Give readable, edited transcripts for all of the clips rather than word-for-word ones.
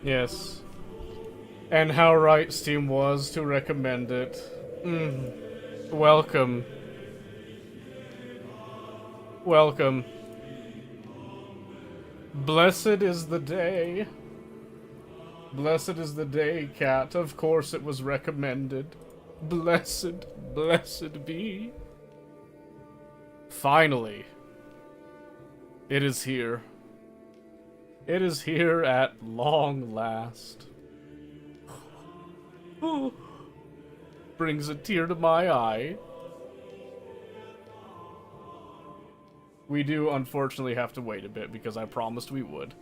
Yes. And how right Steam was to recommend it. Welcome. Welcome. Blessed is the day. Blessed is the day, cat. Of course it was recommended. Blessed, blessed be. Finally. It is here. It is here at long last. Brings a tear to my eye. We do unfortunately have to wait a bit because I promised we would.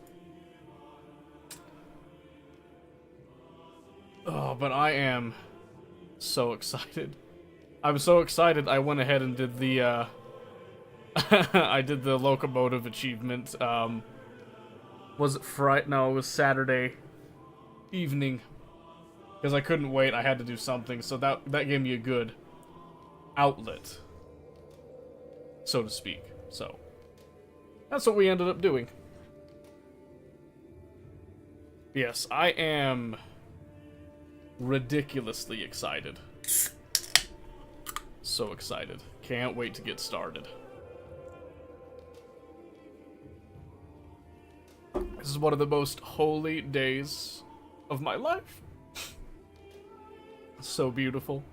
Oh, but I am so excited. I'm so excited I went ahead and did the I did the locomotive achievement. Was it Friday? No, it was Saturday evening. Because I couldn't wait, I had to do something, so that gave me a good outlet, so to speak. So, that's what we ended up doing. Yes, I am ridiculously excited. So excited. Can't wait to get started. This is one of the most holy days of my life. So beautiful.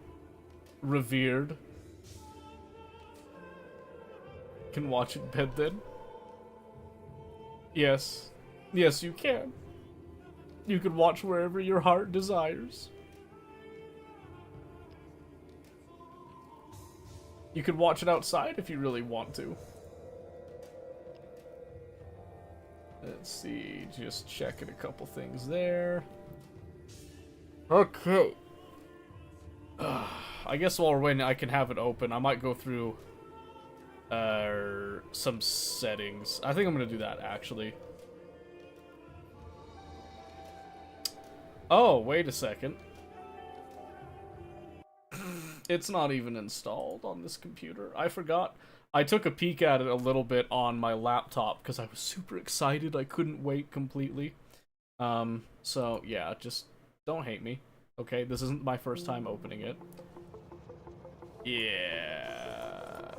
Revered. Can watch in bed then? Yes. Yes, you can. You can watch wherever your heart desires. You can watch it outside if you really want to. Let's see, just checking a couple things there. Okay. I guess while we're waiting, I can have it open. I might go through some settings. I think I'm gonna do that actually. Oh, wait a second. It's not even installed on this computer. I forgot. I took a peek at it a little bit on my laptop because I was super excited. I couldn't wait completely. So yeah, just don't hate me. Okay, this isn't my first time opening it. Yeah.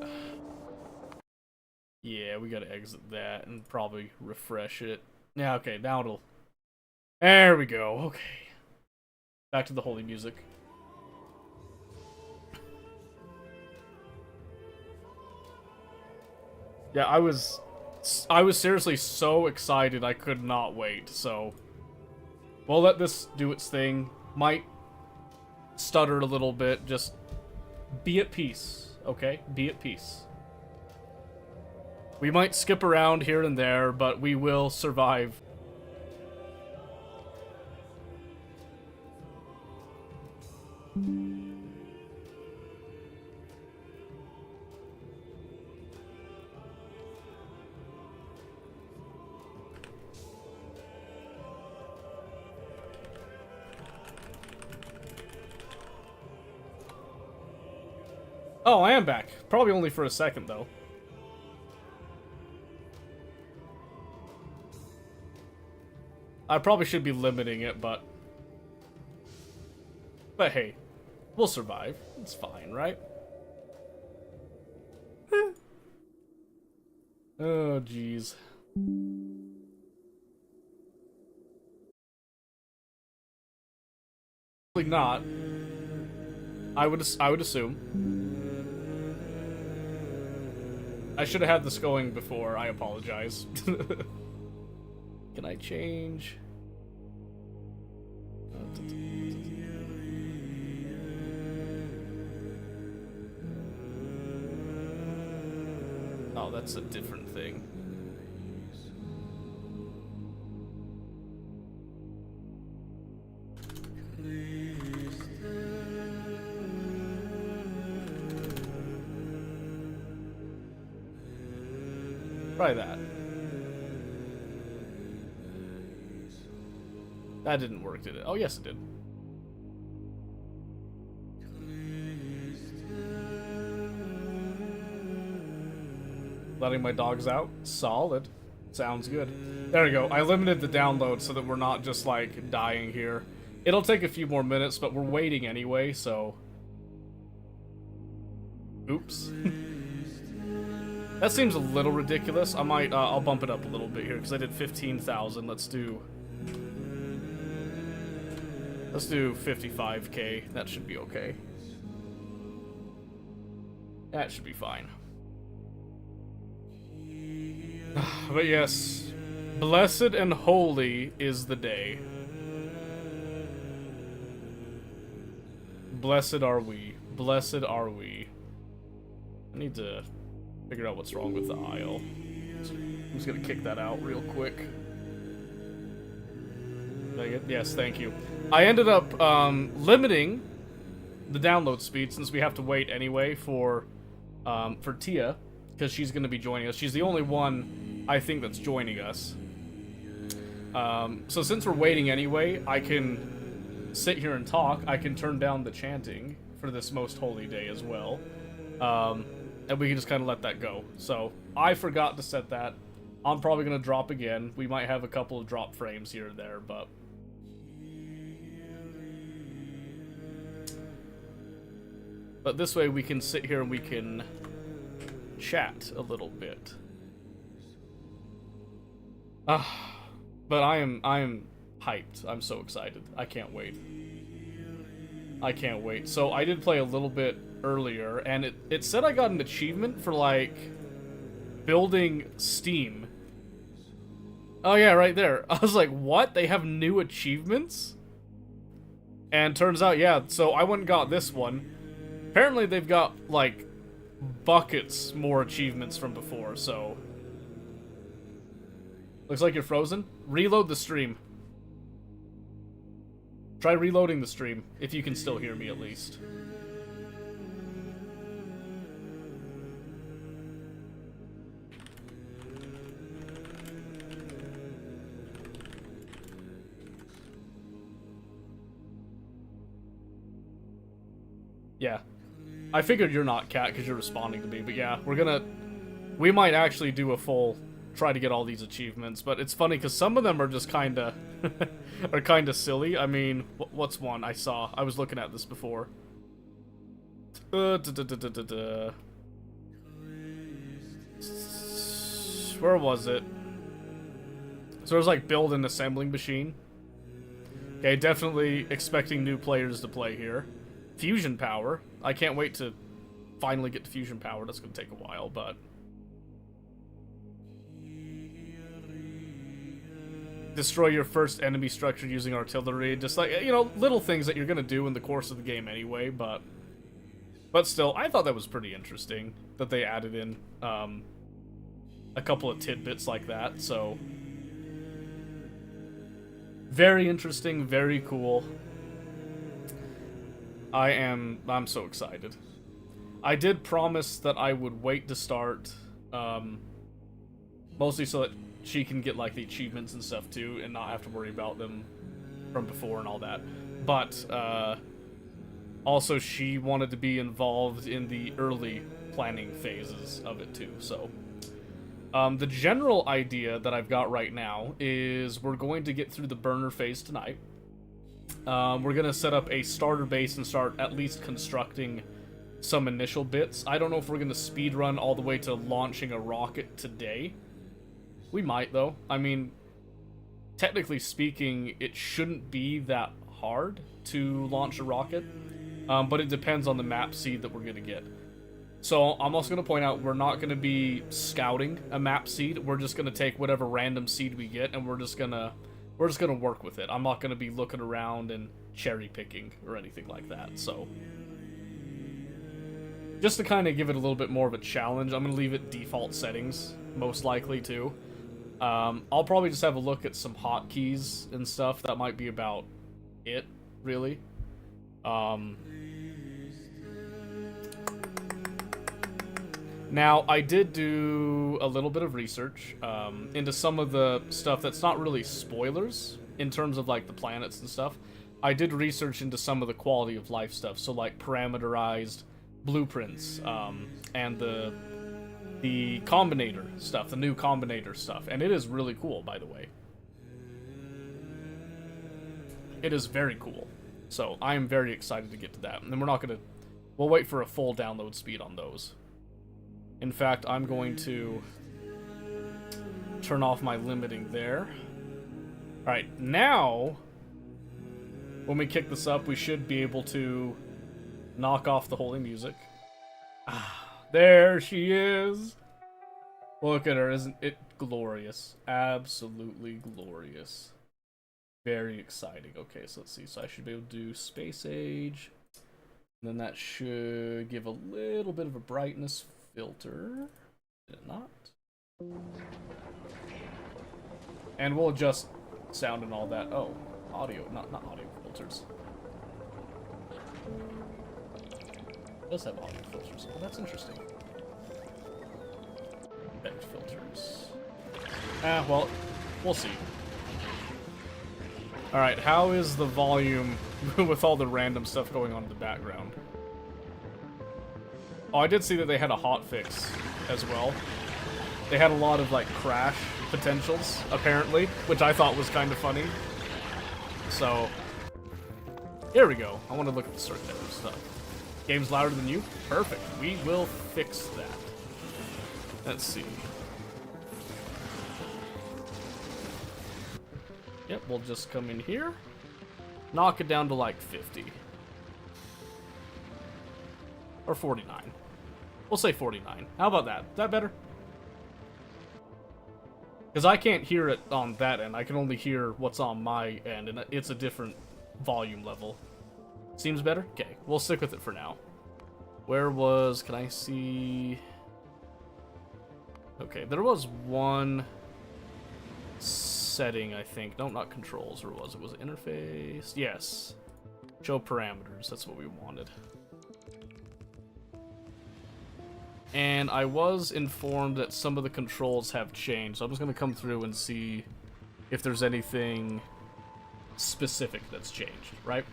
Yeah, we gotta exit that and probably refresh it. Yeah, okay, now it'll... There we go, okay. Back to the holy music. Yeah, I was seriously so excited I could not wait, so... We'll let this do its thing. Might stutter a little bit, just be at peace, okay? Be at peace. We might skip around here and there, but we will survive. Oh, I am back. Probably only for a second, though. I probably should be limiting it, but... But hey, we'll survive. It's fine, right? Oh, jeez. Probably not. I would assume. I should have had this going before. I apologize. Can I change? Oh, that's a different thing. Try that. That didn't work, did it? Oh, yes, it did. Letting my dogs out? Solid. Sounds good. There we go. I limited the download so that we're not just, like, dying here. It'll take a few more minutes, but we're waiting anyway, so... Oops. That seems a little ridiculous. I might, I'll bump it up a little bit here, because I did 15,000. Let's do 55k. That should be okay. That should be fine. But yes, blessed and holy is the day. Blessed are we. Blessed are we. I need to figure out what's wrong with the aisle. I'm just gonna kick that out real quick. Yes, thank you. I ended up limiting the download speed since we have to wait anyway for Tia, because she's going to be joining us. She's the only one, I think, that's joining us. So since we're waiting anyway, I can sit here and talk. I can turn down the chanting for this most holy day as well. And we can just kind of let that go. So I forgot to set that. I'm probably going to drop again. We might have a couple of drop frames here and there, but... But this way we can sit here and we can chat a little bit. But I am hyped. I'm so excited. I can't wait. I can't wait. So I did play a little bit earlier, and it said I got an achievement for, like, building Steam. Oh yeah, right there. I was like, what? They have new achievements? And turns out, yeah, so I went and got this one. Apparently they've got, like, buckets more achievements from before, so... Looks like you're frozen. Reload the stream. Try reloading the stream, if you can still hear me at least. Yeah. I figured you're not, Cat, because you're responding to me, but yeah, we might actually do a full try to get all these achievements, but it's funny because some of them are just kinda silly. I mean, what's one I saw? I was looking at this before. Where was it? So there's like build an assembling machine. Okay, definitely expecting new players to play here. Fusion power. I can't wait to finally get to fusion power. That's gonna take a while, but... Destroy your first enemy structure using artillery. Just like, you know, little things that you're gonna do in the course of the game anyway, but still, I thought that was pretty interesting that they added in a couple of tidbits like that, so... Very interesting, very cool. I'm so excited. I did promise that I would wait to start, mostly so that she can get, like, the achievements and stuff, too, and not have to worry about them from before and all that. But, also she wanted to be involved in the early planning phases of it, too, so... the general idea that I've got right now is we're going to get through the burner phase tonight. We're going to set up a starter base and start at least constructing some initial bits. I don't know if we're going to speedrun all the way to launching a rocket today. We might, though. I mean, technically speaking, it shouldn't be that hard to launch a rocket, but it depends on the map seed that we're going to get. So I'm also going to point out we're not going to be scouting a map seed. We're just going to take whatever random seed we get, and we're just gonna work with it. I'm not going to be looking around and cherry picking or anything like that. So just to kind of give it a little bit more of a challenge, I'm going to leave it default settings, most likely too. I'll probably just have a look at some hotkeys and stuff. That might be about it, really. Now, I did do a little bit of research into some of the stuff that's not really spoilers in terms of, like, the planets and stuff. I did research into some of the quality of life stuff, so, like, parameterized blueprints, and the the Combinator stuff, the new Combinator stuff, and it is really cool, by the way. It is very cool. So I am very excited to get to that. And then we'll wait for a full download speed on those. In fact, I'm going to turn off my limiting there. Alright, now, when we kick this up, we should be able to knock off the holy music. There she is! Look at her, isn't it glorious? Absolutely glorious. Very exciting. Okay, so let's see. So I should be able to do Space Age. And then that should give a little bit of a brightness filter. Did it not? And we'll adjust sound and all that. Oh, audio, not audio filters. It does have audio filters. Oh, that's interesting. Vent filters. Well, we'll see. Alright, how is the volume with all the random stuff going on in the background? Oh, I did see that they had a hotfix as well. They had a lot of, like, crash potentials, apparently, which I thought was kind of funny. So, here we go. I want to look at the circuit stuff. Game's louder than you? Perfect. We will fix that. Let's see. Yep, we'll just come in here. Knock it down to like 50. Or 49. We'll say 49. How about that? Is that better? Because I can't hear it on that end. I can only hear what's on my end, and it's a different volume level. Seems better? Okay, we'll stick with it for now. Where was... Can I see... Okay, there was one setting, I think. No, not controls. Or was it? Was it interface? Yes. Show parameters. That's what we wanted. And I was informed that some of the controls have changed. So I'm just going to come through and see if there's anything specific that's changed, right?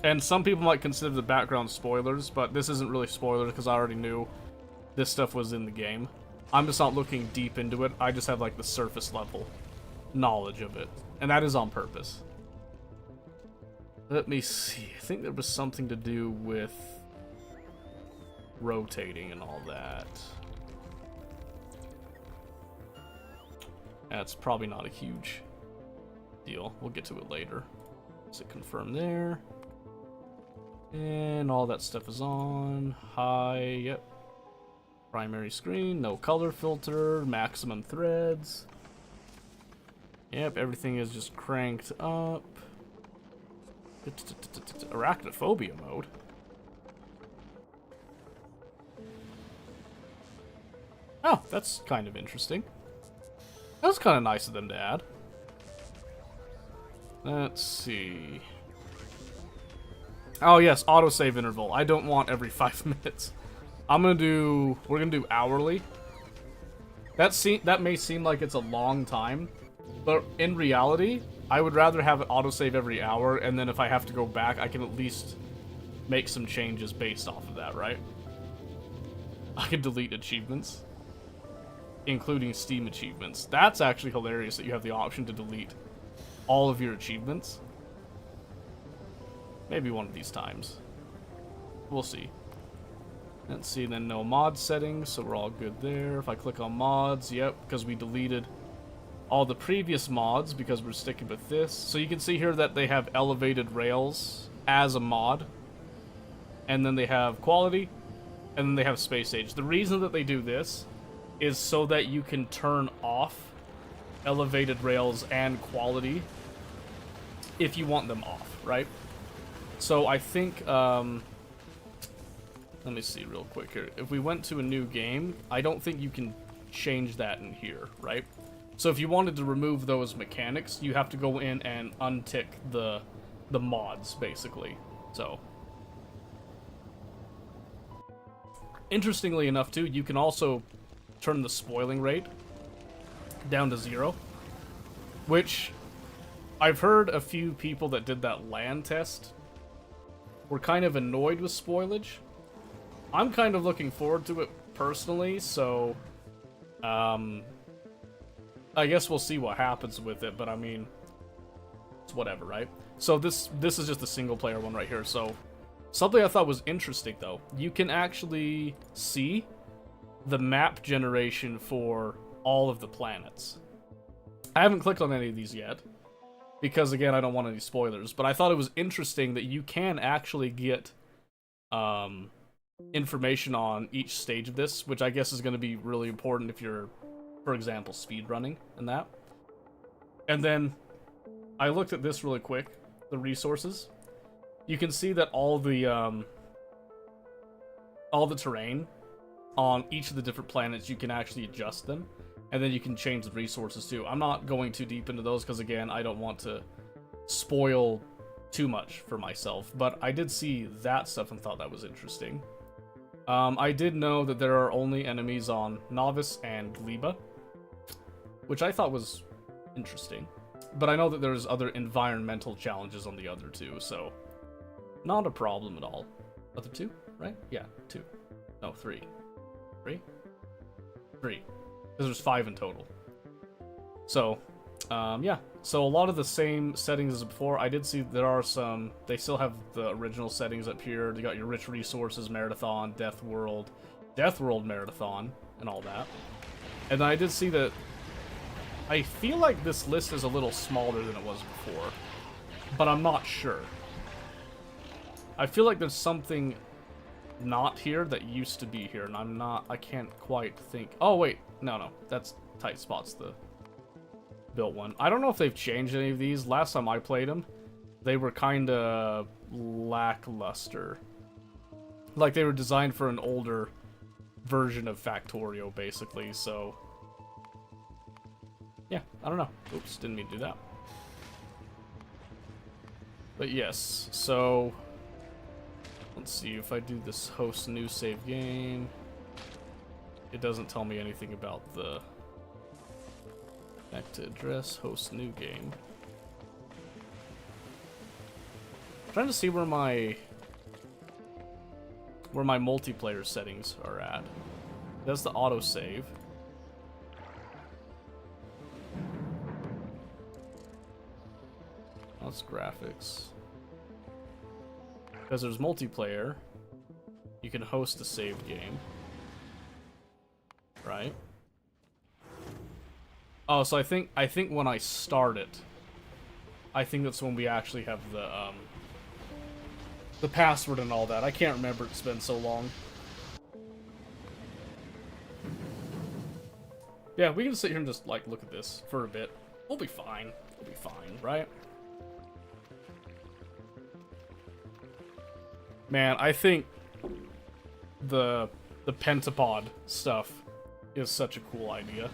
And some people might consider the background spoilers, but this isn't really spoilers because I already knew this stuff was in the game. I'm just not looking deep into it. I just have like the surface level knowledge of it. And that is on purpose. Let me see. I think there was something to do with rotating and all that. That's probably not a huge deal. We'll get to it later. So confirm there. And all that stuff is on. High, yep. Primary screen, no color filter, maximum threads. Yep, everything is just cranked up. Arachnophobia mode. Oh, that's kind of interesting. That's kind of nice of them to add. Let's see. Oh yes, autosave interval. I don't want every 5 minutes. We're gonna do hourly. That may seem like it's a long time, but in reality, I would rather have it autosave every hour, and then if I have to go back, I can at least make some changes based off of that, right? I can delete achievements, including Steam achievements. That's actually hilarious that you have the option to delete all of your achievements. Maybe one of these times. We'll see. Let's see, then no mod settings, so we're all good there. If I click on mods, yep, because we deleted all the previous mods because we're sticking with this. So you can see here that they have elevated rails as a mod. And then they have quality, and then they have space age. The reason that they do this is so that you can turn off elevated rails and quality if you want them off, right? So I think, let me see real quick here. If we went to a new game, I don't think you can change that in here, right? So if you wanted to remove those mechanics, you have to go in and untick the mods, basically. So, interestingly enough, too, you can also turn the spoiling rate down to 0, which I've heard a few people that did that LAN test were kind of annoyed with spoilage. I'm kind of looking forward to it personally, so I guess we'll see what happens with it, but I mean, it's whatever, right? So this is just a single player one right here. So something I thought was interesting though, you can actually see the map generation for all of the planets. I haven't clicked on any of these yet, because again, I don't want any spoilers, but I thought it was interesting that you can actually get information on each stage of this, which I guess is going to be really important if you're, for example, speedrunning and that. And then I looked at this really quick, the resources. You can see that all the terrain on each of the different planets, you can actually adjust them. And then you can change the resources too. I'm not going too deep into those because, again, I don't want to spoil too much for myself. But I did see that stuff and thought that was interesting. I did know that there are only enemies on Novice and Gleba, which I thought was interesting. But I know that there's other environmental challenges on the other two, so not a problem at all. Other two, right? Yeah, 2. No, 3. 3? 3. Because there's 5 in total. So, yeah. So a lot of the same settings as before. I did see there are some... They still have the original settings up here. You got your Rich Resources, Marathon, Death World Marathon, and all that. And then I did see that... I feel like this list is a little smaller than it was before. But I'm not sure. I feel like there's something not here that used to be here, and I can't quite think... Oh, wait. No, that's Tight Spots, the built one. I don't know if they've changed any of these. Last time I played them, they were kind of lackluster. Like, they were designed for an older version of Factorio, basically, so... Yeah, I don't know. Oops, didn't mean to do that. But yes, so... Let's see, if I do this host new save game... It doesn't tell me anything about the back to address, host new game. I'm trying to see where my multiplayer settings are at. That's the autosave. That's graphics. Because there's multiplayer, you can host a saved game. Right? Oh, so I think when I start it, I think that's when we actually have the password and all that. I can't remember, it's been so long. Yeah, we can sit here and just like look at this for a bit. We'll be fine. We'll be fine, right? Man, I think the pentapod stuff is such a cool idea.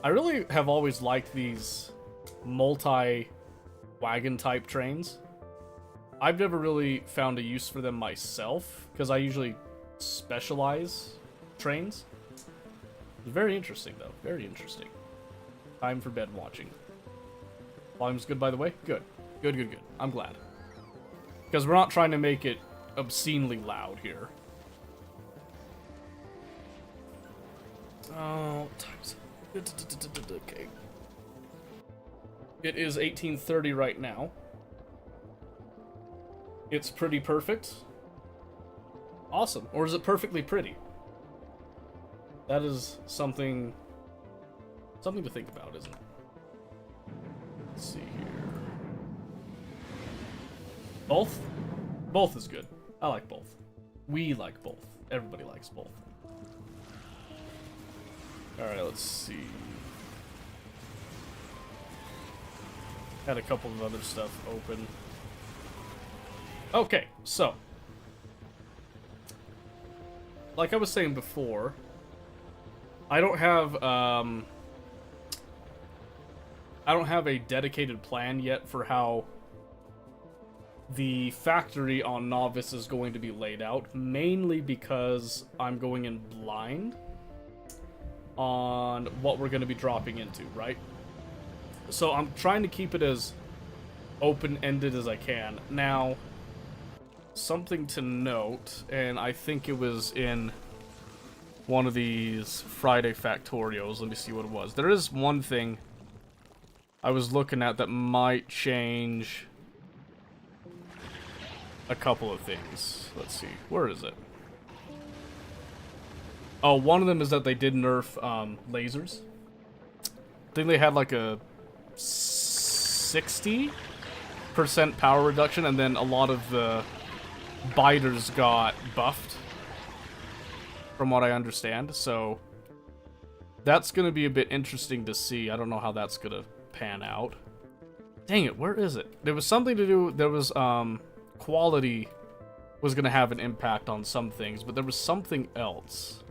I really have always liked these multi-wagon type trains. I've never really found a use for them myself, because I usually specialize trains. Very interesting, though. Very interesting. Time for bed watching. Volume's good, by the way? Good. Good, good, good. I'm glad. Because we're not trying to make it obscenely loud here. Oh, time's... Okay. It is 18:30 right now. It's pretty perfect. Awesome. Or is it perfectly pretty? That is something to think about, isn't it? Let's see here. Both? Both is good. I like both. We like both. Everybody likes both. Alright, let's see. Had a couple of other stuff open. Okay, so. Like I was saying before, I don't have a dedicated plan yet for how the factory on Novice is going to be laid out, mainly because I'm going in blind on what we're going to be dropping into, right? So I'm trying to keep it as open-ended as I can. Now, something to note, and I think it was in one of these Friday Factorios. Let me see what it was. There is one thing I was looking at that might change a couple of things. Let's see. Where is it? Oh, one of them is that they did nerf lasers. I think they had like a 60% power reduction, and then a lot of the biters got buffed, from what I understand. So that's going to be a bit interesting to see. I don't know how that's going to pan out. Dang it, where is it? There was something to do, there was, quality was going to have an impact on some things, but there was something else.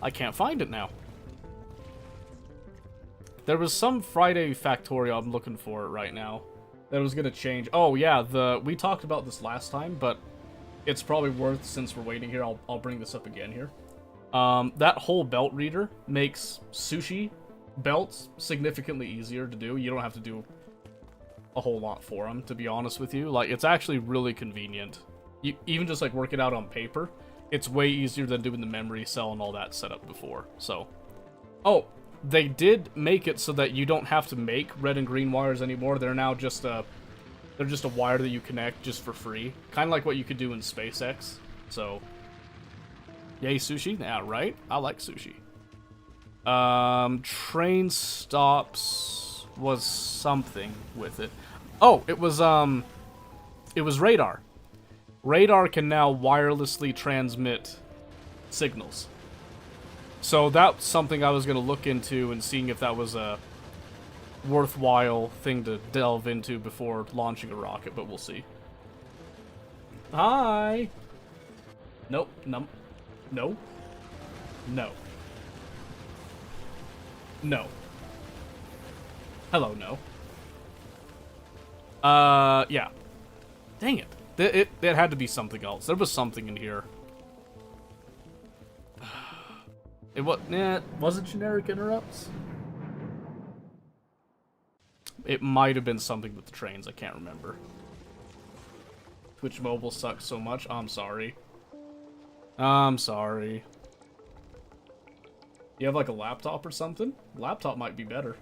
I can't find it now. There was some Friday Factorio, I'm looking for it right now, that was going to change. Oh yeah, we talked about this last time, but it's probably worth, since we're waiting here, I'll bring this up again here. That whole belt reader makes sushi belts significantly easier to do. You don't have to do a whole lot for them, to be honest with you. Like, it's actually really convenient. Even just like work it out on paper, it's way easier than doing the memory cell and all that setup before. So, oh, they did make it so that you don't have to make red and green wires anymore. They're now just a wire that you connect just for free, kind of like what you could do in SpaceX. So, yay sushi, yeah, right? I like sushi. Train stops was something with it. Oh, it was radar. Radar can now wirelessly transmit signals. So that's something I was going to look into and seeing if that was a worthwhile thing to delve into before launching a rocket, but we'll see. Hi! Nope, no. No. No. No. Hello, no. Yeah. Dang it. It had to be something else. There was something in here. Was it generic interrupts? It might have been something with the trains. I can't remember. Twitch Mobile sucks so much. I'm sorry. I'm sorry. You have like a laptop or something? Laptop might be better.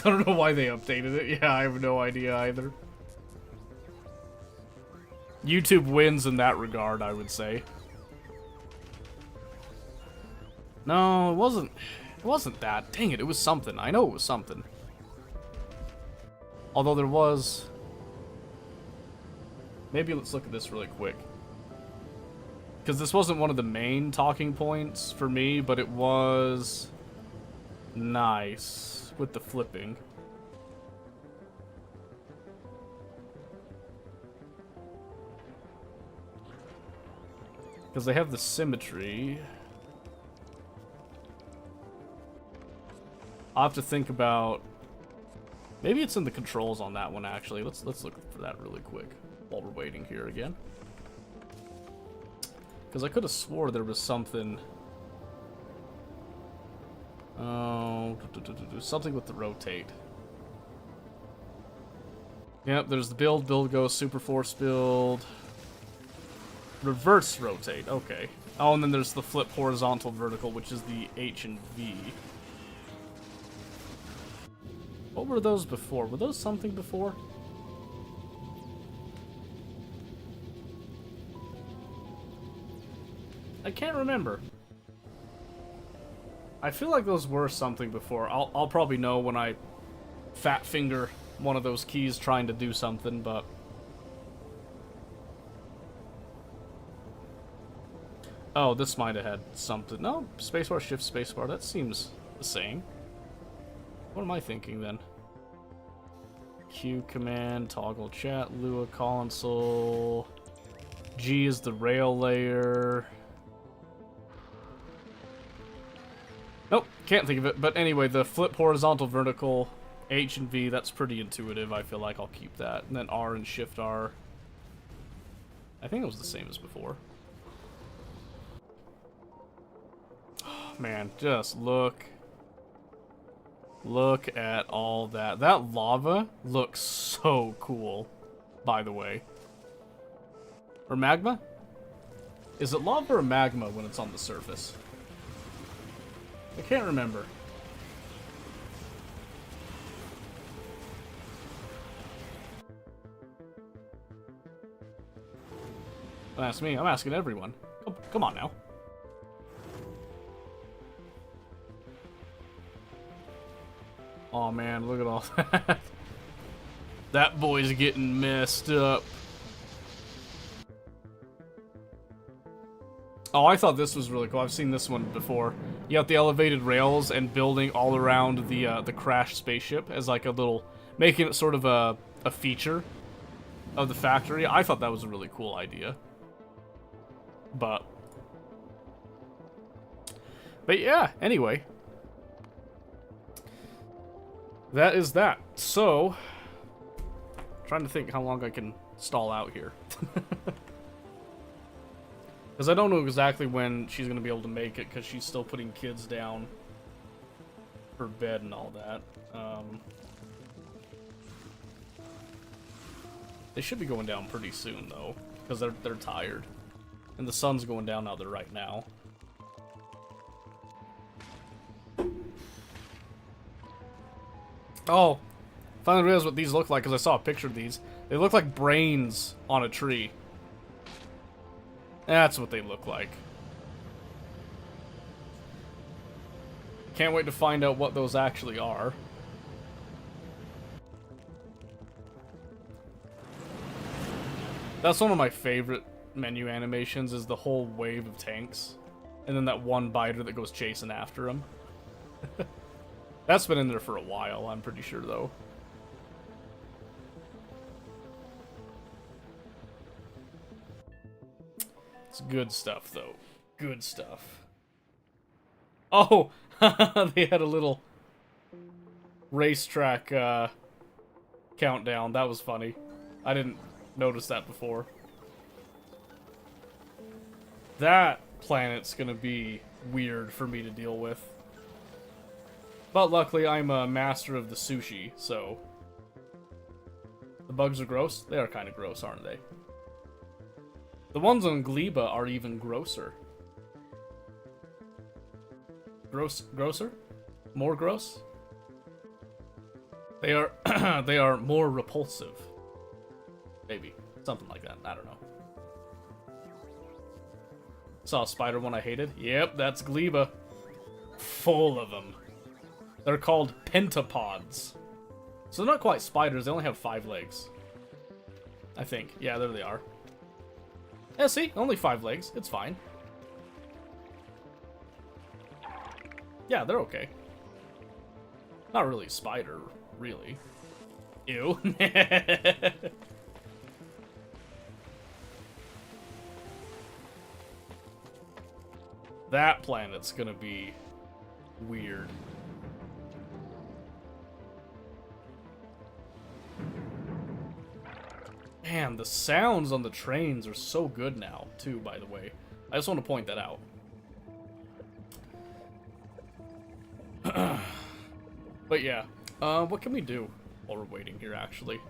I don't know why they updated it. Yeah, I have no idea either. YouTube wins in that regard, I would say. No, it wasn't. It wasn't that. Dang it, it was something. I know it was something. Although there was... Maybe let's look at this really quick. Because this wasn't one of the main talking points for me, but it was... nice. With the flipping. Because they have the symmetry. I'll have to think about... Maybe it's in the controls on that one, actually. Let's look for that really quick while we're waiting here again. Because I could have swore there was something... Oh... something with the rotate. Yep, there's the build go, super force build... Reverse rotate, okay. Oh, and then there's the flip horizontal vertical, which is the H and V. What were those before? Were those something before? I can't remember. I feel like those were something before. I'll probably know when I fat finger one of those keys trying to do something, but... Oh, this might have had something. No, spacebar, shift, spacebar. That seems the same. What am I thinking then? Q command, toggle chat, Lua console. G is the rail layer. Nope, can't think of it. But anyway, the flip horizontal vertical, H and V, that's pretty intuitive. I feel like I'll keep that. And then R and shift R. I think it was the same as before. Oh, man, just look. Look at all that. That lava looks so cool, by the way. Or magma? Is it lava or magma when it's on the surface? I can't remember. Don't ask me, I'm asking everyone. Come on now. Oh man, look at all that. That boy's getting messed up. Oh, I thought this was really cool. I've seen this one before. You got the elevated rails and building all around the crashed spaceship as like a little, making it sort of a feature of the factory. I thought that was a really cool idea. But yeah, anyway. That is that. So, trying to think how long I can stall out here. Because I don't know exactly when she's going to be able to make it, because she's still putting kids down for bed and all that. They should be going down pretty soon, though, because they're tired. And the sun's going down out there right now. Oh, finally realized what these look like, because I saw a picture of these. They look like brains on a tree. That's what they look like. Can't wait to find out what those actually are. That's one of my favorite menu animations, is the whole wave of tanks. And then that one biter that goes chasing after them. That's been in there for a while, I'm pretty sure, though. It's good stuff, though. Good stuff. Oh! They had a little racetrack countdown. That was funny. I didn't notice that before. That planet's gonna be weird for me to deal with. But luckily, I'm a master of the sushi, so... The bugs are gross? They are kind of gross, aren't they? The ones on Gleba are even grosser. Grosser? More gross? They are they are more repulsive. Maybe. Something like that. I don't know. Saw a spider one I hated. Yep, that's Gleba. Full of them. They're called pentapods. So they're not quite spiders, they only have 5 legs. I think. Yeah, there they are. Yeah, see? Only 5 legs. It's fine. Yeah, they're okay. Not really a spider, really. Ew. That planet's gonna be weird. Man, the sounds on the trains are so good now, too, by the way. I just want to point that out. But yeah, what can we do while we're waiting here, actually?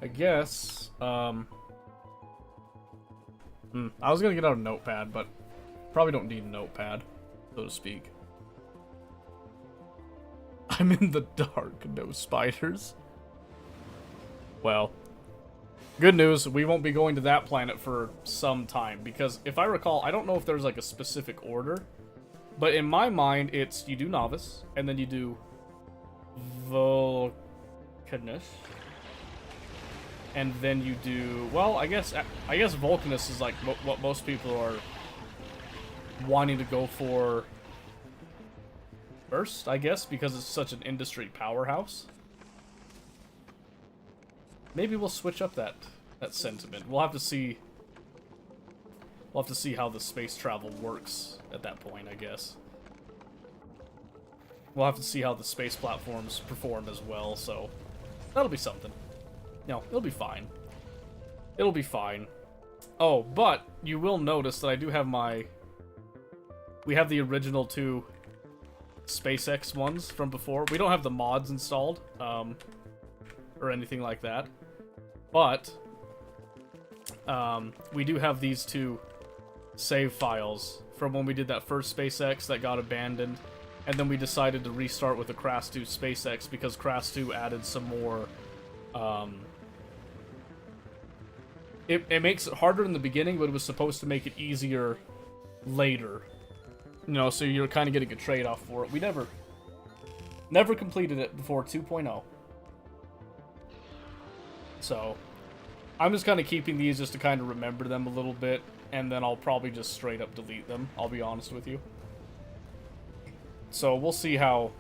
I guess, I was gonna get out a notepad, but probably don't need a notepad, so to speak. I'm in the dark, no spiders. Well, good news, we won't be going to that planet for some time, because if I recall, I don't know if there's like a specific order, but in my mind, it's you do Novice, and then you do Vulcanus, and then you do, well, I guess Vulcanus is like what most people are wanting to go for first, I guess, because it's such an industry powerhouse. Maybe we'll switch up that sentiment. We'll have to see. We'll have to see how the space travel works at that point, I guess. We'll have to see how the space platforms perform as well, so that'll be something. No, it'll be fine. It'll be fine. Oh, but you will notice that I do have my... We have the original 2 SpaceX ones from before. We don't have the mods installed, or anything like that. But, we do have these 2 save files from when we did that first SpaceX that got abandoned. And then we decided to restart with the Crass 2 SpaceX because Crass 2 added some more, It makes it harder in the beginning, but it was supposed to make it easier later. You know, so you're kind of getting a trade-off for it. We never completed it before 2.0. So, I'm just kind of keeping these just to kind of remember them a little bit, and then I'll probably just straight up delete them, I'll be honest with you. So, we'll see how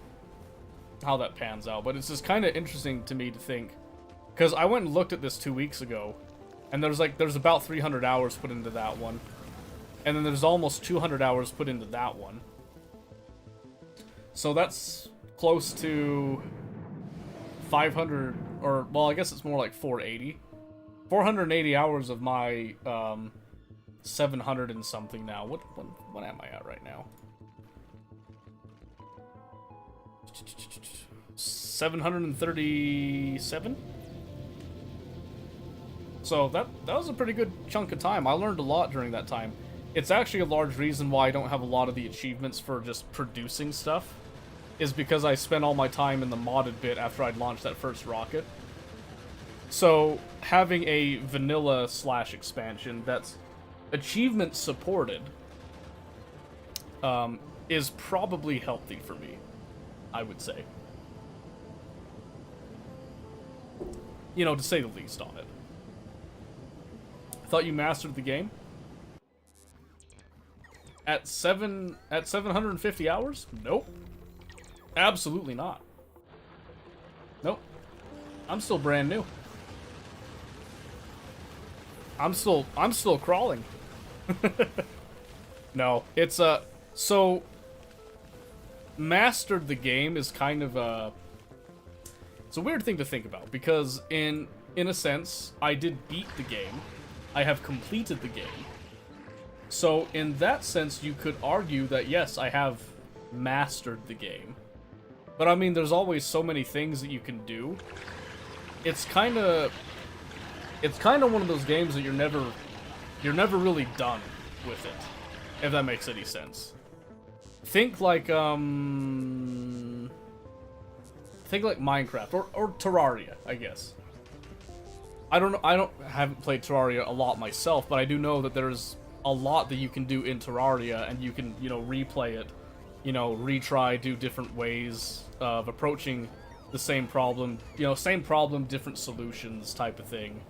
that pans out. But it's just kind of interesting to me to think, because I went and looked at this 2 weeks ago, and there's about 300 hours put into that one. And then there's almost 200 hours put into that one. So that's close to 500, or, well, I guess it's more like 480. 480 hours of my 700 and something now. What am I at right now? 737? So that was a pretty good chunk of time. I learned a lot during that time. It's actually a large reason why I don't have a lot of the achievements for just producing stuff, is because I spent all my time in the modded bit after I'd launched that first rocket. So having a vanilla / expansion that's achievement supported is probably healthy for me, I would say. You know, to say the least on it. Thought you mastered the game? At 750 hours? Nope. Absolutely not. Nope. I'm still brand new. I'm still crawling. No, it's so mastered the game is kind of it's a weird thing to think about, because in a sense I did beat the game. I have completed the game. So in that sense you could argue that yes, I have mastered the game. But I mean, there's always so many things that you can do. It's kind of one of those games that you're never really done with it, if that makes any sense. Think like Minecraft or Terraria, I guess. I haven't played Terraria a lot myself, but I do know that there's a lot that you can do in Terraria, and you can, you know, replay it, you know, retry, do different ways of approaching the same problem, you know, same problem, different solutions type of thing.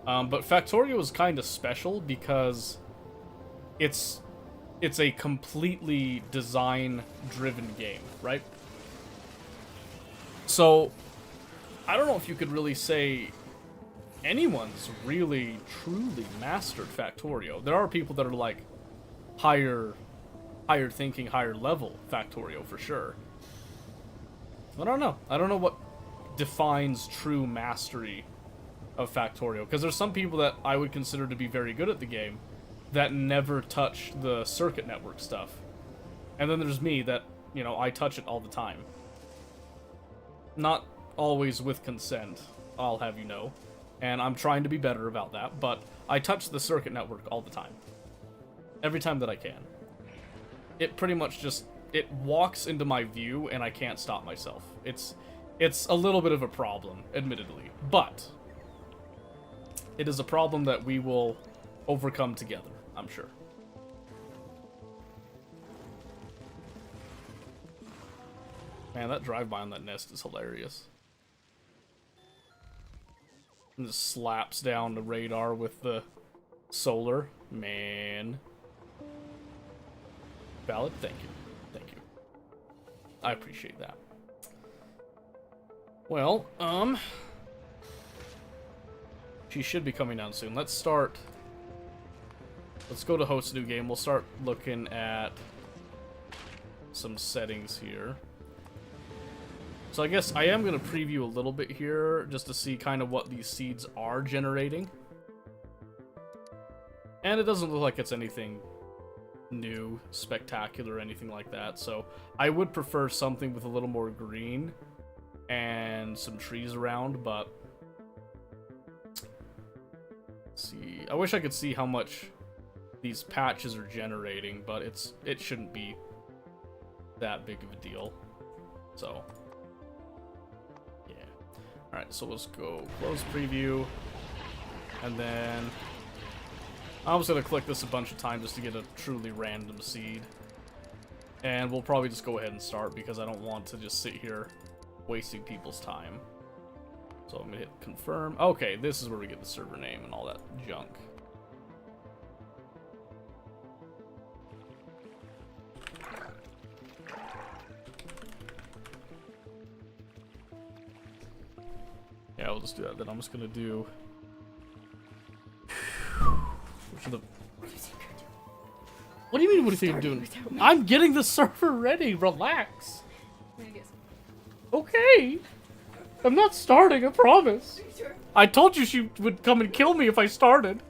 But Factorio is kind of special because it's a completely design-driven game, right? So, I don't know if you could really say anyone's really, truly mastered Factorio. There are people that are, like, higher thinking, higher level Factorio, for sure. I don't know. I don't know what defines true mastery of Factorio, because there's some people that I would consider to be very good at the game that never touch the circuit network stuff. And then there's me that, you know, I touch it all the time. Not always with consent, I'll have you know. And I'm trying to be better about that, but I touch the circuit network all the time. Every time that I can. It pretty much just, it walks into my view and I can't stop myself. It's a little bit of a problem, admittedly, but it is a problem that we will overcome together, I'm sure. Man, that drive-by on that nest is hilarious. And just slaps down the radar with the solar. Man. Valid? Thank you. Thank you. I appreciate that. Well, she should be coming down soon. Let's go to host a new game. We'll start looking at some settings here. So I guess I am going to preview a little bit here just to see kind of what these seeds are generating. And it doesn't look like it's anything new, spectacular, or anything like that. So I would prefer something with a little more green and some trees around, but let's see. I wish I could see how much these patches are generating, but it shouldn't be that big of a deal. So yeah. Alright, so let's go close preview, and then I'm just gonna click this a bunch of times just to get a truly random seed. And we'll probably just go ahead and start because I don't want to just sit here wasting people's time. So I'm gonna hit confirm. Okay, this is where we get the server name and all that junk. Yeah, we'll just do that. Then I'm just gonna do. What do you mean? What do you think I'm doing? I'm getting the server ready. Relax. Okay. I'm not starting. I promise. I told you she would come and kill me if I started.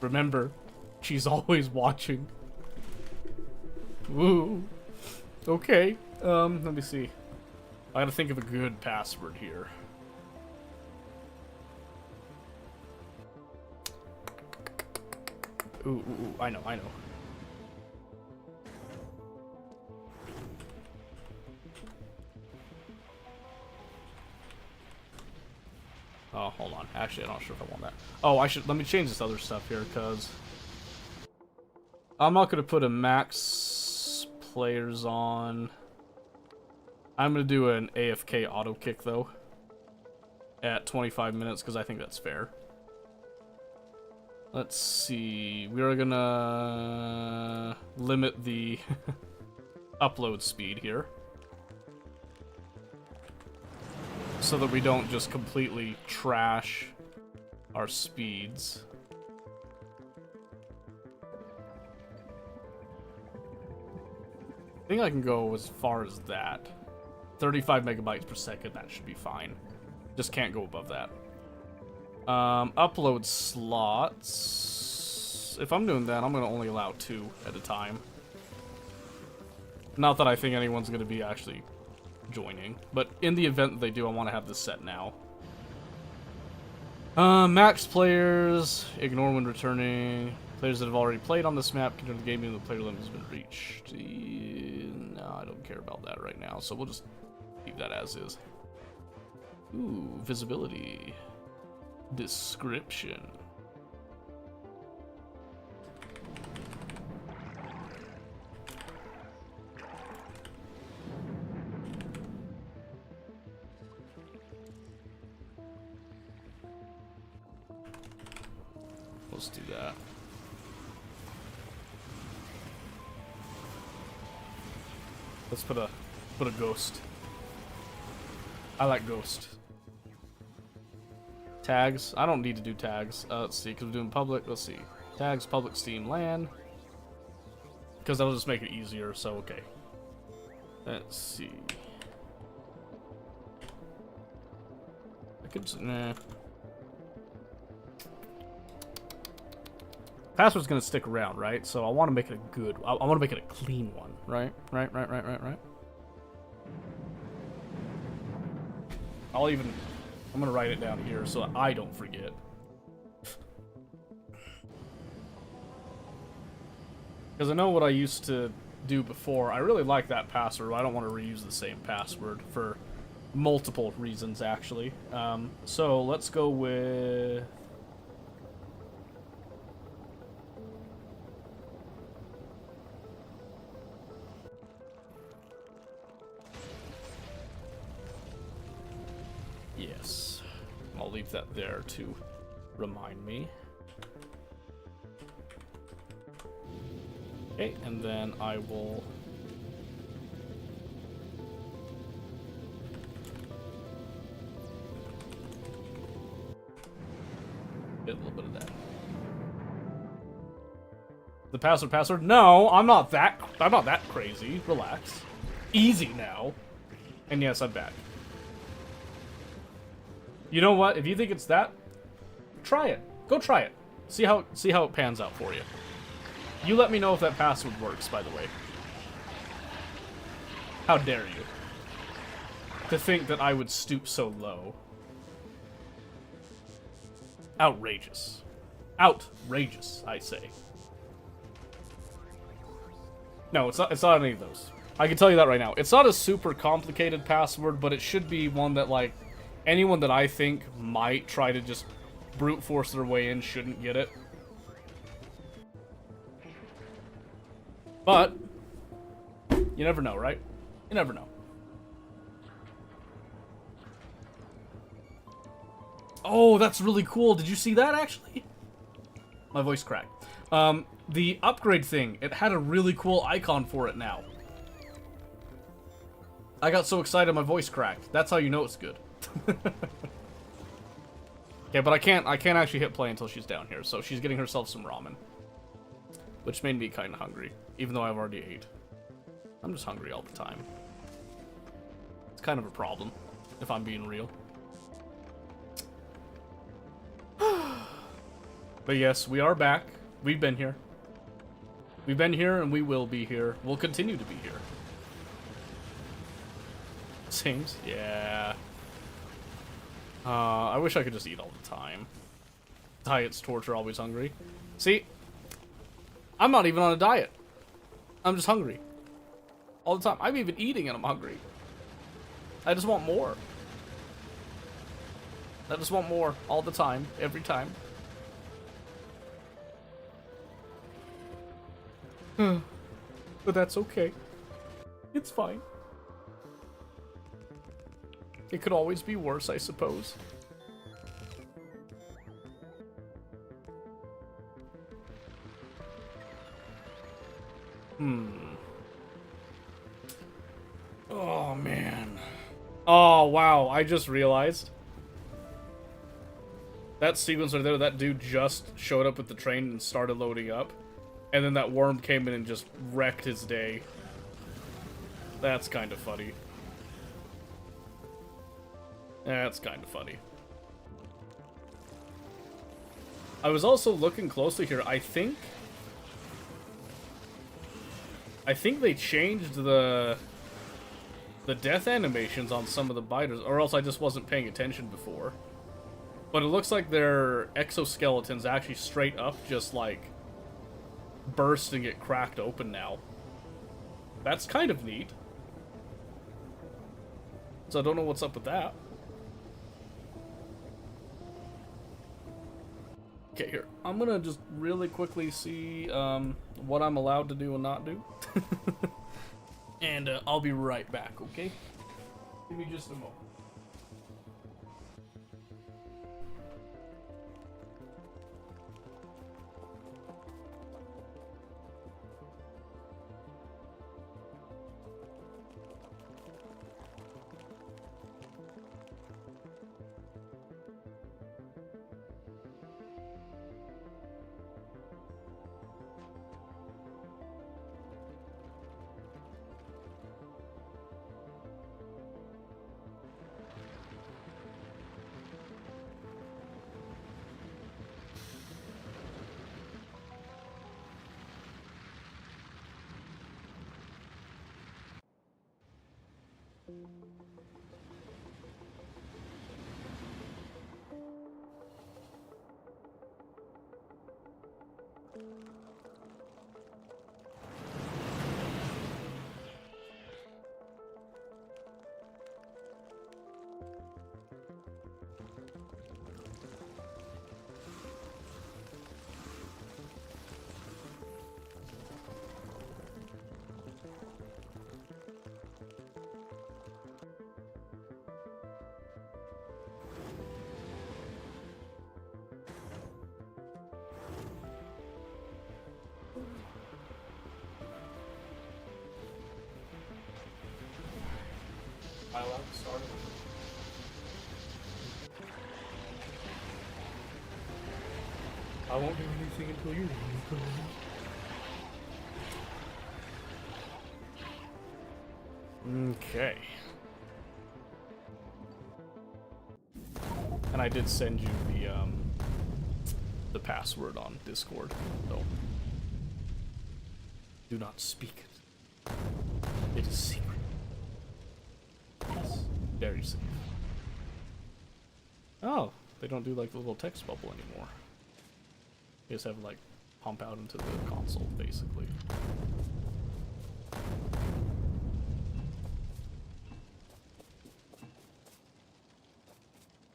Remember, she's always watching. Woo. Okay. Let me see. I gotta think of a good password here. Ooh, I know. Oh, hold on. Actually, I'm not sure if I want that. Oh, let me change this other stuff here, because I'm not gonna put a max players on. I'm gonna do an AFK auto kick, though, at 25 minutes, because I think that's fair. Let's see. We are gonna limit the upload speed here, so that we don't just completely trash our speeds. I think I can go as far as that. 35 megabytes per second, that should be fine. Just can't go above that. Upload slots. If I'm doing that, I'm gonna only allow 2 at a time. Not that I think anyone's gonna be actually joining, but in the event that they do, I want to have this set now. Max players, ignore when returning. Players that have already played on this map can enter the game even though the player limit has been reached. No, I don't care about that right now, so we'll just leave that as is. Ooh, visibility. Description. Let's do that. Let's put a ghost. I like ghost. Tags. I don't need to do tags. Let's see, because we're doing public. Let's see. Tags, public, Steam, LAN. Because that'll just make it easier, so okay. Let's see. I could just, nah. Password's gonna stick around, right? So I want to make it a good. I want to make it a clean one, right? Right. I'm gonna write it down here so that I don't forget. Because I know what I used to do before. I really like that password. I don't want to reuse the same password for multiple reasons, actually. So let's go with. Yes. I'll leave that there to remind me. Okay, and then I will... get a little bit of that. The password? No, I'm not that crazy. Relax. Easy now. And yes, I'm back. You know what? If you think it's that, try it. Go try it. See how it pans out for you. You let me know if that password works, by the way. How dare you? To think that I would stoop so low. Outrageous. Outrageous, I say. No, it's not any of those. I can tell you that right now. It's not a super complicated password, but it should be one that, like, anyone that I think might try to just brute force their way in shouldn't get it. But, you never know, right? You never know. Oh, that's really cool. Did you see that, actually? My voice cracked. The upgrade thing, it had a really cool icon for it now. I got so excited my voice cracked. That's how you know it's good. Okay, but I can't actually hit play until she's down here, so she's getting herself some ramen. Which made me kind of hungry, even though I've already ate. I'm just hungry all the time. It's kind of a problem, if I'm being real. But yes, we are back. We've been here. We've been here and we will be here. We'll continue to be here. Seems, yeah. I wish I could just eat all the time. Diet's torture, always hungry. See? I'm not even on a diet. I'm just hungry. All the time. I'm even eating and I'm hungry. I just want more. I just want more all the time, every time. But that's okay. It's fine. It could always be worse, I suppose. Oh, man. Oh, wow. I just realized. That sequence right there, that dude just showed up with the train and started loading up. And then that worm came in and just wrecked his day. That's kind of funny. That's kind of funny. I was also looking closely here. I think they changed the death animations on some of the biters, or else I just wasn't paying attention before. But it looks like their exoskeletons actually straight up just like burst and get cracked open now. That's kind of neat. So I don't know what's up with that. Okay, here. I'm gonna just really quickly see what I'm allowed to do and not do. And I'll be right back, okay? Give me just a moment. I allowed to start it? I won't do anything until you're ready. Okay. And I did send you the password on Discord, so do not speak it. It is secret. Yes, very safe. Oh, they don't do like the little text bubble anymore. They just have like pump out into the console, basically.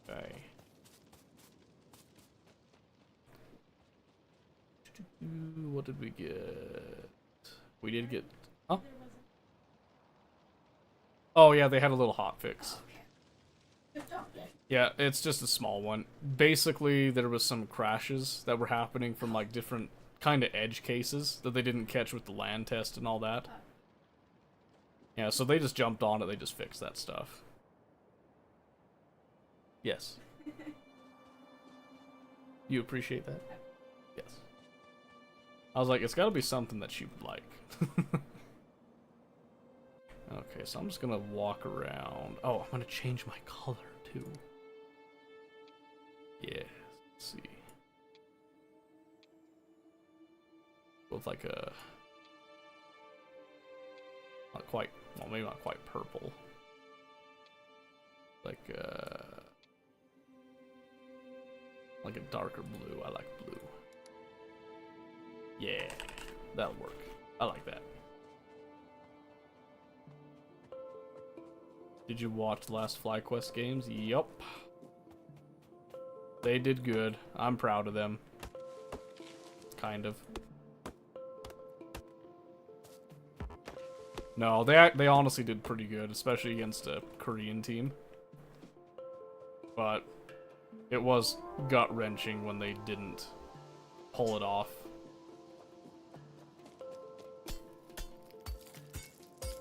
Okay. What did we get? We did get... Oh. Oh yeah, they had a little hotfix. Yeah, it's just a small one. Basically, there was some crashes that were happening from like different kind of edge cases that they didn't catch with the land test and all that. Yeah, so they just jumped on it, they just fixed that stuff. Yes. You appreciate that? Yes. I was like, it's gotta be something that she would like. Okay, so I'm just gonna walk around. Oh, I'm gonna change my color too. Yeah, let's see. With like a... Not quite, well maybe not quite purple. Like a darker blue. I like blue. Yeah, that'll work. I like that. Did you watch the last FlyQuest games? Yup. They did good. I'm proud of them. Kind of. No, they honestly did pretty good, especially against a Korean team. But it was gut-wrenching when they didn't pull it off.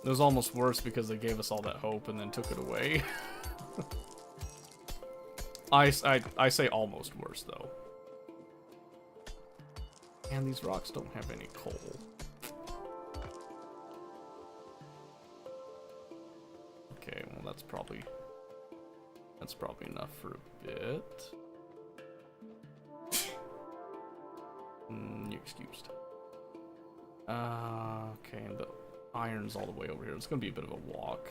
It was almost worse because they gave us all that hope and then took it away. I say almost worse, though. And these rocks don't have any coal. Okay, well that's probably enough for a bit. You're excused. Okay, and the iron's all the way over here. It's gonna be a bit of a walk.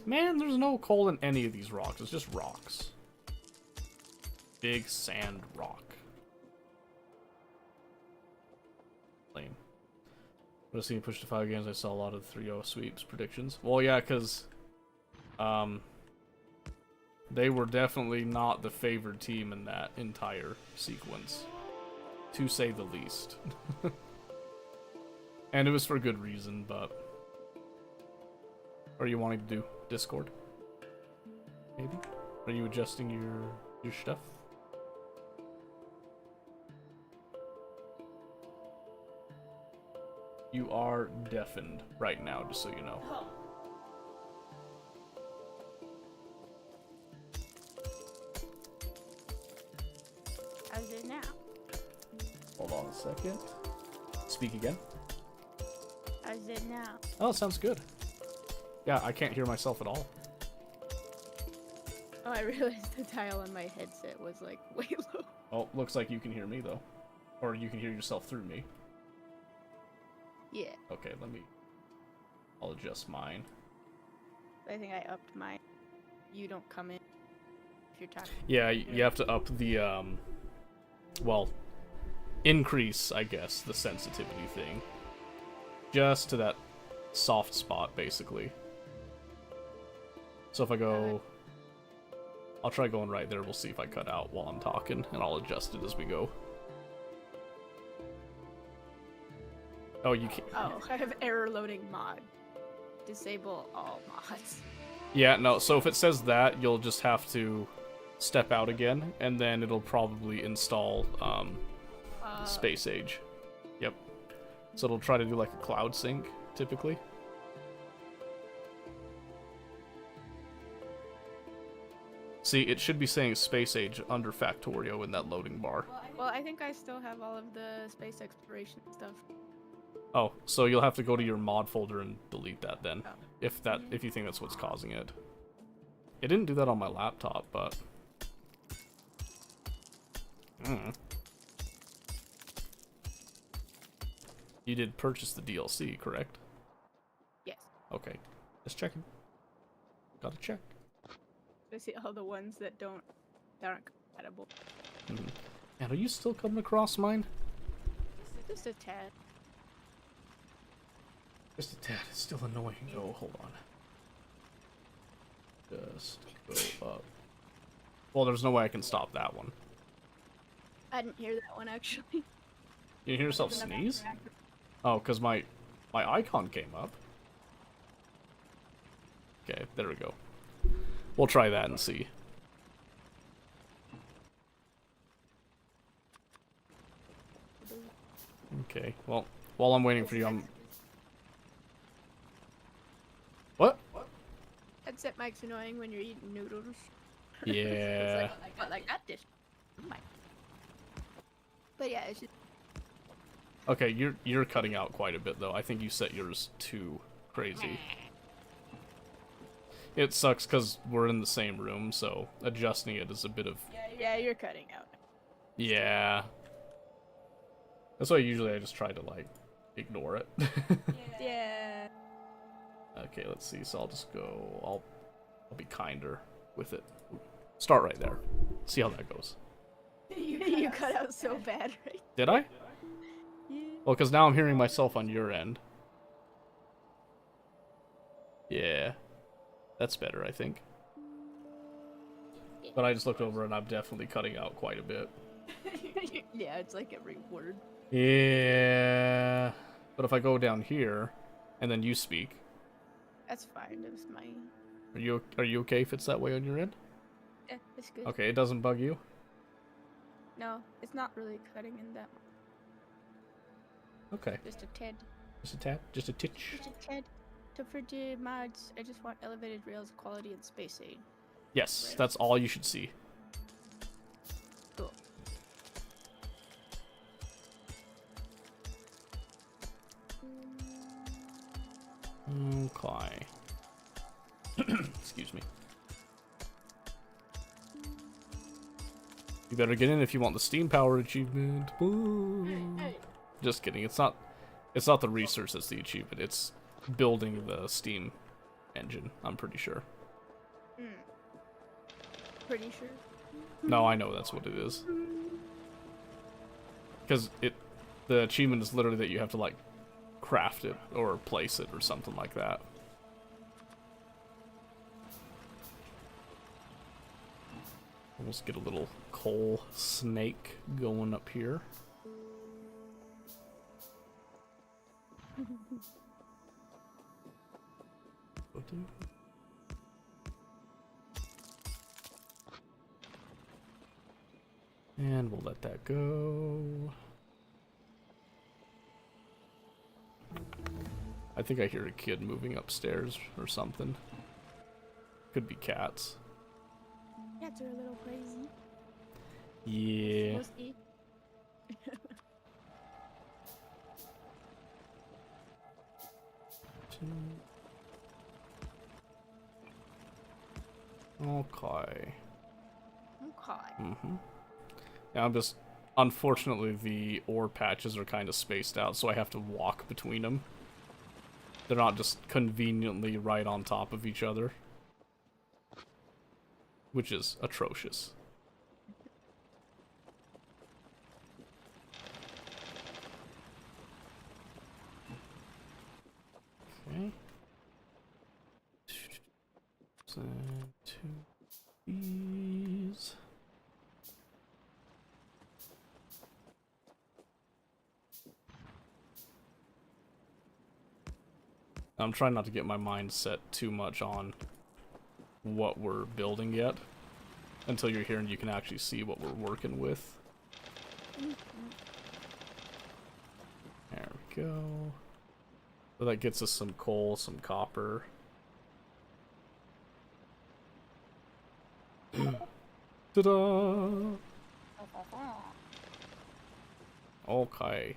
Man, there's no coal in any of these rocks. It's just rocks. Big sand rock. Lame. When I see you push to 5 games, I saw a lot of 3-0 sweeps predictions. Well, yeah, because they were definitely not the favored team in that entire sequence, to say the least. And it was for good reason, but... Are you wanting to do Discord? Maybe? Are you adjusting your stuff? You are deafened right now, just so you know. How's it now? Hold on a second. Speak again. How's it now? Oh, it sounds good. Yeah, I can't hear myself at all. Oh, I realized the dial on my headset was like way low. Oh, looks like you can hear me though. Or you can hear yourself through me. Yeah. Okay, I'll adjust mine. I think I upped mine. You don't come in if you're talking. Yeah, you have to up the, well, increase, I guess, the sensitivity thing. Just to that soft spot, basically. So if I go... I'll try going right there, we'll see if I cut out while I'm talking, and I'll adjust it as we go. Oh, you can't... Oh, I have error loading mod. Disable all mods. Yeah, no, so if it says that, you'll just have to step out again, and then it'll probably install, Space Age. Yep. So it'll try to do like a cloud sync, typically. See, it should be saying Space Age under Factorio in that loading bar. Well, I think I still have all of the space exploration stuff. Oh, so you'll have to go to your mod folder and delete that then, Oh. if you think that's what's causing it. It didn't do that on my laptop, but Mm. You did purchase the DLC, correct? Yes. Okay. Just checking. Gotta check. I see all the ones that aren't compatible. Mm. And are you still coming across mine? Just a tad. Just a tad. It's still annoying. Oh, hold on. Just go up. Well, there's no way I can stop that one. I didn't hear that one actually. You hear yourself sneeze? Oh, because my icon came up. Okay, there we go. We'll try that and see. Okay, well, while I'm waiting for you, I'm... What? Headset mic's annoying when you're eating noodles. Yeah. It's like that dish. Oh my. But yeah, it's just Okay, you're cutting out quite a bit though. I think you set yours too crazy. It sucks because we're in the same room, so adjusting it is a bit of... yeah, you're cutting out. Yeah. That's why usually I just try to, like, ignore it. Yeah. Okay, let's see. So I'll just go... I'll be kinder with it. Start right there. See how that goes. You cut out so bad, right? Did I? Yeah. Well, because now I'm hearing myself on your end. Yeah. That's better, I think. But I just looked over and I'm definitely cutting out quite a bit. Yeah, it's like every word. Yeah. But if I go down here and then you speak, That's fine. It was my. are you okay if it's that way on your end? Yeah, it's good. Okay, it doesn't bug you? No, it's not really cutting in that. Okay. Just a tad. Just a tad? Just a titch? Just a tad. So for the mods, I just want elevated rails, quality, and space aid. Yes, that's all you should see. Cool. Okay. Excuse me. You better get in if you want the steam power achievement. Woo. Just kidding. It's not the research that's the achievement. It's building the steam engine, I'm pretty sure. Pretty sure. No, I know that's what it is. Because the achievement is literally that you have to, like, craft it or place it or something like that. Almost get a little coal snake going up here. And we'll let that go. I think I hear a kid moving upstairs or something. Could be cats. Cats are a little crazy. Yeah. Mostly. Okay. Okay. Yeah, I'm just... Unfortunately, the ore patches are kind of spaced out, so I have to walk between them. They're not just conveniently right on top of each other. Which is atrocious. Okay. Send to these. I'm trying not to get my mind set too much on what we're building yet. Until you're here and you can actually see what we're working with. There we go. So that gets us some coal, some copper. Ta-da! Okay.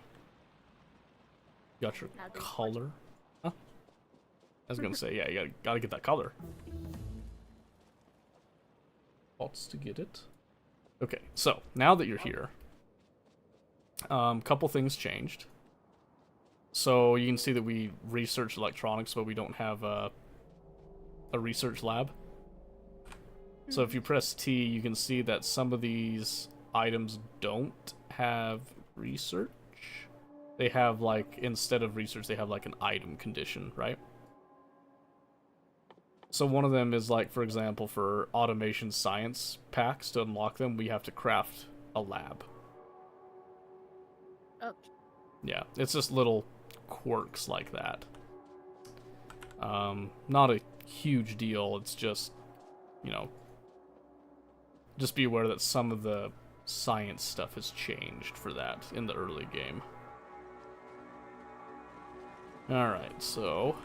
Got your color. Huh? I was gonna say, yeah, you gotta get that color. Lots to get it. Okay, so now that you're here, couple things changed. So you can see that we research electronics, but we don't have a research lab. So if you press T, you can see that some of these items don't have research. They have, like, instead of research, they have, like, an item condition, right? So one of them is, like, for example, for automation science packs, to unlock them, we have to craft a lab. Oh, Yeah, it's just little quirks like that. Not a huge deal, it's just, you know, just be aware that some of the science stuff has changed for that in the early game. Alright, so...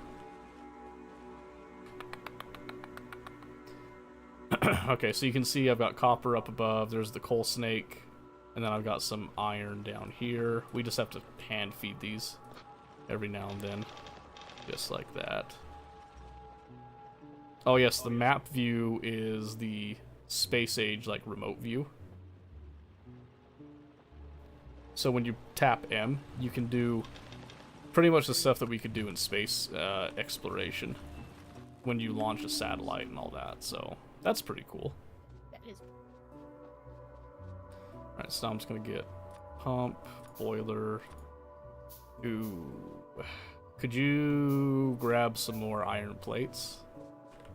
okay, so you can see I've got copper up above, there's the coal snake, and then I've got some iron down here. We just have to hand feed these every now and then, just like that. Oh yes, the map view is the space age, like, remote view. So when you tap M, you can do pretty much the stuff that we could do in space exploration when you launch a satellite and all that, so that's pretty cool. that is. Alright, so now I'm just gonna get pump, boiler. Ooh. Could you grab some more iron plates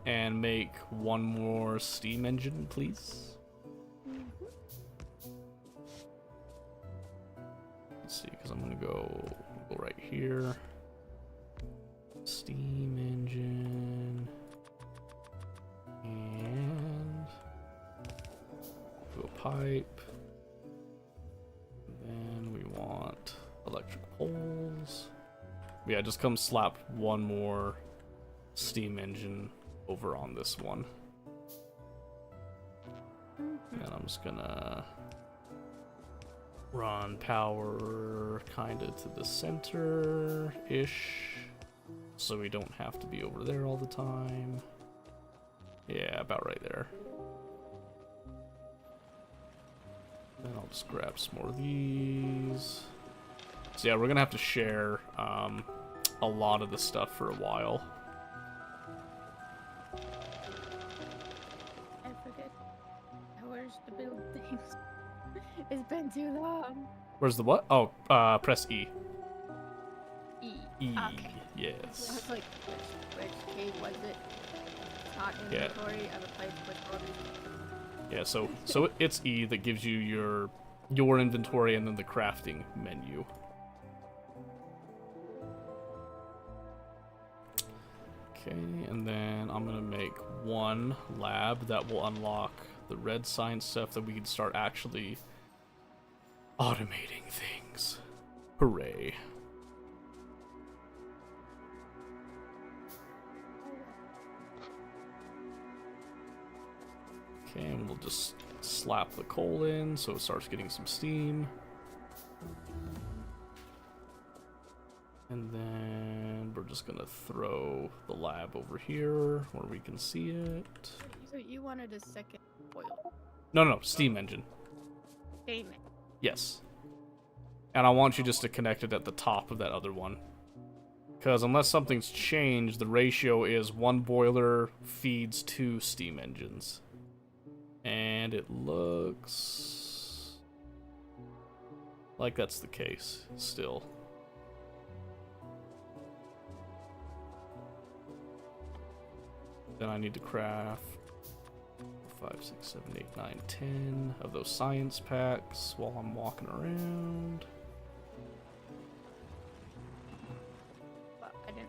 and make one more steam engine, please? Let's see, because I'm gonna go right here. Steam engine. And do a pipe. Then we want electric poles. Yeah, just come slap one more steam engine over on this one. And I'm just gonna run power kinda to the center-ish, so we don't have to be over there all the time. Yeah, about right there. Then I'll just grab some more of these. So yeah, we're gonna have to share a lot of the stuff for a while. I forget. Where's the build things? It's been too long. Where's the what? Oh, press E. E. E, Okay. I yes. was like, which cave was it? It's not Yeah. inventory. I replaced with orders. Yeah, so it's E that gives you your inventory and then the crafting menu. Okay, and then I'm gonna make one lab that will unlock the red science stuff that we can start actually automating things. Hooray. Okay, and we'll just slap the coal in so it starts getting some steam. And then we're just gonna throw the lab over here where we can see it. So you wanted a second boil. No, steam engine. Damn it. Yes. And I want you just to connect it at the top of that other one. Because unless something's changed, the ratio is 1 boiler feeds 2 steam engines. And it looks like that's the case still. Then I need to craft 5, 6, 7, 8, 9, 10 of those science packs while I'm walking around. But I didn't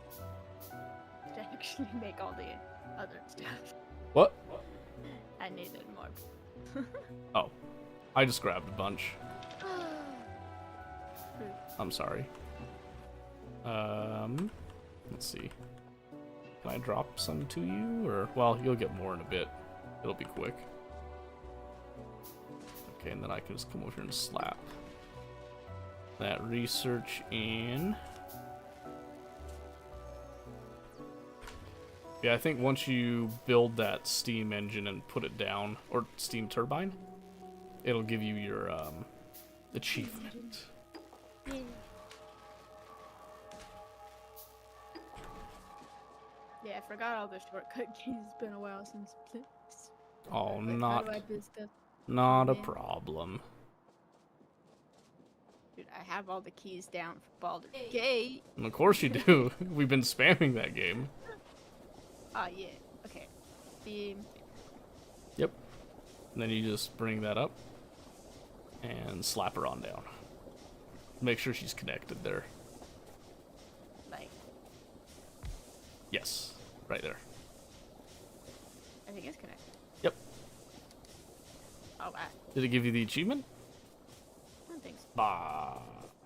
actually make all the other stuff. What? I needed more. Oh, I just grabbed a bunch. I'm sorry. Let's see. Can I drop some to you? Or, well, you'll get more in a bit. It'll be quick. Okay, and then I can just come over here and slap that research in. Yeah, I think once you build that steam engine and put it down, or steam turbine, it'll give you your achievement. Yay. Yeah, I forgot all the shortcut keys. It's been a while since this. Oh, Like, how do I do stuff? not a Yeah. problem. Dude, I have all the keys down for Baldur's Gate. And of course you do. We've been spamming that game. Oh, yeah. Okay. Beam. Yep. And then you just bring that up and slap her on down. Make sure she's connected there. Like, Yes, right there. I think it's connected. Yep. Oh, wow. Did it give you the achievement? I don't think so. Bah.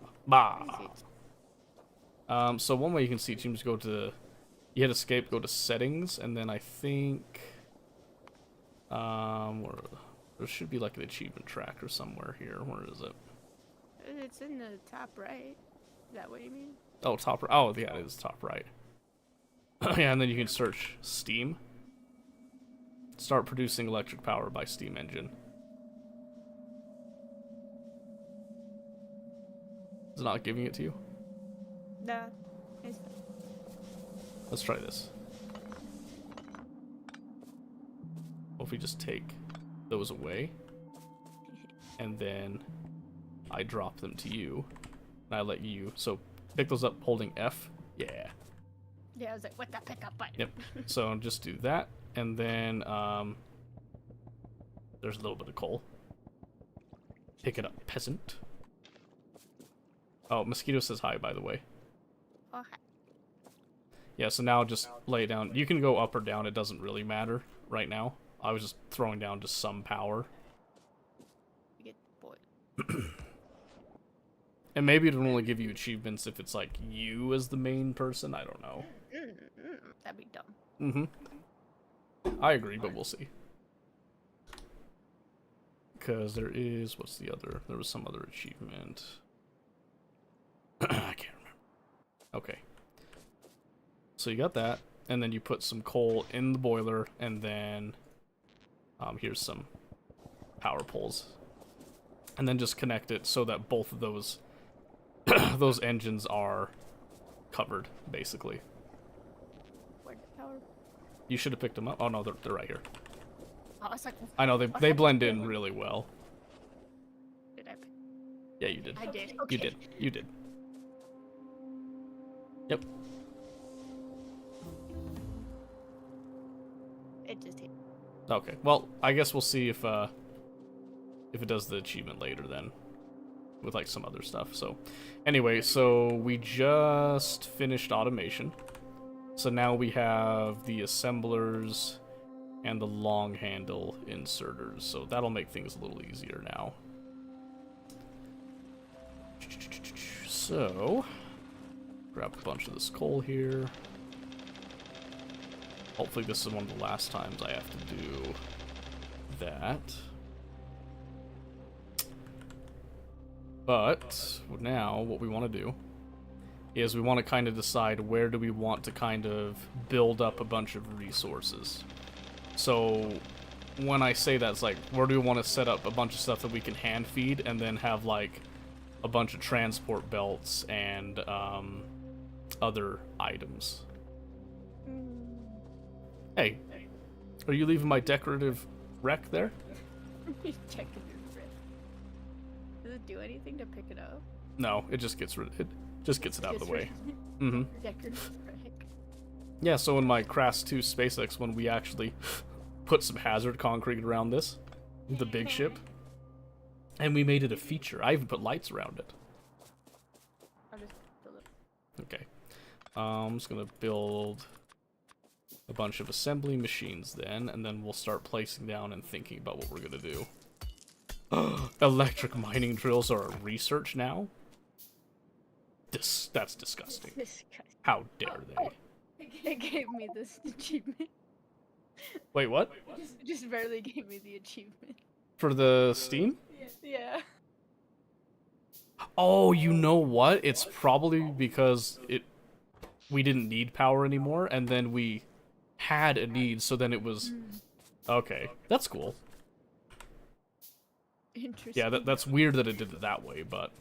Let me Bah. see. So one way you can see it, you just go to, you hit escape, go to settings, and then I think, there should be like an achievement tracker somewhere here. Where is it? It's in the top right. Is that what you mean? Oh, top right. Oh, yeah, it is top right. Yeah, and then you can search Steam. Start producing electric power by steam engine. Is it not giving it to you? Nah. It's Let's try this. What if we just take those away, and then I drop them to you, and I let you, so pick those up holding F. Yeah. Yeah, I was like, what the pickup button? Yep. So just do that, and then there's a little bit of coal. Pick it up, peasant. Oh, Mosquito says hi, by the way. Oh, hi. Yeah, so now just lay it down. You can go up or down, it doesn't really matter right now. I was just throwing down just some power. You get the boy. And maybe it'll only give you achievements if it's like you as the main person, I don't know. That'd be dumb. Mm-hmm. I agree, but we'll see. Because there is, what's the other? There was some other achievement. I can't remember. Okay. So you got that, and then you put some coal in the boiler, and then here's some power poles. And then just connect it so that both of those those engines are covered, basically. Where'd the power? You should have picked them up. Oh no, they're right here. Oh, I was like, I know, they blend in really well. did I pick? Yeah, you did. I did. Okay. You did. You did. Yep. It just hit. Okay. Well, I guess we'll see if it does the achievement later then, with like some other stuff. So, anyway, so we just finished automation. So now we have the assemblers and the long handle inserters. So that'll make things a little easier now. So, grab a bunch of this coal here. Hopefully this is one of the last times I have to do that. But now what we want to do is we want to kind of decide where do we want to kind of build up a bunch of resources. So when I say that, it's like, where do we want to set up a bunch of stuff that we can hand feed and then have like a bunch of transport belts and other items. Hey, are you leaving my decorative wreck there? Checking your friend. Does it do anything to pick it up? No, it just gets it out of the way. Mm-hmm. Decorative wreck. Yeah, so in my Crass 2 SpaceX one, we actually put some hazard concrete around this, the big ship, and we made it a feature. I even put lights around it. I'll just build it. Okay. I'm just gonna build a bunch of assembly machines then, and then we'll start placing down and thinking about what we're gonna do. Electric mining drills are a research now? That's disgusting. Disgusting. How dare they? It gave me this achievement. Wait, what? Just barely gave me the achievement. For the Steam? Yeah. Oh, you know what? It's probably because we didn't need power anymore, and then we had a need, so then it was... Okay, that's cool. Interesting. Yeah, that's weird that it did it that way, but...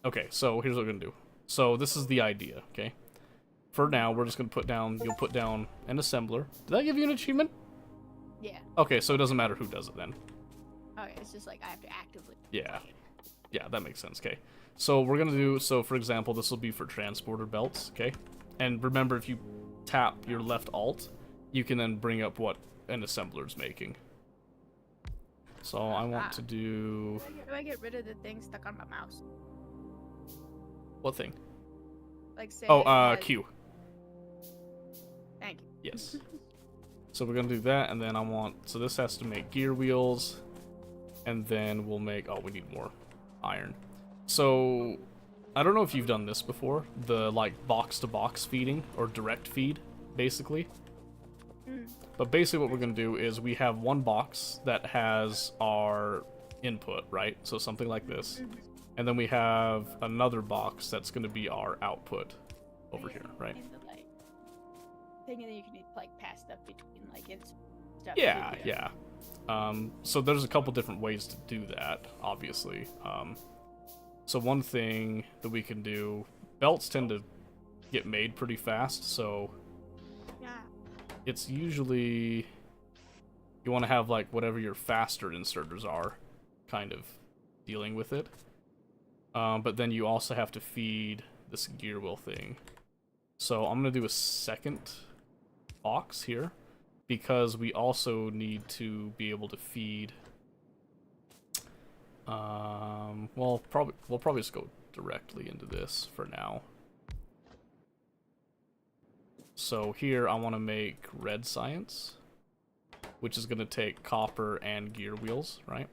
Okay, so here's what we're gonna do. So this is the idea, okay? For now, we're just gonna put down, you'll put down an assembler. Did that give you an achievement? Yeah. Okay, so it doesn't matter who does it then. Okay, it's just like I have to actively. Yeah. Yeah, that makes sense, okay. So we're gonna do, so for example, this will be for transporter belts, okay? And remember, if you tap your left alt, you can then bring up what an assembler's making. So I want to do... How do I get rid of the thing stuck on my mouse? What thing? Like say. Oh, it has- Q. Thank you. Yes. So we're gonna do that, and then I want... So this has to make gear wheels, and then we'll make... Oh, we need more iron. So, I don't know if you've done this before. The, like, box-to-box feeding, or direct feed, basically. But basically what we're going to do is we have one box that has our input, right? So something like this. And then we have another box that's going to be our output over here, right? And the, like, thing, and then you can like pass stuff between like its stuff. Yeah, too, yeah. So there's a couple different ways to do that, obviously. So one thing that we can do, belts tend to get made pretty fast, so Yeah. it's usually, you want to have like whatever your faster inserters are kind of dealing with it. But then you also have to feed this gear wheel thing. So I'm going to do a second box here, because we also need to be able to feed... we'll probably just go directly into this for now. So here I want to make red science, which is going to take copper and gear wheels, right?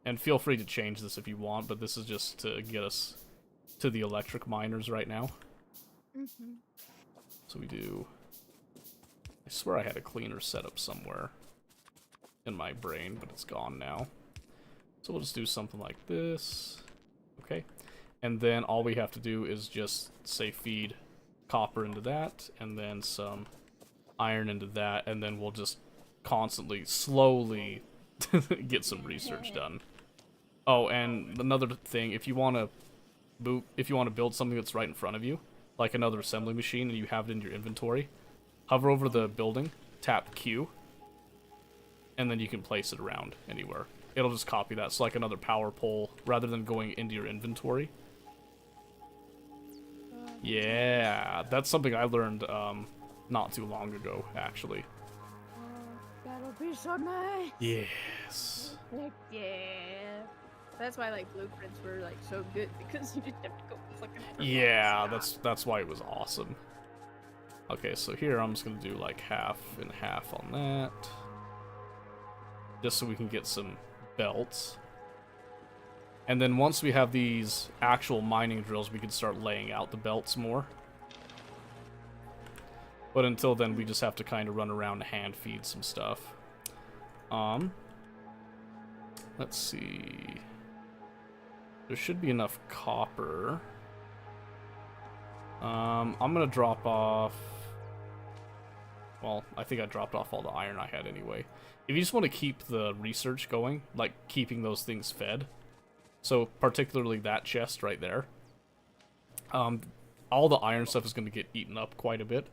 And feel free to change this if you want, but this is just to get us to the electric miners right now. So we do... I swear I had a cleaner setup somewhere in my brain, but it's gone now. So we'll just do something like this. Okay. And then all we have to do is just, say, feed copper into that, and then some iron into that, and then we'll just constantly, slowly get some research done. Oh, and another thing, if you want to build something that's right in front of you, like another assembly machine, and you have it in your inventory, hover over the building, tap Q, and then you can place it around anywhere. It'll just copy that. So like another power pole, rather than going into your inventory. Yeah, that's something I learned not too long ago, actually. That'll be so nice. Yes. Like, yeah. That's why like blueprints were like so good, because you didn't have to go looking for Yeah, stuff. that's why it was awesome. Okay, so here I'm just gonna do like half and half on that, just so we can get some belts. And then once we have these actual mining drills, we can start laying out the belts more. But until then, we just have to kind of run around and hand feed some stuff. Let's see. There should be enough copper. I'm gonna drop off... Well, I think I dropped off all the iron I had anyway. If you just want to keep the research going, like keeping those things fed, so particularly that chest right there, all the iron stuff is going to get eaten up quite a bit,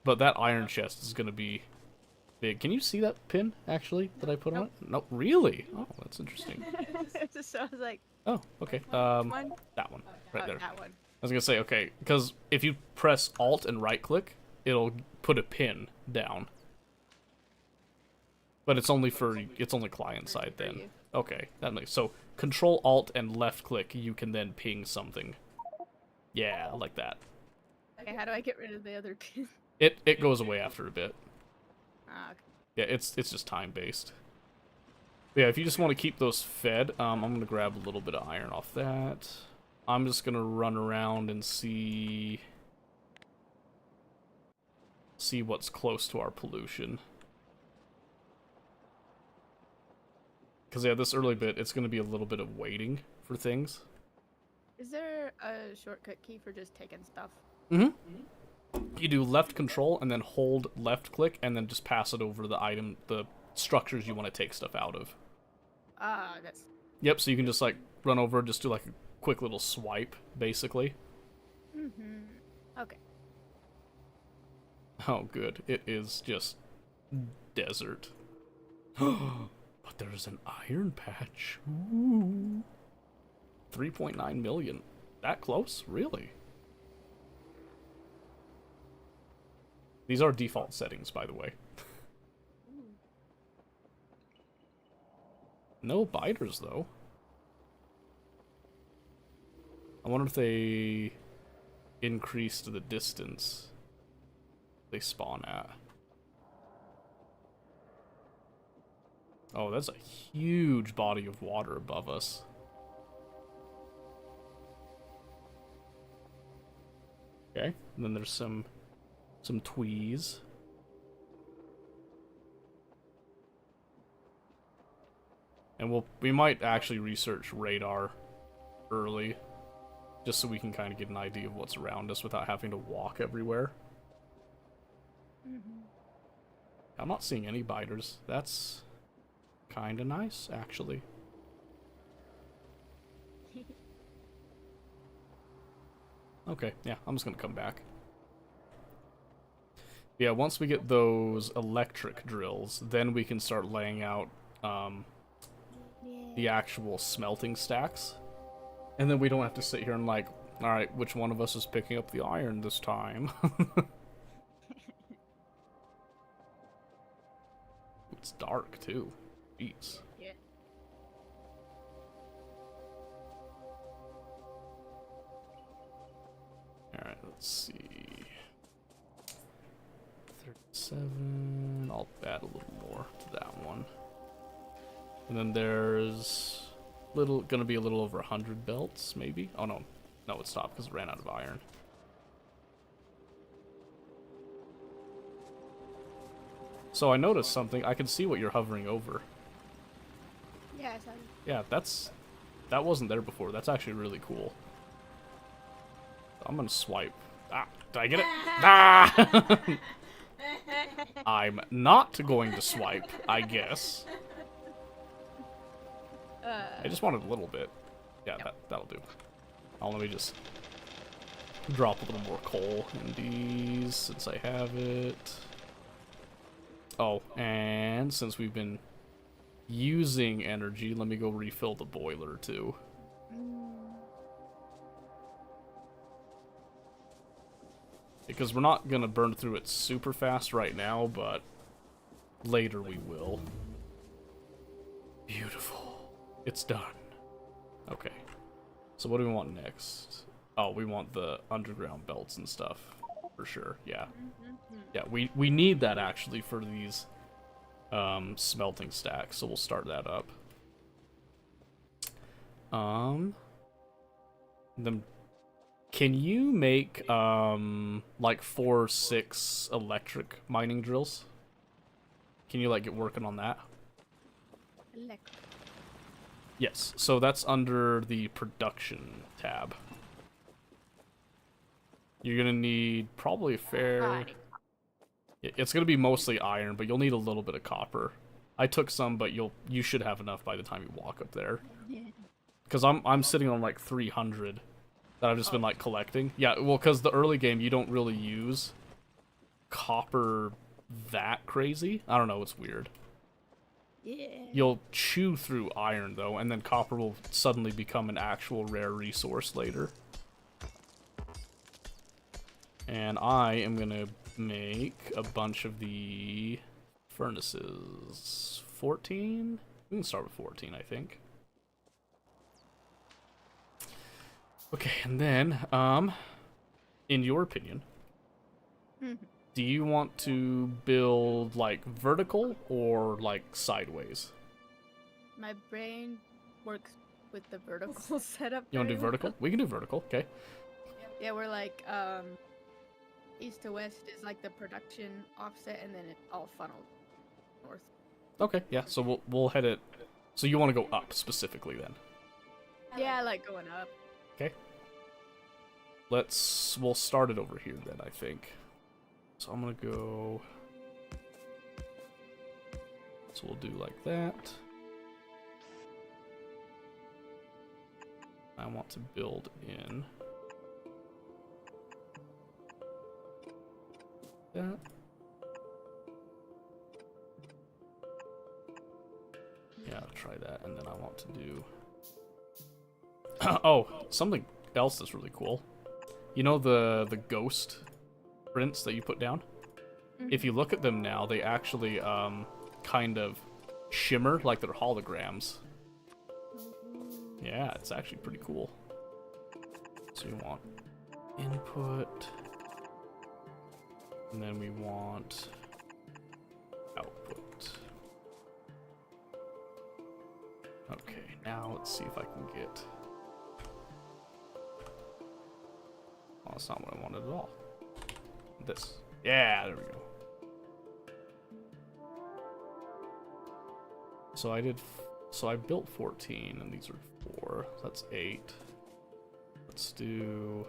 but that iron chest is going to be big. Can you see that pin, actually, that I put on it? No, really? Oh, that's interesting. So I was like, Oh, okay. one? That one, right there. That one. I was gonna say, okay, because if you press Alt and right-click, it'll put a pin down. But it's only client side For then. you. Okay, that makes so. Control Alt and left-click, you can then ping something. Yeah, like that. Okay, how do I get rid of the other pin? It goes away after a bit. Ah, okay. Yeah, it's just time-based. Yeah, if you just want to keep those fed, I'm gonna grab a little bit of iron off that. I'm just gonna run around and see what's close to our pollution. Because, yeah, this early bit, it's gonna be a little bit of waiting for things. Is there a shortcut key for just taking stuff? Mm-hmm. You do left control and then hold left click and then just pass it over the item, the structures you want to take stuff out of. Ah, that's... Yep, so you can just, like, run over, just do, like, a quick little swipe, basically. Mm-hmm. Okay. Oh, good. It is just desert. But there's an iron patch. Ooh. 3.9 million. That close? Really? These are default settings, by the way. No biters, though. I wonder if they increased the distance they spawn at. Oh, that's a huge body of water above us. Okay, and then there's some tweez. And we might actually research radar early, just so we can kind of get an idea of what's around us without having to walk everywhere. Mm-hmm. I'm not seeing any biters. That's kind of nice, actually. Okay, yeah, I'm just gonna come back. Yeah, once we get those electric drills, then we can start laying out the actual smelting stacks. And then we don't have to sit here and like, alright, which one of us is picking up the iron this time? It's dark, too. Jeez. Yeah. Alright, let's see. 37. I'll add a little more to that one. And then there's gonna be a little over 100 belts, maybe? Oh no. No, it stopped because it ran out of iron. So I noticed something. I can see what you're hovering over. Yeah, I saw it. Yeah, that wasn't there before. That's actually really cool. I'm gonna swipe. Ah, did I get it? Ah! I'm not going to swipe, I guess. I just wanted a little bit. Yeah, that'll do. Oh, let me just drop a little more coal in these since I have it. Oh, and since we've been using energy, let me go refill the boiler too. Because we're not gonna burn through it super fast right now, but later we will. Beautiful. It's done. Okay. So what do we want next? Oh, we want the underground belts and stuff. For sure, yeah. Yeah, we need that actually for these smelting stacks, so we'll start that up. Then can you make like 4 or 6 electric mining drills? Can you like get working on that? Electric. Yes, so that's under the production tab. You're gonna need probably a fair... It's gonna be mostly iron, but you'll need a little bit of copper. I took some, but you should have enough by the time you walk up there. Yeah. Because I'm sitting on like 300 that I've just been like collecting. Yeah, well, because the early game you don't really use copper that crazy. I don't know, it's weird. Yeah. You'll chew through iron though, and then copper will suddenly become an actual rare resource later. And I am gonna make a bunch of the furnaces. 14? We can start with 14, I think. Okay, and then, in your opinion, do you want to build, like, vertical or, like, sideways? My brain works with the vertical setup. You want to do very vertical? well. We can do vertical, okay. Yeah, we're like, east to west is like the production offset, and then it all funneled north. Okay, yeah, so we'll head it... So you want to go up, specifically, then? Yeah, I like going up. Okay. We'll start it over here, then, I think. So I'm gonna go... So we'll do like that. I want to build in that. Yeah, I'll try that, and then I want to do... oh, something else that's really cool. You know the ghost prints that you put down? Mhm. If you look at them now, they actually kind of shimmer like they're holograms. Yeah, it's actually pretty cool. So we want input, and then we want output. Okay, now let's see if I can get... oh, that's not what I wanted at all. This. Yeah, there we go. So I built 14, and these are 4. So that's 8. Let's do...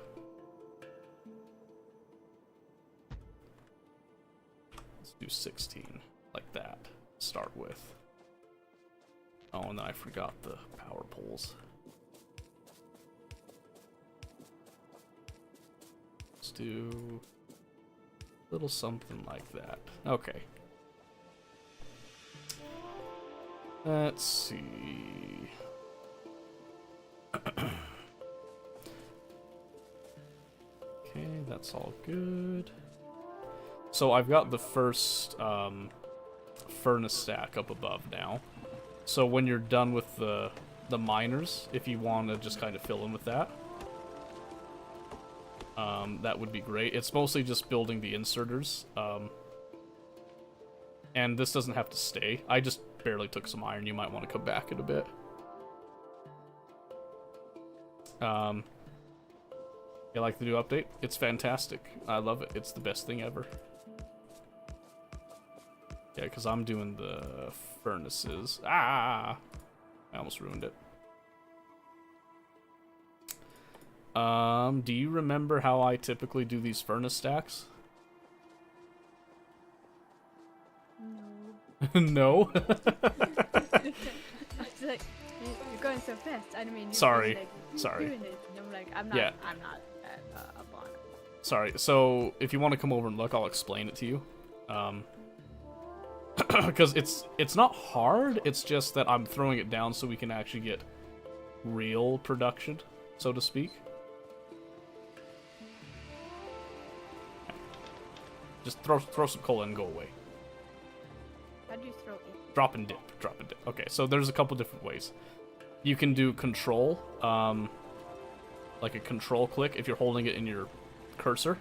let's do 16, like that. Start with. Oh, and then I forgot the power poles. Let's do a little something like that. Okay. Let's see. Okay, that's all good. So I've got the first furnace stack up above now. So when you're done with the miners, if you want to just kind of fill in with that, that would be great. It's mostly just building the inserters. And this doesn't have to stay. I just barely took some iron. You might want to come back in a bit. You like the new update? It's fantastic. I love it. It's the best thing ever. Yeah, because I'm doing the furnaces. Ah! I almost ruined it. Do you remember how I typically do these furnace stacks? No. No? I was like, you're going so fast. I mean, you're Sorry. Like, Sorry. Doing it. And I'm like, I'm not. Yeah. I'm not up on it. Sorry. So, if you want to come over and look, I'll explain it to you. Because it's not hard. It's just that I'm throwing it down so we can actually get real production, so to speak. Just throw some coal in and go away. How do you throw it? Drop and dip. Drop and dip. Okay, so there's a couple different ways. You can do control, like a control click if you're holding it in your cursor,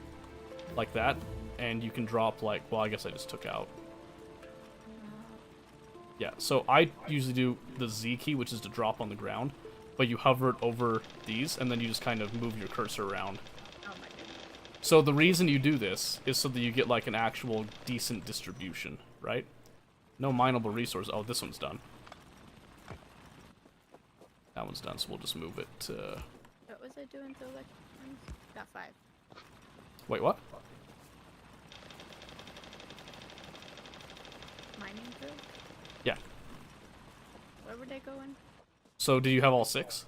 like that, and you can drop like, well, I guess I just took out. Yeah, so I usually do the Z key, which is to drop on the ground, but you hover it over these, and then you just kind of move your cursor around. Oh my goodness. So the reason you do this is so that you get like an actual decent distribution, right? No mineable resource. Oh, this one's done. That one's done, so we'll just move it to... What was I doing to electrons? Got 5. Wait, what? Mining drill? Yeah. Where were they going? So do you have all 6?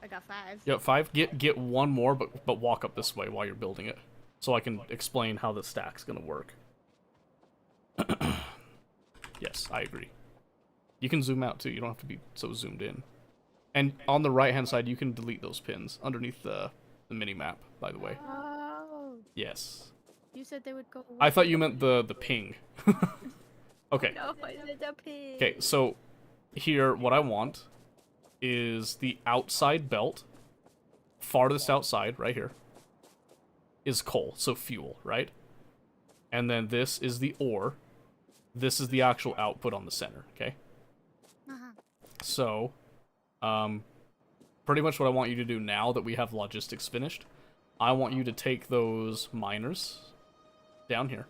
I got 5. Yep, 5. Get one more, but walk up this way while you're building it, so I can explain how the stack's gonna work. Yes, I agree. You can zoom out too. You don't have to be so zoomed in. And on the right-hand side, you can delete those pins underneath the mini map. By the way. Oh. Yes. You said they would go away. I thought you meant the ping. Okay. No, I said the pig. Okay, so here, what I want is the outside belt, farthest outside, right here, is coal, so fuel, right? And then this is the ore. This is the actual output on the center, okay? Uh-huh. So, pretty much what I want you to do now that we have logistics finished, I want you to take those miners down here.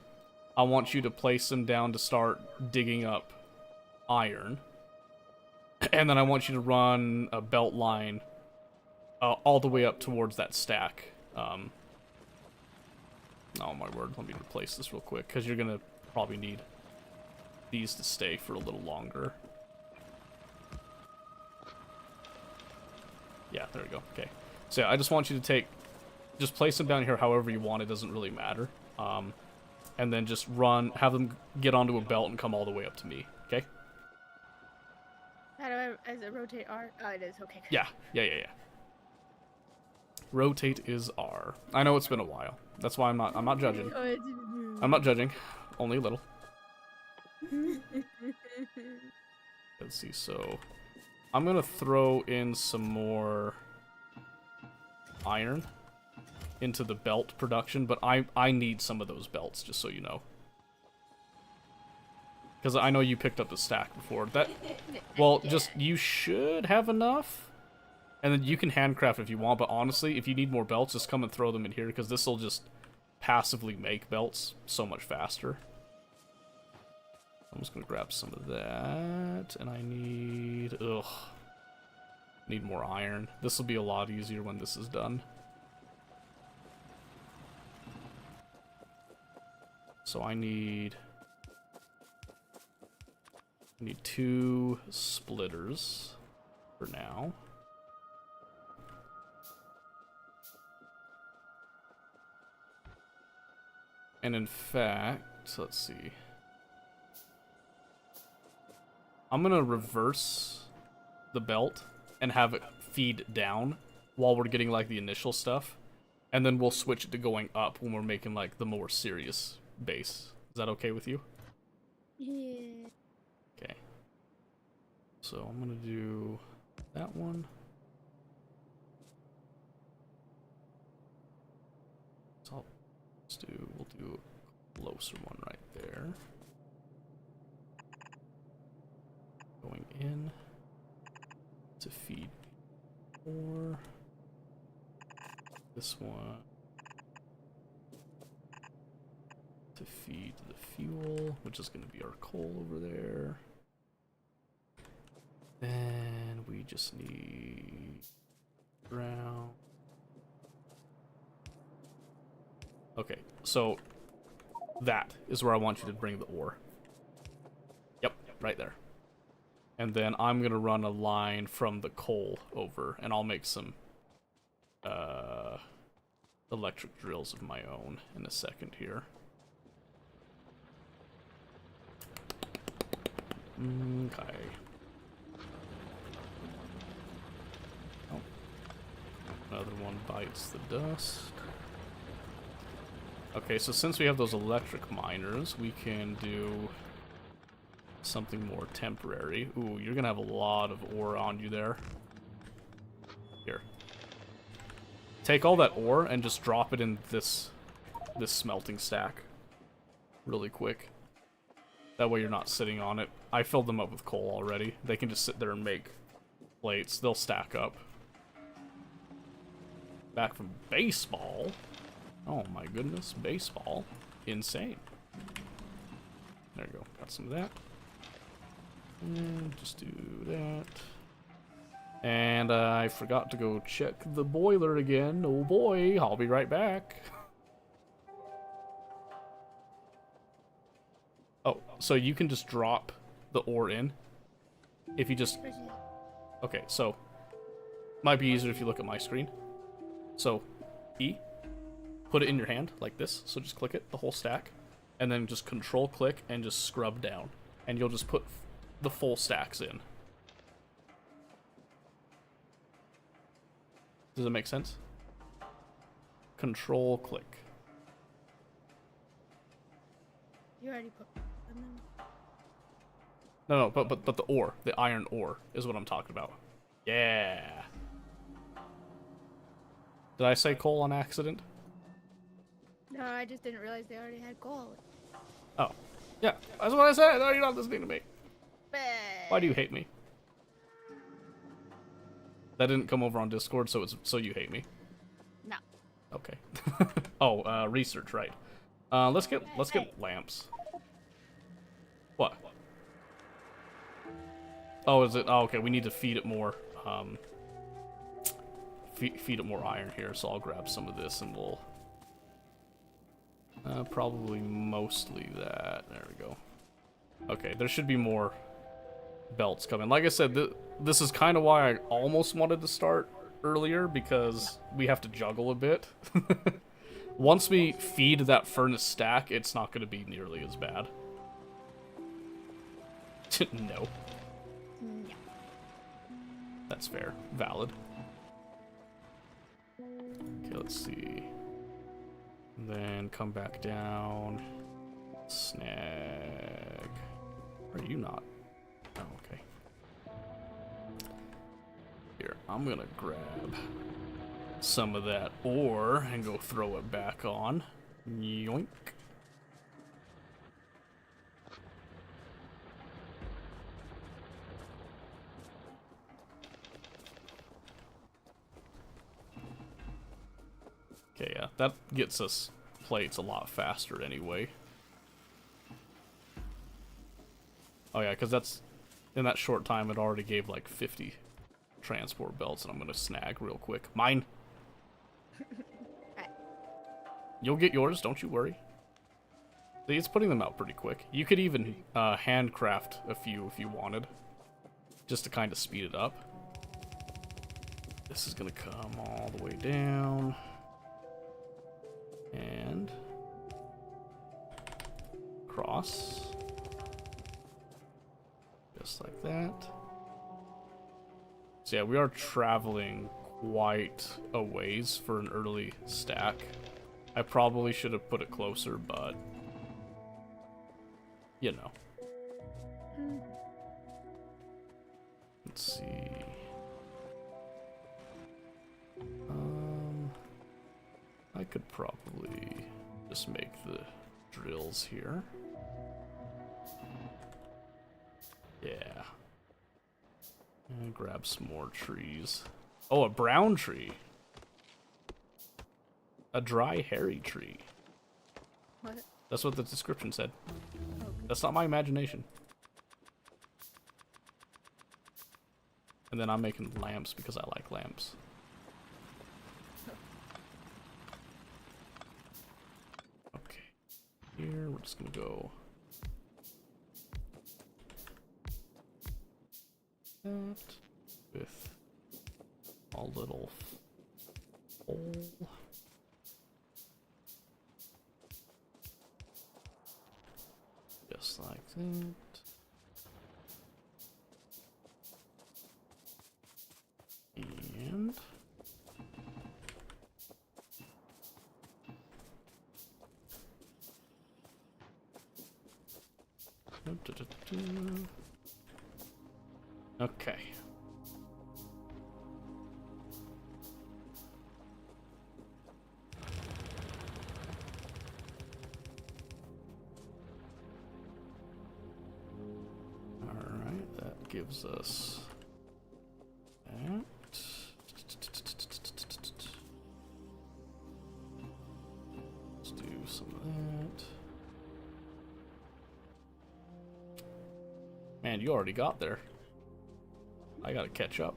I want you to place them down to start digging up iron. And then I want you to run a belt line all the way up towards that stack. Oh my word, let me replace this real quick, because you're going to probably need these to stay for a little longer. Yeah, there we go. Okay. So yeah, I just want you to just place them down here however you want. It doesn't really matter. And then just have them get onto a belt and come all the way up to me. Okay? How do I, as a rotate R? Oh, it is, okay. Yeah. Rotate is R. I know it's been a while. That's why I'm not judging. I'm not judging. Only a little. Let's see, so I'm gonna throw in some more iron into the belt production, but I need some of those belts, just so you know. Because I know you picked up the stack before. Well, you should have enough. And then you can handcraft if you want, but honestly, if you need more belts, just come and throw them in here, because this will just passively make belts so much faster. I'm just gonna grab some of that, and I need more iron. This will be a lot easier when this is done. So I need 2 splitters for now. And in fact, let's see. I'm gonna reverse the belt and have it feed down while we're getting like the initial stuff. And then we'll switch it to going up when we're making like the more serious base. Is that okay with you? Yeah. Okay. So I'm gonna do that one. So we'll do a closer one right there. Going in to feed more. This one to feed the fuel, which is going to be our coal over there. Then we just need ground. Okay, so that is where I want you to bring the ore. Yep, right there. And then I'm gonna run a line from the coal over, and I'll make some electric drills of my own in a second here. Okay. Oh. Another one bites the dust. Okay, so since we have those electric miners, we can do something more temporary. Ooh, you're gonna have a lot of ore on you there. Here. Take all that ore and just drop it in this smelting stack really quick. That way you're not sitting on it. I filled them up with coal already. They can just sit there and make plates. They'll stack up. Back from baseball. Oh my goodness, baseball. Insane. There you go. Got some of that. And just do that. And I forgot to go check the boiler again. Oh boy, I'll be right back. Oh, so you can just drop the ore in. If you just... Okay, so... Might be easier if you look at my screen. So, E. Put it in your hand, like this. So just click it, the whole stack. And then just control click and just scrub down. And you'll just put the full stacks in. Does it make sense? Control click. You already put them in. No, but the ore, the iron ore is what I'm talking about. Yeah. Did I say coal on accident? No, I just didn't realize they already had coal. Oh. Yeah, that's what I said. Oh, you're not listening to me. Bah. Why do you hate me? That didn't come over on Discord, so you hate me. No. Okay. Oh, research, right. Let's get lamps. What? Oh, is it? Oh, okay. We need to feed it more. Feed it more iron here. So I'll grab some of this, and we'll probably mostly that. There we go. Okay, there should be more belts coming. Like I said, this is kind of why I almost wanted to start earlier, because we have to juggle a bit. Once we feed that furnace stack, it's not going to be nearly as bad. No. No. That's fair. Valid. Okay, let's see. And then come back down. Snag. Are you not? Oh, okay. Here, I'm gonna grab some of that ore and go throw it back on. Yoink. Okay, yeah, that gets us plates a lot faster anyway. Oh yeah, because that's, in that short time, it already gave like 50 transport belts, and I'm gonna snag real quick. Mine! You'll get yours, don't you worry. See, it's putting them out pretty quick. You could even handcraft a few if you wanted, just to kind of speed it up. This is gonna come all the way down. And cross. Just like that. So yeah, we are traveling quite a ways for an early stack. I probably should have put it closer, but you know. Let's see. I could probably just make the drills here. Yeah. And grab some more trees. Oh, a brown tree. A dry, hairy tree. What? That's what the description said. Okay. That's not my imagination. And then I'm making lamps because I like lamps. Okay. Here, we're just gonna go that with a little hole. Just like that. And okay. Alright, that gives us that. Let's do some of that. Man, you already got there. I gotta catch up.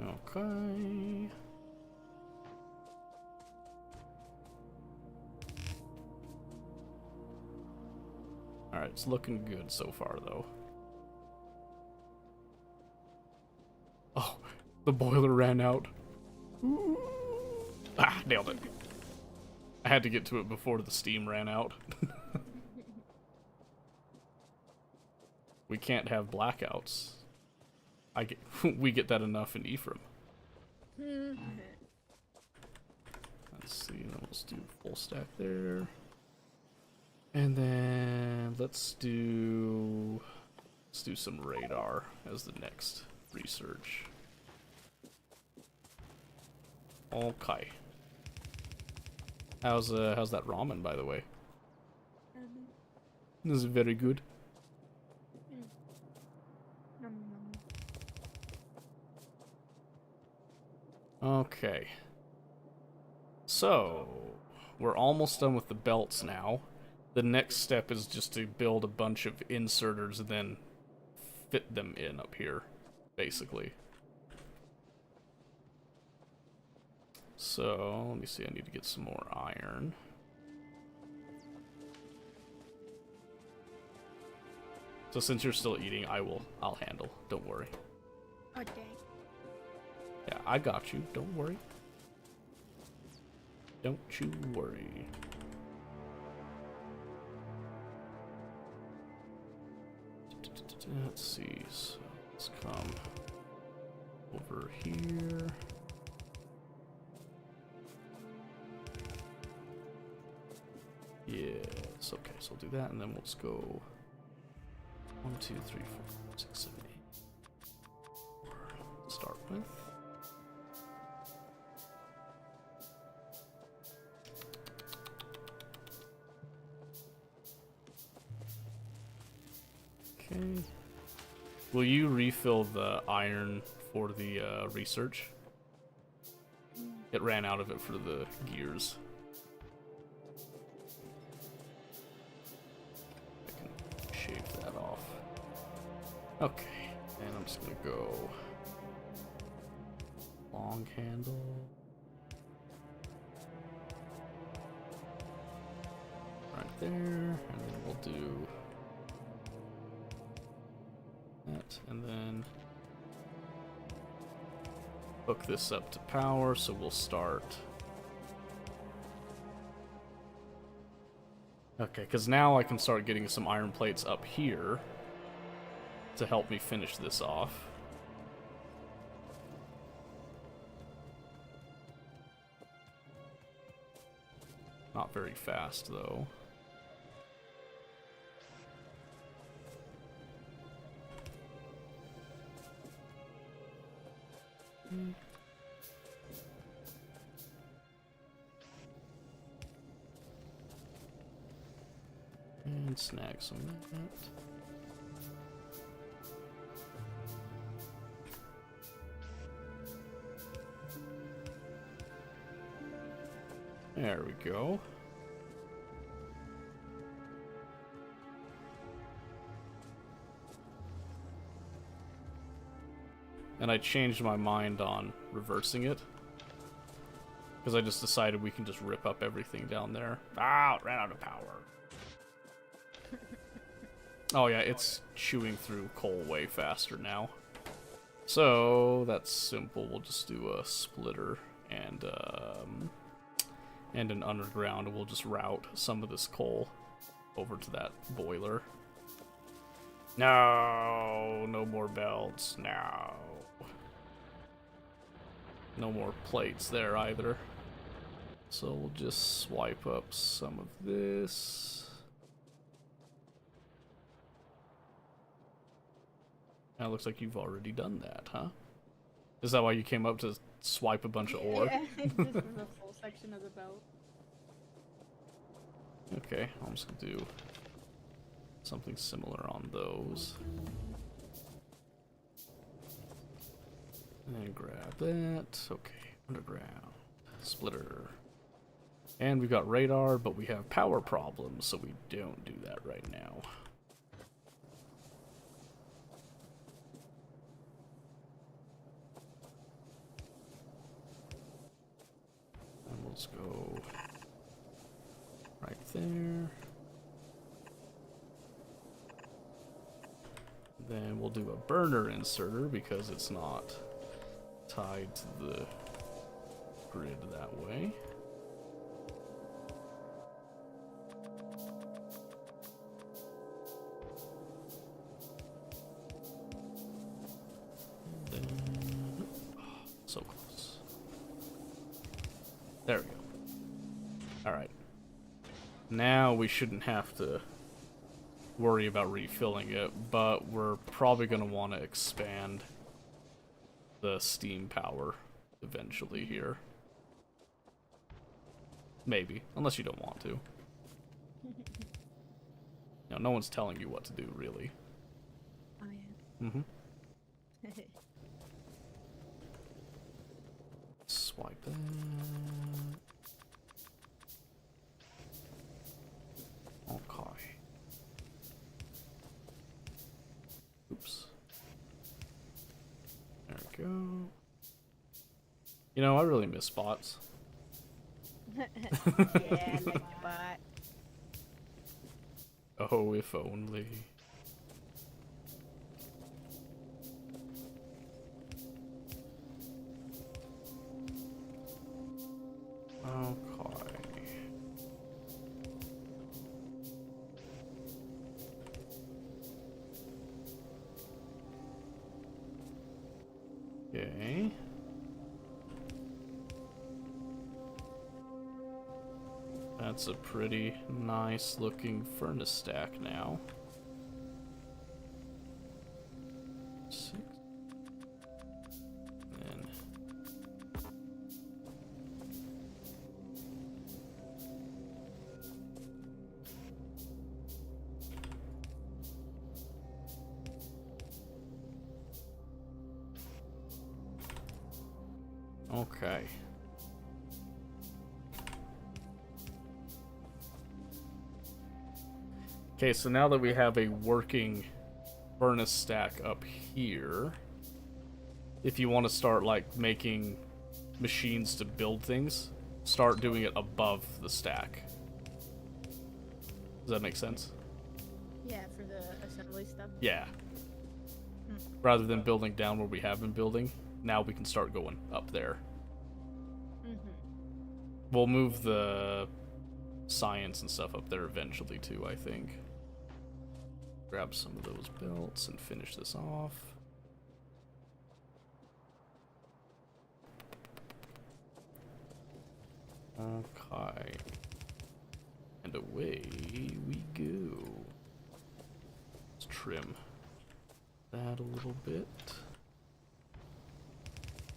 Okay. Alright, it's looking good so far, though. Oh, the boiler ran out. Ah, nailed it. I had to get to it before the steam ran out. We can't have blackouts. We get that enough in Ephraim. Let's see, then let's do full stack there. And then let's do some radar as the next research. Okay. How's that ramen, by the way? This is very good. Okay. So, we're almost done with the belts now. The next step is just to build a bunch of inserters and then fit them in up here, basically. So, let me see, I need to get some more iron. So since you're still eating, I'll handle. Don't worry. Oh, dang. Yeah, I got you. Don't worry. Don't you worry. Let's see. So let's come over here. Yes. Okay, so we'll do that, and then we'll just go 1, 2, 3, 4, 5, 6, 7, 8. Start with. Okay. Will you refill the iron for the research? It ran out of it for the gears. I can shave that off. Okay, and I'm just gonna go long handle. Right there, and then we'll do that, and then hook this up to power, so we'll start. Okay, because now I can start getting some iron plates up here to help me finish this off. Not very fast, though. And snag some of that. There we go. And I changed my mind on reversing it. Because I just decided we can just rip up everything down there. Ah, it ran out of power. Oh yeah, it's chewing through coal way faster now. So, that's simple. We'll just do a splitter and an underground. We'll just route some of this coal over to that boiler. No, no more belts. No. No more plates there either. So we'll just swipe up some of this. Now it looks like you've already done that, huh? Is that why you came up to swipe a bunch of ore? Yeah, this is a full section of the belt. Okay, I'm just gonna do something similar on those. And grab that. Okay, underground. Splitter. And we've got radar, but we have power problems, so we don't do that right now. And we'll just go right there. Then we'll do a burner inserter because it's not tied to the grid that way. And then, oh, so close. There we go. Alright. Now we shouldn't have to worry about refilling it, but we're probably going to want to expand the steam power eventually here. Maybe, unless you don't want to. No, no one's telling you what to do, really. Oh yeah. wipe that. Okay. Oops. There we go. You know, I really miss spots. Yeah, I like bot. Oh, if only. Okay. Okay. That's a pretty nice looking furnace stack now. 6. Then okay. Okay, so now that we have a working furnace stack up here, if you want to start like making machines to build things, start doing it above the stack. Does that make sense? Yeah, for the assembly stuff. Yeah. Rather than building down where we have been building, now we can start going up there. We'll move the science and stuff up there eventually too, I think. Grab some of those belts and finish this off. Okay. And away we go. Let's trim that a little bit.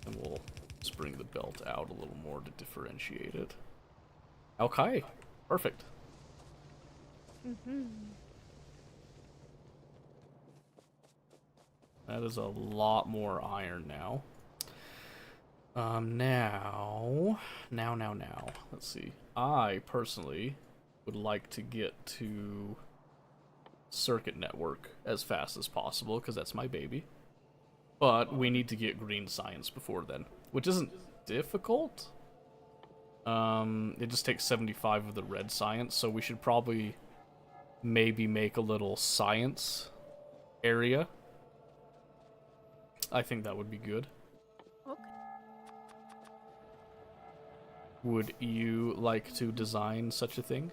And we'll just bring the belt out a little more to differentiate it. Okay. Perfect. That is a lot more iron now. Now. Let's see. I personally would like to get to circuit network as fast as possible because that's my baby. But we need to get green science before then, which isn't difficult. It just takes 75 of the red science, so we should probably maybe make a little science area. I think that would be good. Okay. Would you like to design such a thing?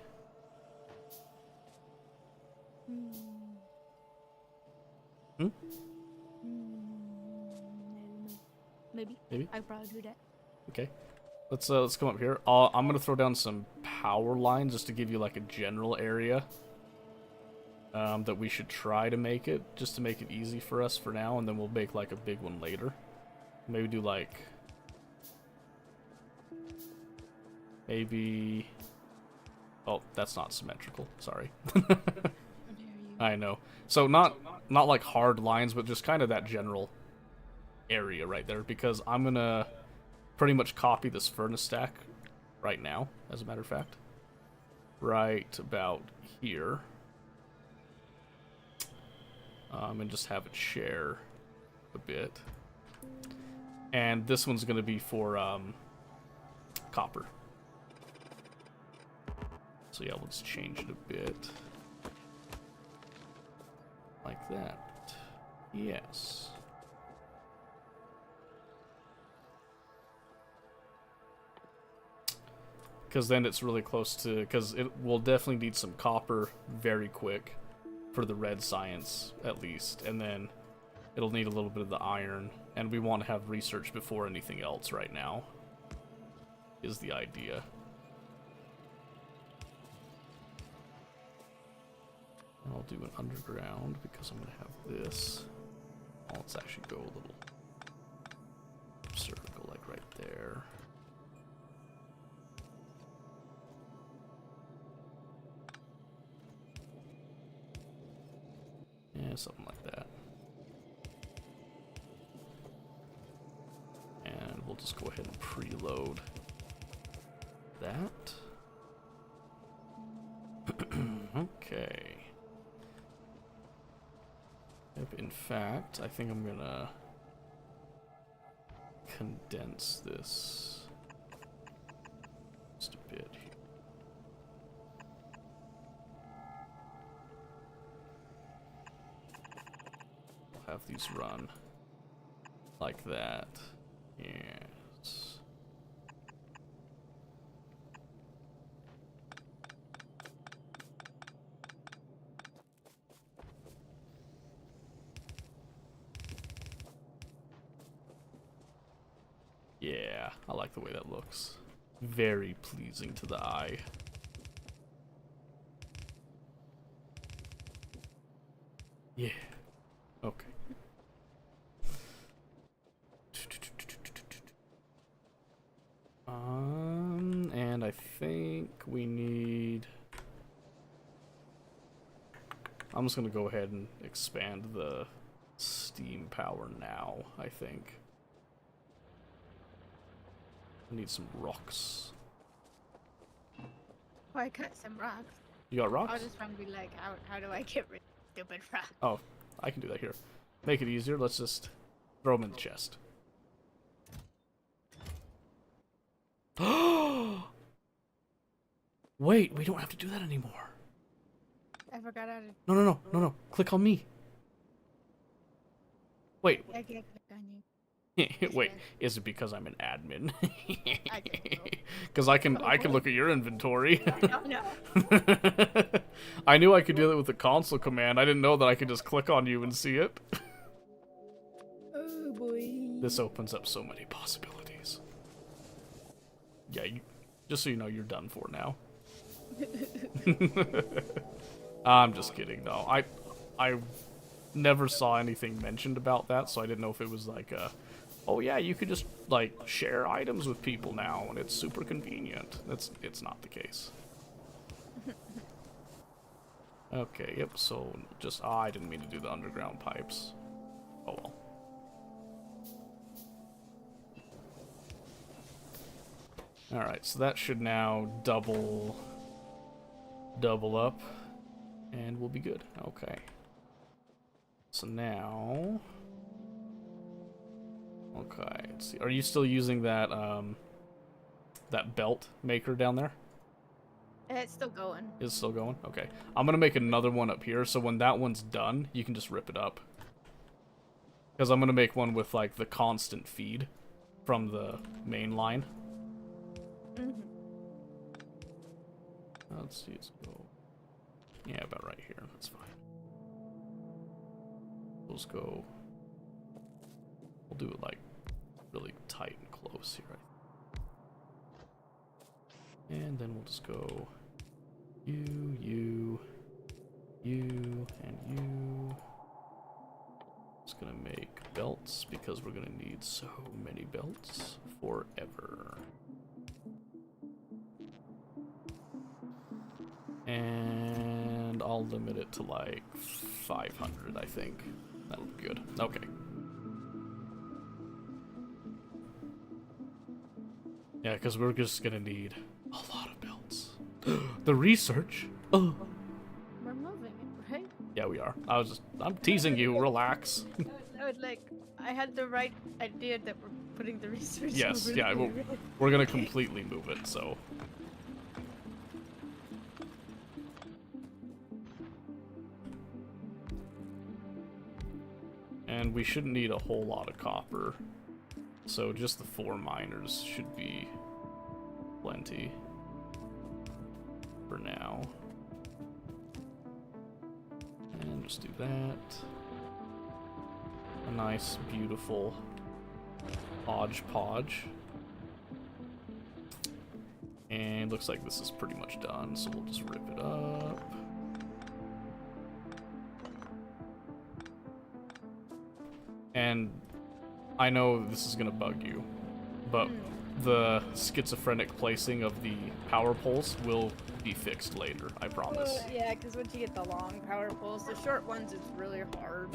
Hmm? Maybe. Maybe? I'd probably do that. Okay. Let's come up here. I'm gonna throw down some power lines just to give you like a general area. That we should try to make it, just to make it easy for us for now, and then we'll make like a big one later. Maybe do like... Maybe... Oh, that's not symmetrical, sorry. I know. So not like hard lines, but just kind of that general area right there, because I'm gonna pretty much copy this furnace stack right now, as a matter of fact. Right about here. And just have it share a bit. And this one's going to be for copper. So yeah, let's change it a bit. Like that. Yes. Because then it's really close to... Because it will definitely need some copper very quick. For the red science, at least, and then it'll need a little bit of the iron, and we want to have research before anything else right now, is the idea. I'll do an underground, because I'm going to have this. Oh, let's actually go a little circle, like right there. Yeah, something like that. And we'll just go ahead and preload that. Okay. Yep, in fact, I think I'm gonna condense this just a bit here. I'll have these run like that. Yes. Yeah, I like the way that looks. Very pleasing to the eye. Yeah. Okay. And I think we need... I'm just gonna go ahead and expand the steam power now, I think. I need some rocks. Oh, I cut some rocks. You got rocks? I was just trying to be like, how do I get rid of stupid rocks? Oh, I can do that here. Make it easier, let's just throw them in the chest. Wait, we don't have to do that anymore. I forgot how to. No. Click on me. Wait. I can't click on you. Wait, is it because I'm an admin? I don't know. Because I can look at your inventory. No. I knew I could do that with the console command. I didn't know that I could just click on you and see it. Oh boy. This opens up so many possibilities. Yeah, just so you know, you're done for now. I'm just kidding, though. I never saw anything mentioned about that, so I didn't know if it was like a, oh yeah, you could just like share items with people now, and it's super convenient. It's not the case. Okay, yep. So just I didn't mean to do the underground pipes. Oh well. All right, so that should now double up, and we'll be good. Okay. So now, okay, let's see. Are you still using that that belt maker down there? It's still going. Is it still going? Okay. I'm gonna make another one up here, so when that one's done, you can just rip it up. Because I'm gonna make one with like the constant feed from the main line. Mm-hmm. Let's see. Let's go. Yeah, about right here. That's fine. Let's go. We'll do it like really tight and close here. And then we'll just go you, and you. Just gonna make belts because we're gonna need so many belts forever. And I'll limit it to like 500, I think. That'll be good. Okay. Yeah, because we're just gonna need a lot of belts. The research. Oh. We're moving it, right? Yeah, we are. I'm teasing you. Relax. I would like. I had the right idea that we're putting the research. Yes. over Yeah. here. We're gonna completely move it. So. And we shouldn't need a whole lot of copper. So just the 4 miners should be plenty for now. And just do that. A nice, beautiful hodgepodge. And looks like this is pretty much done, so we'll just rip it up. And I know this is gonna bug you, but the schizophrenic placing of the power poles will be fixed later, I promise. Yeah, because once you get the long power poles, the short ones it's really hard.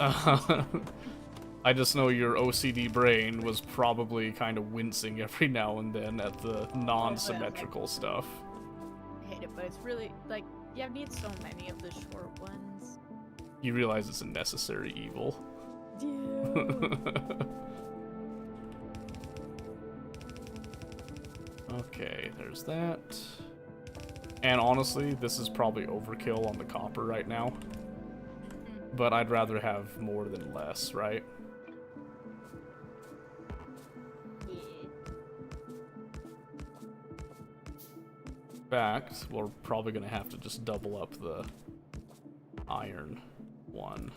I just know your OCD brain was probably kind of wincing every now and then at the non-symmetrical stuff. I hate it, but it's really, like, you need so many of the short ones. You realize it's a necessary evil. Yeah. Okay, there's that. And honestly, this is probably overkill on the copper right now. But I'd rather have more than less, right? Yeah. In fact, we're probably going to have to just double up the iron one.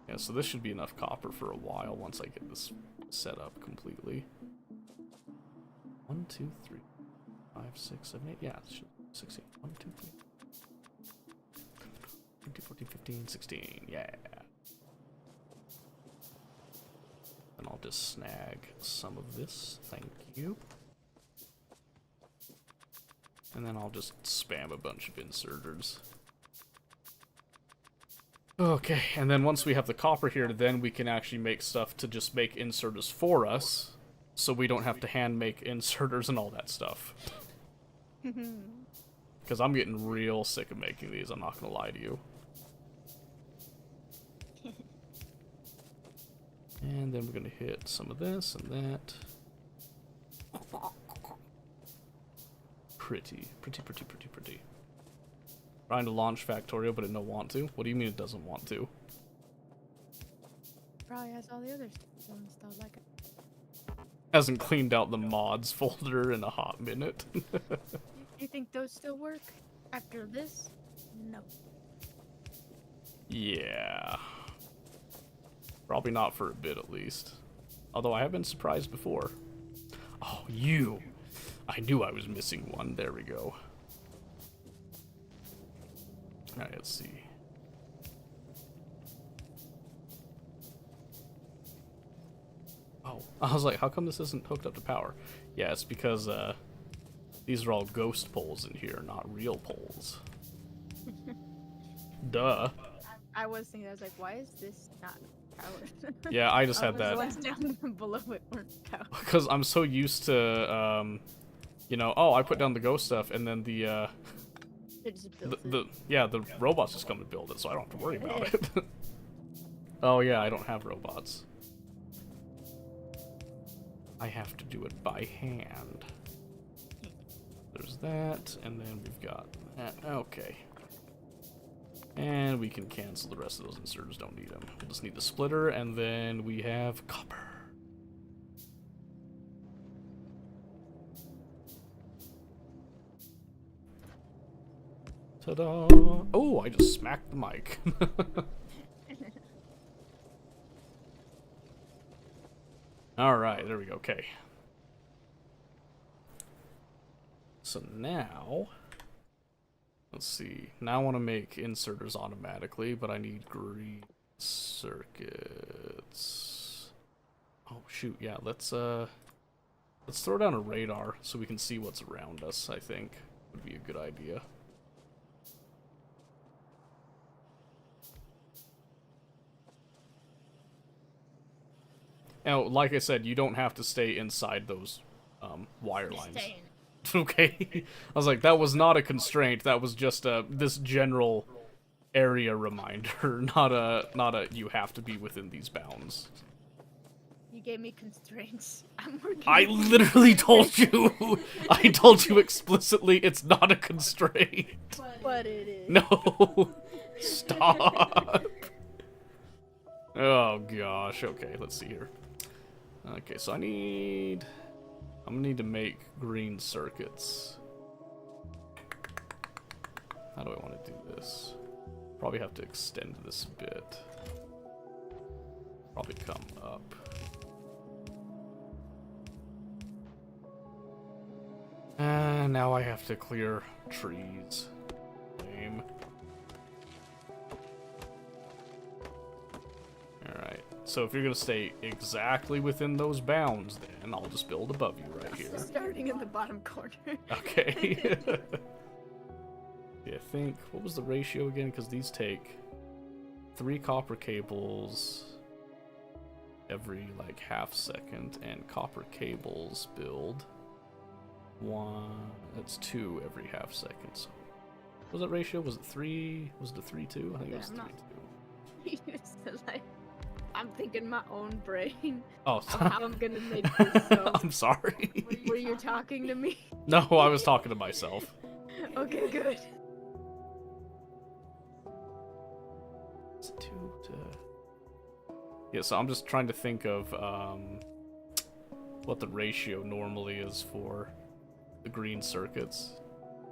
Yeah, so this should be enough copper for a while once I get this set up completely. 1, 2, 3, 5, 6, 7, 8. Yeah, it should 16. 1, 2, 3. 13, 14, 15, 16. Yeah. And I'll just snag some of this. Thank you. And then I'll just spam a bunch of inserters. Okay, and then once we have the copper here, then we can actually make stuff to just make inserters for us, so we don't have to hand make inserters and all that stuff. Because I'm getting real sick of making these, I'm not gonna lie to you. And then we're gonna hit some of this and that. Pretty. Trying to launch Factorio, but it don't want to. What do you mean it doesn't want to? Probably has all the other stuff installed like it. Hasn't cleaned out the mods folder in a hot minute. You think those still work after this? No. Yeah. Probably not for a bit at least. Although I have been surprised before. Oh, you! I knew I was missing one. There we go. Alright, let's see. Oh, I was like, how come this isn't hooked up to power? Yeah, it's because these are all ghost poles in here, not real poles. Duh. I was thinking, I was like, why is this not powered? Yeah, I just had The that. ones down below it weren't powered. Because I'm so used to, you know, oh, I put down the ghost stuff, and then the robots just come to build it, so I don't have to worry about it. Oh yeah, I don't have robots. I have to do it by hand. There's that, and then we've got that. Okay. And we can cancel the rest of those inserters, don't need them. We'll just need the splitter, and then we have copper. Ta-da! Oh, I just smacked the mic. Alright, there we go, okay. So now, let's see. Now I want to make inserters automatically, but I need green circuits. Oh shoot, yeah, let's throw down a radar so we can see what's around us, I think. Would be a good idea. Now, like I said, you don't have to stay inside those wire lines. Okay? I was like, that was not a constraint. That was just this general area reminder, not a you have to be within these bounds. You gave me constraints. I'm working. I literally told you. I told you explicitly it's not a constraint. But it is. No. Stop. Oh gosh. Okay, let's see here. Okay, so I'm gonna need to make green circuits. How do I want to do this? Probably have to extend this a bit. Probably come up. And now I have to clear trees. Lame. Alright, so if you're gonna stay exactly within those bounds, then I'll just build above you right here. Starting in the bottom corner. Okay. Yeah, I think, what was the ratio again? Because these take 3 copper cables every like half second, and copper cables build 1. That's 2 every half second. So, what was that ratio? Was it 3? Was it a 3-2? I think it was 3-2. Like, I'm thinking my own brain. Oh, Of how I'm gonna make this so. I'm sorry. Were you talking to me? No, I was talking to myself. Okay, good. Is it 2 to... Yeah, so I'm just trying to think of what the ratio normally is for the green circuits.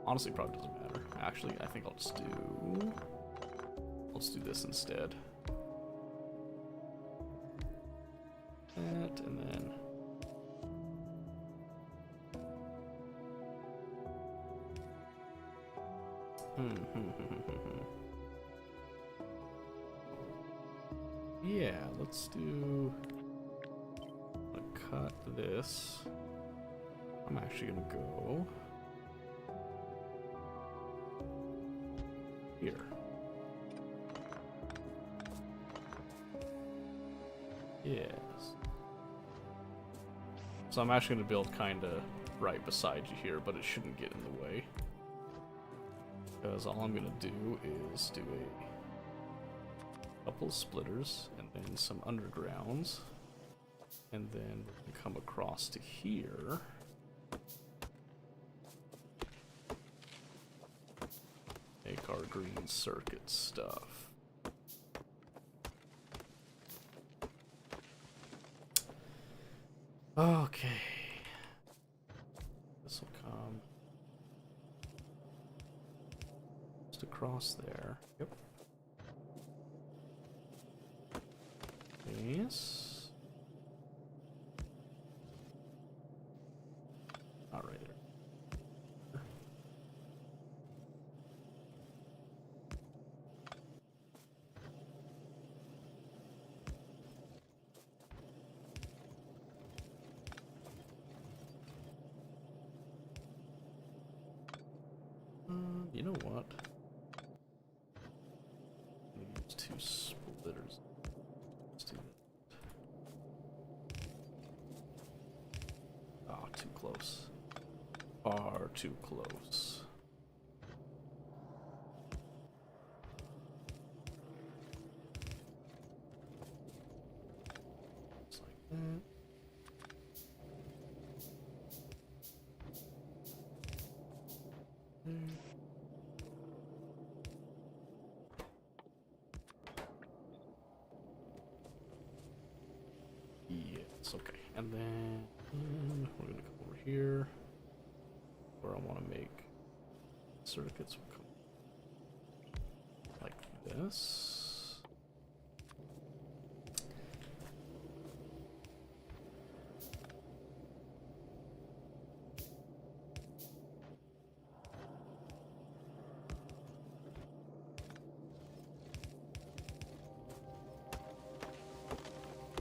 Honestly, probably doesn't matter. Actually, I think I'll just do this instead. That, and then... Yeah, let's do... I'm gonna cut this. I'm actually gonna go... here. Yes. So I'm actually gonna build kinda right beside you here, but it shouldn't get in the way. Because all I'm gonna do is do a couple of splitters and then some undergrounds. And then we're gonna come across to here. Make our green circuit stuff. Okay. This will come just across there. Yep. Yes. Not right there. You know what? Use 2 splitters. Let's do that. Ah, too close. Far too close. Just like that. There. Yes, okay. And then we're gonna come over here where I want to make circuits will come like this.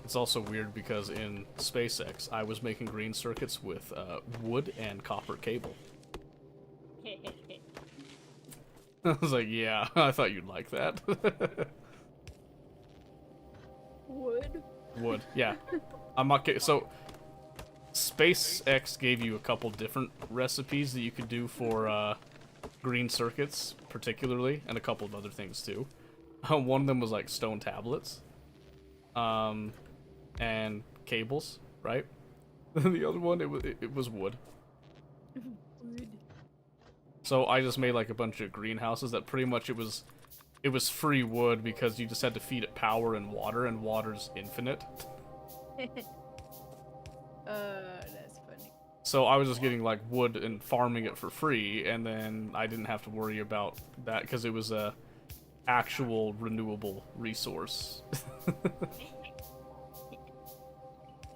It's also weird because in SpaceX, I was making green circuits with wood and copper cable. I was like, yeah, I thought you'd like that. Wood? Wood, yeah. I'm not kidding. So, SpaceX gave you a couple different recipes that you could do for green circuits, particularly, and a couple of other things too. One of them was like stone tablets. And cables, right? The other one, it was wood. Wood. So I just made like a bunch of greenhouses that pretty much it was free wood because you just had to feed it power and water's infinite. That's funny. So I was just getting like wood and farming it for free, and then I didn't have to worry about that because it was a actual renewable resource.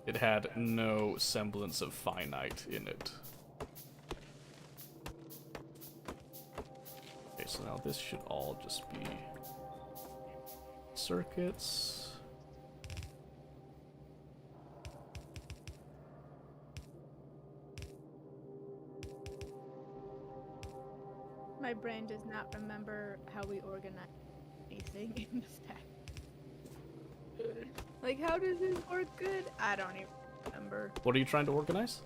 It had no semblance of finite in it. Okay, so now this should all just be circuits. My brain does not remember how we organize anything in the stack. Like, how does this work good? I don't even remember. What are you trying to organize?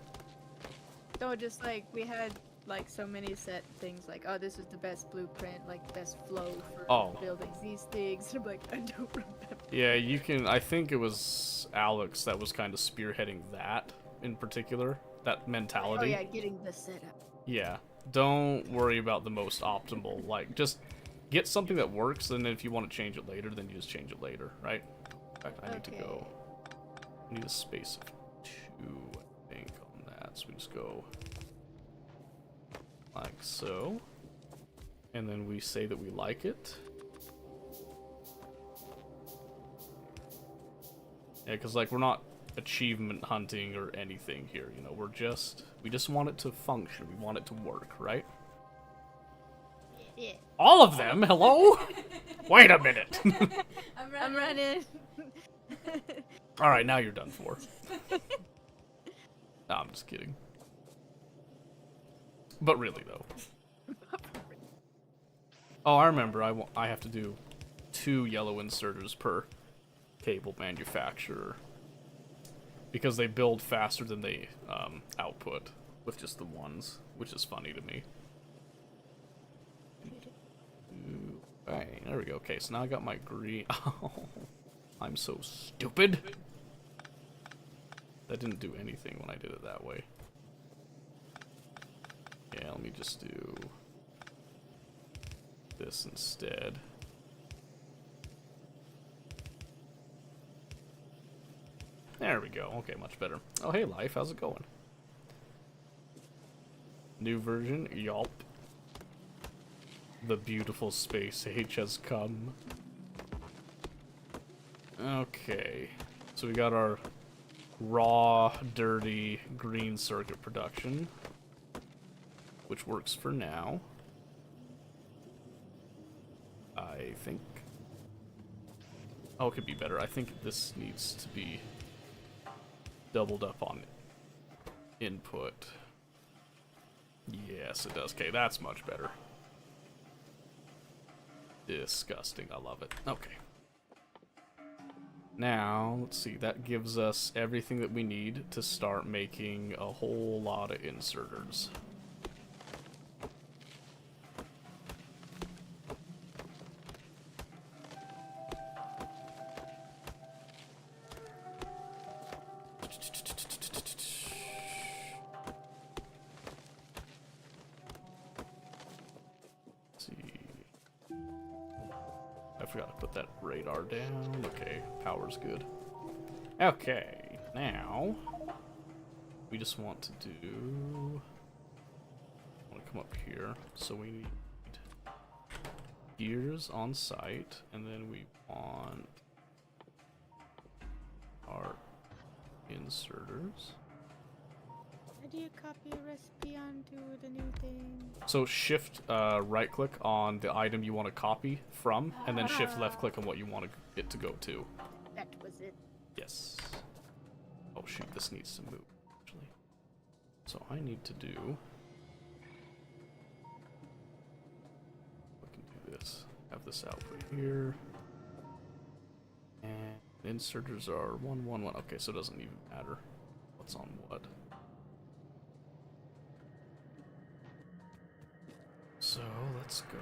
No, just like we had like so many set things like, oh, this is the best blueprint, like best flow for Oh. building these things. I'm like, I don't remember. Yeah, you can. I think it was Alex that was kind of spearheading that in particular. That mentality. Oh yeah, getting the setup. Yeah. Don't worry about the most optimal. Like, just get something that works, and then if you want to change it later, then you just change it later, right? In fact, I need to go. I need a space of 2, I think, on that. So we just go like so. And then we say that we like it. Yeah, because, like, we're not achievement hunting or anything here, you know, we just want it to function, we want it to work, right? Yeah. All of them? Hello? Wait a minute. I'm running. Alright, now you're done for. No, I'm just kidding. But really, though. Oh, I remember, I have to do 2 yellow inserters per cable manufacturer. Because they build faster than they output with just the ones, which is funny to me. Right, there we go. Okay, so now I got my green. Oh, I'm so stupid. That didn't do anything when I did it that way. Yeah, let me just do this instead. There we go. Okay, much better. Oh, hey, Life. How's it going? New version? Yelp. The beautiful space age has come. Okay. So we got our raw, dirty green circuit production, which works for now. I think... Oh, it could be better. I think this needs to be doubled up on input. Yes, it does. Okay, that's much better. Disgusting. I love it. Okay. Now, let's see. That gives us everything that we need to start making a whole lot of inserters. I forgot to put that radar down. Okay, power's good. Okay, now we just want to do... I want to come up here, so we need gears on site, and then we want our inserters. How do you copy a recipe onto the new thing? So shift right click on the item you want to copy from, and then shift left click on what you want it to go to. That was it. Yes. Oh shoot, this needs to move, actually. So I need to do... I can do this. Have this output here. And inserters are 1, 1, 1. Okay, so it doesn't even matter what's on what. So let's go.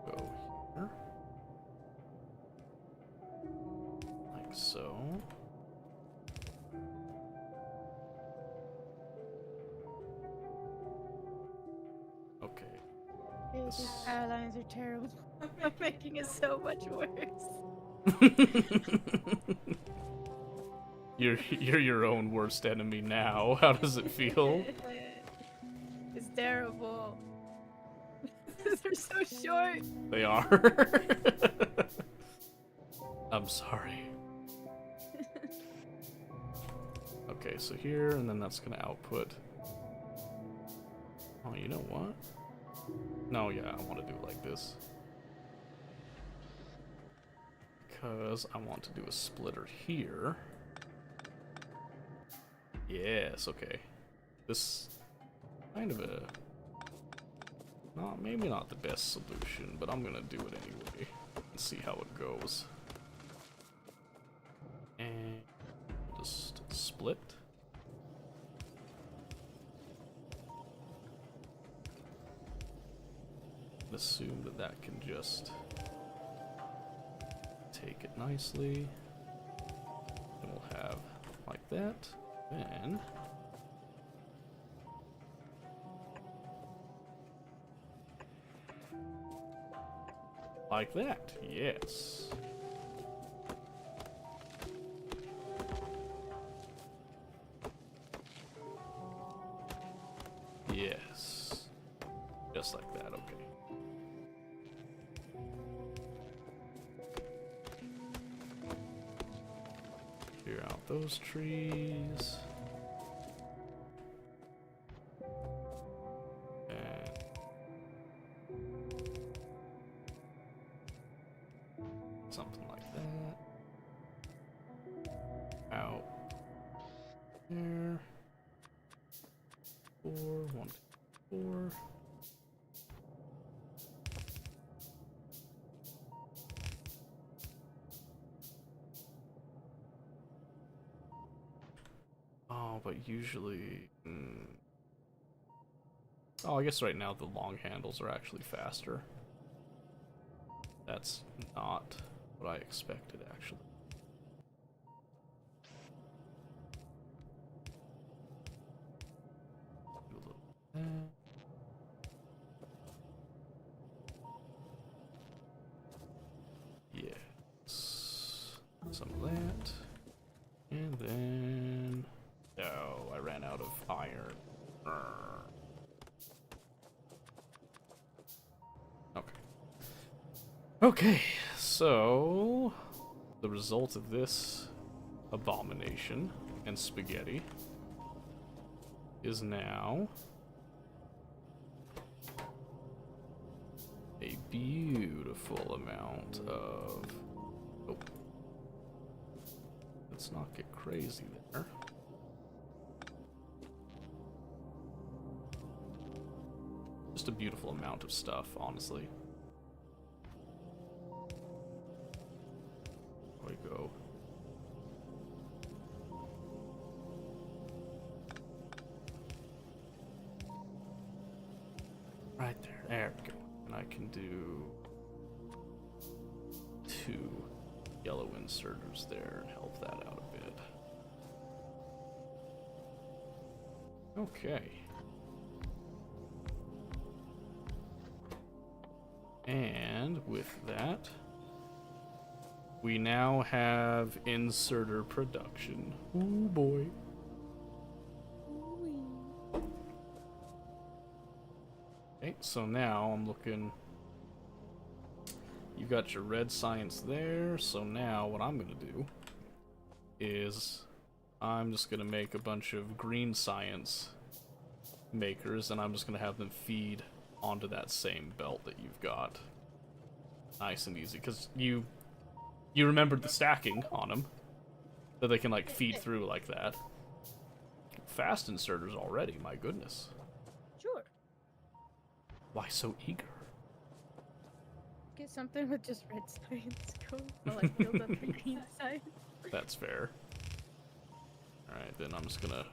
Go here. Like so. Okay. These power lines are terrible. I'm making it so much worse. You're your own worst enemy now. How does it feel? It's terrible. They're so short. They are. I'm sorry. Okay, so here, and then that's gonna output. Oh, you know what? No, yeah, I want to do it like this. Because I want to do a splitter here. Yes, okay. This kind of a maybe not the best solution, but I'm gonna do it anyway and see how it goes. And just split. Assume that that can just take it nicely. And we'll have like that. Then like that. Yes. Yes. Just like that, okay. Clear out those trees. And something like that. Out there. 4, 1, 4. Oh, but usually... Oh, I guess right now the long handles are actually faster. That's not what I expected, actually. Do a little bit. Yes. Some of that. And then... Oh, I ran out of iron. Okay. Okay, so... The result of this abomination and spaghetti is now... a beautiful amount of... Oh. Let's not get crazy there. Just a beautiful amount of stuff, honestly. There we go. Right there. There we go. And I can do 2 yellow inserters there and help that out a bit. Okay. And with that, we now have inserter production. Ooh boy. Okay, so now I'm looking. You got your red science there, so now what I'm gonna do is I'm just gonna make a bunch of green science makers, and I'm just gonna have them feed onto that same belt that you've got. Nice and easy, because you remembered the stacking on them, that they can like feed through like that. Fast inserters already, my goodness. Sure. Why so eager? Get something with just red science code. I'll like build up the green science. That's fair. Alright, then I'm just gonna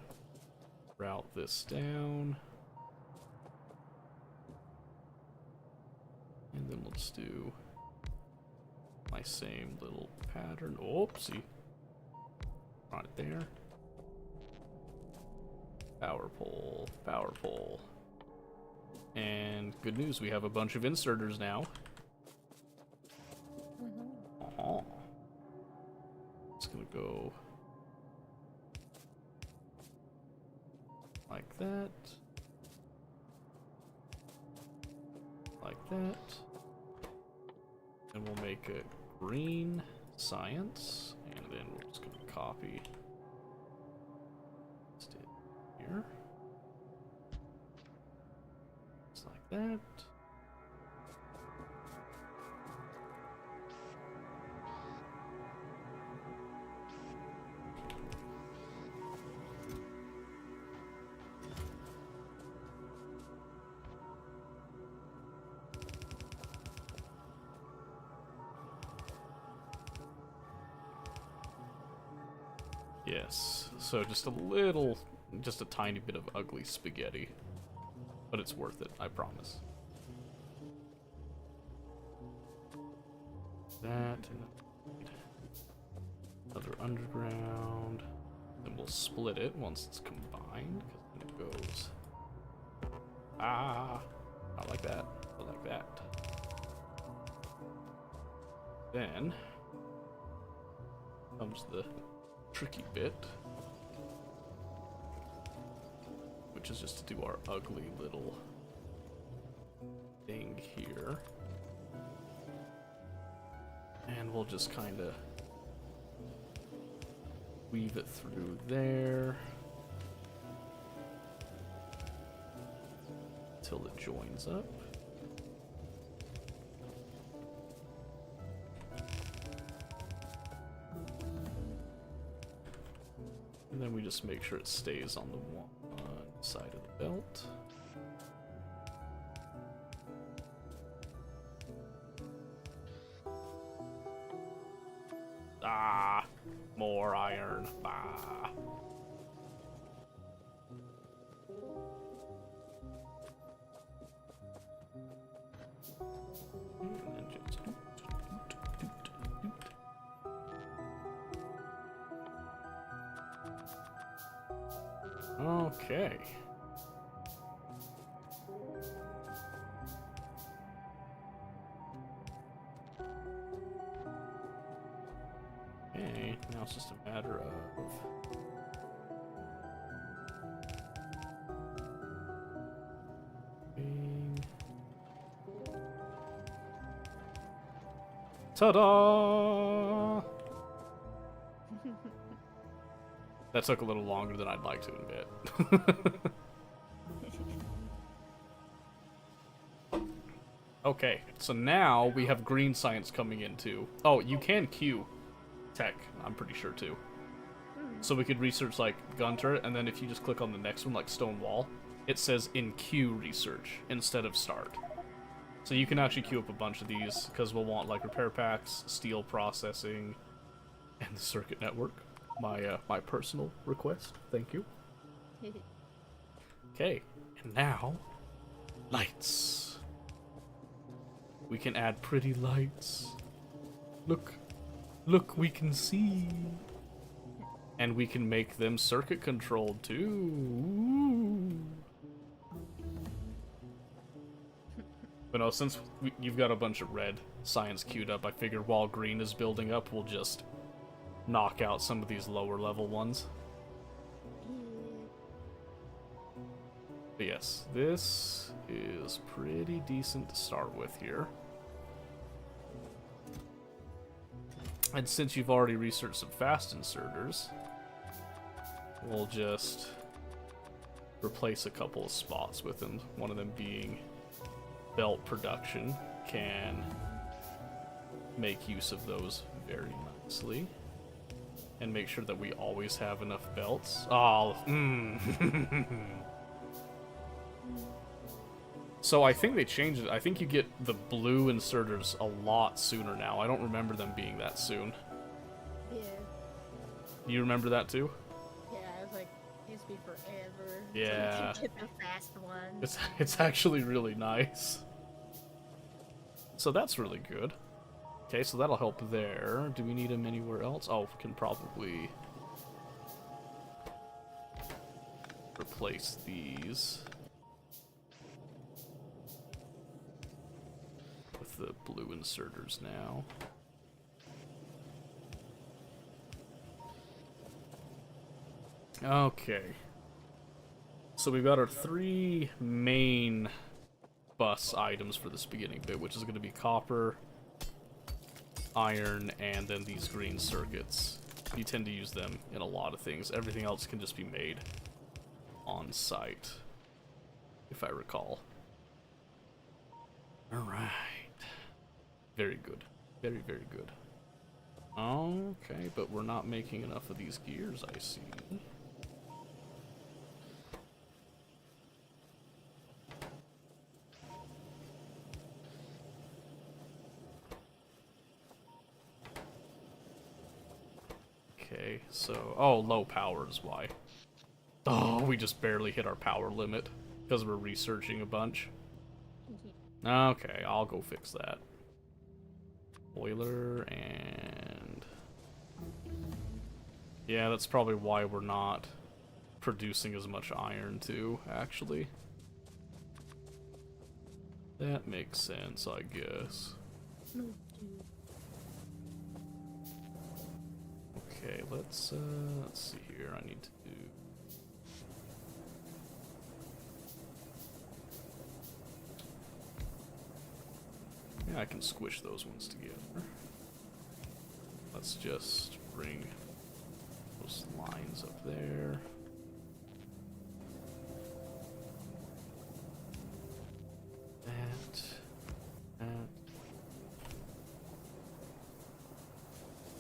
route this down. And then we'll just do my same little pattern. Oopsie. Right there. Power pole, power pole. And good news, we have a bunch of inserters now. Oh. It's gonna go like that. Like that. And we'll make a green science. And then we're just gonna copy it here. Just like that. Yes, so just a tiny bit of ugly spaghetti. But it's worth it, I promise. That, and another underground. Then we'll split it once it's combined, because then it goes... Ah! Not like that, but like that. Then comes the tricky bit, which is just to do our ugly little thing here. And we'll just kind of weave it through there till it joins up. And then we just make sure it stays on the one side of the belt. Ah, more iron. Bah. And then just okay. Okay, now it's just a matter of ta-da! That took a little longer than I'd like to admit. Okay, so now we have green science coming in too. Oh, you can queue tech, I'm pretty sure too. So we could research like gun turret, and then if you just click on the next one, like stone wall, it says in queue research instead of start. So you can actually queue up a bunch of these, because we'll want like repair packs, steel processing, and the circuit network. My personal request. Thank you. Okay, and now lights. We can add pretty lights. Look, we can see. And we can make them circuit controlled too. Ooh. But no, since you've got a bunch of red science queued up, I figured while green is building up, we'll just knock out some of these lower level ones. But yes, this is pretty decent to start with here. And since you've already researched some fast inserters, we'll just replace a couple of spots with them. One of them being belt production can make use of those very nicely. And make sure that we always have enough belts. Oh, So I think they changed it. I think you get the blue inserters a lot sooner now. I don't remember them being that soon. Yeah. You remember that too? Yeah, I was like, it used to be forever. Yeah. To get the fast ones. It's actually really nice. So that's really good. Okay, so that'll help there. Do we need them anywhere else? Oh, we can probably replace these with the blue inserters now. Okay. So we've got our 3 main bus items for this beginning bit, which is going to be copper, iron, and then these green circuits. You tend to use them in a lot of things. Everything else can just be made on site, if I recall. Alright. Very good. Very, very good. Okay, but we're not making enough of these gears, I see. Okay, so... Oh, low power is why. Oh, we just barely hit our power limit because we're researching a bunch. Okay, I'll go fix that. Boiler and... Yeah, that's probably why we're not producing as much iron too, actually. That makes sense, I guess. Okay, let's see here. I need to do... Yeah, I can squish those ones together. Let's just bring those lines up there.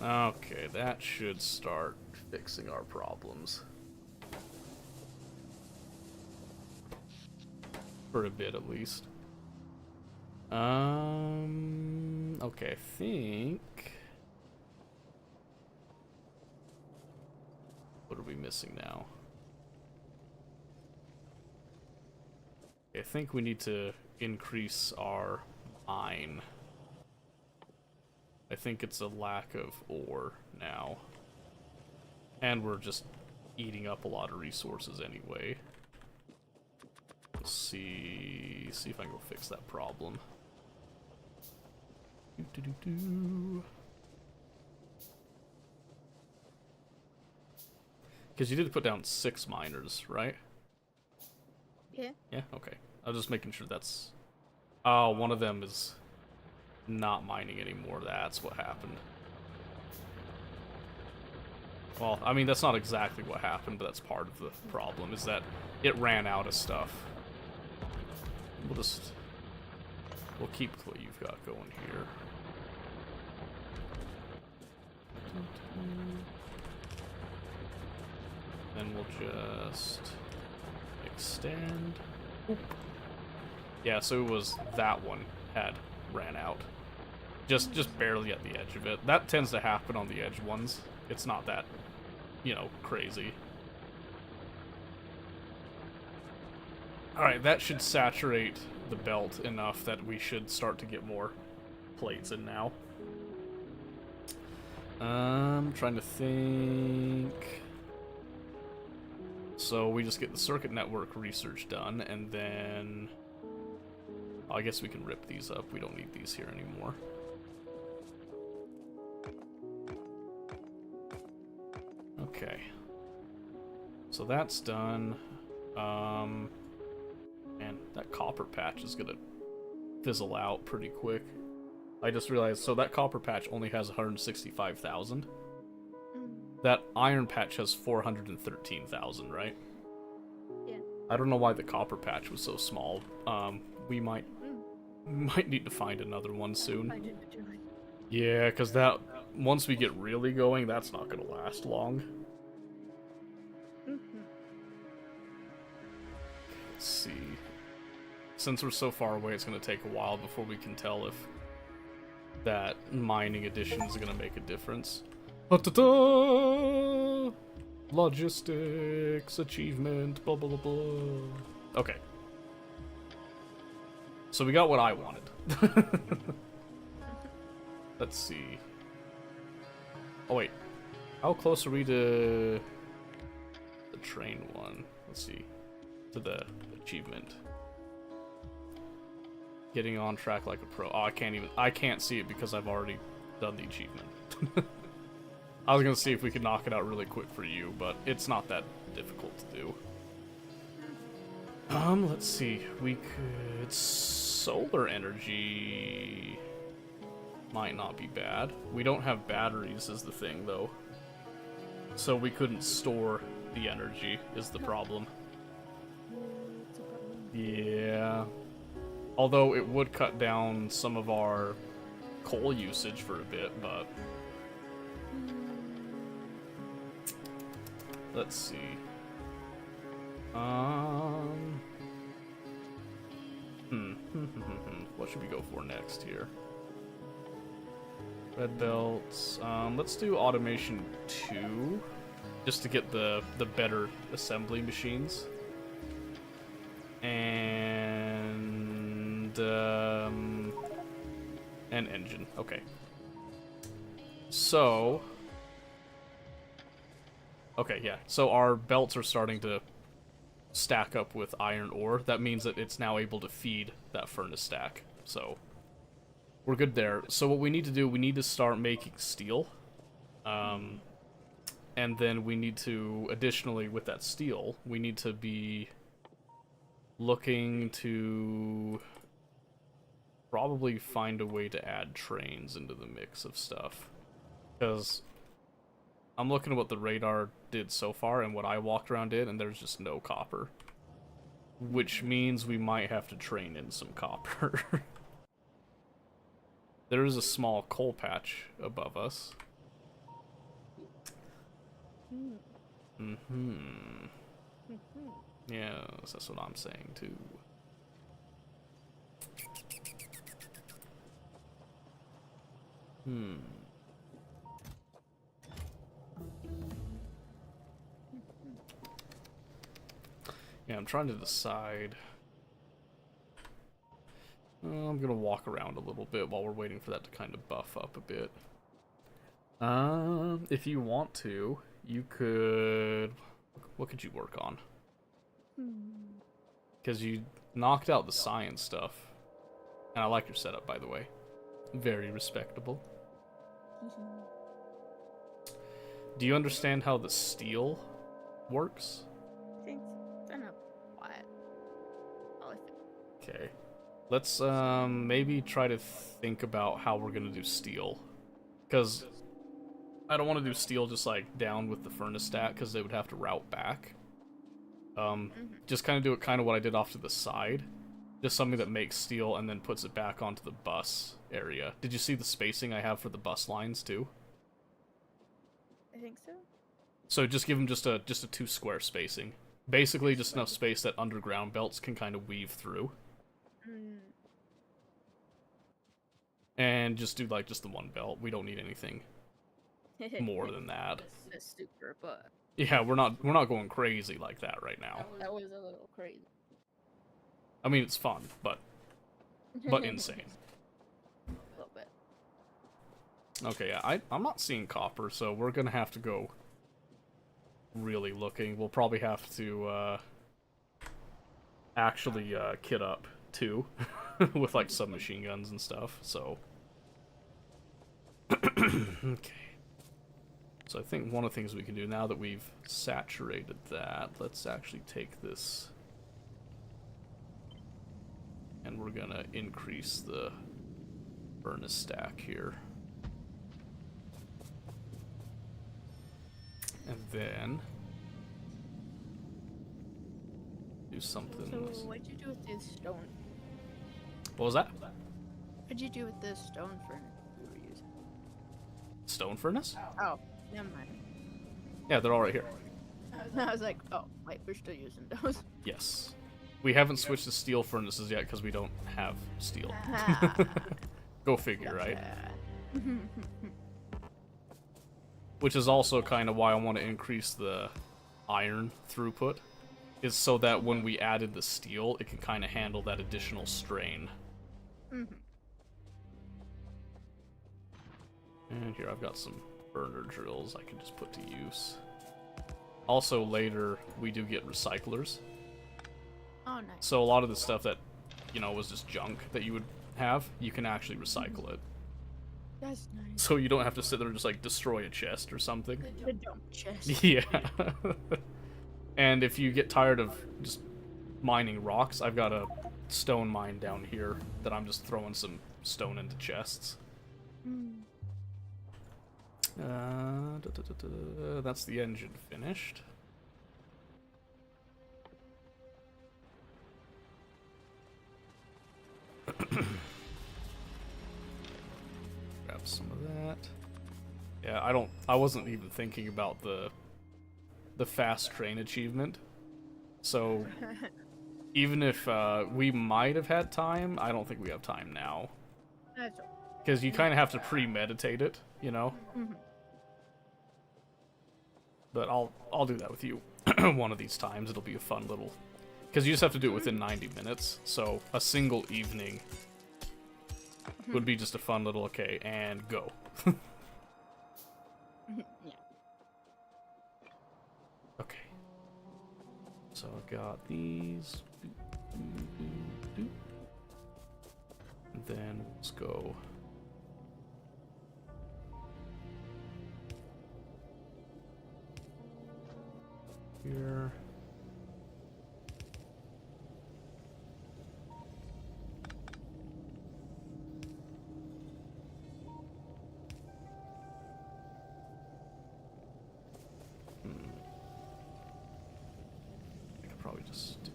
Okay, that should start fixing our problems. For a bit, at least. Okay, I think... What are we missing now? I think we need to increase our mine. I think it's a lack of ore now. And we're just eating up a lot of resources anyway. Let's see if I can go fix that problem. Because you did put down 6 miners, right? Yeah. Yeah, okay. I was just making sure that's... Oh, one of them is not mining anymore. That's what happened. Well, I mean, that's not exactly what happened, but that's part of the problem, is that it ran out of stuff. We'll keep what you've got going here. Then we'll just extend. Oop. Yeah, so it was that one had ran out. Just barely at the edge of it. That tends to happen on the edge ones. It's not that, you know, crazy. Alright, that should saturate the belt enough that we should start to get more plates in now. Trying to think... So we just get the circuit network research done, and then... I guess we can rip these up. We don't need these here anymore. Okay. So that's done. Man, that copper patch is gonna fizzle out pretty quick. I just realized, so that copper patch only has 165,000. That iron patch has 413,000, right? Yeah. I don't know why the copper patch was so small. We might need to find another one soon. Yeah, because that, once we get really going, that's not gonna last long. Let's see. Since we're so far away, it's gonna take a while before we can tell if that mining addition is gonna make a difference. Ta-ta-ta! Logistics achievement, blah blah blah blah. Okay. So we got what I wanted. Let's see. Oh wait, how close are we to the train one? Let's see. To the achievement. Getting on track like a pro. Oh, I can't see it because I've already done the achievement. I was gonna see if we could knock it out really quick for you, but it's not that difficult to do. Let's see. We could... Solar energy might not be bad. We don't have batteries is the thing, though. So we couldn't store the energy is the problem. Yeah. Although it would cut down some of our coal usage for a bit, but... Let's see. What should we go for next here? Red belts. Let's do automation 2, just to get the better assembly machines. And an engine. Okay. So. Okay, yeah. So our belts are starting to stack up with iron ore. That means that it's now able to feed that furnace stack. So we're good there. So what we need to do, we need to start making steel. And then we need to, additionally with that steel, we need to be looking to probably find a way to add trains into the mix of stuff. Because I'm looking at what the radar did so far and what I walked around did, and there's just no copper. Which means we might have to train in some copper. There is a small coal patch above us. Yes, that's what I'm saying too. Yeah, I'm trying to decide. I'm gonna walk around a little bit while we're waiting for that to kind of buff up a bit. If you want to, you could... What could you work on? Because you knocked out the science stuff. And I like your setup, by the way. Very respectable. Do you understand how the steel works? Things kind of quiet. Okay. Let's maybe try to think about how we're gonna do steel. Because I don't want to do steel just like down with the furnace stack, because they would have to route back. Just kind of do it kind of what I did off to the side. Just something that makes steel and then puts it back onto the bus area. Did you see the spacing I have for the bus lines too? I think so. So just give them just a 2 square spacing. Basically just enough space that underground belts can kind of weave through. And just do like just the one belt. We don't need anything more than that. That's super, but Yeah, we're not going crazy like that right now. that was a little crazy. I mean, it's fun, but insane. A little bit. Okay, yeah, I'm not seeing copper, so we're gonna have to go really looking. We'll probably have to actually kit up too with like submachine guns and stuff. So okay. So I think one of the things we can do now that we've saturated that, let's actually take this and we're gonna increase the furnace stack here. And then do something. So what'd you do with this stone? What was that? What'd you do with this stone furnace we were using? Stone furnace? Oh, never mind. Yeah, they're all right here. I was like, oh, wait, we're still using those. Yes. We haven't switched to steel furnaces yet because we don't have steel. Go figure, right? Which is also kind of why I want to increase the iron throughput, is so that when we added the steel, it can kind of handle that additional strain. And here I've got some burner drills I can just put to use. Also later, we do get recyclers. Oh, nice. So a lot of the stuff that, you know, was just junk that you would have, you can actually recycle it. That's nice. So you don't have to sit there and just like destroy a chest or something. The dump chest. Yeah. And if you get tired of just mining rocks, I've got a stone mine down here that I'm just throwing some stone into chests. That's the engine finished. Grab some of that. Yeah, I wasn't even thinking about the fast train achievement. So even if we might have had time, I don't think we have time now. That's Because you kind of have to premeditate it, you know? Mhm. But I'll do that with you one of these times. It'll be a fun little... Because you just have to do it within 90 minutes, so a single evening would be just a fun little, okay, and go. Yeah. Okay. So I got these. And then let's go. Here. I could probably just do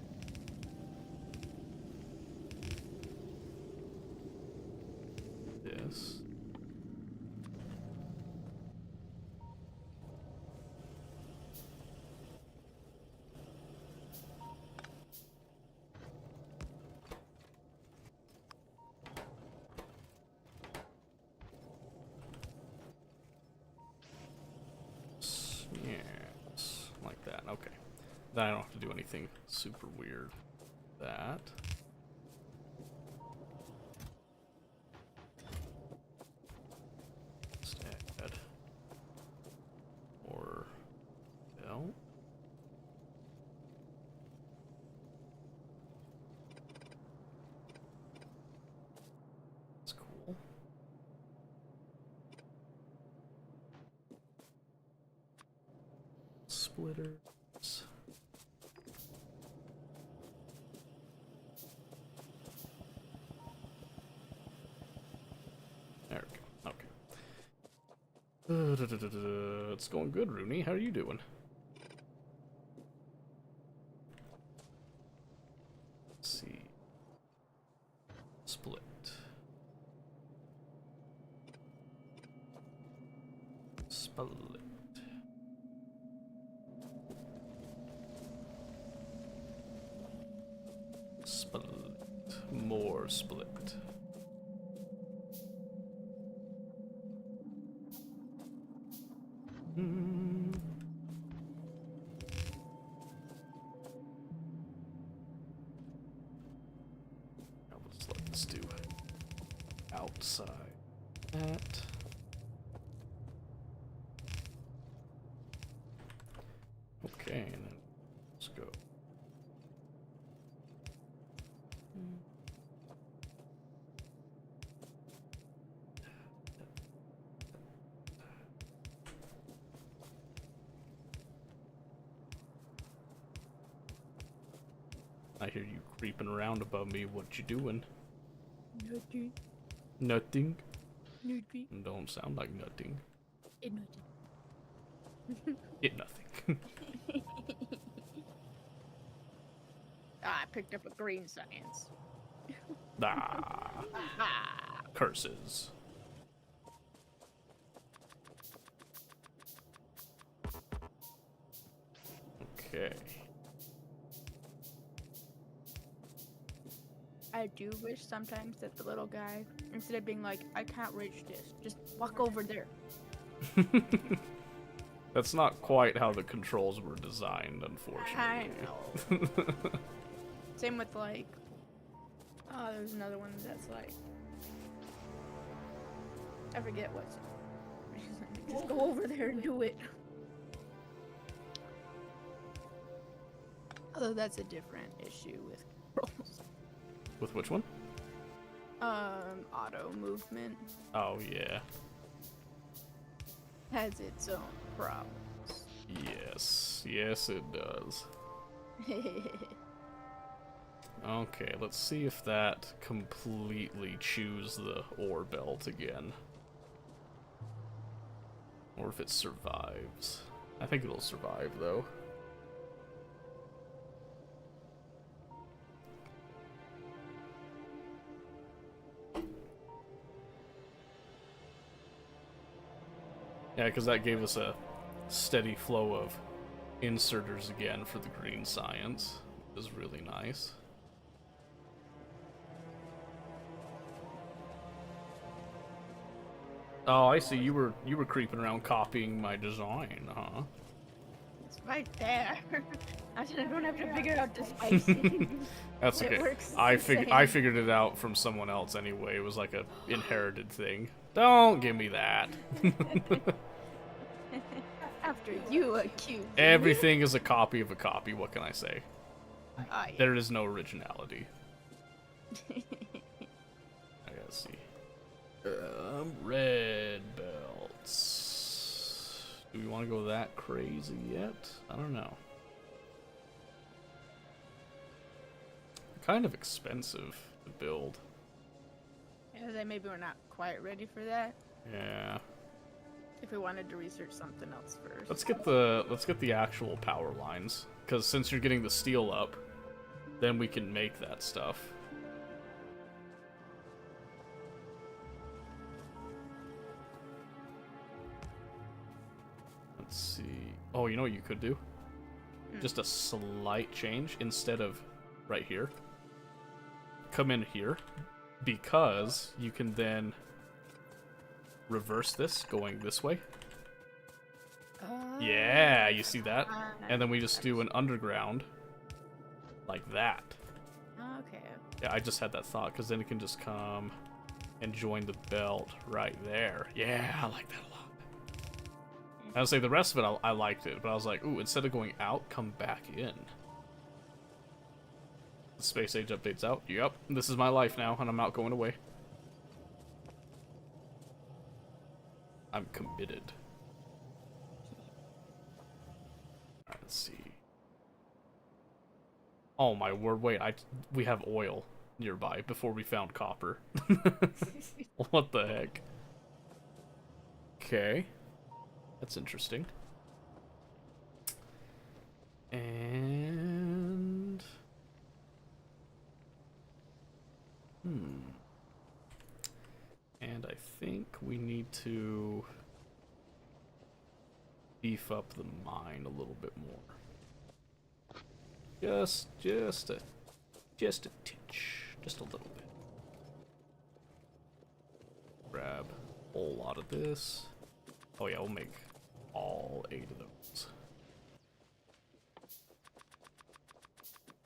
this. Yes, like that. Okay. Then I don't have to do anything super weird. That. Just add or bell. That's cool. Splitters. There we go. Okay. It's going good, Rooney. How are you doing? Let's see. Split. Split. Split. More split. Now let's let this do outside that. Okay, and then let's go. I hear you creeping around above me. What you doing? Nothing. Nothing. Nothing. Don't sound like nothing. Nothing. It nothing. I picked up a green science. Ah, Ah. curses. Okay. I do wish sometimes that the little guy, instead of being like, I can't reach this, just walk over there. That's not quite how the controls were designed, unfortunately. I know. Same with like, oh, there's another one that's like, I forget what's. Just go over there and do it. Although that's a different issue with controls. With which one? Auto movement Oh, yeah. has its own problems. Yes. Yes, it does. Okay, let's see if that completely chews the ore belt again. Or if it survives. I think it'll survive, though. Yeah, because that gave us a steady flow of inserters again for the green science. It was really nice. Oh, I see. You were creeping around copying my design, huh? It's right there. I don't have to figure out the spacing. That's It okay. works I the same. figured it out from someone else anyway. It was like a inherited thing. Don't give me that. After you accuse me. Everything is a copy of a copy. What can I say? Oh, yeah. There is no originality. I gotta see. Red belts. Do we want to go that crazy yet? I don't know. Kind of expensive to build. Yeah, then maybe we're not quite ready for that. Yeah. If we wanted to research something else first. Let's get the actual power lines, because since you're getting the steel up, then we can make that stuff. Let's see. Oh, you know what you could do? Just a slight change instead of right here. Come in here, because you can then reverse this going this way. Yeah, you see that? And then we just do an underground like that. Okay. Yeah, I just had that thought, because then it can just come and join the belt right there. Yeah, I like that a lot. I would say the rest of it, I liked it, but I was like, ooh, instead of going out, come back in. The Space Age update's out. Yep, this is my life now, and I'm not going away. I'm committed. Alright, let's see. Oh my word, wait, we have oil nearby before we found copper. What the heck? Okay. That's interesting. And... And I think we need to beef up the mine a little bit more. Just a titch. Just a little bit. Grab a whole lot of this. Oh yeah, we'll make all 8 of those.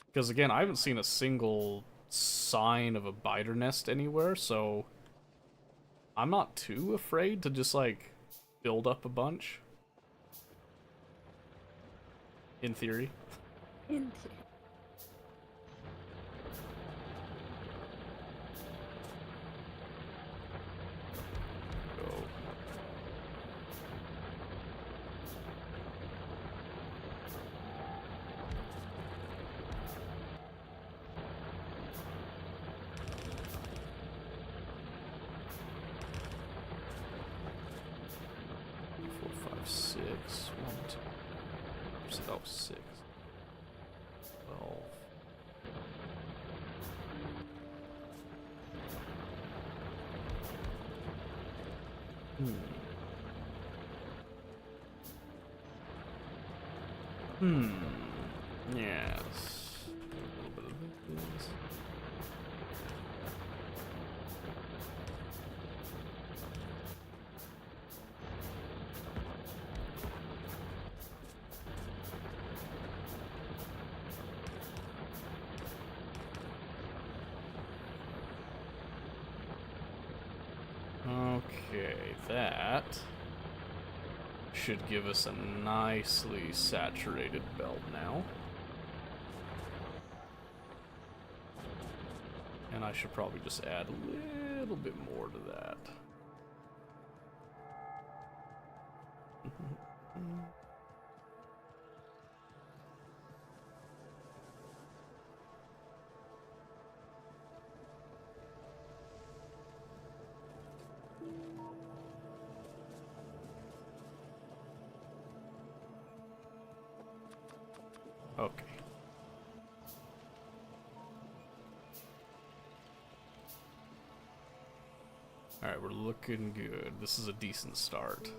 Because again, I haven't seen a single sign of a biter nest anywhere, so I'm not too afraid to just like build up a bunch. In theory. In Go. Four, five, six. 1, 2. Oh, 6. 12. Yes. A little bit of this. Okay, that should give us a nicely saturated belt now. And I should probably just add a little bit more to that. Okay. Alright, we're looking good. This is a decent start.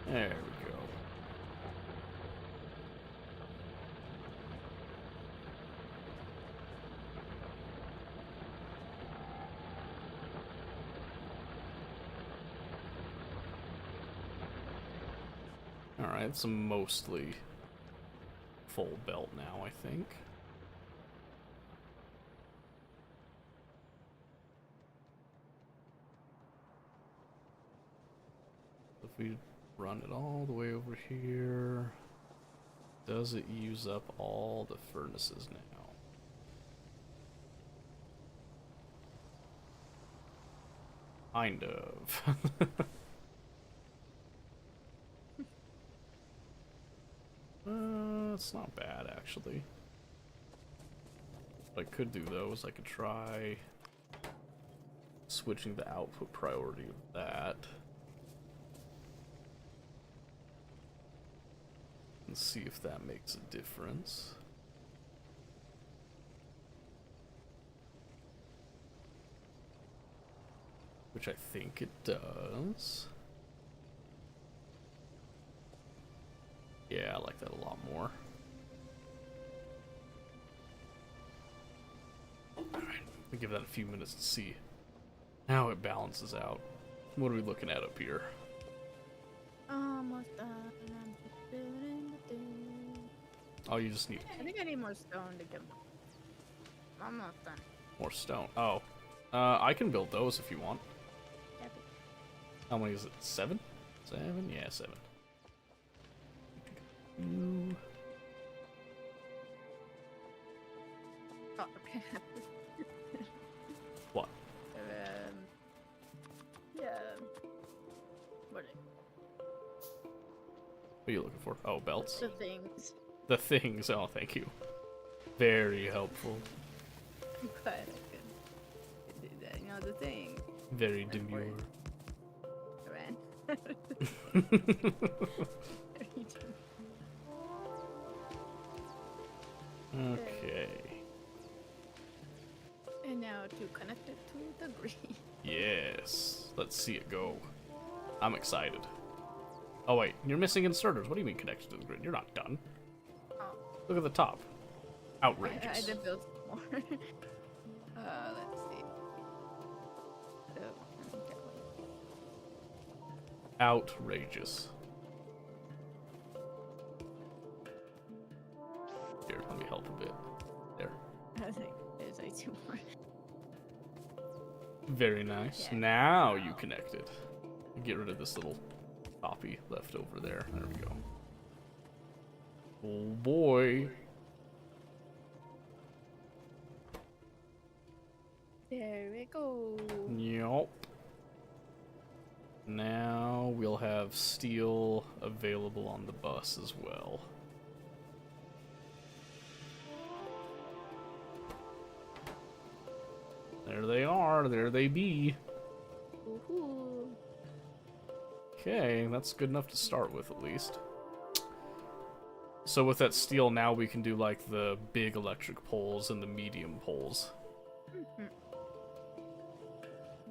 There we go. Alright, it's a mostly full belt now, I think. If we run it all the way over here, does it use up all the furnaces now? Kind of. It's not bad, actually. What I could do, though, is I could try switching the output priority of that. And see if that makes a difference. Which I think it does. Yeah, I like that a lot more. Alright, we'll give that a few minutes to see how it balances out. What are we looking at up here? Almost done. Oh, you just need I think I need more stone to get. Almost done. more stone. Oh. I can build those if you want. Yep. How many is it? 7? 7? Yeah, 7. Ooh. Oh, okay. What? Yeah. What What are you looking for? Oh, belts. the things? The things. Oh, thank you. Very helpful. I'm glad I could do that. You know the thing. Very That's demure. Ran. Okay. And now to connect it to the green. Yes. Let's see it go. I'm excited. Oh wait, you're missing inserters. What do you mean connected to the grid? You're not done. Oh. Look at the top. I Outrageous. had to build some more. Let's see. Outrageous. Here, let me help a bit. There. I was like, there's like 2 more. Very nice. Yeah. Now you connected. Get rid of this little copy left over there. There we go. Oh boy. There we go. Yup. Now we'll have steel available on the bus as well. There they are. There they be. Woohoo. Okay, that's good enough to start with, at least. So with that steel, now we can do, like, the big electric poles and the medium poles.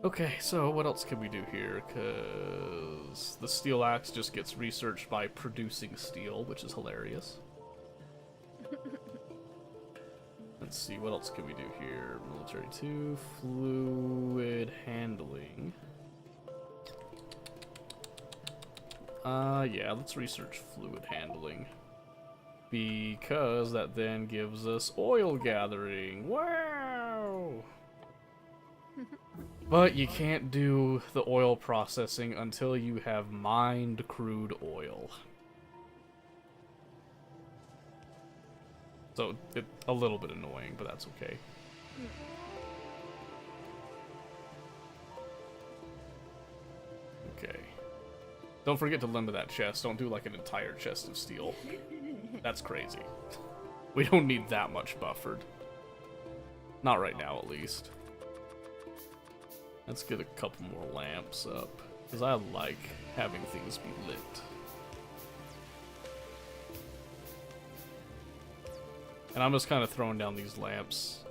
Okay, so what else can we do here? Because the steel axe just gets researched by producing steel, which is hilarious. Let's see, what else can we do here? Military 2, fluid handling. Yeah, let's research fluid handling. Because that then gives us oil gathering. Wow! But you can't do the oil processing until you have mined crude oil. So, it's a little bit annoying, but that's okay. Okay. Don't forget to limit that chest. Don't do like an entire chest of steel. That's crazy. We don't need that much buffered. Not right now, at least. Let's get a couple more lamps up, because I like having things be lit. And I'm just kind of throwing down these lamps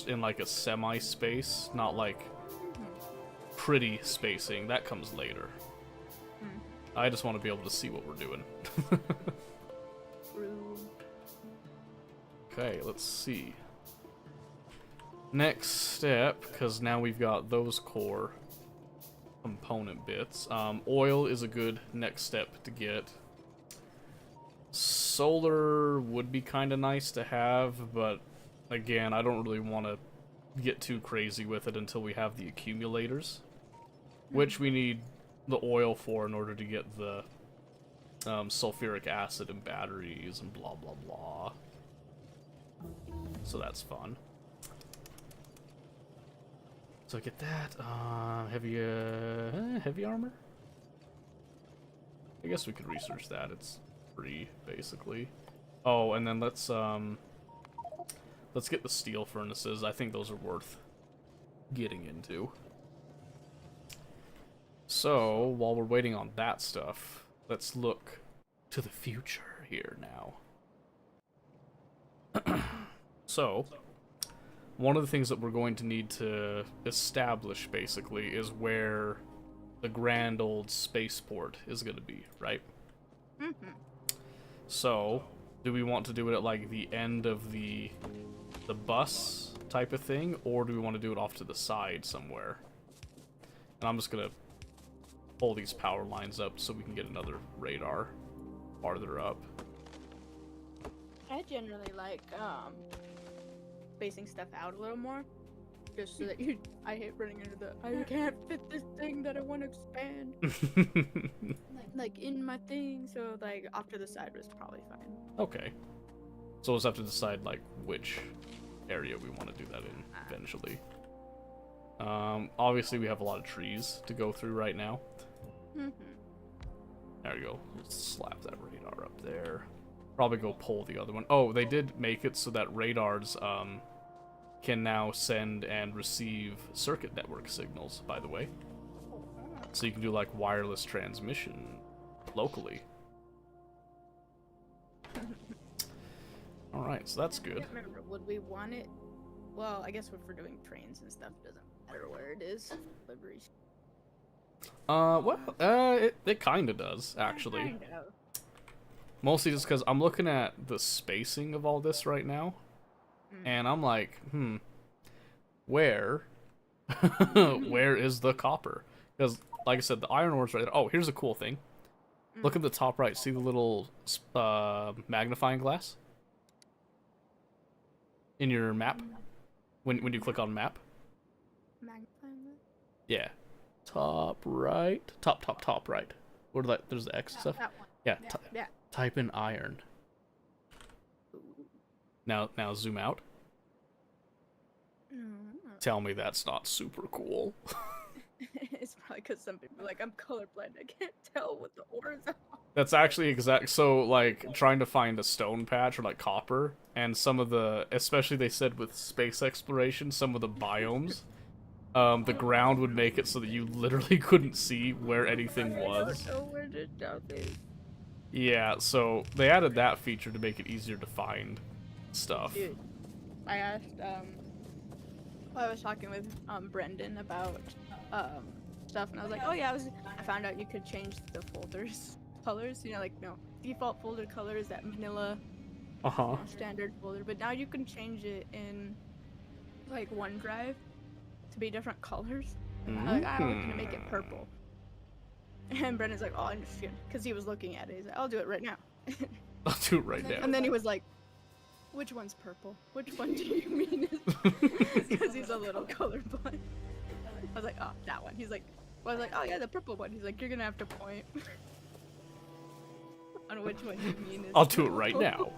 in like a semi-space, not like pretty spacing. That comes later. I just want to be able to see what we're doing. True. Okay, let's see. Next step, because now we've got those core component bits. Oil is a good next step to get. Solar would be kind of nice to have, but again, I don't really want to get too crazy with it until we have the accumulators, which we need the oil for in order to get the sulfuric acid in batteries and blah blah blah. So that's fun. So get that. Heavy armor? I guess we could research that. It's free, basically. Oh, and then let's get the steel furnaces. I think those are worth getting into. So, while we're waiting on that stuff, let's look to the future here now. So, one of the things that we're going to need to establish, basically, is where the grand old spaceport is going to be, right? Mm-hmm. So, do we want to do it at, like, the end of the bus type of thing, or do we want to do it off to the side somewhere? And I'm just going to pull these power lines up so we can get another radar farther up. I generally like spacing stuff out a little more, just so that you. I hate running into the. I can't fit this thing that I want to expand. Like in my thing, so like off to the side was probably fine. Okay. So we'll just have to decide like which area we want to do that in eventually. Obviously we have a lot of trees to go through right now. Mm-hmm. There we go. Let's slap that radar up there. Probably go pull the other one. Oh, they did make it so that radars can now send and receive circuit network signals, by the way. So you can do like wireless transmission locally. Alright, so that's I good. can't remember, would we want it? Well, I guess if we're doing trains and stuff, it doesn't matter where it is. Liberty. It kind of does, actually. Kind of. Mostly just because I'm looking at the spacing of all this right now, and I'm like, where is the copper? Because, like I said, the iron ore's right there. Oh, here's a cool thing. Look at the top right. See the little magnifying glass in your map? When you click on map? Magnifying that? Yeah. Top right. Top right. Where there's the X stuff. That one. Yeah. Yeah. Type in iron. Now zoom out. Tell me that's not super cool. It's probably because some people are like, I'm colorblind. I can't tell what the ores are. That's actually exact. So, like, trying to find a stone patch or, like, copper, and some of the, especially they said with space exploration, some of the biomes, the ground would make it so that you literally couldn't see where anything was. I don't know where to go this. Yeah, so they added that feature to make it easier to find stuff. Dude, I asked, I was talking with, Brendan about, stuff, and I was like, oh yeah, I found out you could change the folders colors, you know, like, no, default folder color is that manila standard folder, but now you can change it in, like, OneDrive to be different colors. I'm like, we're gonna make it purple. And Brendan's like, oh, I understand, because he was looking at it. He's like, I'll do it right now. I'll do it right now. And then he was like, which one's purple? Which one do you mean? Because he's a little colorblind. I was like, oh, that one. He's like, well, I was like, oh yeah, the purple one. He's like, you're gonna have to point on which one you mean. I'll do it right now.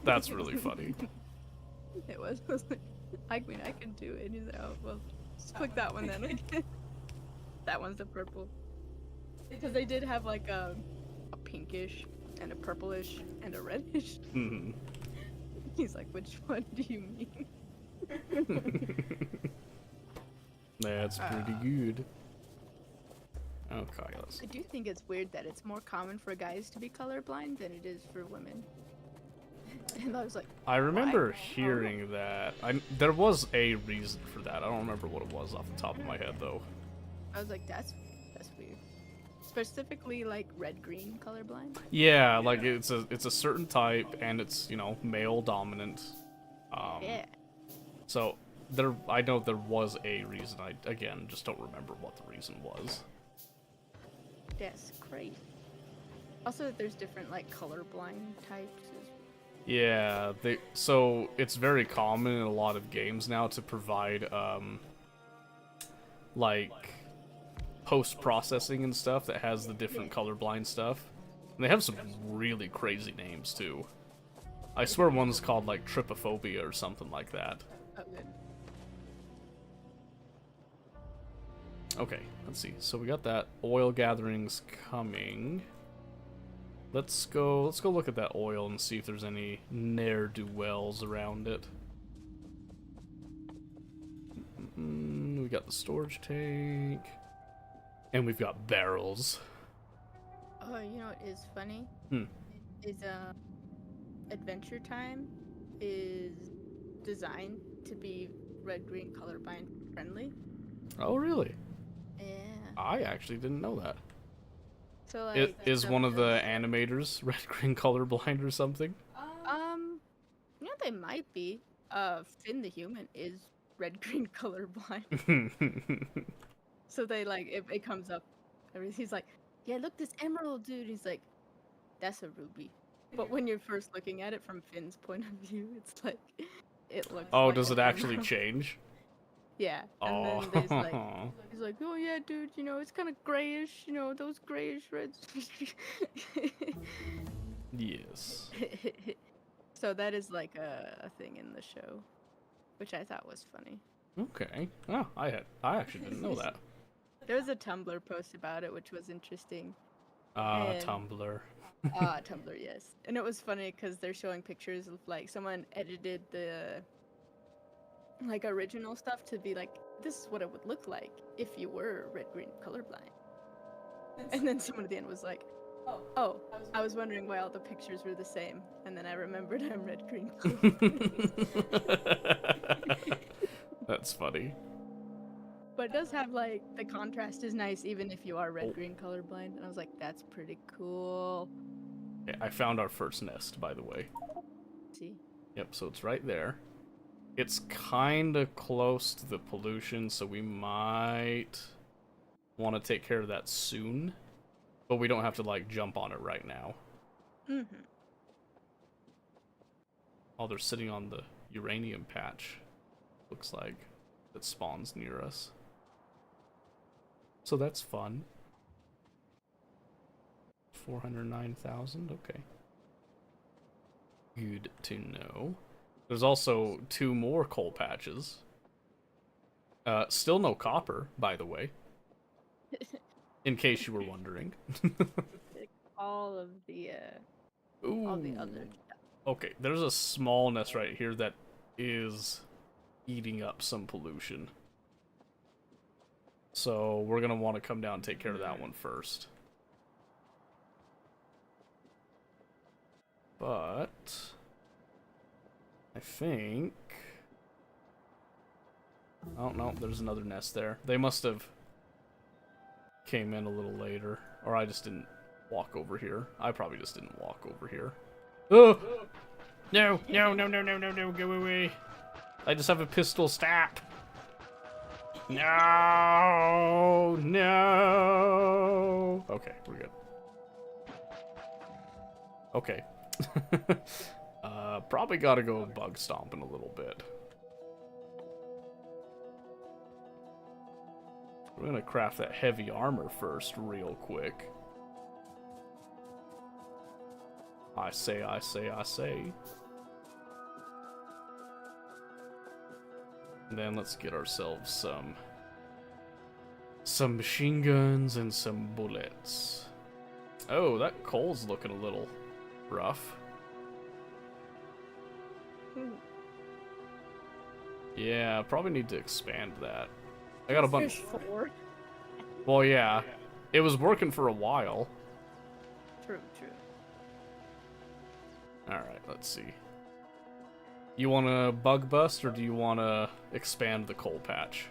That's really funny. It was. I was like, I mean, I can do it. And he's like, oh, well, just click that one then. That one's the purple. Because they did have like a pinkish and a purplish and a reddish. He's like, which one do you mean? That's pretty good. Okay, let's. I do think it's weird that it's more common for guys to be colorblind than it is for women. And I was like, I remember why? hearing that. There was a reason for that. I don't remember what it was off the top of my head, though. I was like, that's weird. Specifically, like red-green colorblind. Yeah, like it's a certain type, and it's, you know, male dominant. Yeah. So I know there was a reason. I again just don't remember what the reason was. That's crazy. Also, there's different like colorblind types. Yeah, so it's very common in a lot of games now to provide like post-processing and stuff that has the different colorblind stuff. And they have some really crazy names too. I swear one's called like trypophobia or something like that. Oh, good. Okay, let's see. So we got that oil gatherings coming. Let's go look at that oil and see if there's any ne'er-do-wells around it. We got the storage tank. And we've got barrels. Oh, you know what is funny? Is Adventure Time is designed to be red-green colorblind friendly. Oh, really? Yeah. I actually didn't know that. So like, It is one of the animators red-green colorblind or something? you know they might be. Finn the human is red-green colorblind. So they like if it comes up, he's like, yeah, look, this emerald, dude. He's like, that's a ruby. But when you're first looking at it from Finn's point of view, it's like it looks. Oh, like does an it actually emerald. change? Yeah. And Oh. then there's like, he's like, oh yeah, dude, you know, it's kind of grayish, you know, those grayish reds. Yes. So that is like a thing in the show, which I thought was funny. Okay. Oh, I actually didn't know that. There was a Tumblr post about it, which was interesting. And- Tumblr. Tumblr, yes. And it was funny because they're showing pictures of like someone edited the like original stuff to be like, this is what it would look like if you were red-green colorblind. And then someone at the end was like, oh, I was wondering why all the pictures were the same. And then I remembered I'm red-green colorblind. That's funny. But it does have like, the contrast is nice even if you are red-green colorblind. And I was like, that's pretty cool. Okay, I found our first nest, by the way. See? Yep, so it's right there. It's kind of close to the pollution, so we might want to take care of that soon. But we don't have to, like, jump on it right now. Mm-hmm. Oh, they're sitting on the uranium patch. Looks like that spawns near us. So that's fun. 409,000, okay. Good to know. There's also 2 more coal patches. Still no copper, by the way. In case you were wondering. all of the Ooh. all the other stuff. Okay, there's a small nest right here that is eating up some pollution. So we're gonna want to come down and take care of that one first. But I think, oh no, there's another nest there. They must have came in a little later, or I just didn't walk over here. I probably just didn't walk over here. Oh! No, no, no, no, no, no, no, go away. I just have a pistol, stop. No, no. Okay, we're good. Okay. Probably gotta go bug stomping a little bit. We're gonna craft that heavy armor first real quick. I say. And then let's get ourselves some machine guns and some bullets. Oh, that coal's looking a little rough. Yeah, probably need to expand that. I got a bunch. There's 4. Well, yeah. It was working for a while. True. Alright, let's see. You want to bug bust, or do you want to expand the coal patch?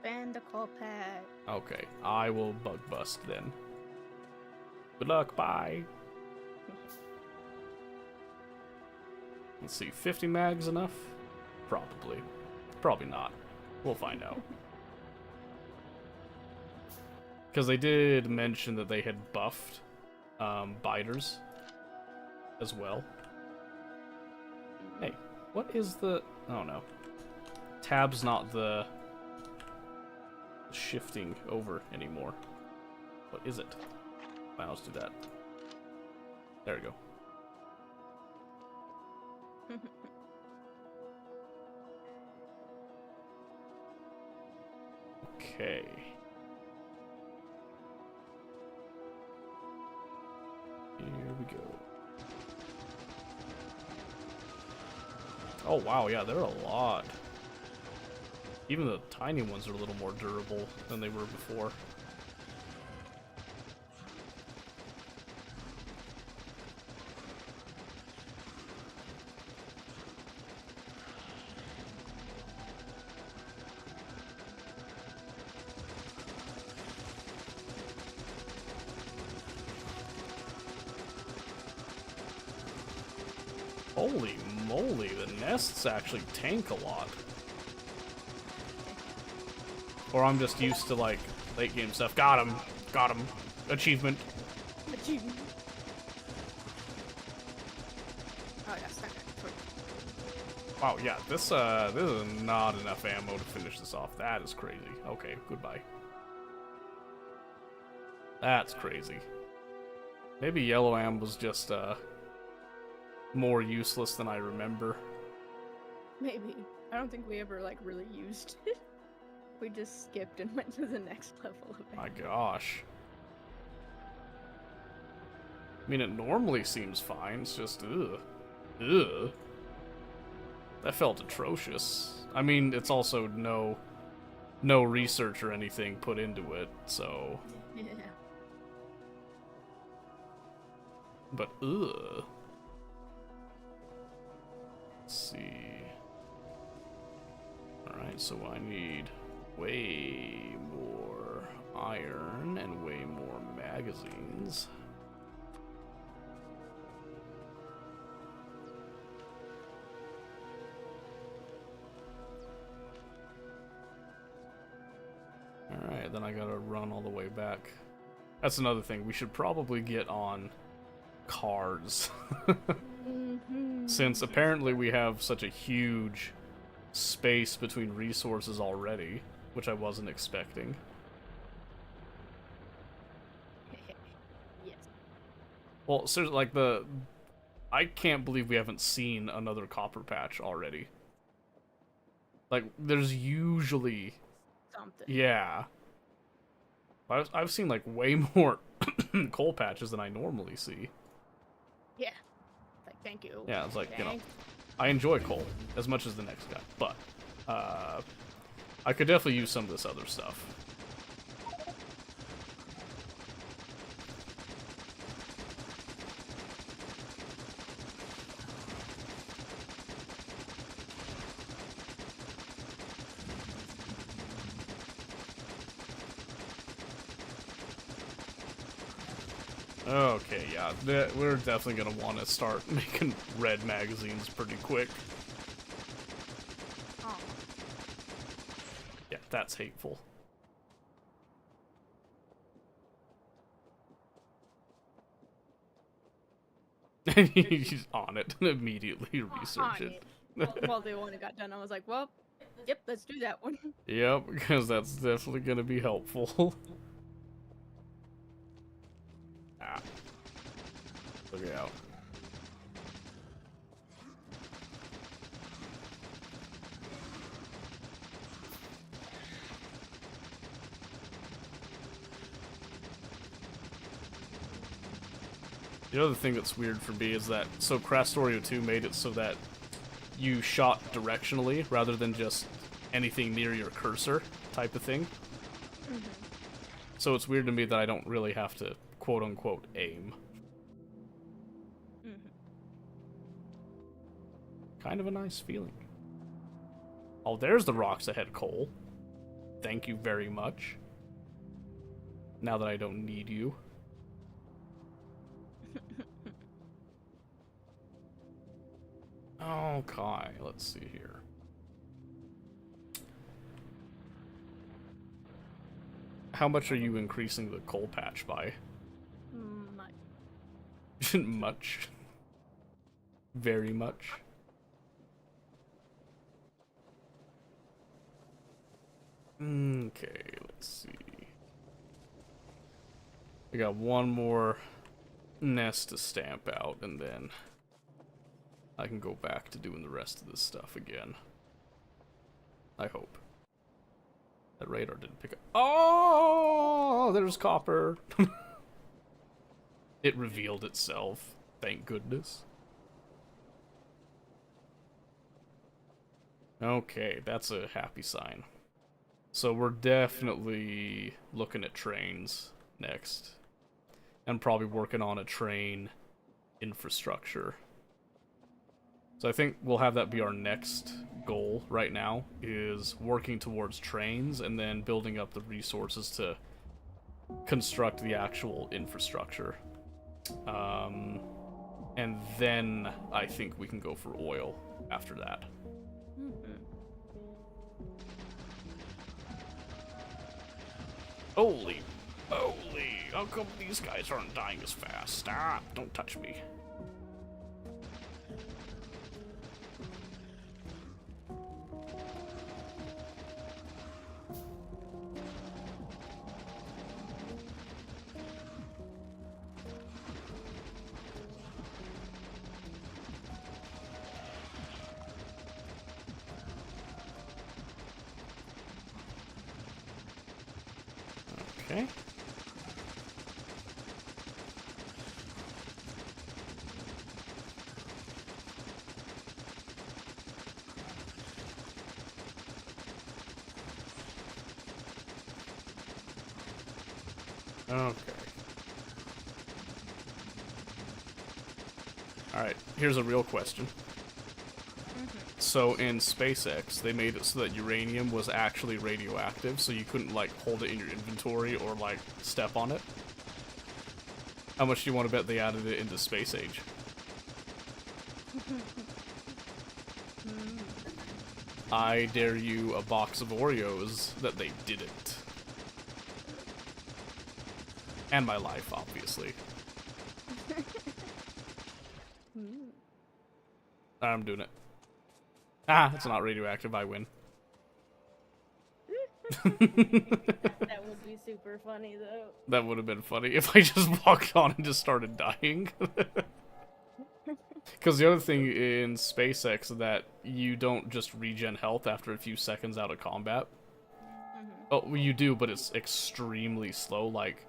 Ban the coal pad. Okay, I will bug bust then. Good luck, bye. Let's see, 50 mags enough? Probably. Probably not. We'll find out. Because they did mention that they had buffed biters as well. Hey, what is the... Oh no. Tab's not the shifting over anymore. What is it? Fine, let's do that. There we go. Okay. Here we go. Oh wow, yeah, they're a lot. Even the tiny ones are a little more durable than they were before. Holy moly, the nests actually tank a lot. Or I'm just used to, like, late game stuff. Got him. Got him. Achievement. Achievement. Oh, yeah, second. Wow, yeah, this is not enough ammo to finish this off. That is crazy. Okay, goodbye. That's crazy. Maybe yellow am was just, more useless than I remember. Maybe. I don't think we ever, like, really used it. We just skipped and went to the next level of it. My gosh. I mean, it normally seems fine. It's just, ugh. Ugh. That felt atrocious. I mean, it's also no research or anything put into it, so... Yeah. But, ugh. Let's see. Alright, so I need way more iron and way more magazines. Alright, then I gotta run all the way back. That's another thing. We should probably get on cars. Since apparently we have such a huge space between resources already, which I wasn't expecting. Yes. Well, seriously, like I can't believe we haven't seen another copper patch already. Like, there's usually... Something. Yeah. I've seen, like, way more coal patches than I normally see. Yeah. Like, thank you. Yeah, it's like, you know, Thank- I enjoy coal as much as the next guy, but I could definitely use some of this other stuff. Okay, yeah, we're definitely gonna want to start making red magazines pretty quick. Oh. Yeah, that's hateful. And he's on it, immediately research it. Well, the one that got done, I was like, well, yep, let's do that one. Yep, because that's definitely gonna be helpful. Ah. Look out. The other thing that's weird for me is that, so Crash Storio 2 made it so that you shot directionally rather than just anything near your cursor type of thing. Mm-hmm. So it's weird to me that I don't really have to quote-unquote aim. Mm-hmm. Kind of a nice feeling. Oh, there's the rocks ahead, Cole. Thank you very much. Now that I don't need you. Okay, let's see here. How much are you increasing the coal patch by? Much. Much. Very much. Okay, let's see. I got one more nest to stamp out, and then I can go back to doing the rest of this stuff again. I hope. That radar didn't pick up. Oh, there's copper. It revealed itself. Thank goodness. Okay, that's a happy sign. So we're definitely looking at trains next. And probably working on a train infrastructure. So I think we'll have that be our next goal right now, is working towards trains and then building up the resources to construct the actual infrastructure. And then I think we can go for oil after that. Holy moly, how come these guys aren't dying as fast? Stop, don't touch me. Okay. Okay. Alright, here's a real question. So in SpaceX, they made it so that uranium was actually radioactive, so you couldn't, like, hold it in your inventory or, like, step on it. How much do you want to bet they added it into Space Age? I dare you a box of Oreos that they didn't. And my life, obviously. I'm doing it. Ah, it's not radioactive, I win. That would be super funny, though. That would have been funny if I just walked on and just started dying. Because the other thing in SpaceX is that you don't just regen health after a few seconds out of combat. Oh, well, you do, but it's extremely slow, like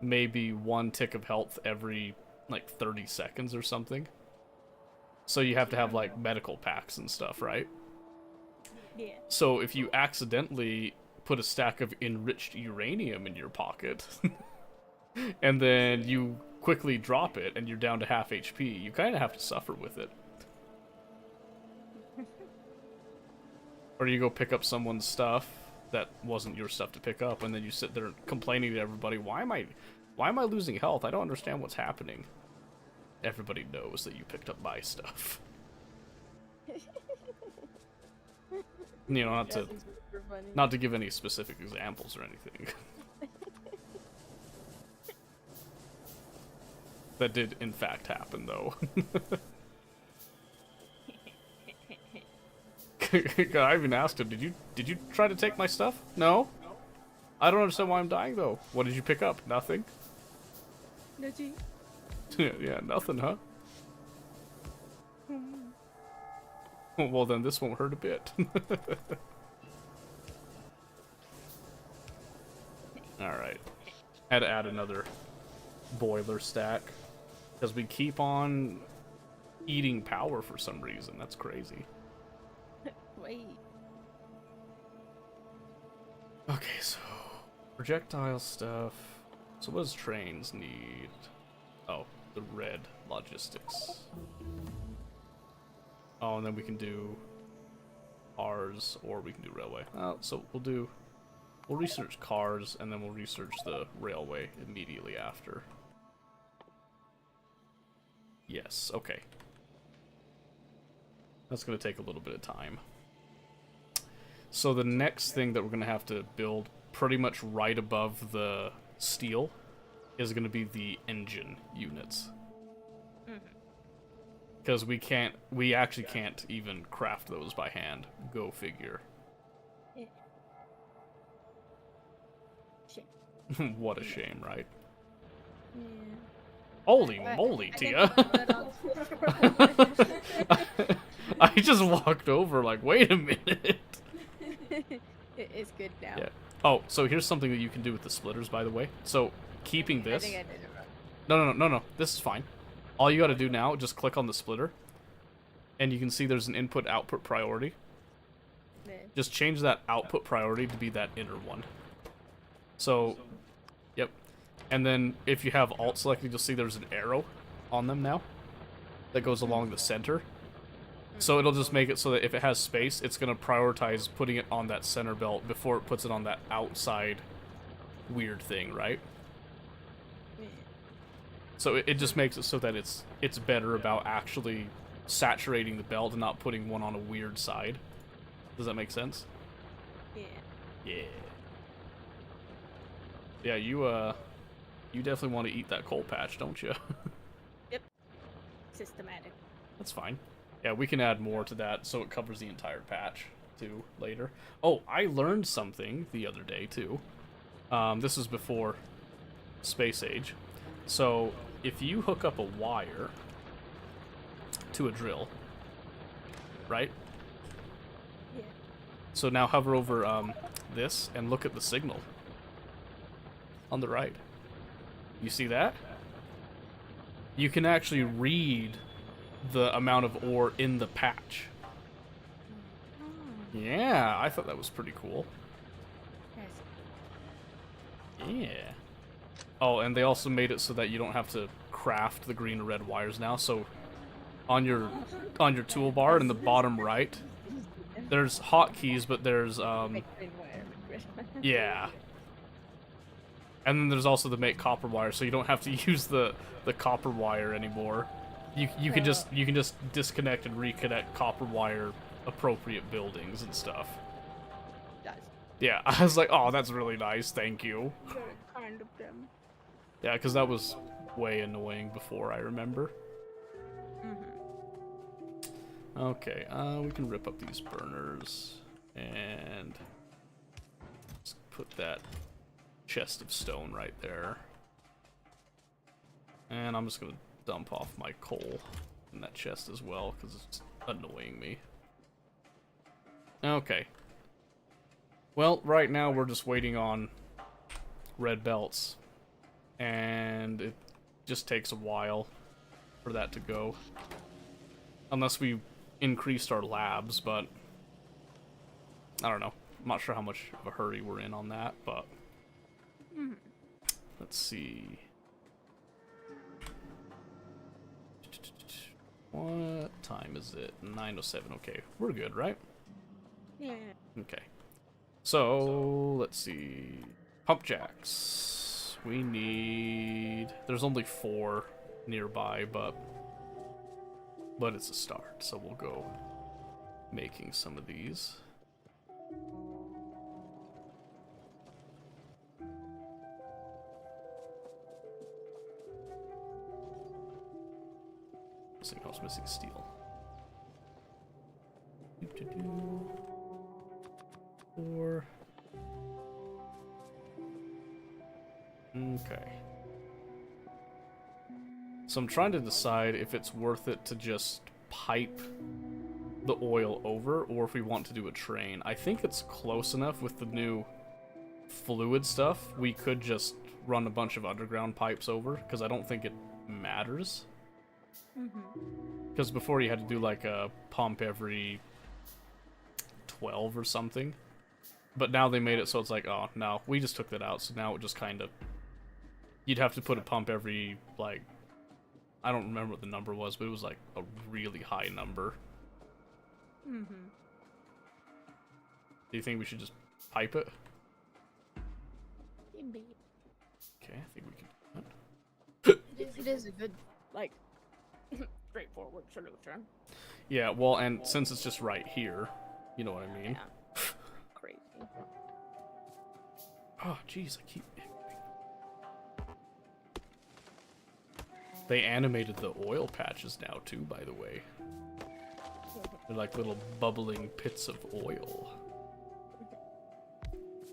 maybe one tick of health every like 30 seconds or something. So you have to have like medical packs and stuff, right? Yeah. So if you accidentally put a stack of enriched uranium in your pocket, and then you quickly drop it and you're down to half HP, you kind of have to suffer with it. Or you go pick up someone's stuff that wasn't your stuff to pick up, and then you sit there complaining to everybody, why am I losing health? I don't understand what's happening. Everybody knows that you picked up my stuff. You know, not to give any specific examples or anything. That did in fact happen, though. I even asked him, did you try to take my stuff? No? I don't understand why I'm dying, though. What did you pick up? Nothing? Nothing. Yeah, nothing, huh? Well, then this won't hurt a bit. Alright. Had to add another boiler stack. Because we keep on eating power for some reason. That's crazy. Wait. Okay, so projectile stuff. So what does trains need? Oh, the red logistics. Oh, and then we can do cars, or we can do railway. So we'll research cars, and then we'll research the railway immediately after. Yes, okay. That's going to take a little bit of time. So the next thing that we're going to have to build pretty much right above the steel is going to be the engine units. Because we actually can't even craft those by hand. Go figure. Yeah. Shit. What a shame, right? Yeah. Holy But moly, I Tia! think that I just walked over like, wait a minute. It's good now. Yeah. Oh, so here's something that you can do with the splitters, by the way. So, keeping I this... think I did it wrong. No. This is fine. All you gotta do now, just click on the splitter. And you can see there's an input-output priority. Yeah. Just change that output priority to be that inner one. So, yep. And then if you have alt selected, you'll see there's an arrow on them now that goes along the center. So it'll just make it so that if it has space, it's going to prioritize putting it on that center belt before it puts it on that outside weird thing, right? Yeah. So it just makes it so that it's better about actually saturating the belt and not putting one on a weird side. Does that make sense? Yeah. Yeah. Yeah, you definitely want to eat that coal patch, don't you? Systematic. That's fine. Yeah, we can add more to that so it covers the entire patch, too, later. Oh, I learned something the other day, too. This is before Space Age. So, if you hook up a wire to a drill, right? Yeah. So now hover over this and look at the signal on the right. You see that? You can actually read the amount of ore in the patch. Yeah, I thought that was pretty cool. Yes. Yeah. Oh, and they also made it so that you don't have to craft the green or red wires now. So on your toolbar in the bottom right, there's hotkeys, but there's Make green wire, make red wire. yeah. And then there's also the make copper wire, so you don't have to use the copper wire anymore. You can just disconnect and reconnect copper wire appropriate buildings and stuff. Does. Yeah, I was like, oh, that's really nice, thank you. Very kind of them. Yeah, because that was way annoying before, I remember. Okay, we can rip up these burners and just put that chest of stone right there. And I'm just gonna dump off my coal in that chest as well because it's annoying me. Okay. Well, right now we're just waiting on red belts, and it just takes a while for that to go. Unless we increased our labs, but I don't know. I'm not sure how much of a hurry we're in on that, but let's see. What time is it? 9:07. Okay, we're good, right? Yeah. Okay. So, let's see. Pump jacks. We need... There's only 4 nearby, but it's a start, so we'll go making some of these. I was missing steel. 4. Okay. So I'm trying to decide if it's worth it to just pipe the oil over or if we want to do a train. I think it's close enough with the new fluid stuff. We could just run a bunch of underground pipes over because I don't think it matters. Because before you had to do like a pump every 12 or something. But now they made it so it's like, oh, no, we just took that out. So now it just kind of... You'd have to put a pump every, like... I don't remember what the number was, but it was like a really high number. Mm-hmm. Do you think we should just pipe it? Maybe. Okay, I think we can do that. It is a good, like, straightforward solution. Yeah, well, and since it's just right here, you know what I mean? Yeah. Crazy. Oh, jeez, I keep... They animated the oil patches now, too, by the way. They're like little bubbling pits of oil.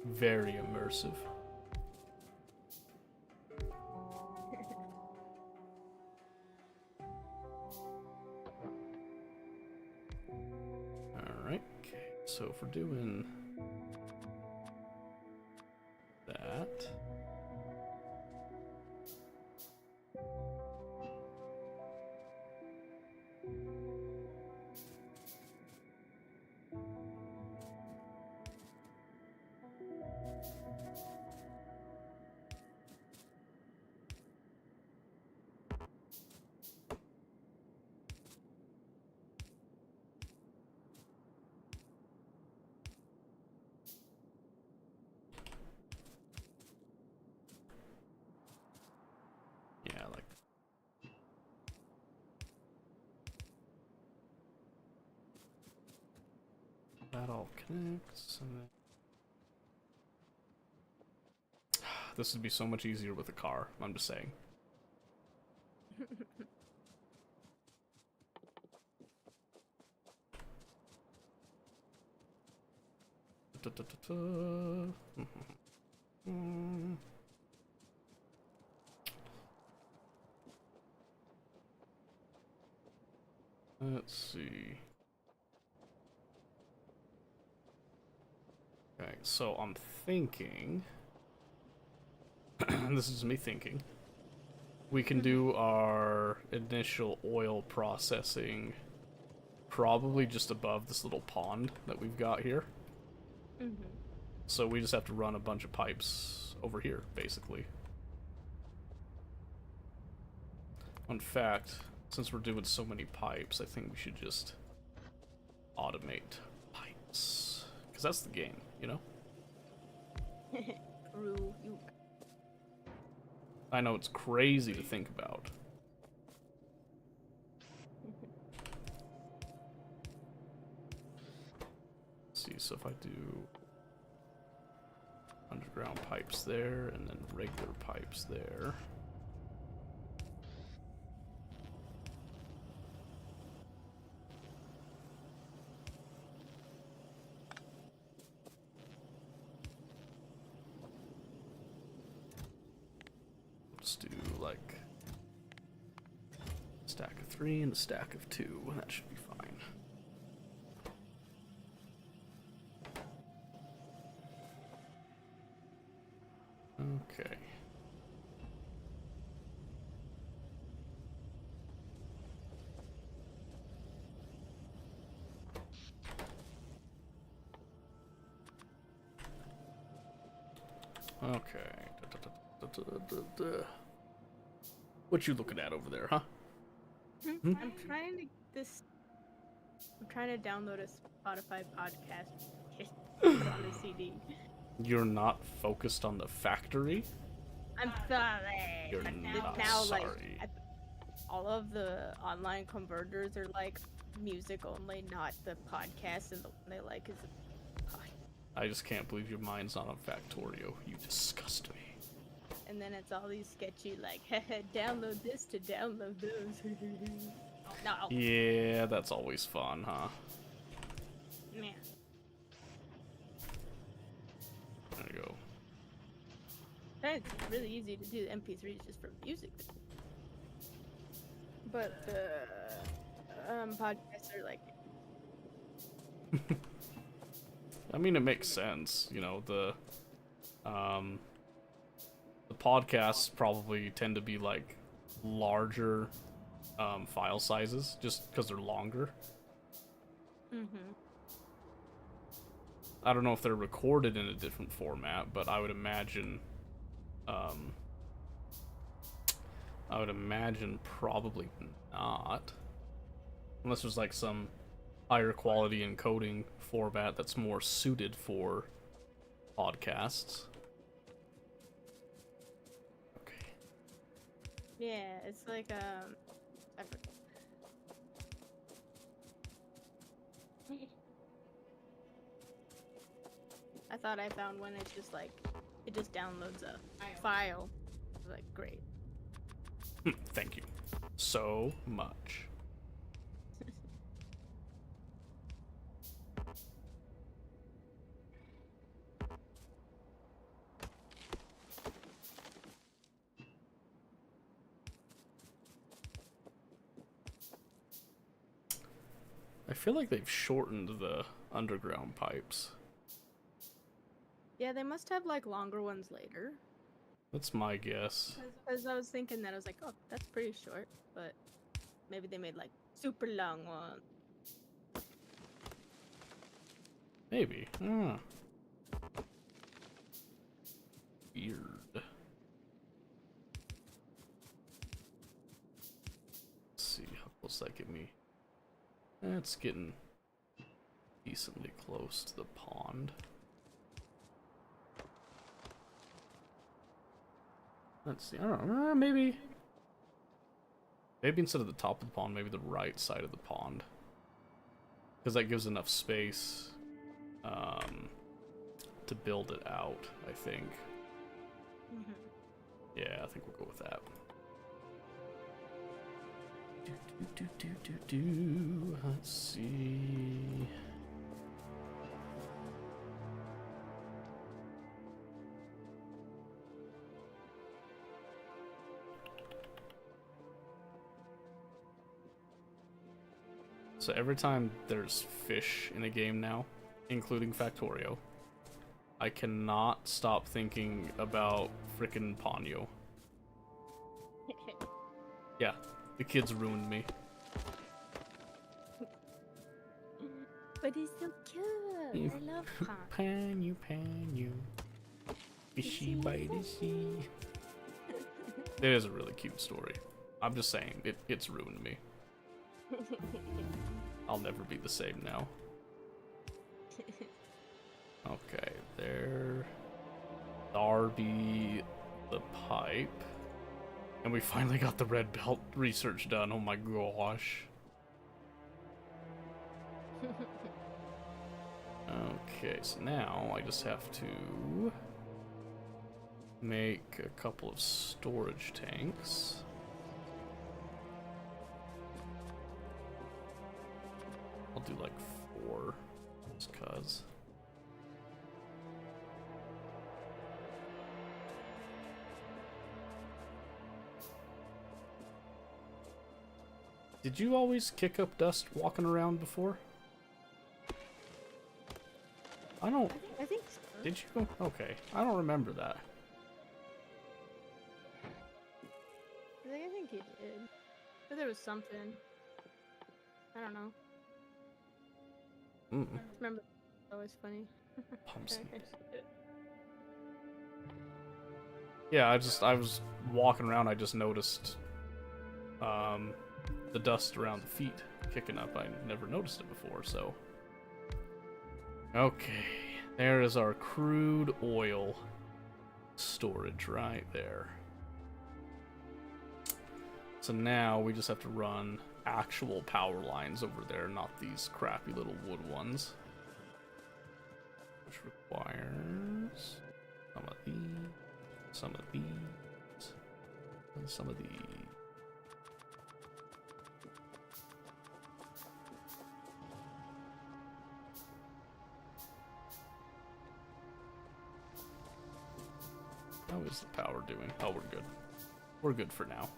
Very immersive. Alright, okay. So if we're doing that... Yeah, like that all connects. And then... This would be so much easier with a car, I'm just saying. Let's see. Okay, so I'm thinking... this is me thinking. We can do our initial oil processing probably just above this little pond that we've got here. Mm-hmm. So we just have to run a bunch of pipes over here, basically. In fact, since we're doing so many pipes, I think we should just automate pipes. Because that's the game, you know? True. You. I know it's crazy to think about. Let's see, so if I do underground pipes there and then regular pipes there. Let's do like a stack of 3 and a stack of 2. That should be fine. Okay. Okay. What you looking at over there, huh? Hmm? I'm trying to this. I'm trying to download a Spotify podcast put it on a CD. You're not focused on the factory? I'm sorry. You're But not now, sorry. like, all of the online converters are like music only, not the podcast, and the one they like is the pod. I just can't believe your mind's not on Factorio. You disgust me. And then it's all these sketchy like, download this to download those. No, Yeah, that's always fun, huh? man. There you go. And it's really easy to do MP3s just for music. But the podcasts are like, I mean, it makes sense. You know, the podcasts probably tend to be like larger file sizes just because they're longer. I don't know if they're recorded in a different format, but I would imagine probably not. Unless there's like some higher quality encoding format that's more suited for podcasts. Okay. Yeah, it's like I forget. I thought I found one. It's just like it just downloads a file. I was like, great. Thank you so much. I feel like they've shortened the underground pipes. Yeah, they must have like longer ones later. That's my guess. Because I was thinking that I was like, oh, that's pretty short, but maybe they made like super long ones. Maybe. Weird. Let's see, how close that get me? That's getting decently close to the pond. Let's see, I don't know, maybe instead of the top of the pond, maybe the right side of the pond. Because that gives enough space to build it out, I think. Mm-hmm. Yeah, I think we'll go with that. Let's see. So every time there's fish in a game now, including Factorio, I cannot stop thinking about frickin' Ponyo. Yeah, the kids ruined me. But he's so cute. I love Pon. Ponyo. Fishy by the sea. It is a really cute story. I'm just saying, it's ruined me. I'll never be the same now. Okay, there. Darby the pipe. And we finally got the red belt research done. Oh my gosh. Okay, so now I just have to make a couple of storage tanks. I'll do like 4, just cuz. Did you always kick up dust walking around before? I don't. I think so. Did you? Okay, I don't remember that. I think he did. But there was something. I don't know. I remember it's always funny. Pumps. Okay. Yeah, I was walking around. I just noticed the dust around the feet kicking up. I never noticed it before. So okay, there is our crude oil storage right there. So now we just have to run actual power lines over there, not these crappy little wood ones. Which requires some of these, and some of these. How is the power doing? Oh, we're good. We're good for now.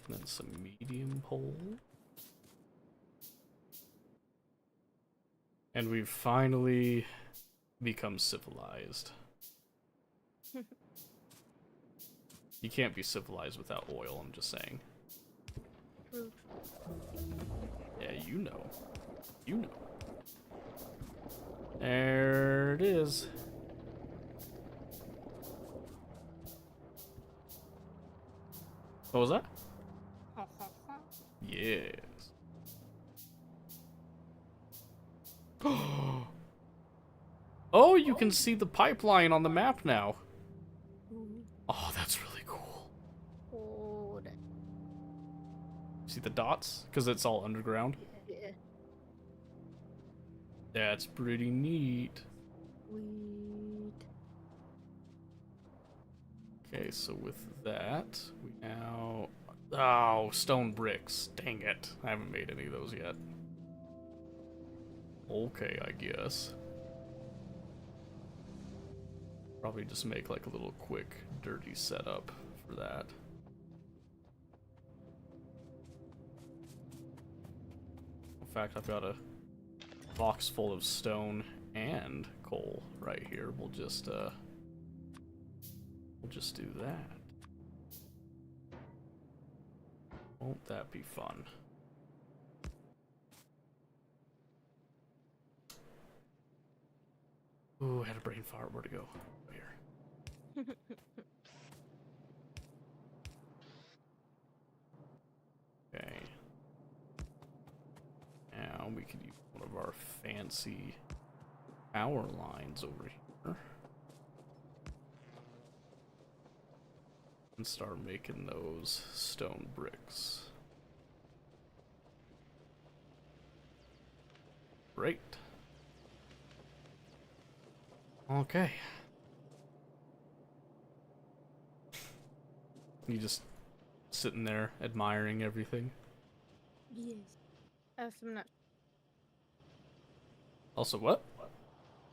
And then some medium pole. And we've finally become civilized. You can't be civilized without oil, I'm just saying. True. Yeah, you know. You know. There it is. What was that? Yes. Oh, you can see the pipeline on the map now. Oh, that's really cool. Oh, that, See the dots? Because it's all underground. yeah. That's pretty neat. Sweet. Okay, so with that, we now... Oh, stone bricks. Dang it. I haven't made any of those yet. Okay, I guess. Probably just make like a little quick, dirty setup for that. In fact, I've got a box full of stone and coal right here. We'll just do that. Won't that be fun? Ooh, I had a brain fart. Where'd it go? Here. Okay. Now we could use one of our fancy power lines over here. And start making those stone bricks. Great. Okay. You just sitting there admiring everything. Yes. I'm Also, what?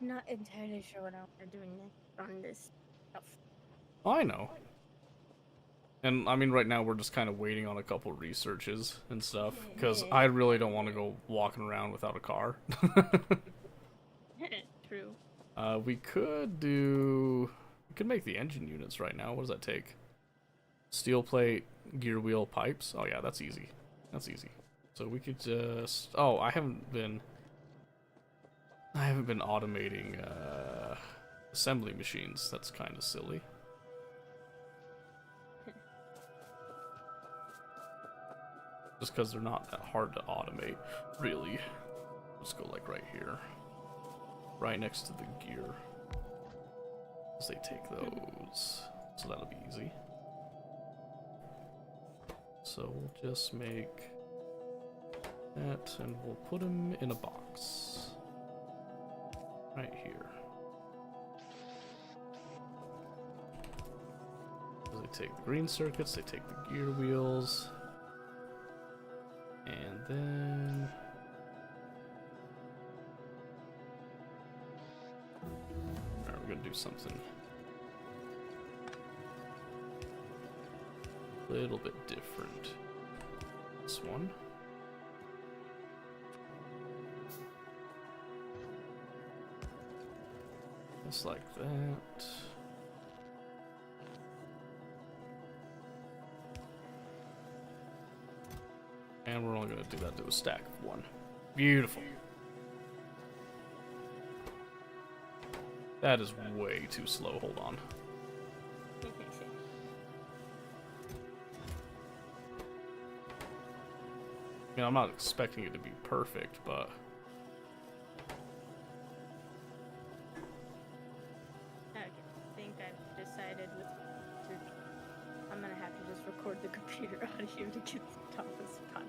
not entirely sure what I'm doing next on this stuff. Oh, I know. And I mean, right now we're just kind of waiting on a couple researches and stuff because I really don't want to go walking around without a car. True. We could make the engine units right now. What does that take? Steel plate, gear wheel, pipes. Oh yeah, that's easy. That's easy. So we could just. Oh, I haven't been automating assembly machines. That's kind of silly. Just because they're not that hard to automate, really. Let's go like right here. Right next to the gear. As they take those. So that'll be easy. So we'll just make that and we'll put them in a box. Right here. So they take the green circuits, they take the gear wheels. And then alright, we're gonna do something a little bit different. This one. Just like that. And we're only going to do that to a stack of one. Beautiful. That is way too slow. Hold on. I mean, I'm not expecting it to be perfect, but... Okay, I think I've decided with I'm gonna have to just record the computer audio to get the top of the spot.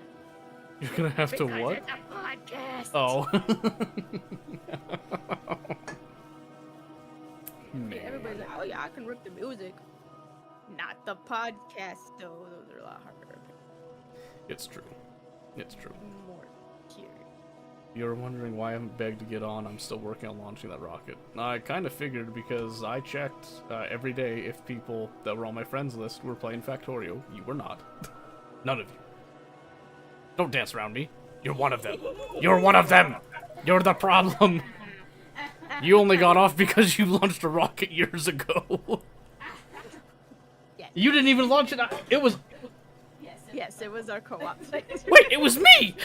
You're gonna have to Because what? it's a podcast. Oh. Yeah, everybody's like, oh yeah, I can rip the music. Not the podcast, though. Those are a lot harder. It's true. It's true. More curious. You're wondering why I haven't begged to get on. I'm still working on launching that rocket. I kind of figured because I checked every day if people that were on my friends list were playing Factorio. You were not. None of you. Don't dance around me. You're one of them. You're one of them. You're the problem. You only got off because you launched a rocket years ago. Yes. You didn't even launch it. It was... Yes, it was our co-op. Wait, it was me!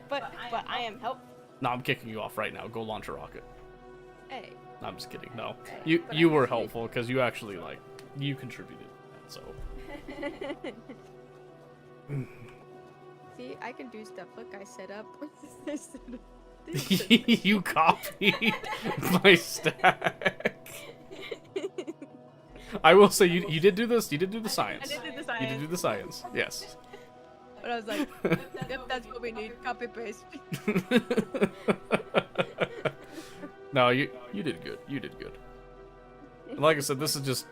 But I am help. No, I'm kicking you off right now. Go launch a rocket. Hey. No, I'm just kidding. No. You were helpful because you actually, like, you contributed. So... See, I can do stuff. Look, I set up. You copied my stack. I will say you did do this. You did do the science. I did do the You science. did do the science. Yes. But I was like, yep, that's what we need. Copy paste. No, you did good. You did good. And like I said, this is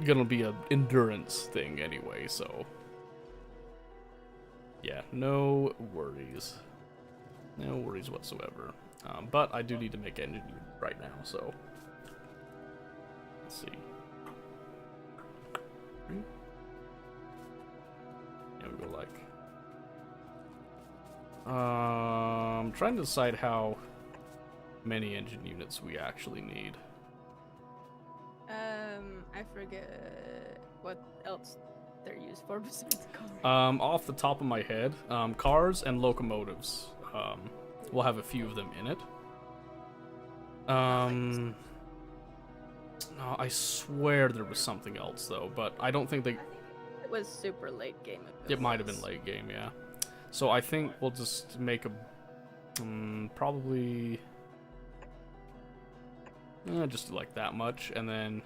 gonna be an endurance thing anyway. So yeah, no worries. No worries whatsoever. But I do need to make engine unit right now, so let's see. Yeah, we go like. I'm trying to decide how many engine units we actually need. I forget what else they're used for besides cars. Off the top of my head, cars and locomotives. We'll have a few of them in it. No, I swear there was something else though, but I don't think they. It was super late game. It might have been late game, yeah. So I think we'll just make a probably just like that much, and then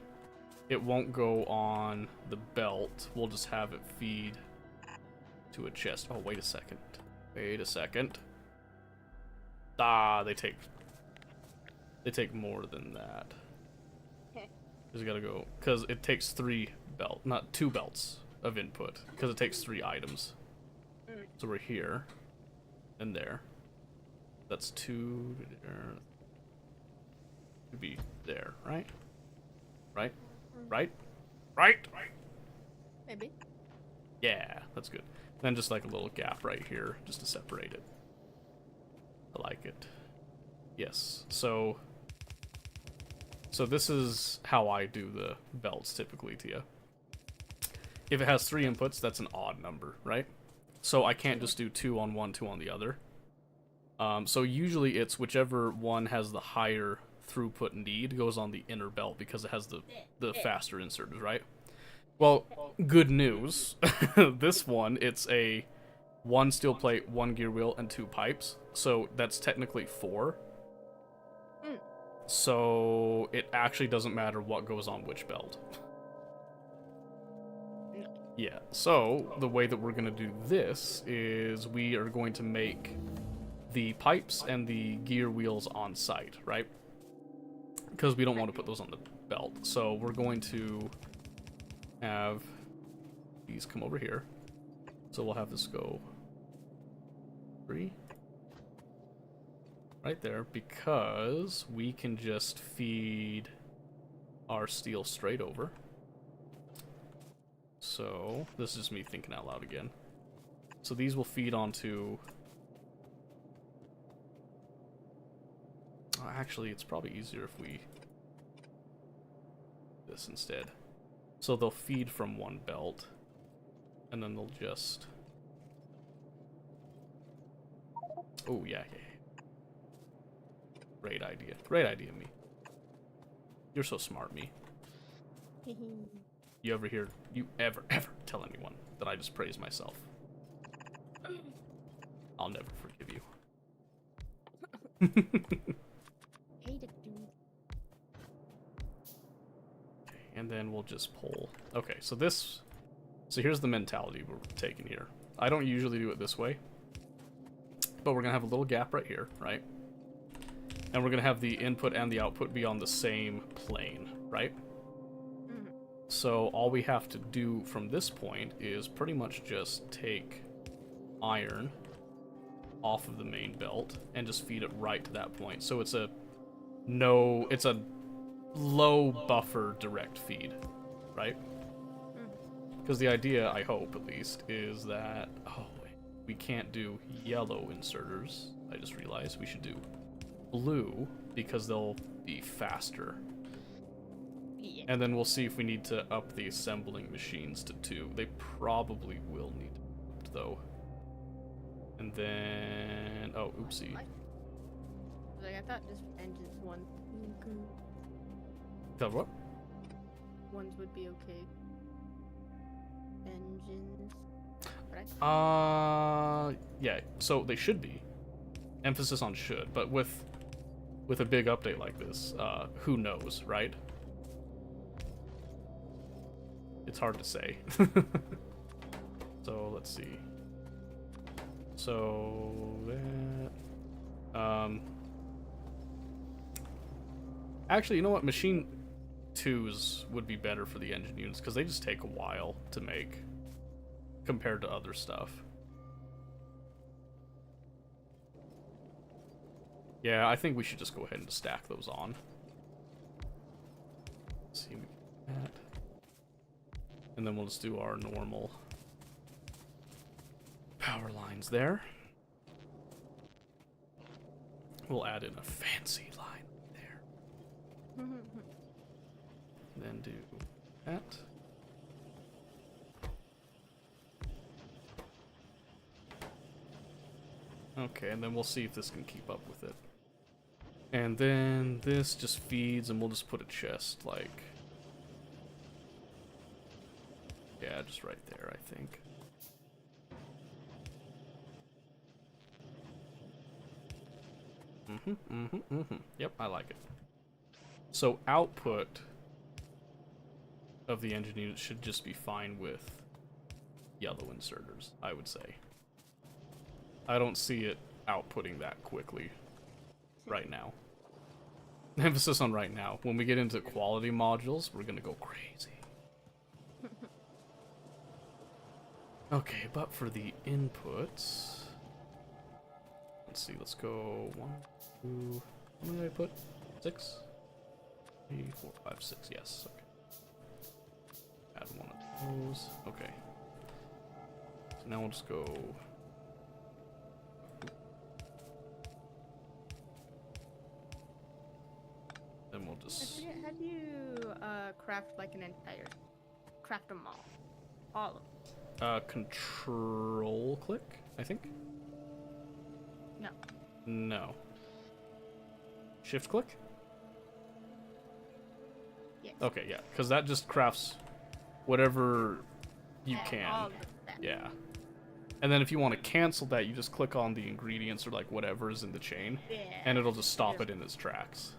it won't go on the belt. We'll just have it feed to a chest. Oh, wait a second. Wait a second. Ah, they take more than that. Okay. Just gotta go, because it takes 2 belts of input, because it takes 3 items. So we're here and there. That's 2. Could be there, right? Right? Right? Right? Maybe. Yeah, that's good. Then just like a little gap right here, just to separate it. I like it. Yes. So this is how I do the belts typically, Tia. If it has 3 inputs, that's an odd number, right? So I can't just do 2 on one, 2 on the other. So usually it's whichever one has the higher throughput need goes on the inner belt because it has the faster inserters, right? Well, good news. This one, it's a 1 steel plate, 1 gear wheel, and 2 pipes. So that's technically 4. So it actually doesn't matter what goes on which belt. Yeah, so the way that we're going to do this is we are going to make the pipes and the gear wheels on site, right? Because we don't want to put those on the belt. So we're going to have these come over here. So we'll have this go 3 right there, because we can just feed our steel straight over. So this is me thinking out loud again. So these will feed onto... actually, it's probably easier if we... this instead. So they'll feed from one belt, and then they'll just... oh, yeah. Great idea. Great idea, me. You're so smart, me. You ever tell anyone that I just praise myself? I'll never forgive you. Hate it, dude. Okay, and then we'll just pull. Okay, so here's the mentality we're taking here. I don't usually do it this way, but we're gonna have a little gap right here, right? And we're gonna have the input and the output be on the same plane, right? So all we have to do from this point is pretty much just take iron off of the main belt and just feed it right to that point. So it's a low buffer direct feed, right? Because the idea, I hope at least, is that... Oh, wait. We can't do yellow inserters. I just realized we should do blue, because they'll be faster. Yeah. And then we'll see if we need to up the assembling machines to 2. They probably will need to be upped, though. And then... Oh, oopsie. Like I thought just engines one. Tell what? Ones would be okay. Engines. Yeah, so they should be. Emphasis on should, but with a big update like this, who knows, right? It's hard to say. So, let's see. So, that... Actually, you know what? Machine 2s would be better for the engine units, because they just take a while to make, compared to other stuff. Yeah, I think we should just go ahead and stack those on. Let's see, that. And then we'll just do our normal power lines there. We'll add in a fancy line there. Then do that. Okay, and then we'll see if this can keep up with it. And then this just feeds, and we'll just put a chest, like... Yeah, just right there, I think. Yep, I like it. So output of the engine unit should just be fine with yellow inserters, I would say. I don't see it outputting that quickly right now. Emphasis on right now. When we get into quality modules, we're gonna go crazy. Okay, but for the inputs... Let's see, let's go 1, 2... How many did I put? 6? 3, 4, 5, 6, yes, okay. Add one of those, okay. So now we'll just go... Then we'll just... How do you craft like an entire... Craft them all of them? Control click, I think? No. No. Shift click? Yes. Okay, yeah, because that just crafts whatever you All can. of them. Yeah. And then if you want to cancel that, you just click on the ingredients or like whatever is in the chain, Yeah. and it'll just stop it in its tracks.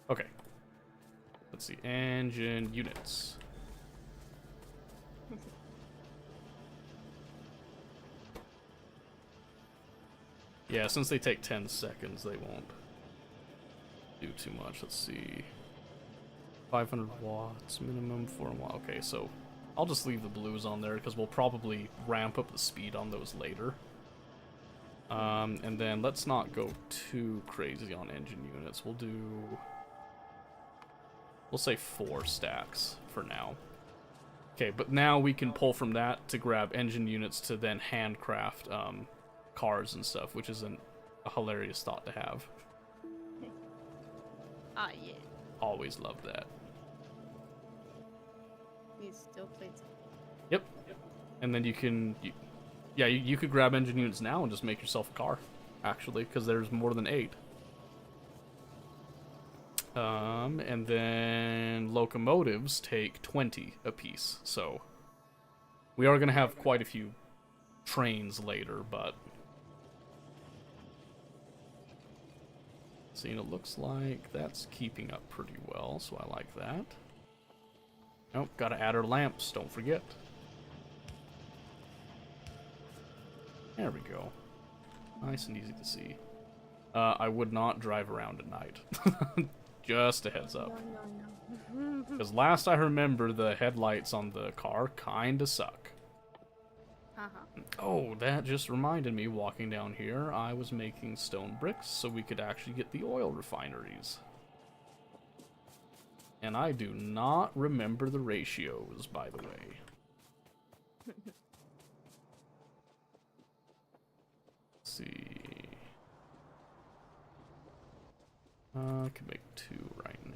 Okay. Let's see, engine units. Yeah, since they take 10 seconds, they won't do too much. Let's see. 500 watts minimum, 4 watt. Okay, so I'll just leave the blues on there because we'll probably ramp up the speed on those later. And then let's not go too crazy on engine units. We'll say 4 stacks for now. Okay, but now we can pull from that to grab engine units to then handcraft cars and stuff, which is a hilarious thought to have. Ah, yeah. Always loved that. These still plates. Yep. And then you can, you could grab engine units now and just make yourself a car, actually, because there's more than 8. And then locomotives take 20 apiece, so we are going to have quite a few trains later, but see, it looks like that's keeping up pretty well, so I like that. Oh, gotta add our lamps, don't forget. There we go. Nice and easy to see. I would not drive around at night. Just a heads up. No. Because last I remember, the headlights on the car kinda suck. Oh, that just reminded me, walking down here, I was making stone bricks so we could actually get the oil refineries. And I do not remember the ratios, by the way. Let's see. I can make 2 right now.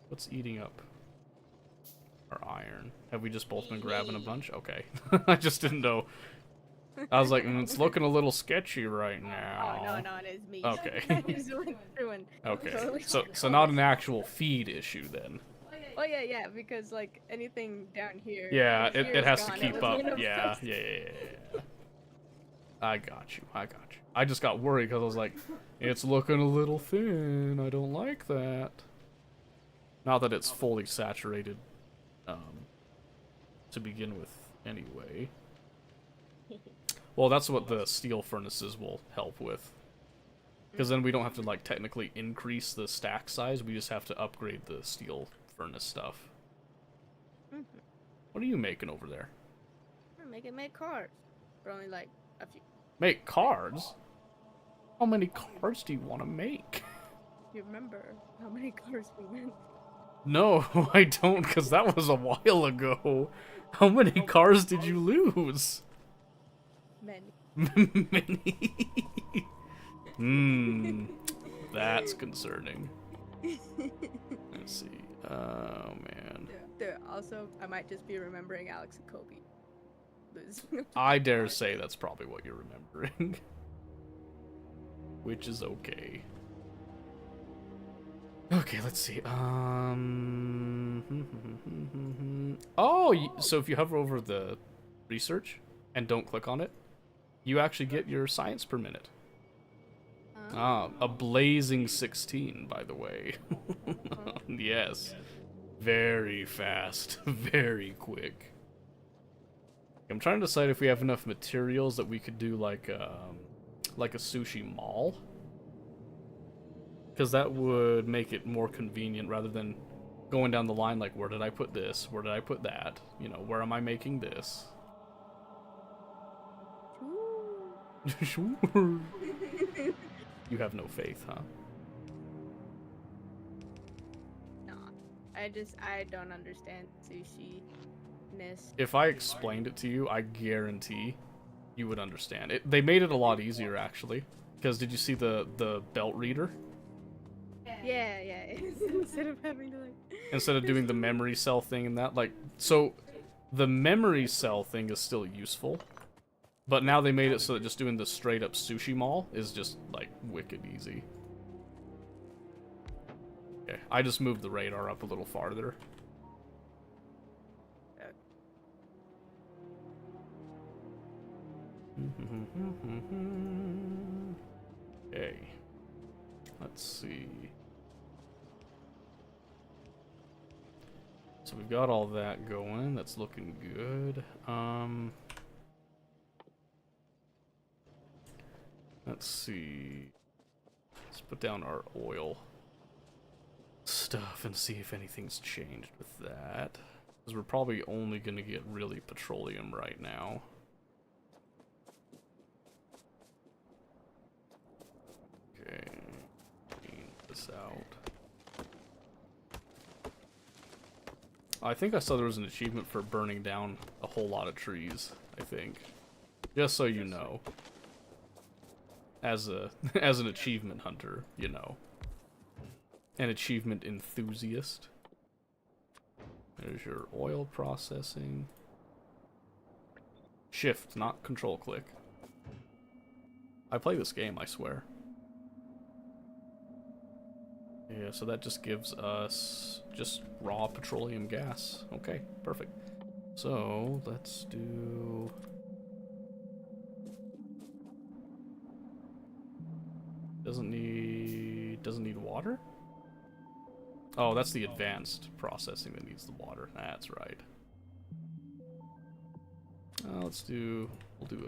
What's eating up our iron? Have we just both been grabbing a bunch? Okay. I just didn't know. I was like, it's looking a little sketchy right now. Oh no, no, it is me. Okay. I just went through and Okay. totally So not an actual feed issue then. Oh yeah, yeah, because like anything down here. Yeah, here it is has to gone. keep was up. one of Yeah, those- yeah. I got you. I just got worried because I was like, it's looking a little thin. I don't like that. Not that it's fully saturated to begin with anyway. Well, that's what the steel furnaces will help with. Because then we don't have to, like, technically increase the stack size. We just have to upgrade the steel furnace stuff. What are you making over there? We're make cars. For only like a few. Make cards? How many cards do you want to make? You remember how many cars we made? No, I don't, because that was a while ago. How many cars did you lose? Many. Many. That's concerning. Let's see. Oh, man. Also, I might just be remembering Alex and Kobe losing. I dare say that's probably what you're remembering. Which is okay. Okay, let's see. Oh, so if you hover over the research and don't click on it, you actually get your science per minute. A blazing 16, by the way. Yes. Very fast. Very quick. I'm trying to decide if we have enough materials that we could do like a sushi mall. Because that would make it more convenient rather than going down the line like, where did I put this? Where did I put that? You know, where am I making this? Sure. You have no faith, huh? No, I don't understand sushi-ness. If I explained it to you, I guarantee you would understand. They made it a lot easier, actually. Because did you see the belt reader? Yeah, yeah. Instead of having to like. Instead of doing the memory cell thing and that, like, so the memory cell thing is still useful, but now they made it so that just doing the straight up sushi mall is just like wicked easy. Okay, I just moved the radar up a little farther. Okay, let's see. So we've got all that going. That's looking good. Let's see. Let's put down our oil stuff and see if anything's changed with that. Because we're probably only going to get really petroleum right now. Okay. Clean this out. I think I saw there was an achievement for burning down a whole lot of trees, I think. Just so you know. As an achievement hunter, you know. An achievement enthusiast. There's your oil processing. Shift, not control click. I play this game, I swear. Yeah, so that just gives us just raw petroleum gas. Okay, perfect. So, let's do... Doesn't need water? Oh, that's the advanced processing that needs the water. That's right. We'll do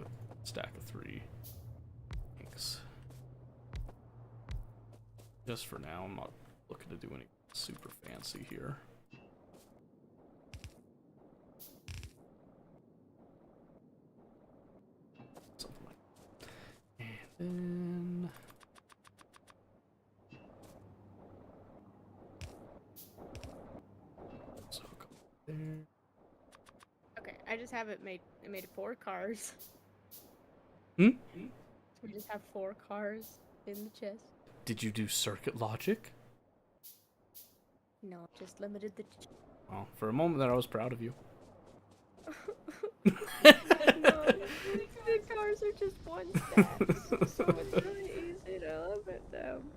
a stack of 3. Thanks. Just for now, I'm not looking to do any super fancy here. Something like that. And then... So, there. I just have it made. It made 4 cars. Hmm? We just have 4 cars in the chest. Did you do circuit logic? No, just limited the. Well, for a moment there, I was proud of you. No, the cars are just 1 stack, so it's really easy to limit them.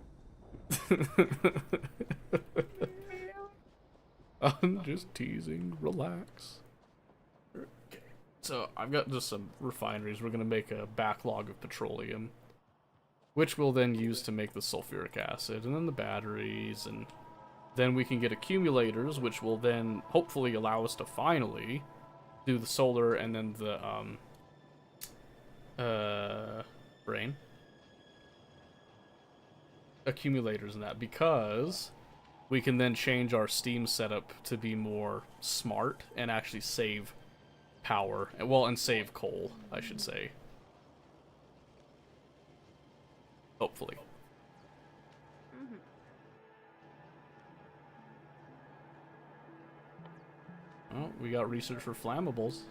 I'm just teasing. Relax. Okay. So I've got just some refineries. We're gonna make a backlog of petroleum, which we'll then use to make the sulfuric acid, and then the batteries, and then we can get accumulators, which will then hopefully allow us to finally do the solar and then the brain accumulators and that, because we can then change our steam setup to be more smart and actually save power, well, and save coal, I should say. Hopefully. Oh, we got research for flammables.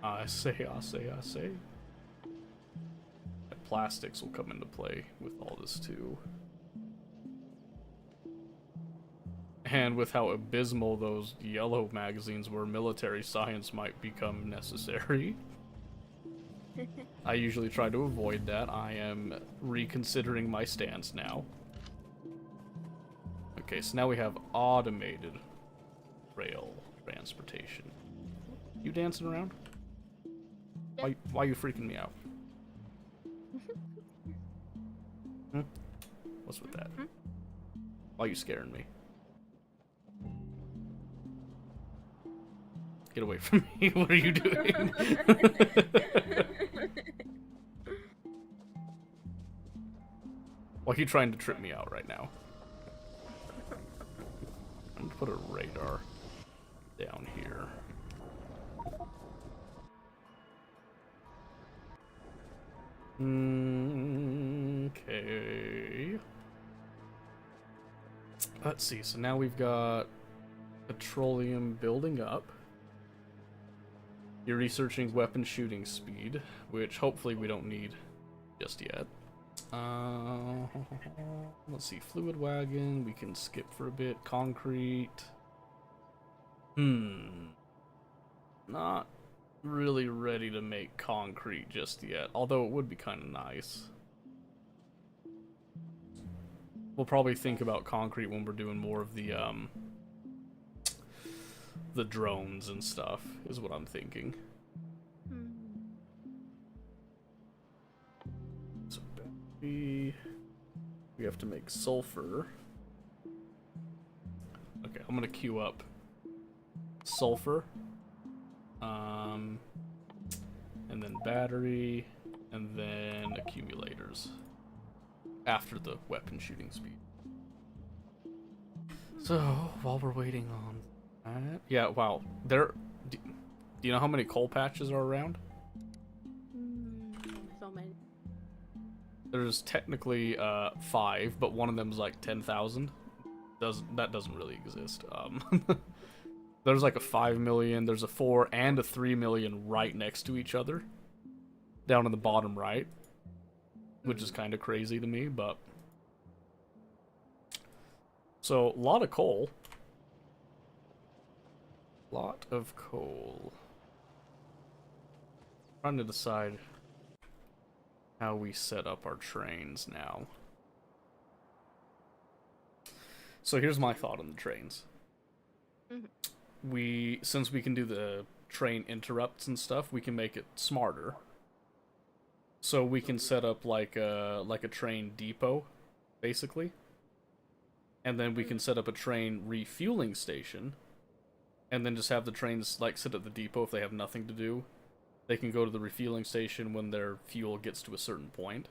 I say. Plastics will come into play with all this too. And with how abysmal those yellow magazines were, military science might become necessary. I usually try to avoid that. I am reconsidering my stance now. Okay, so now we have automated rail transportation. You dancing around? Why you freaking me out? Hmm? What's with that? Why you scaring me? Get away from me. What are you doing? Why are you trying to trip me out right now? I'm gonna put a radar down here. Okay. Let's see. So now we've got petroleum building up. You're researching weapon shooting speed, which hopefully we don't need just yet. Let's see. Fluid wagon. We can skip for a bit. Concrete. Not really ready to make concrete just yet, although it would be kind of nice. We'll probably think about concrete when we're doing more of the drones and stuff, is what I'm thinking. So we have to make sulfur. Okay, I'm gonna queue up sulfur, and then battery, and then accumulators after the weapon shooting speed. So while we're waiting on that, yeah, wow, do you know how many coal patches are around? So many. There's technically 5, but one of them's like 10,000. That doesn't really exist. There's like a 5 million, there's a 4 and a 3 million right next to each other, down in the bottom right, which is kind of crazy to me, but... So, a lot of coal. Lot of coal. Trying to decide how we set up our trains now. So here's my thought on the trains. Since we can do the train interrupts and stuff, we can make it smarter. So we can set up like a train depot, basically. And then we can set up a train refueling station. And then just have the trains like sit at the depot if they have nothing to do. They can go to the refueling station when their fuel gets to a certain point.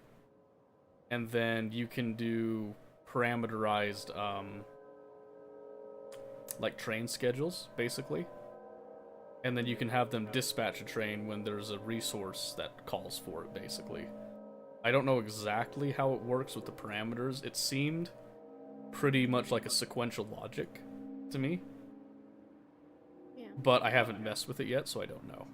And then you can do parameterized like train schedules, basically. And then you can have them dispatch a train when there's a resource that calls for it, basically. I don't know exactly how it works with the parameters. It seemed pretty much like a sequential logic to me. Yeah. but I haven't messed with it yet, so I don't know.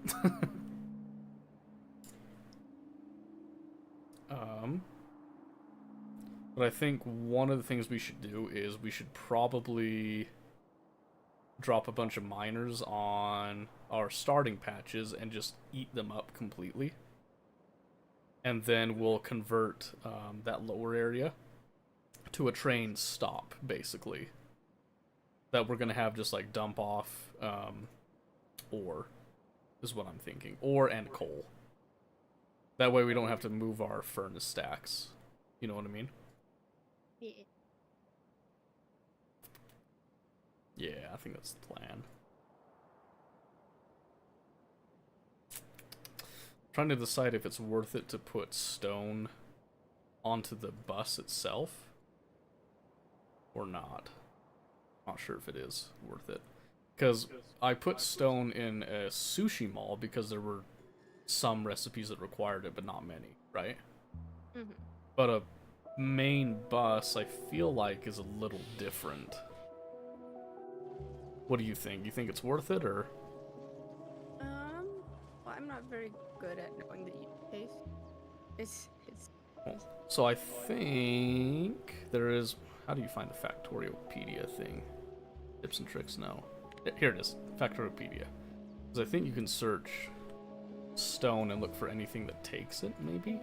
But I think one of the things we should do is we should probably drop a bunch of miners on our starting patches and just eat them up completely. And then we'll convert that lower area to a train stop, basically. That we're going to have just like dump off ore, is what I'm thinking. Ore and coal. That way we don't have to move our furnace stacks. You know what I mean? Yeah. Yeah, I think that's the plan. Trying to decide if it's worth it to put stone onto the bus itself or not. Not sure if it is worth it. Because I put stone in a sushi mall because there were some recipes that required it, but not many, right? Mm-hmm. But a main bus, I feel like, is a little different. What do you think? You think it's worth it, or? Well, I'm not very good at knowing the use case. It's. So I think there is. How do you find the Factoriopedia thing? Tips and tricks? No. Here it is. Factoriopedia. Because I think you can search stone and look for anything that takes it, maybe?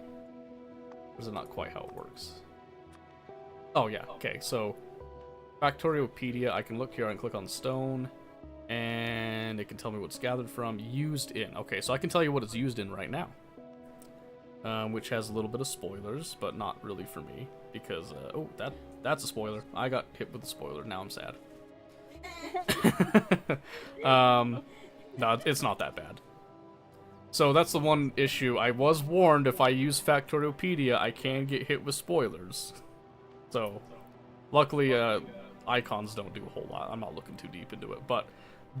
Or is it not quite how it works? Oh, yeah. Okay, so Factoriopedia, I can look here and click on stone, and it can tell me what it's gathered from. Used in. Okay, so I can tell you what it's used in right now. Which has a little bit of spoilers, but not really for me, because, oh, that's a spoiler. I got hit with a spoiler, now I'm sad. No, it's not that bad. So that's the one issue. I was warned if I use Factoriopedia, I can get hit with spoilers. So, luckily, icons don't do a whole lot. I'm not looking too deep into it. But,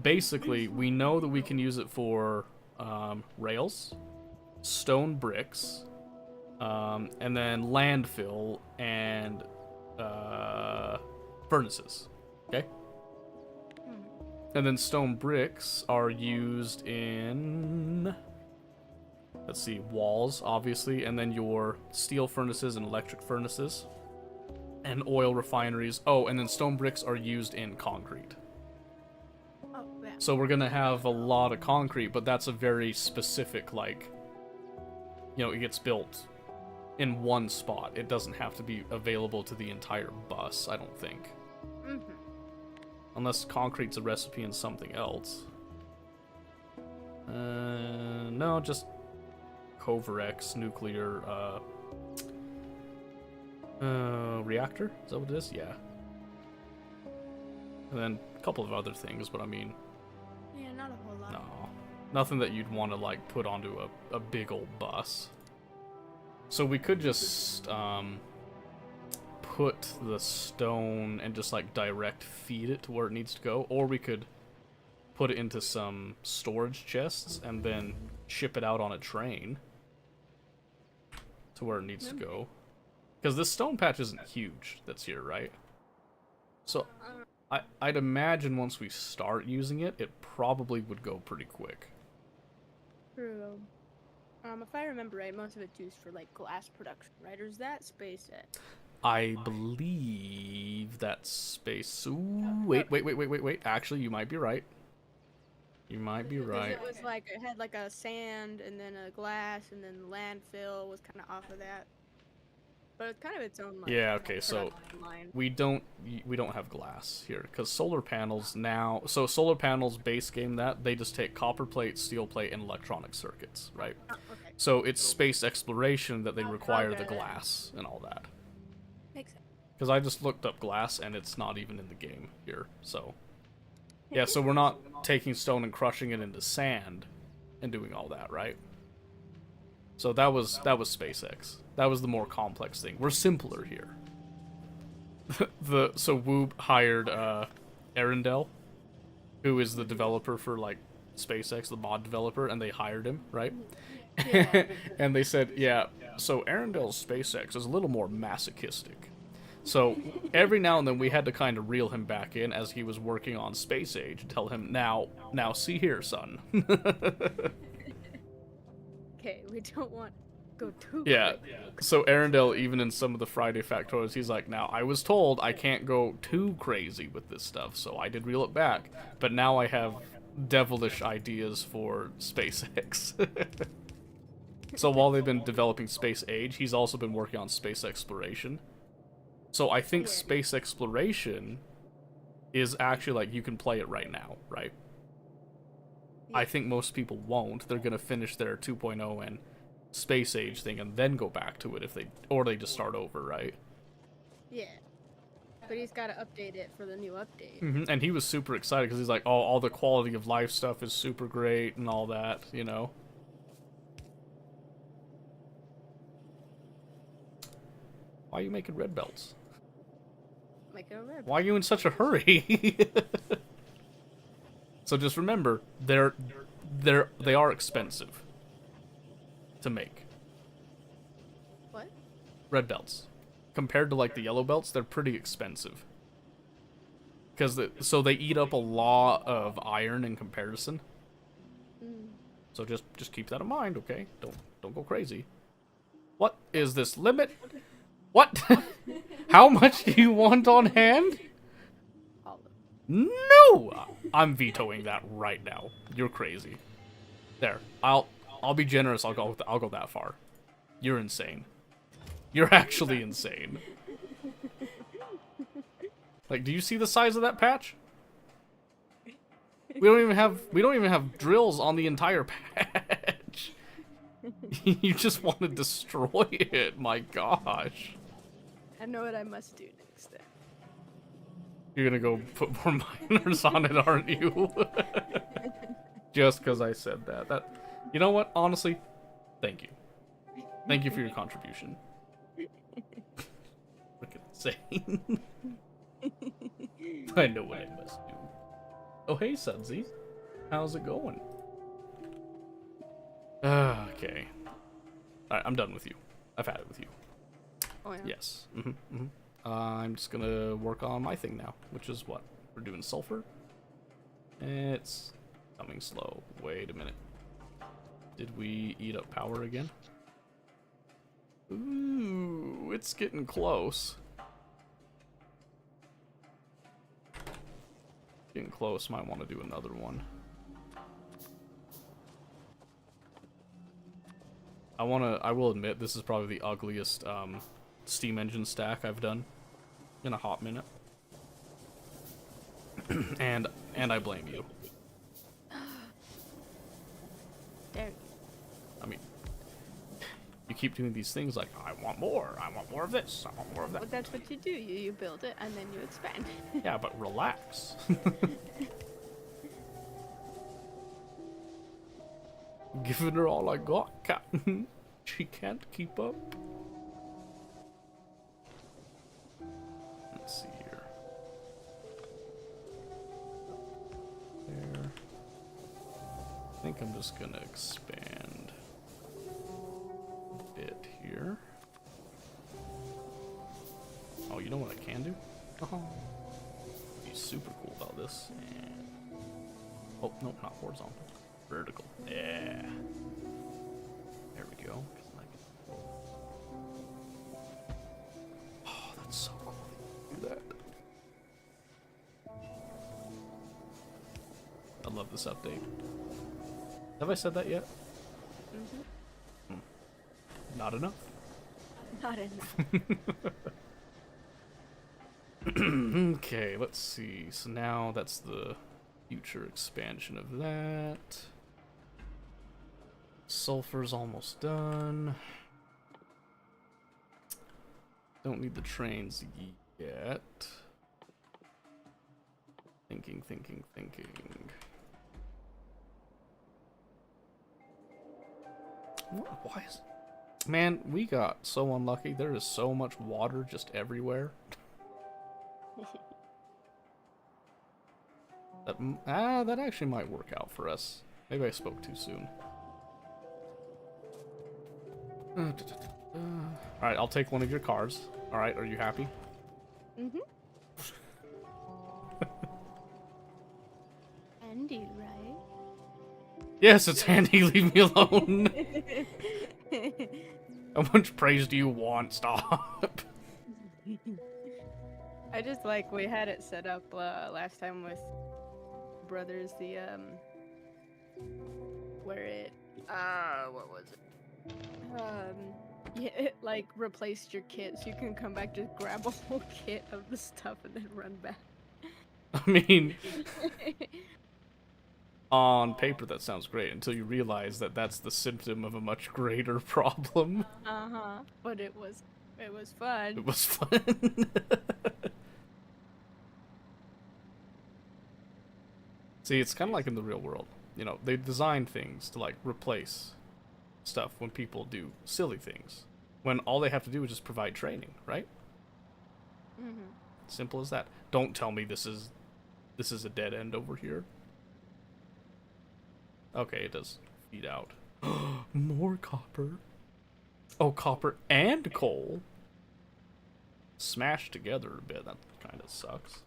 basically, we know that we can use it for rails, stone bricks, and then landfill and furnaces. Okay? And then stone bricks are used in, let's see, walls, obviously, and then your steel furnaces and electric furnaces, and oil refineries. Oh, and then stone bricks are used in concrete. Oh, yeah. So we're gonna have a lot of concrete, but that's a very specific, like, you know, it gets built in one spot. It doesn't have to be available to the entire bus, I don't think. Mm-hmm. Unless concrete's a recipe in something else. No, just Covarex nuclear reactor? Is that what it is? Yeah. And then a couple of other things, but I mean, Yeah, not a whole lot. no. Nothing that you'd want to, like, put onto a big old bus. So we could just, put the stone and just, like, direct feed it to where it needs to go, or we could put it into some storage chests and then ship it out on a train to where it needs to go. Because this stone patch isn't huge that's here, right? So I'd imagine once we start using it, it probably would go pretty quick. True. If I remember right, most of it's used for like glass production, right? Or is that SpaceX? I believe that's space. Ooh, wait. Actually, you might be right. You might be 'Cause right. It was like it had like a sand and then a glass and then landfill was kind of off of that. But it's kind of its own. Like, Yeah. Okay. So production line. we don't have glass here because solar panels now. So solar panels base game that they just take copper plate, steel plate, and electronic circuits, right? Oh, okay. So it's space exploration that they require the Okay. glass and all that. Makes sense. Because I just looked up glass and it's not even in the game here. So yeah, so we're not taking stone and crushing it into sand and doing all that, right? So that was SpaceX. That was the more complex thing. We're simpler here. So Woob hired Arendelle, who is the developer for like SpaceX, the mod developer, and they hired him, right? Yeah. And they said, yeah, so Arendelle's SpaceX is a little more masochistic. So every now and then we had to kind of reel him back in as he was working on Space Age and tell him, now see here, son. Okay, we don't want to go too Yeah. crazy. So Arendelle, even in some of the Friday factoids, he's like, now I was told I can't go too crazy with this stuff, so I did reel it back. But now I have devilish ideas for SpaceX. So while they've been developing Space Age, he's also been working on space exploration. So I think Yeah. space exploration is actually like you can play it right now, right? I think most people won't. They're gonna finish their 2.0 and Space Age thing and then go back to it if they just start over, right? Yeah. But he's got to update it for the new update. And he was super excited because he's like, oh, all the quality of life stuff is super great and all that, you know? Why are you making red belts? Make it a red. Why are you in such a hurry? So just remember, they are expensive to make. What? Red belts. Compared to like the yellow belts, they're pretty expensive. Because so they eat up a lot of iron in comparison. Mm. So just keep that in mind, okay? Don't go crazy. What is this limit? What? How much do you want on hand? All of them. No! I'm vetoing that right now. You're crazy. There. I'll be generous. I'll go that far. You're insane. You're actually insane. Like, do you see the size of that patch? We don't even have drills on the entire patch. You just want to destroy it. My gosh. I know what I must do next time. You're gonna go put more miners on it, aren't you? Just because I said that. You know what? Honestly, thank you. Thank you for your contribution. Freaking insane. I know what I must do. Oh, hey, Sudsy. How's it going? Okay. Alright, I'm done with you. I've had it with you. Oh, yeah. Yes. I'm just gonna work on my thing now, which is what? We're doing sulfur? It's coming slow. Wait a minute. Did we eat up power again? Ooh, it's getting close. Getting close. Might want to do another one. I will admit, this is probably the ugliest steam engine stack I've done in a hot minute. and I blame you. There. I mean, you keep doing these things like, I want more of this, I want more of that. Well, that's what you do. You build it and then you expand. Yeah, but relax. Giving her all I got, Captain. She can't keep up. Let's see here. There. I think I'm just gonna expand a bit here. Oh, you know what I can do? Be super cool about this. And... oh, no, not horizontal. Vertical. Yeah. There we go. Oh, that's so cool that you can do that. I love this update. Have I said that yet? Not enough. Not enough. Okay, let's see. So now that's the future expansion of that. Sulfur's almost done. Don't need the trains yet. Thinking. Why is... man, we got so unlucky. There is so much water just everywhere. That actually might work out for us. Maybe I spoke too soon. Alright, I'll take one of your cars. Alright, are you happy? Mm-hmm. Andy, right? Yes, it's Andy. Leave me alone. How much praise do you want? Stop. I just like we had it set up last time with brothers. The where it what was it? Yeah, it like replaced your kit, so you can come back, just grab a whole kit of the stuff, and then run back. I mean, on paper that sounds great until you realize that that's the symptom of a much greater problem. But it was fun. It was fun. See, it's kind of like in the real world. You know, they design things to like replace stuff when people do silly things. When all they have to do is just provide training, right? Mm-hmm. Simple as that. Don't tell me this is a dead end over here. Okay, it does feed out. More copper. Oh, copper and coal. Smashed together a bit. That kind of sucks.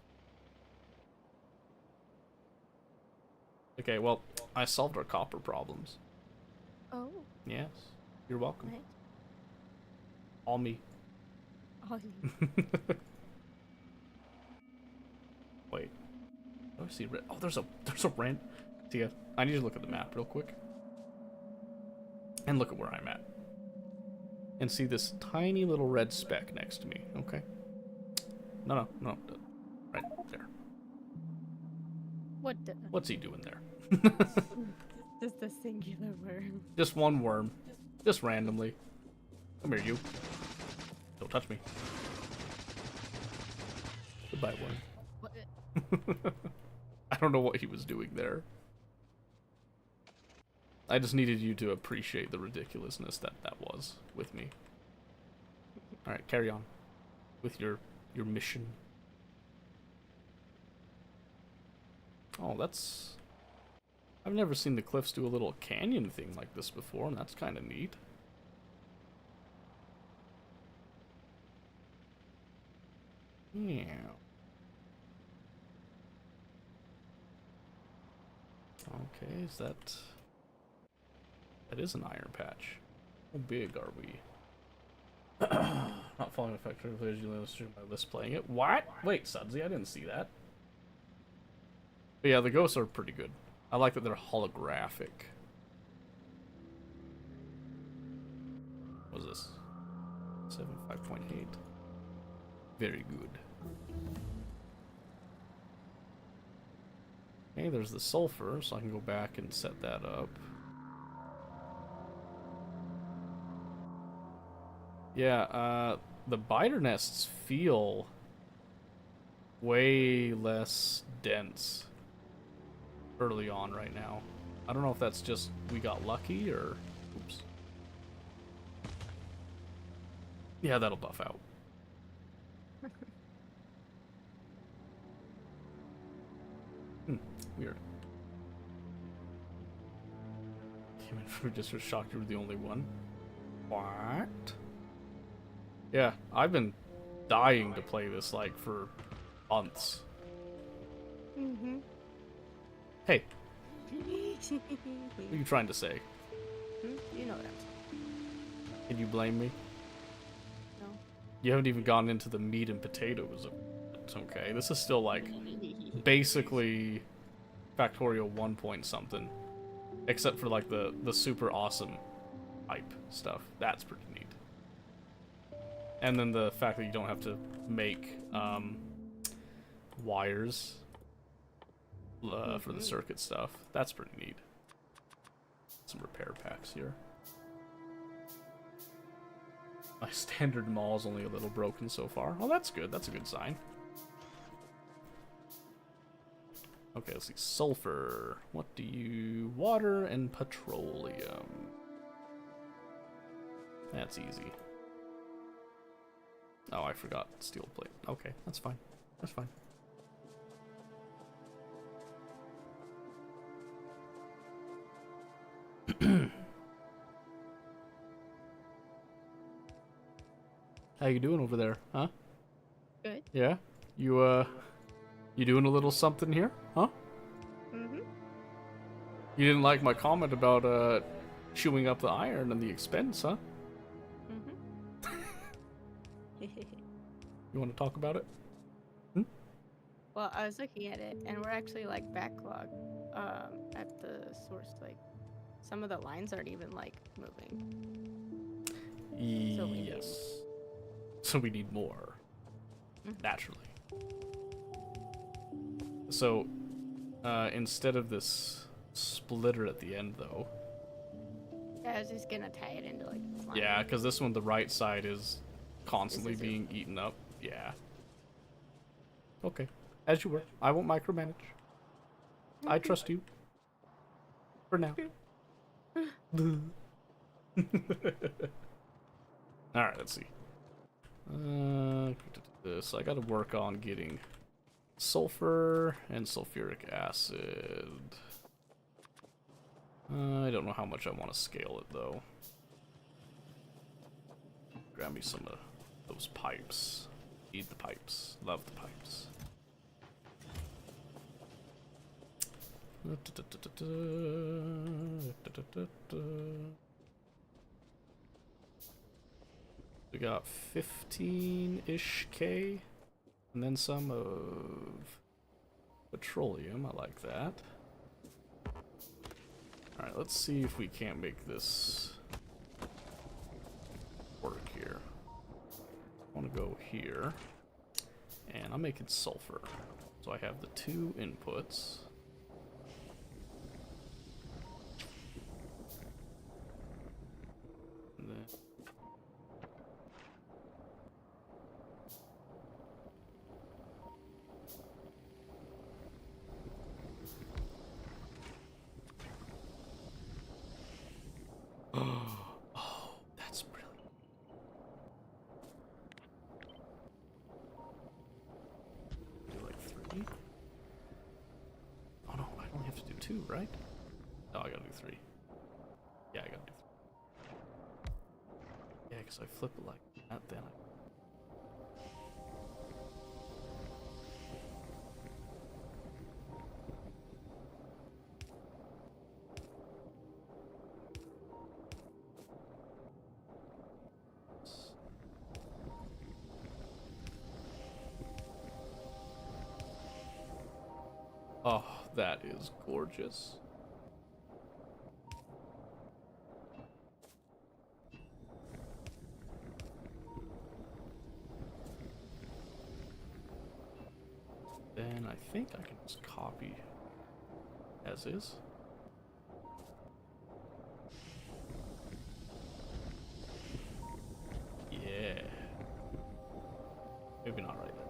Okay, well, I solved our copper problems. Oh, Yes, you're welcome. nice. All me. Oh, Wait. Oh, I see red. Oh, there's a rent. Tia, I need to look at the map real quick. And look at where I'm at. And see this tiny little red speck next to me, okay? No. Right there. what the? What's he doing there? Just a singular worm. Just one worm. Just randomly. Come here, you. Don't touch me. Goodbye, worm. What? I don't know what he was doing there. I just needed you to appreciate the ridiculousness that was with me. Alright, carry on. With your mission. Oh, that's... I've never seen the cliffs do a little canyon thing like this before, and that's kind of neat. Yeah. Okay, is that... That is an iron patch. How big are we? Not following effectively as you illustrated my list playing it. What? Wait, Sudsy, I didn't see that. But yeah, the ghosts are pretty good. I like that they're holographic. What was this? 5.8. Very good. Okay, there's the sulfur, so I can go back and set that up. Yeah, the biter nests feel way less dense early on right now. I don't know if that's just we got lucky or... Oops. Yeah, that'll buff out. Weird. Came in for just was shocked you were the only one. What? Yeah, I've been dying to play this like for months. Mm-hmm. Hey, what are you trying to say? You know what I'm saying. Can you blame me? No. You haven't even gone into the meat and potatoes of it, okay? This is still like basically Factorial 1 point something. Except for like the super awesome hype stuff. That's pretty neat. And then the fact that you don't have to make wires for the circuit stuff. That's pretty neat. Some repair packs here. My standard mall is only a little broken so far. Oh, that's good. That's a good sign. Okay, let's see. Sulfur. What do you... Water and petroleum. That's easy. Oh, I forgot steel plate. Okay, that's fine. That's fine. How you doing over there, huh? Good. Yeah? You doing a little something here? Huh? Mm-hmm. You didn't like my comment about, chewing up the iron and the expense, huh? Mm-hmm. You want to talk about it? Well, I was looking at it, and we're actually like backlogged at the source. Like, some of the lines aren't even like moving. So we need- Yes. So we need more. Mhm. Naturally. So, instead of this splitter at the end, though. Yeah, I was just gonna tie it into like this line. Yeah, because this one, the right side is constantly This is being eaten up. Yeah. Okay. As you were. I won't micromanage. I trust you. For now. Alright, let's see. So I gotta work on getting sulfur and sulfuric acid. I don't know how much I want to scale it, though. Grab me some of those pipes. Need the pipes. Love the pipes. We got 15-ish K, and then some of petroleum. I like that. Alright, let's see if we can't make this work here. I want to go here, and I'm making sulfur. So I have the 2 inputs. And then oh, that's brilliant. Do like 3? Oh no, I only have to do 2, right? Oh, I gotta do 3. Yeah, I gotta do 3. Yeah, because I flip it like that, then I... Oh, that is gorgeous. Then I think I can just copy as is. Yeah. Maybe not right then.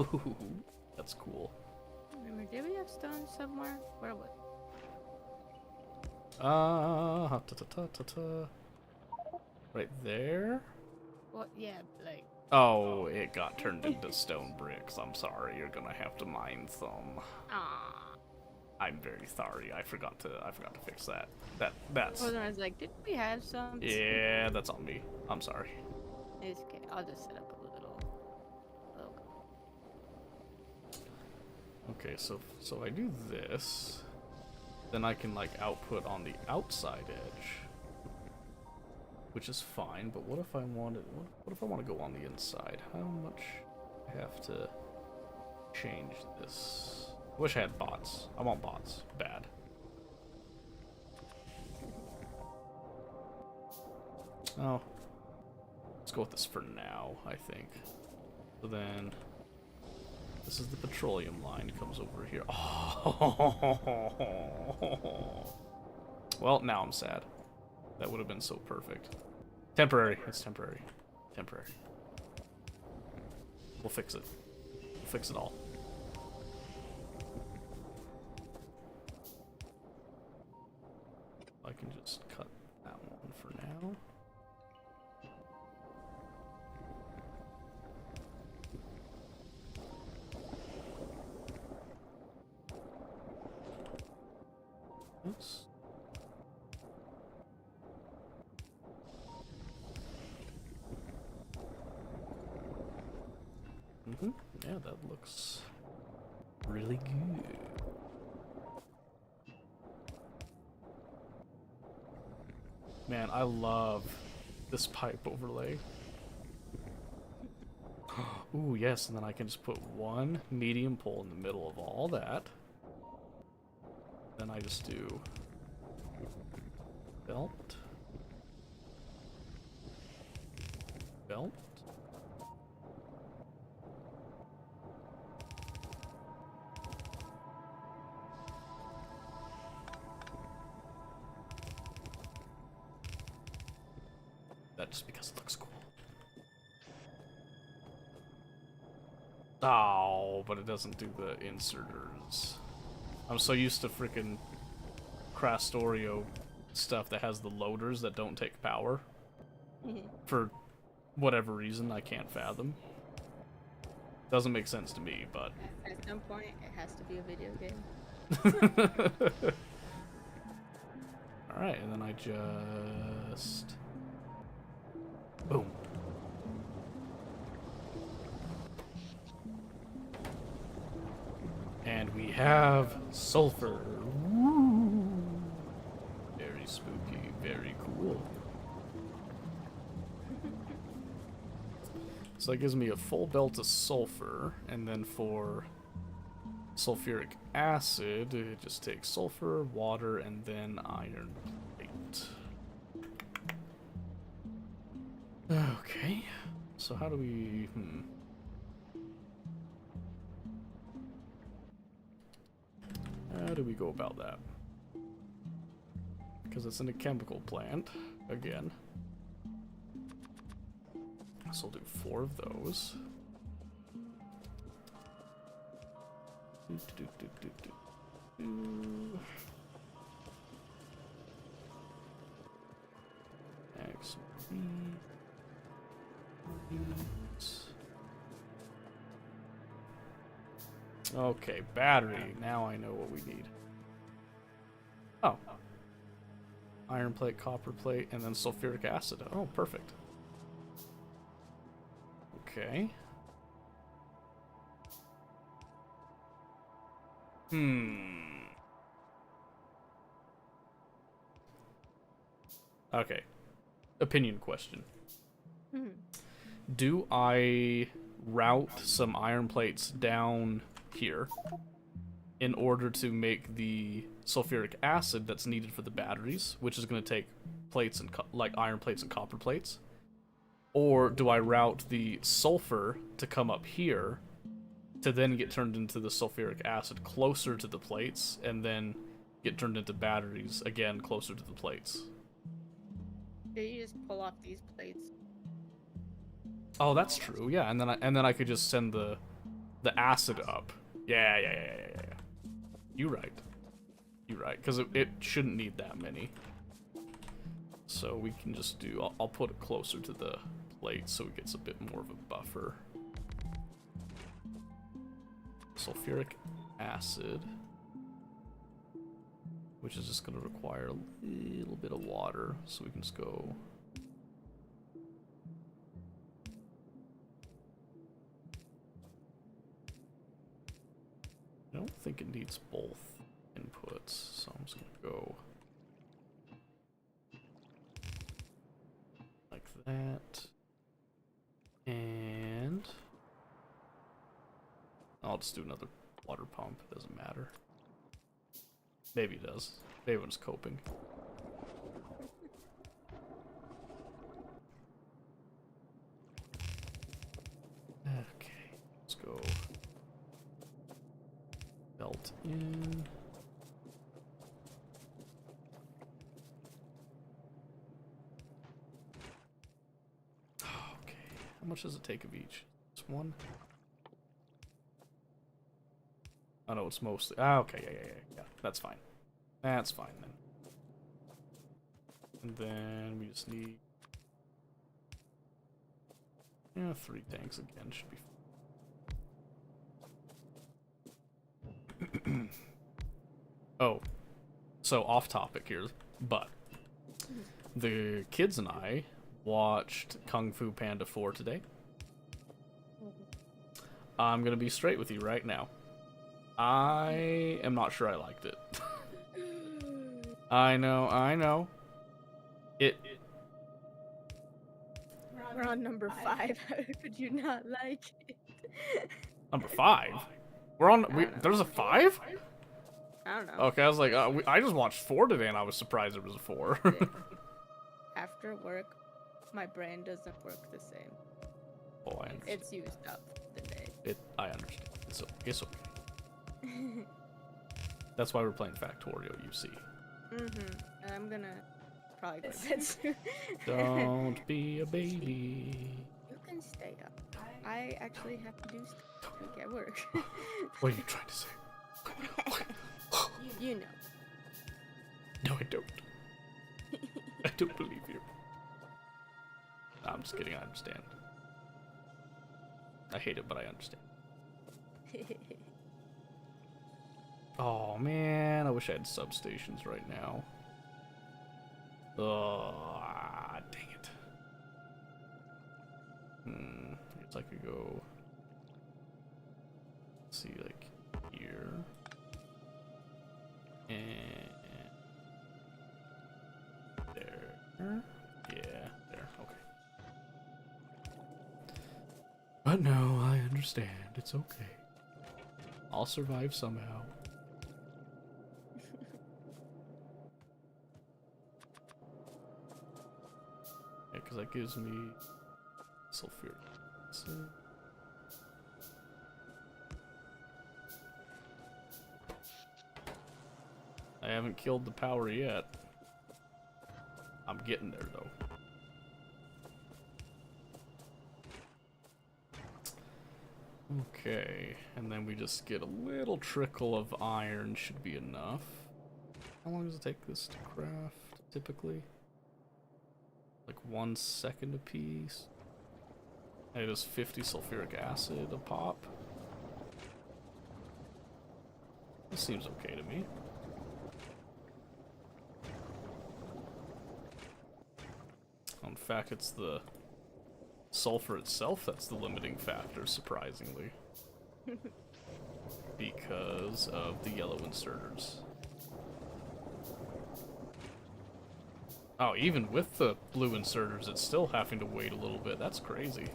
Ooh, that's cool. Remember, did we have stone somewhere? Where was? Right there? What? Yeah, like. Oh, it got turned into stone bricks. I'm sorry. You're gonna have to mine some. Ah. I'm very sorry. I forgot to fix that. That's I was like, did we have some? yeah, that's on me. I'm sorry. It's okay. I'll just set up a little logo. Okay, so I do this, then I can like output on the outside edge, which is fine. But what if I wanted? What if I want to go on the inside? How much I have to change this? I wish I had bots. I want bots. Bad. Oh, let's go with this for now, I think. So then, this is the petroleum line, comes over here. Oh. Well, now I'm sad. That would have been so perfect. Temporary. It's temporary. Temporary. We'll fix it. We'll fix it all. I can just cut that one for now. Yes. Yeah, that looks really good. Man, I love this pipe overlay. Ooh, yes, and then I can just put one medium pole in the middle of all that. Then I just do belt, belt. That just because it looks cool. Oh, but it doesn't do the inserters. I'm so used to freaking Crastorio stuff that has the loaders that don't take power. For whatever reason, I can't fathom. Doesn't make sense to me, but... At some point, it has to be a video game. Alright, and then I just... Boom. And we have sulfur. Woo! Very spooky, very cool. So that gives me a full belt of sulfur, and then for sulfuric acid, it just takes sulfur, water, and then iron plate. Okay, so how do we... How do we go about that? Because it's in a chemical plant, again. So we'll do 4 of those. X. Okay, battery. Now I know what we need. Oh. Iron plate, copper plate, and then sulfuric acid. Oh, perfect. Okay. Okay. Opinion question. Do I route some iron plates down here in order to make the sulfuric acid that's needed for the batteries, which is going to take plates and like iron plates and copper plates? Or do I route the sulfur to come up here to then get turned into the sulfuric acid closer to the plates and then get turned into batteries again closer to the plates? Yeah, you just pull off these plates. Oh, that's true. Yeah, and then I could just send the acid up. Yeah. You're right. Because it shouldn't need that many. So we can just do. I'll put it closer to the plate so it gets a bit more of a buffer. Sulfuric acid, which is just going to require a little bit of water, so we can just go. I don't think it needs both inputs, so I'm just going to go like that. And I'll just do another water pump, it doesn't matter. Maybe it does. Maybe I'm just coping. Okay, let's go. Belt in. Okay, how much does it take of each? Just one? Oh no, it's mostly. Okay, yeah. That's fine. That's fine then. And then we just need. 3 tanks again should be fine. Oh, So off topic here, but the kids and I watched Kung Fu Panda 4 today. I'm gonna be straight with you right now. I am not sure I liked it. I know. It We're on number 5. How could you not like it? number 5. We're on. There's a 5? I don't know. Okay, I was like, I just watched 4 today, and I was surprised there was a 4. After work, my brain doesn't work the same. Oh, I understand. It's used up the day. I understand. It's okay. That's why we're playing Factorio, you see. And I'm gonna probably go to bed soon. Don't be a baby. You can stay up. I actually have to do stuff like at work. What are you trying to say? You know. No, I don't. I don't believe you. No, I'm just kidding. I understand. I hate it, but I understand. Oh man, I wish I had substations right now. Oh, dang it. I guess I could go. Let's see, like here. And there. Yeah, there. Okay. But no, I understand. It's okay. I'll survive somehow. Yeah, because that gives me sulfuric acid. I haven't killed the power yet. I'm getting there though. Okay, and then we just get a little trickle of iron, should be enough. How long does it take this to craft, typically? Like 1 second a piece. And it is 50 sulfuric acid a pop. This seems okay to me. In fact, it's the sulfur itself that's the limiting factor, surprisingly. Because of the yellow inserters. Oh, even with the blue inserters, it's still having to wait a little bit. That's crazy.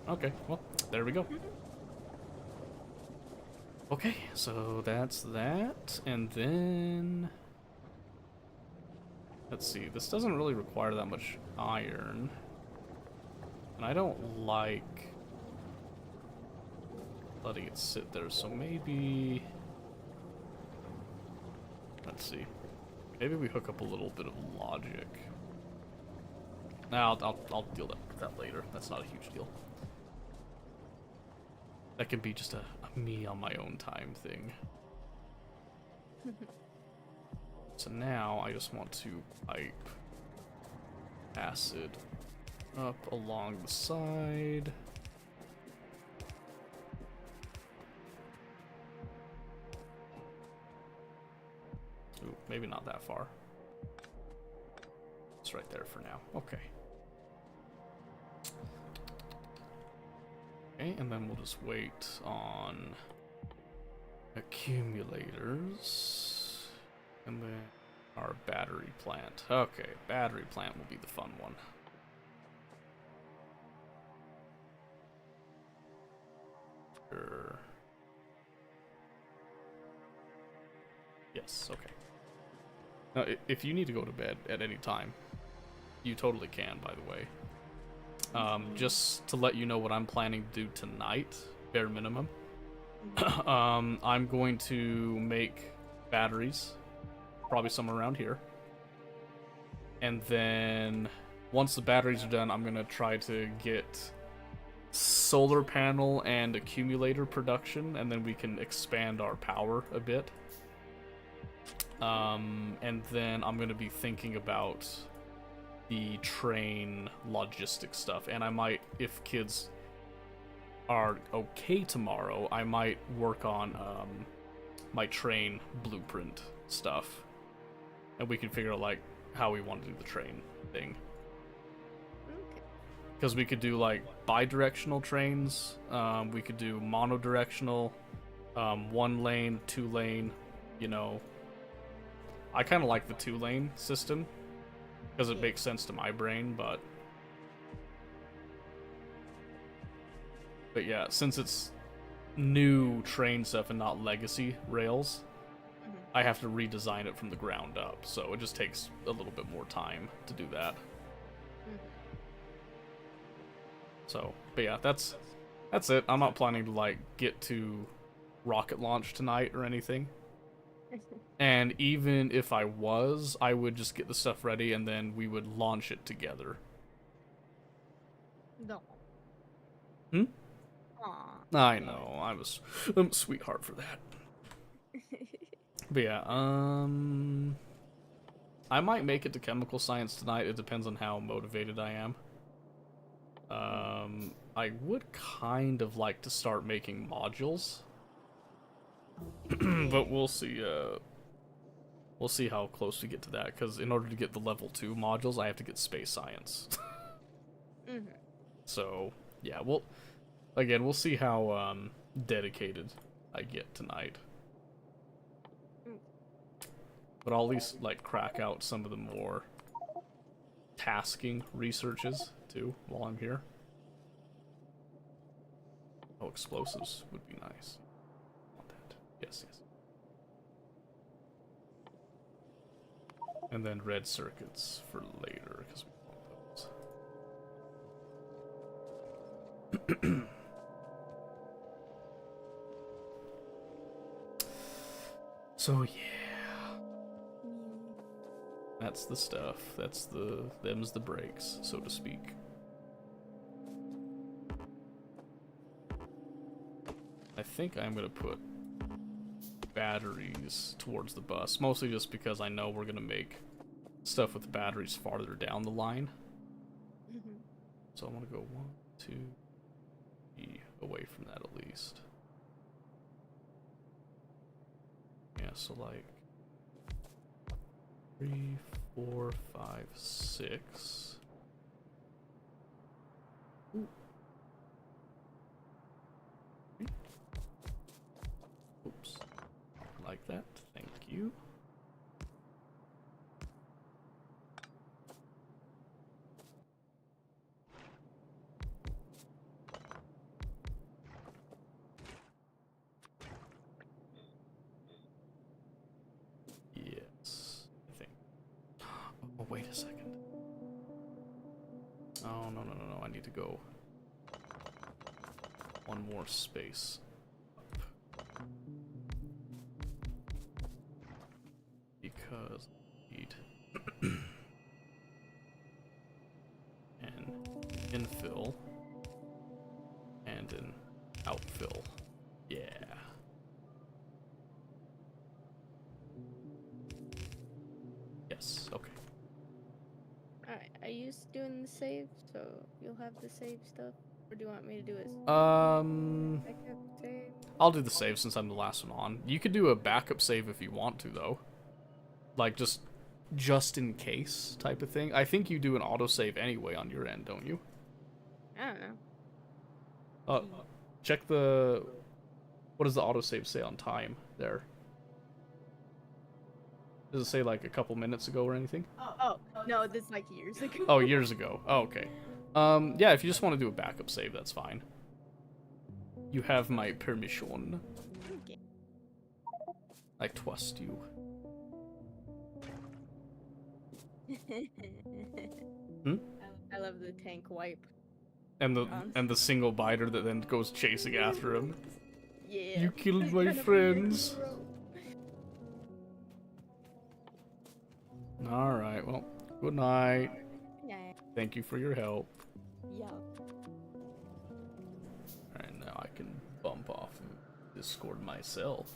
Okay, well, there we go. Okay, so that's that, and then... Let's see, this doesn't really require that much iron. And I don't like letting it sit there, so maybe... Let's see. Maybe we hook up a little bit of logic. Nah, I'll deal with that later. That's not a huge deal. That can be just a me on my own time thing. So now I just want to pipe acid up along the side. Ooh, maybe not that far. It's right there for now. Okay. Okay, and then we'll just wait on accumulators. And then our battery plant. Okay, battery plant will be the fun one. Sure. Yes, okay. Now, if you need to go to bed at any time, you totally can, by the way. Just to let you know what I'm planning to do tonight, bare minimum. I'm going to make batteries, probably somewhere around here. And then once the batteries are done, I'm going to try to get solar panel and accumulator production, and then we can expand our power a bit. And then I'm going to be thinking about the train logistics stuff, and I might, if kids are okay tomorrow, I might work on my train blueprint stuff, and we can figure out like how we want to do the train thing. Okay. Because we could do like bi-directional trains, we could do monodirectional, 1 lane, 2 lane, you know. I kind of like the 2 lane system because it makes sense to my brain, but yeah, since it's new train stuff and not legacy rails, I have to redesign it from the ground up, so it just takes a little bit more time to do that. So, but yeah, that's it. I'm not planning to like get to rocket launch tonight or anything. And even if I was, I would just get the stuff ready and then we would launch it together. No. Hmm? Aw. I know, I'm a sweetheart for that. But yeah, I might make it to chemical science tonight. It depends on how motivated I am. I would kind of like to start making modules. But we'll see, we'll see how close we get to that, because in order to get the level 2 modules, I have to get space science. So, yeah, we'll see how, dedicated I get tonight. But I'll at least, like, crack out some of the more tasking researches, too, while I'm here. Oh, explosives would be nice. Want that. Yes, yes. And then red circuits for later, because we want those. So, yeah. That's the stuff. Them's the breaks, so to speak. I think I'm gonna put batteries towards the bus, mostly just because I know we're gonna make stuff with batteries farther down the line. So I want to go 1, 2, 3 away from that at least. Yeah, so like 3, 4, 5, 6. Ooh. Oops. Like that. Thank you. Yes, I think. Oh, wait a second. Oh, no, I need to go one more space up. Because I need an infill and an outfill. Yeah. Yes, okay. Alright, are you doing the save? So you'll have the save stuff? Or do you want me to do it? Backup save? I'll do the save since I'm the last one on. You could do a backup save if you want to, though. Like, just in case type of thing. I think you do an autosave anyway on your end, don't you? I don't know. Check the... What does the autosave say on time there? Does it say, like, a couple minutes ago or anything? Oh, no, this is like years ago. Oh, years ago. Oh, okay. Yeah, if you just want to do a backup save, that's fine. You have my permission. Okay. I trust you. Hmm? I love the tank wipe. And the single biter that then goes chasing after him. Yeah. You killed my friends. Alright, well, good night. Yeah. Thank you for your help. Yeah. Alright, now I can bump off of Discord myself.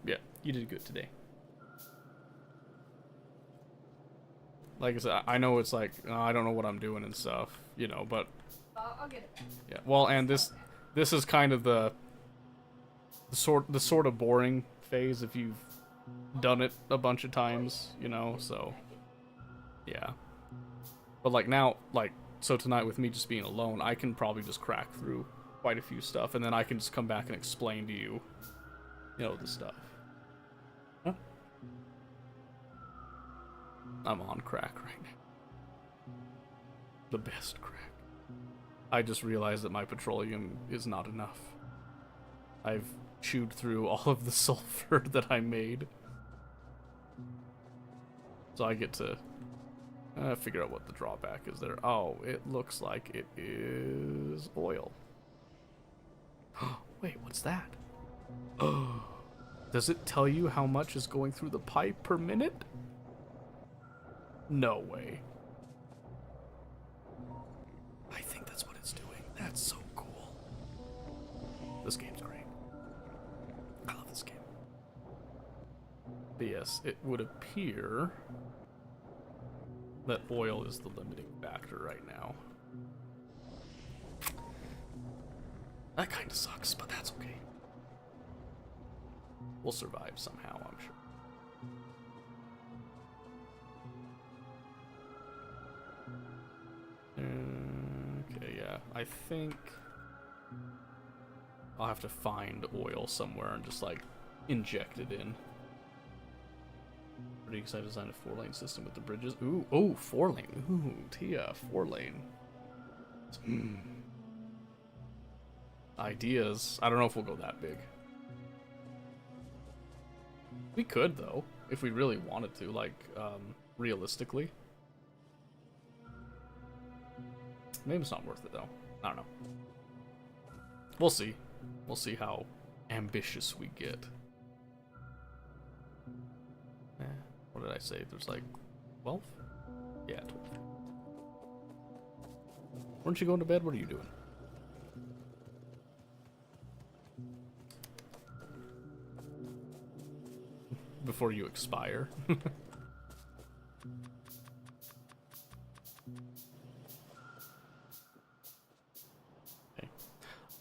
Yeah, you did good today. Like I said, I know it's like, I don't know what I'm doing and stuff, you know, but I'll get it. Yeah. Well, and this is kind of the sort of boring phase if you've done it a bunch of times, you know. So yeah. But like now, like so tonight with me just being alone, I can probably just crack through quite a few stuff, and then I can just come back and explain to you, you know, the stuff. Huh? I'm on crack right now. The best crack. I just realized that my petroleum is not enough. I've chewed through all of the sulfur that I made. So I get to figure out what the drawback is there. Oh, it looks like it is oil. Wait, what's that? Oh, does it tell you how much is going through the pipe per minute? No way. I think that's what it's doing. That's so cool. This game's great. I love this game. But yes, it would appear that oil is the limiting factor right now. That kind of sucks, but that's okay. We'll survive somehow, I'm sure. Okay, yeah. I think I'll have to find oil somewhere and just, like, inject it in. Pretty excited to design a 4-lane system with the bridges. Ooh, oh, 4-lane. Ooh, Tia, 4-lane. Ideas. I don't know if we'll go that big. We could, though, if we really wanted to, like, realistically. Maybe it's not worth it, though. I don't know. We'll see. We'll see how ambitious we get. What did I say? There's like 12? Yeah, 12. Weren't you going to bed? What are you doing? Before you expire. Okay.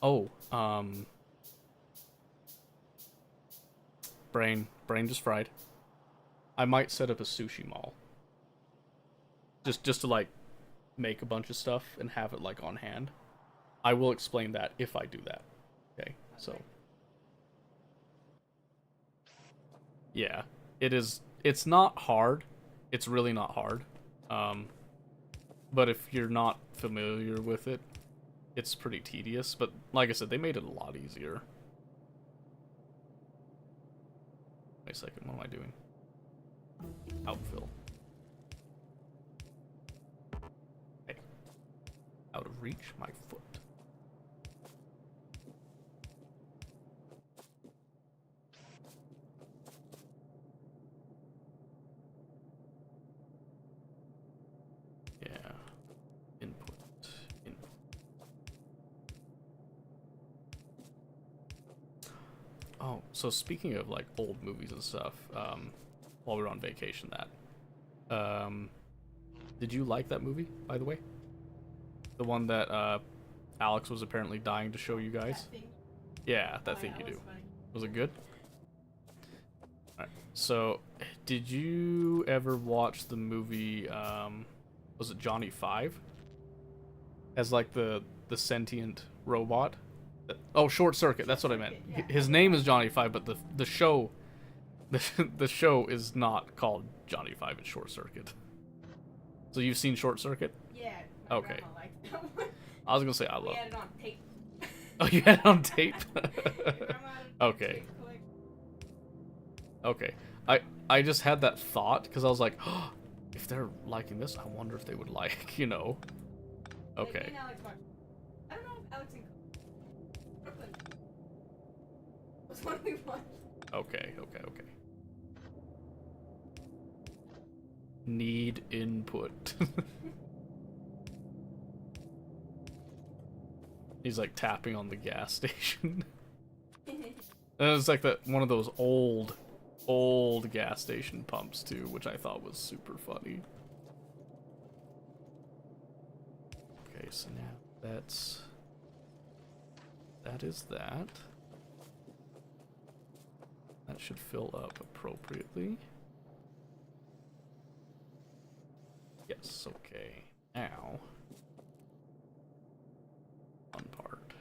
Oh, brain just fried. I might set up a sushi mall. Just to like make a bunch of stuff and have it like on hand. I will explain that if I do that. Okay, so yeah, it's not hard. It's really not hard. But if you're not familiar with it, it's pretty tedious. But like I said, they made it a lot easier. Wait a second, what am I doing? Outfill. Hey. Out of reach, my foot. Yeah. Input. Oh, so speaking of like old movies and stuff, while we were on vacation, did you like that movie, by the way? The one that Alex was apparently dying to show you guys? Yeah, that thing you do. Was it good? Alright, so did you ever watch the movie, was it Johnny 5? As like the sentient robot? Oh, Short Circuit, that's what I meant. His name is Johnny 5, but the show the show is not called Johnny 5, it's Short Circuit. So you've seen Short Circuit? Yeah. Okay. Liked that one. I was gonna say I love. We had it on tape. Oh, you had it on tape? Okay. Okay. Okay. I just had that thought because I was like, oh, if they're liking this, I wonder if they would like, you know. Okay. I don't know if Alex and Brooklyn was one we watched. Okay. Need input. He's like tapping on the gas station. And it's like that one of those old gas station pumps too, which I thought was super funny. Okay, so now That is that. That should fill up appropriately. Yes, okay. Now, fun part.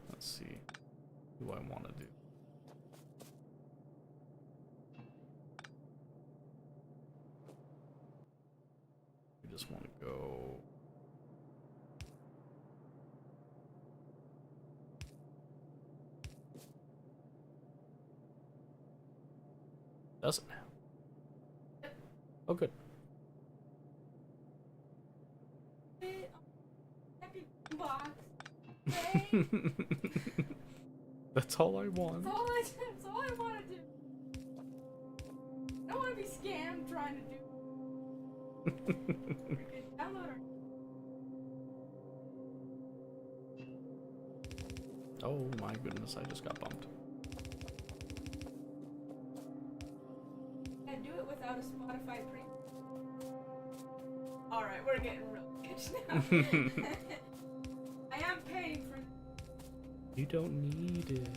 Let's see. Who I want to do. We just want to go. Doesn't now. Oh, good. Box. Okay? That's all I want. That's all I want to do. I don't want to be scammed trying to do. Freaking download our- Oh my goodness, I just got bumped. And do it without a Spotify premium. Alright, we're getting real sketchy now. I am paying for. You don't need it.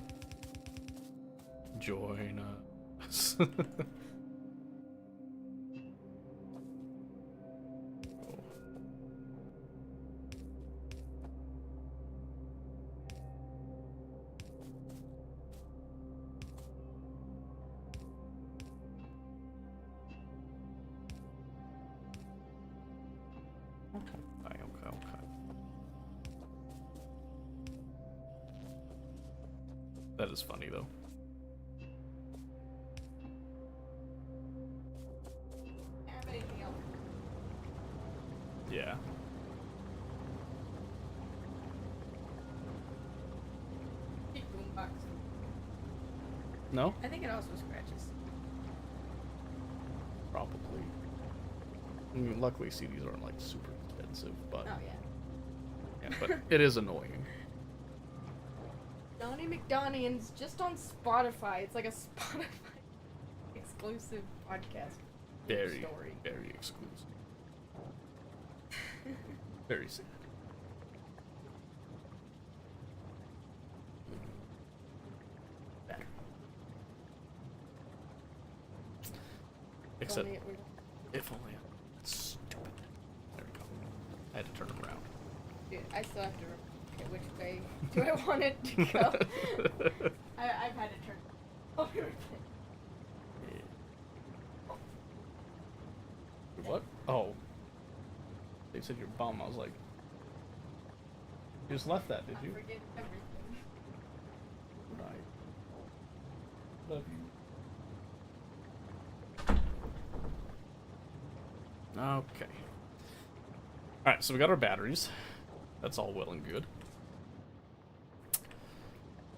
Join us. Okay. That is funny though. Have anything else? Yeah. Big boombox. No? I think it also scratches. Probably. I mean, luckily CDs aren't like super expensive, but Oh yeah. yeah, but it is annoying. Donnie McDonald's just on Spotify. It's like a Spotify exclusive podcast. Very, Story. very exclusive. Very sad. Better. Except, Donnie, we're- if only it's stupid. There we go. I had to turn them around. Dude, I still have to okay, which way do I want it to go? I've had to turn over. What? Oh. They said you're bum. I was like, you just left that, did you? Forget everything. Right. Love you. Okay. Alright, so we got our batteries. That's all well and good.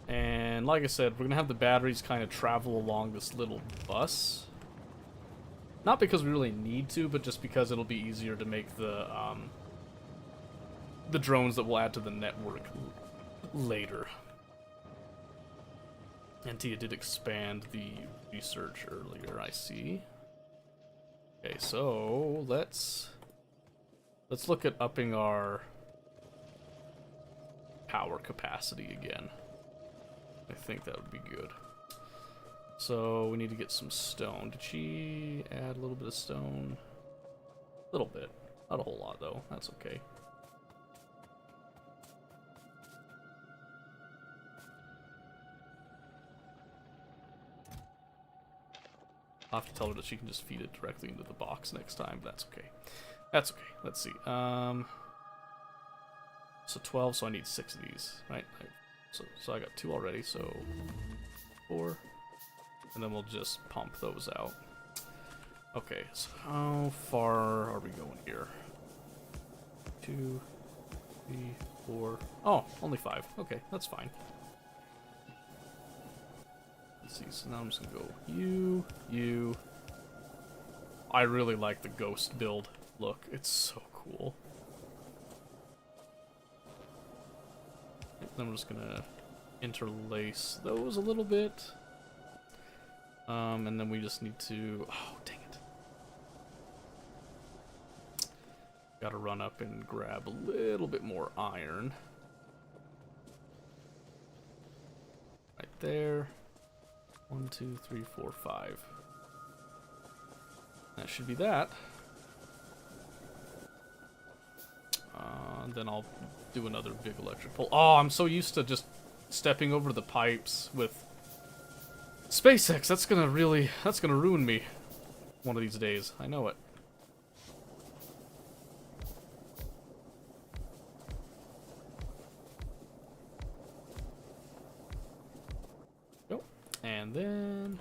And like I said, we're gonna have the batteries kind of travel along this little bus. Not because we really need to, but just because it'll be easier to make the drones that we'll add to the network later. And Tia did expand the research earlier, I see. Okay, so let's look at upping our power capacity again. I think that would be good. So we need to get some stone. Did she add a little bit of stone? A little bit. Not a whole lot though. That's okay. I'll have to tell her that she can just feed it directly into the box next time, but that's okay. That's okay. Let's see. So 12, so I need 6 of these, right? So I got 2 already, so 4. And then we'll just pump those out. Okay, so how far are we going here? 2, 3, 4. Oh, only 5. Okay, that's fine. Let's see, so now I'm just gonna go you. I really like the ghost build look. It's so cool. Then I'm just gonna interlace those a little bit. And then we just need to... Oh, dang it. Gotta run up and grab a little bit more iron. Right there. 1, 2, 3, 4, 5. That should be that. Then I'll do another big electric pole. Oh, I'm so used to just stepping over the pipes with SpaceX. That's gonna ruin me one of these days. I know it. Go. And then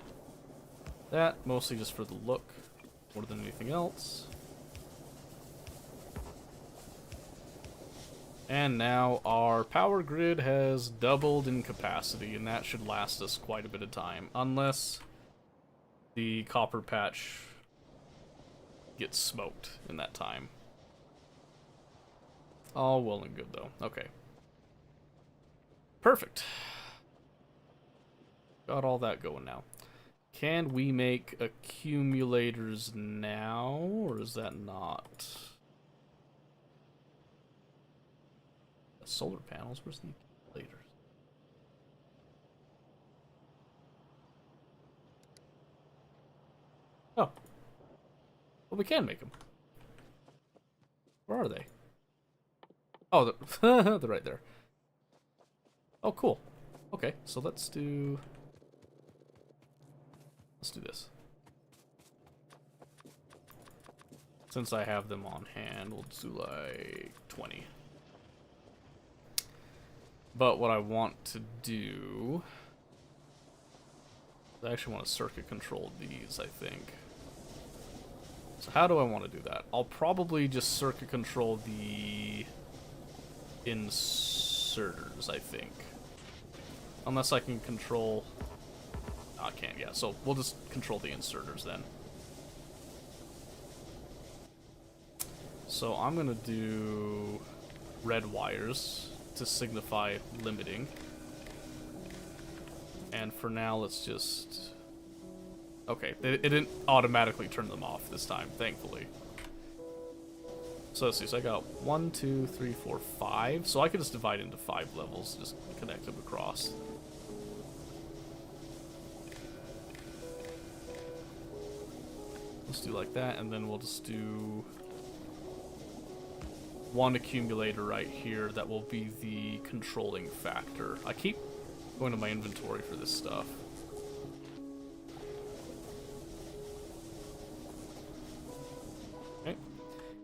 that, mostly just for the look more than anything else. And now our power grid has doubled in capacity, and that should last us quite a bit of time. Unless the copper patch gets smoked in that time. All well and good, though. Okay. Perfect. Got all that going now. Can we make accumulators now, or is that not? Solar panels? Where's the accumulators? Oh. Well, we can make them. Where are they? Oh, they're, they're right there. Oh, cool. Okay, so let's do this. Since I have them on hand, we'll do like 20. But what I want to do, I actually want to circuit control these, I think. So how do I want to do that? I'll probably just circuit control the inserters, I think. Unless I can control... No, I can't, yeah. So we'll just control the inserters then. So I'm going to do red wires to signify limiting. And for now, let's just... Okay, it didn't automatically turn them off this time, thankfully. So let's see, so I got 1, 2, 3, 4, 5. So I could just divide into 5 levels, just connect them across. Let's do like that, and then we'll just do one accumulator right here that will be the controlling factor. I keep going to my inventory for this stuff. Okay.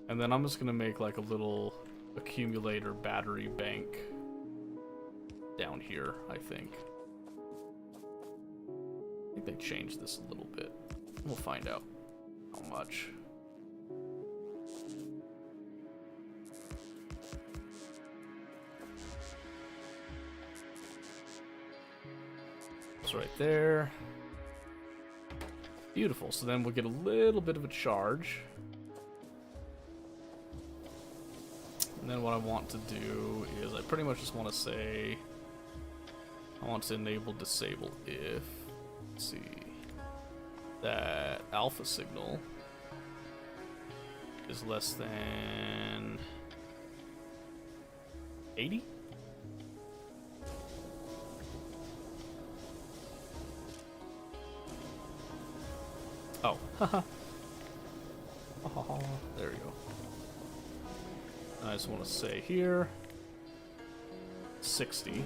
And then I'm just going to make like a little accumulator battery bank down here, I think. I think they changed this a little bit. We'll find out how much. It's right there. Beautiful. So then we'll get a little bit of a charge. And then what I want to do is I pretty much just want to say I want to enable disable if, let's see, that alpha signal is less than 80? Oh, haha. There we go. I just want to say here 60.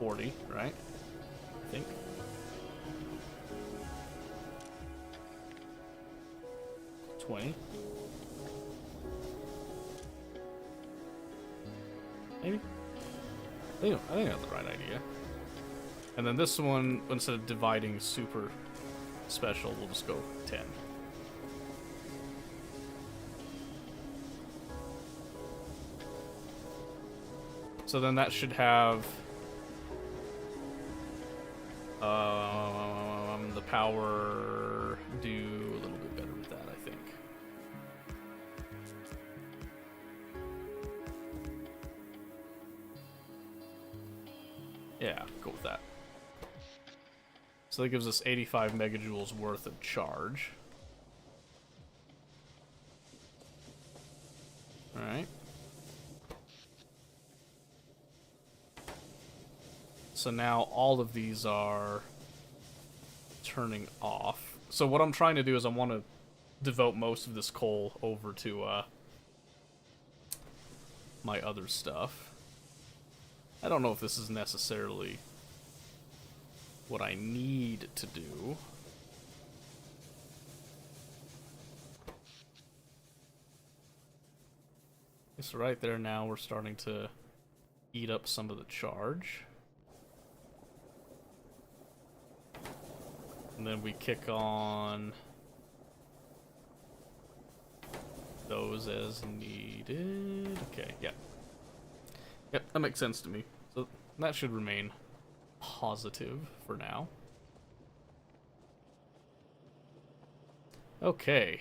$40, right? I think. $20. Maybe? I think I have the right idea. And then this one, instead of dividing super special, we'll just go 10. So then that should have the power do a little bit better with that, I think. Yeah, go with that. So that gives us 85 megajoules worth of charge. Alright. So now all of these are turning off. So what I'm trying to do is I want to devote most of this coal over to my other stuff. I don't know if this is necessarily what I need to do. So right there now we're starting to eat up some of the charge. And then we kick on those as needed. Okay, yeah. Yep, that makes sense to me. So that should remain positive for now. Okay.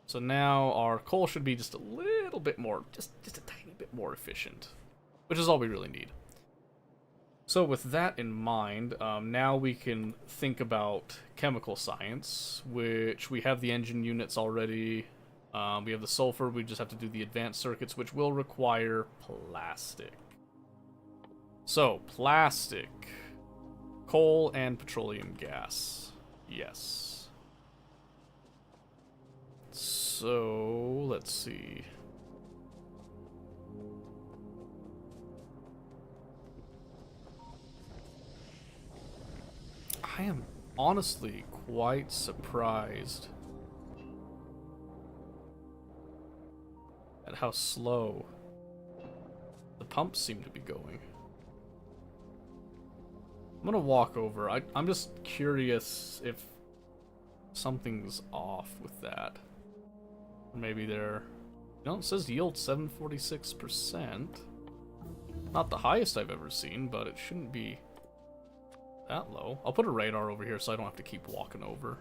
So now our coal should be just a little bit more, just a tiny bit more efficient, which is all we really need. So with that in mind, now we can think about chemical science, which we have the engine units already. We have the sulfur, we just have to do the advanced circuits, which will require plastic. So, plastic, coal, and petroleum gas. Yes. So, let's see. I am honestly quite surprised at how slow the pumps seem to be going. I'm gonna walk over. I'm just curious if something's off with that. Or maybe they're... No, it says yield 746%. Not the highest I've ever seen, but it shouldn't be that low. I'll put a radar over here so I don't have to keep walking over.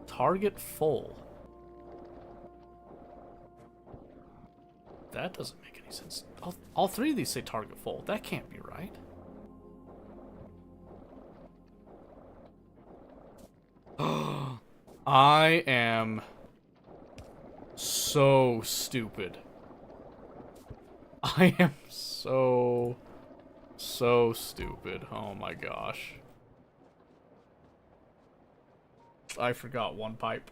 Target full. That doesn't make any sense. All three of these say target full. That can't be right. I am so stupid. I am so stupid. Oh my gosh. I forgot one pipe.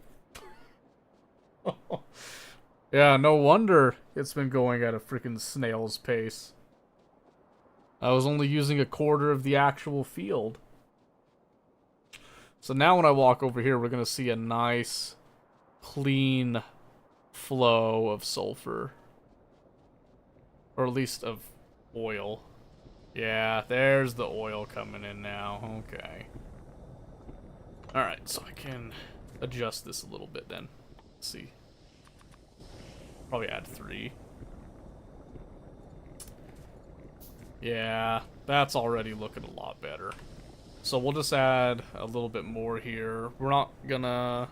Yeah, no wonder it's been going at a freaking snail's pace. I was only using a quarter of the actual field. So now when I walk over here, we're going to see a nice, clean flow of sulfur. Or at least of oil. Yeah, there's the oil coming in now. Okay. Alright, so I can adjust this a little bit then. Let's see. Probably add 3. Yeah, that's already looking a lot better. So we'll just add a little bit more here. We're not gonna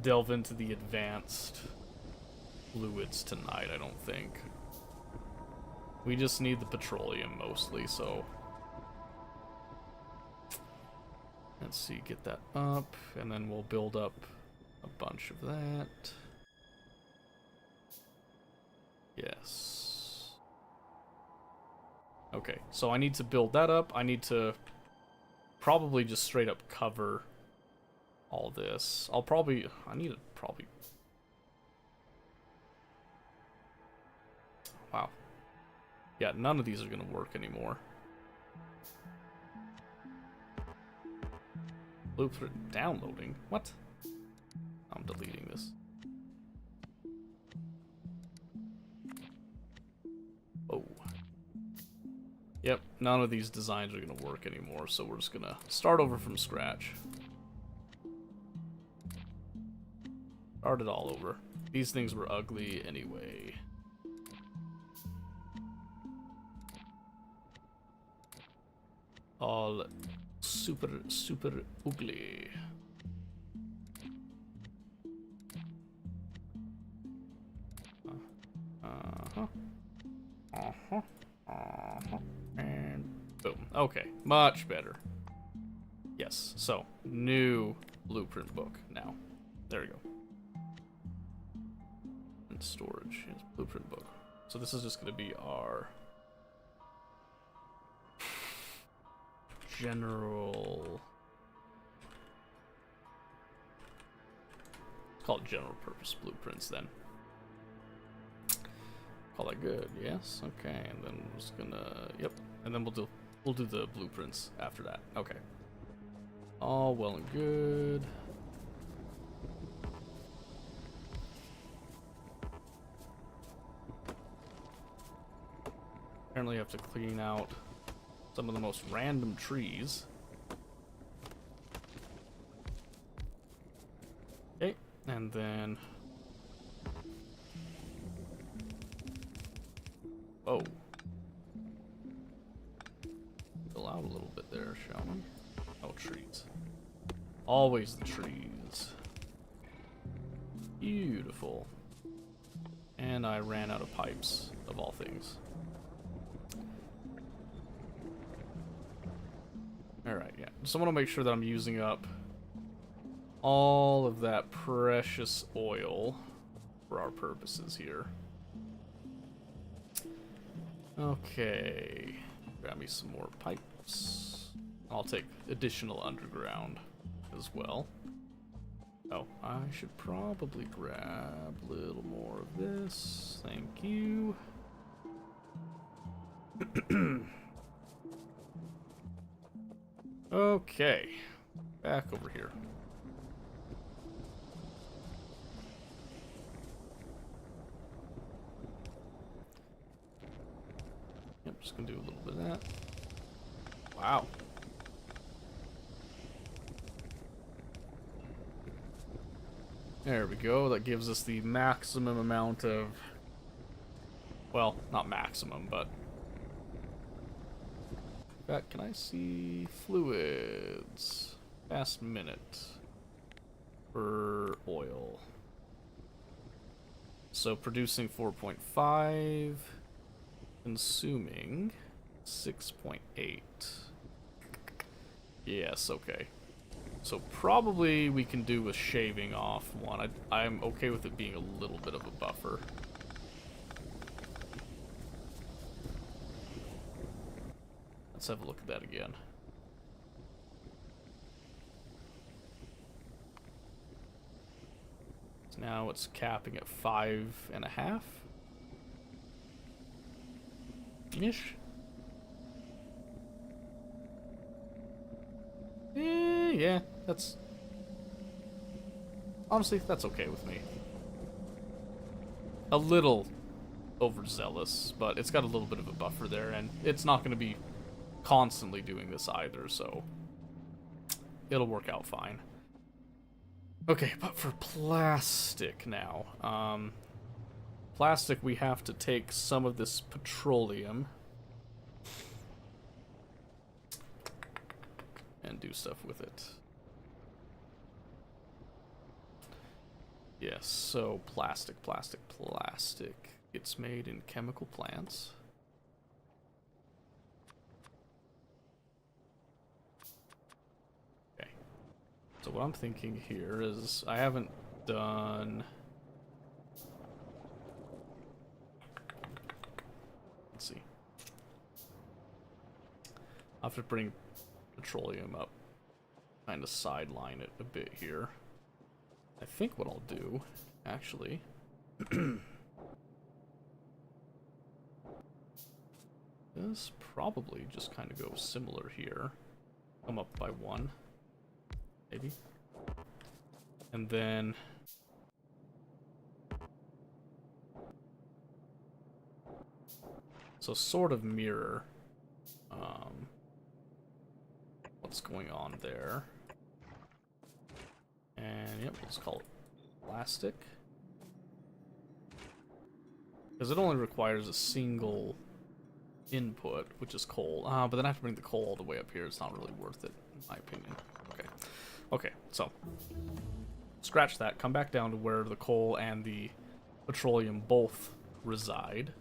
delve into the advanced fluids tonight, I don't think. We just need the petroleum mostly, so... Let's see, get that up, and then we'll build up a bunch of that. Yes. Okay, so I need to build that up. I need to probably just straight up cover all this. I need to probably... Wow. Yeah, none of these are gonna work anymore. Loop for downloading? What? I'm deleting this. Oh. Yep, none of these designs are gonna work anymore, so we're just gonna start over from scratch. Start it all over. These things were ugly anyway. All super ugly. And boom. Okay, much better. Yes, so, new blueprint book now. There we go. And storage, yes, blueprint book. So this is just going to be our general... Call it general purpose blueprints then. Call that good, yes, okay, and then we're just gonna, yep, and then we'll do the blueprints after that. Okay. All well and good. Apparently you have to clean out some of the most random trees. Okay, and then... Oh. Fill out a little bit there, shall we? Oh, trees. Always the trees. Beautiful. And I ran out of pipes, of all things. Alright, yeah. Just want to make sure that I'm using up all of that precious oil for our purposes here. Okay. Grab me some more pipes. I'll take additional underground as well. Oh, I should probably grab a little more of this. Thank you. Okay. Back over here. Yep, just gonna do a little bit of that. Wow. There we go. That gives us the maximum amount of... Well, not maximum, but... In fact, can I see fluids? Past minute. For oil. So producing 4.5. Consuming 6.8. Yes, okay. So probably we can do with shaving off one. I'm okay with it being a little bit of a buffer. Let's have a look at that again. So now it's capping at 5.5. Ish. Yeah, that's... Honestly, that's okay with me. A little overzealous, but it's got a little bit of a buffer there, and it's not going to be constantly doing this either, so it'll work out fine. Okay, but for plastic now. Plastic, we have to take some of this petroleum and do stuff with it. Yes, so plastic. It's made in chemical plants. Okay. So what I'm thinking here is I haven't done... Let's see. I'll have to bring petroleum up. Kind of sideline it a bit here. I think what I'll do, actually... This probably just kind of goes similar here. Come up by 1. Maybe. And then... So sort of mirror what's going on there. And yep, let's call it plastic. Because it only requires a single input, which is coal. But then I have to bring the coal all the way up here. It's not really worth it, in my opinion. Okay. Okay, so scratch that. Come back down to where the coal and the petroleum both reside.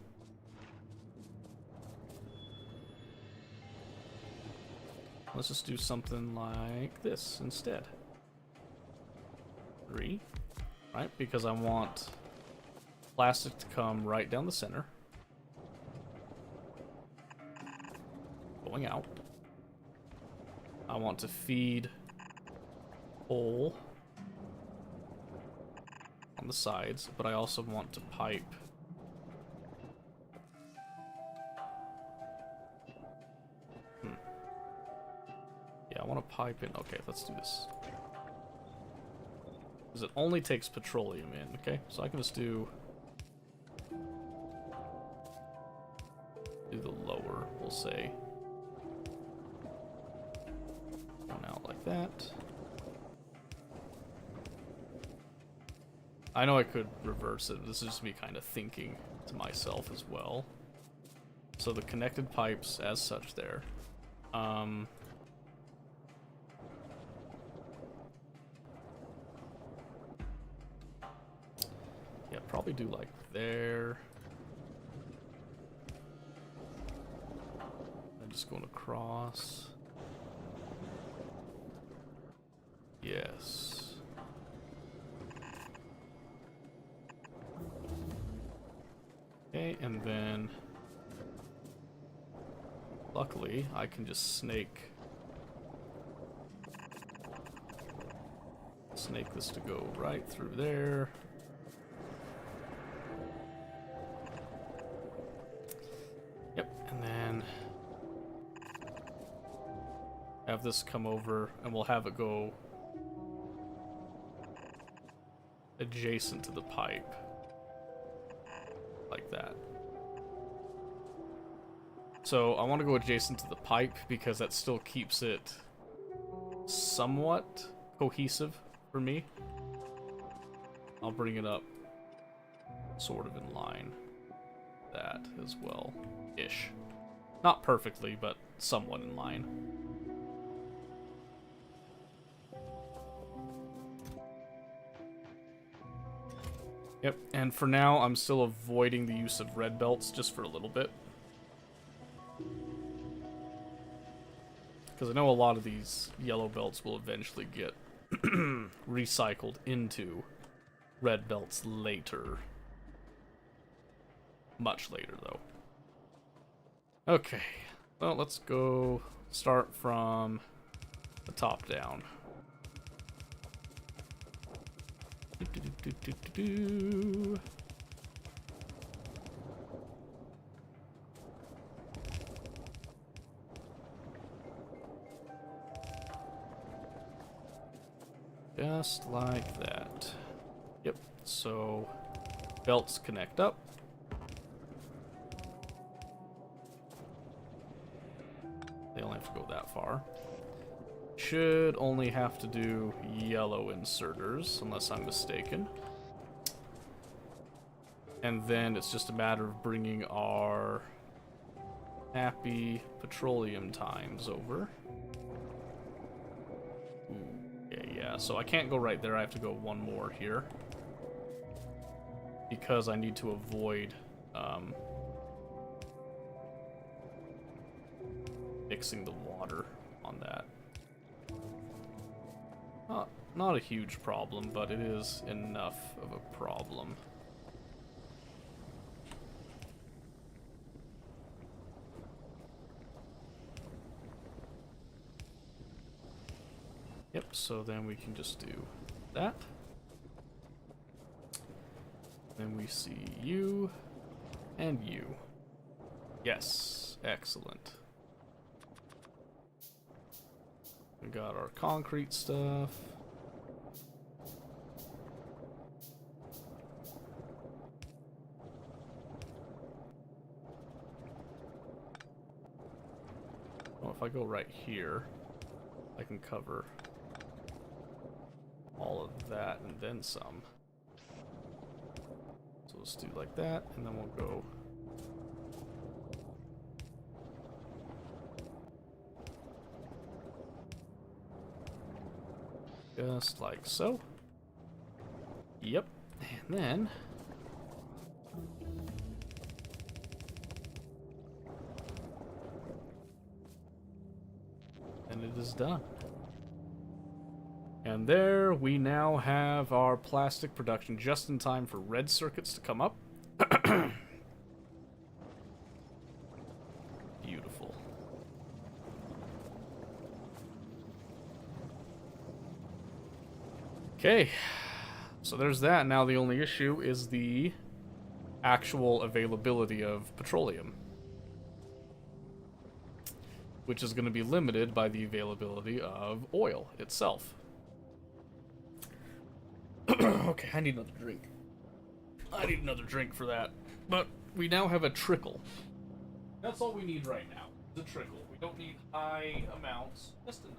Let's just do something like this instead. 3, right? Because I want plastic to come right down the center. Going out. I want to feed hole on the sides, but I also want to pipe yeah, I want to pipe in. Okay, let's do this. Because it only takes petroleum in, okay? So I can just do the lower, we'll say. Going out like that. I know I could reverse it. This is just me kind of thinking to myself as well. So the connected pipes as such there. Yeah, probably do like there. And just going across. Yes. Okay, and then luckily I can just snake this to go right through there. Yep, and then have this come over and we'll have it go adjacent to the pipe. Like that. So I want to go adjacent to the pipe because that still keeps it somewhat cohesive for me. I'll bring it up sort of in line. That as well. Ish. Not perfectly, but somewhat in line. Yep, and for now, I'm still avoiding the use of red belts just for a little bit. Because I know a lot of these yellow belts will eventually get recycled into red belts later. Much later, though. Okay, well, let's go start from the top down. Just like that. Yep, so belts connect up. They only have to go that far. Should only have to do yellow inserters, unless I'm mistaken. And then it's just a matter of bringing our happy petroleum times over. Okay, yeah, so I can't go right there. I have to go one more here. Because I need to avoid mixing the water on that. Not a huge problem, but it is enough of a problem. Yep, so then we can just do that. Then we see you and you. Yes, excellent. We got our concrete stuff. Well, if I go right here, I can cover all of that and then some. So let's do like that, and then we'll go just like so. Yep, and then it is done. And there we now have our plastic production just in time for red circuits to come up. Beautiful. Okay, so there's that. Now the only issue is the actual availability of petroleum, which is going to be limited by the availability of oil itself. Okay, I need another drink. I need another drink for that. But we now have a trickle. That's all we need right now. The trickle. We don't need high amounts. Just enough.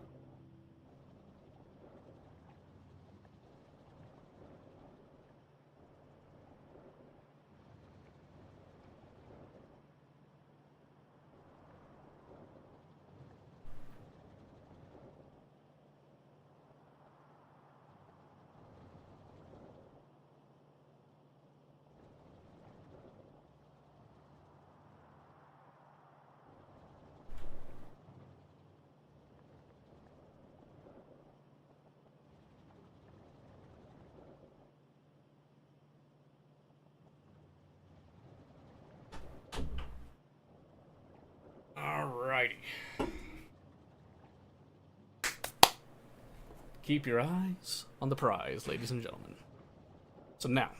Alrighty. Keep your eyes on the prize, ladies and gentlemen. So now,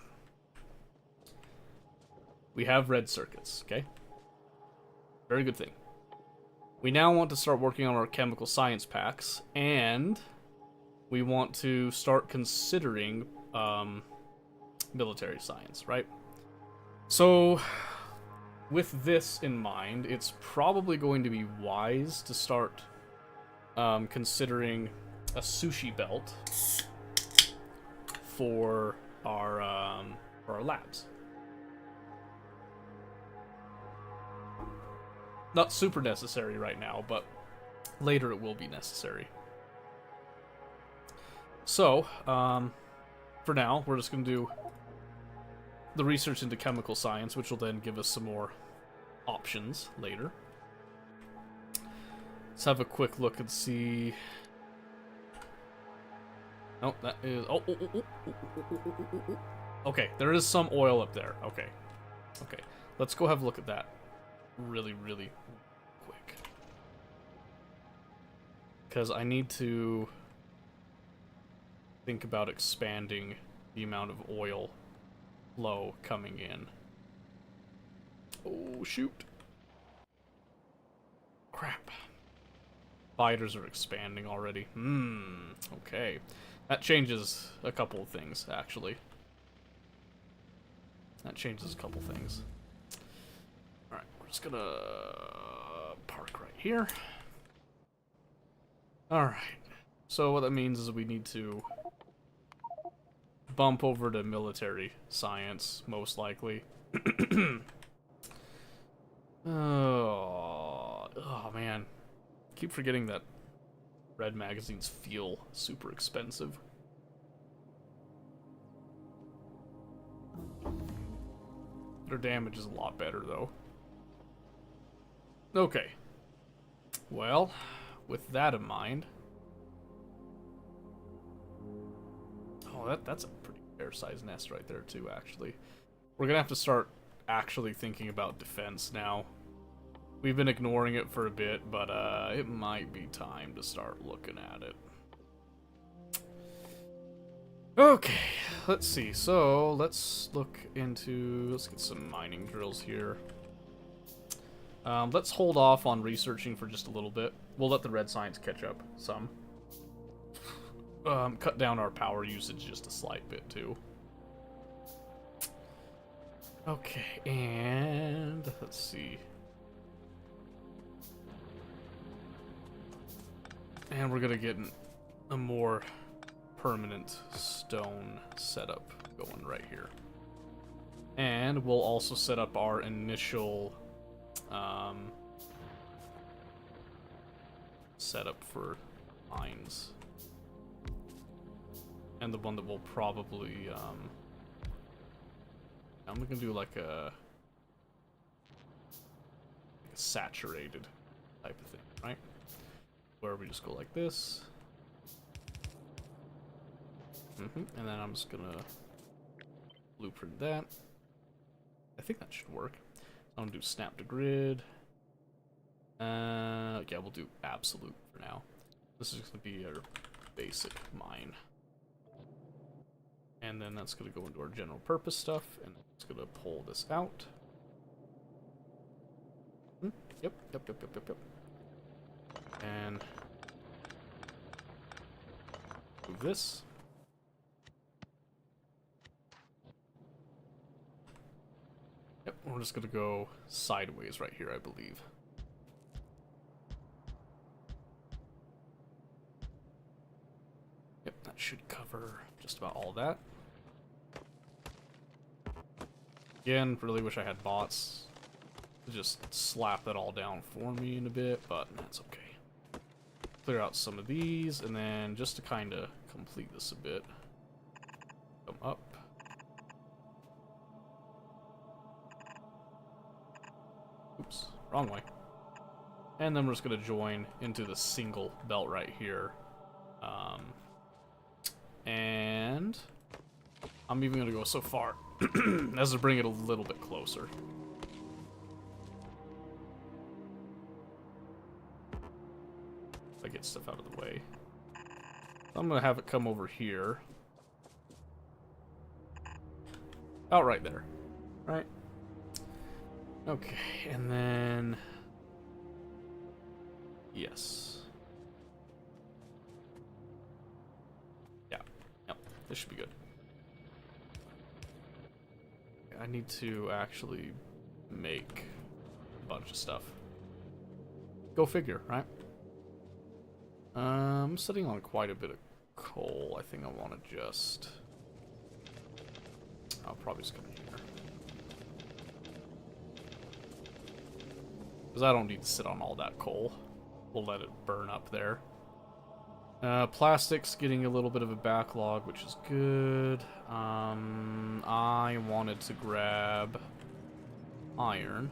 we have red circuits, okay? Very good thing. We now want to start working on our chemical science packs, and we want to start considering military science, right? So, with this in mind, it's probably going to be wise to start considering a sushi belt for our labs. Not super necessary right now, but later it will be necessary. So, for now, we're just going to do the research into chemical science, which will then give us some more options later. Let's have a quick look and see. Oh, that is. Okay, there is some oil up there. Okay. Okay. Let's go have a look at that really, really quick. Because I need to think about expanding the amount of oil flow coming in. Oh, shoot. Crap. Fighters are expanding already. Okay. That changes a couple of things, actually. That changes a couple things. Alright, we're just gonna park right here. Alright. So what that means is we need to bump over to military science, most likely. Oh man. Keep forgetting that red magazines feel super expensive. Their damage is a lot better, though. Okay. Well, with that in mind... Oh, that's a pretty fair-sized nest right there, too, actually. We're gonna have to start actually thinking about defense now. We've been ignoring it for a bit, but it might be time to start looking at it. Okay, let's see. So, let's look into... Let's get some mining drills here. Let's hold off on researching for just a little bit. We'll let the red science catch up some. Cut down our power usage just a slight bit, too. Okay, and... Let's see. And we're gonna get a more permanent stone setup going right here. And we'll also set up our initial setup for mines. And the one that we'll probably I'm gonna do like a saturated type of thing, right? where we just go like this. And then I'm just gonna blueprint that. I think that should work. I'm gonna do snap to grid. Yeah, we'll do absolute for now. This is gonna be our basic mine. And then that's gonna go into our general purpose stuff, and it's gonna pull this out. Yep. And move this. Yep, we're just gonna go sideways right here, I believe. Yep, that should cover just about all that. Again, really wish I had bots to just slap that all down for me in a bit, but that's okay. Clear out some of these, and then just to kind of complete this a bit, come up. Oops, wrong way. And then we're just going to join into the single belt right here. And I'm even going to go so far as to bring it a little bit closer. I get stuff out of the way. I'm going to have it come over here. About right there. Right? Okay, and then... Yes. Yeah. Yep. This should be good. I need to actually make a bunch of stuff. Go figure, right? I'm sitting on quite a bit of coal. I think I want to just... I'll probably just come in here. Because I don't need to sit on all that coal. We'll let it burn up there. Plastic's getting a little bit of a backlog, which is good. I wanted to grab iron.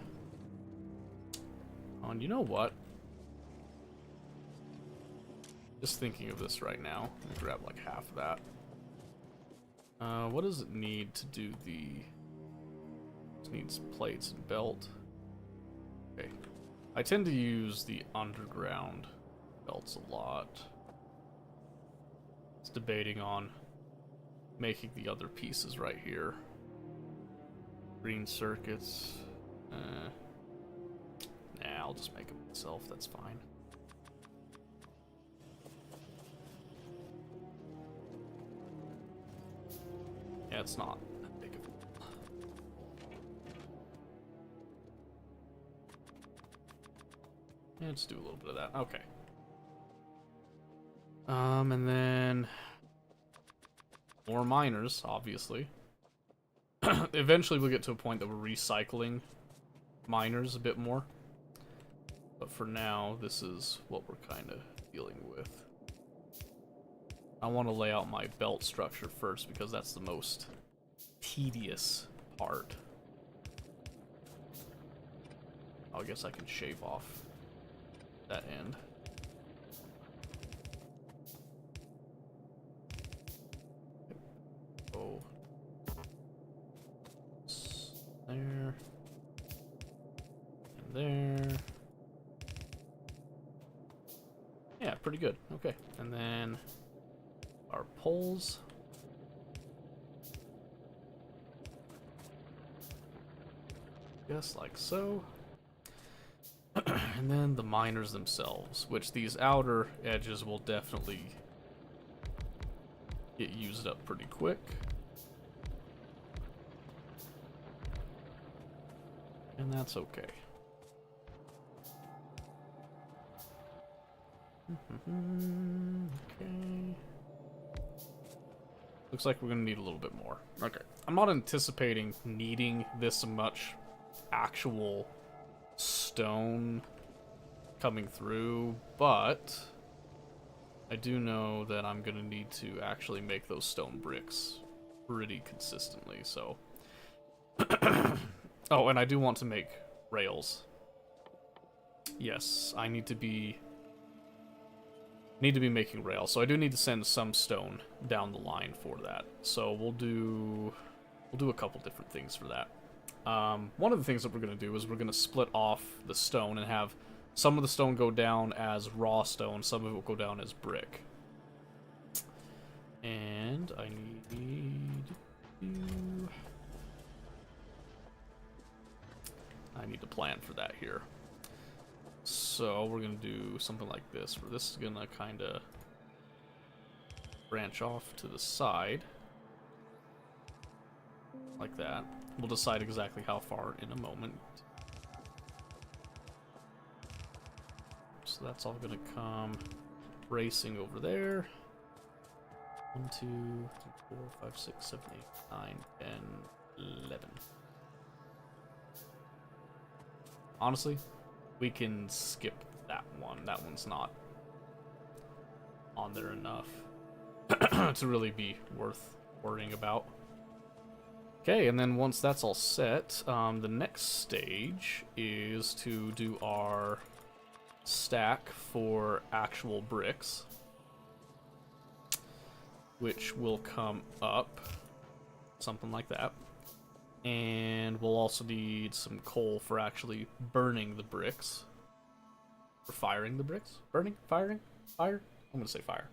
And you know what? Just thinking of this right now. Let me grab like half of that. What does it need to do the... It needs plates and belt. Okay. I tend to use the underground belts a lot. It's debating on making the other pieces right here. Green circuits. Nah, I'll just make them myself, that's fine. Yeah, it's not that big of a deal. Yeah, let's do a little bit of that. Okay. And then more miners, obviously. Eventually we'll get to a point that we're recycling miners a bit more. But for now, this is what we're kind of dealing with. I want to lay out my belt structure first because that's the most tedious part. I guess I can shave off that end. Oh. There. And there. Yeah, pretty good. Okay. And then our poles. Just like so. And then the miners themselves, which these outer edges will definitely get used up pretty quick. And that's okay. Okay. Looks like we're gonna need a little bit more. Okay. I'm not anticipating needing this much actual stone coming through, but I do know that I'm gonna need to actually make those stone bricks pretty consistently, so. Oh, and I do want to make rails. Yes, I need to be need to be making rail, so I do need to send some stone down the line for that. So we'll do a couple different things for that. One of the things that we're going to do is we're going to split off the stone and have some of the stone go down as raw stone, some of it will go down as brick. And I need to plan for that here. So we're going to do something like this, where this is going to kind of branch off to the side. Like that. We'll decide exactly how far in a moment. So that's all going to come racing over there. 1, 2, 3, 4, 5, 6, 7, 8, 9, 10, 11. Honestly, we can skip that one. That one's not on there enough to really be worth worrying about. Okay, and then once that's all set, the next stage is to do our stack for actual bricks, which will come up something like that. And we'll also need some coal for actually burning the bricks. For firing the bricks? Burning? Firing? Fire? I'm gonna say fire.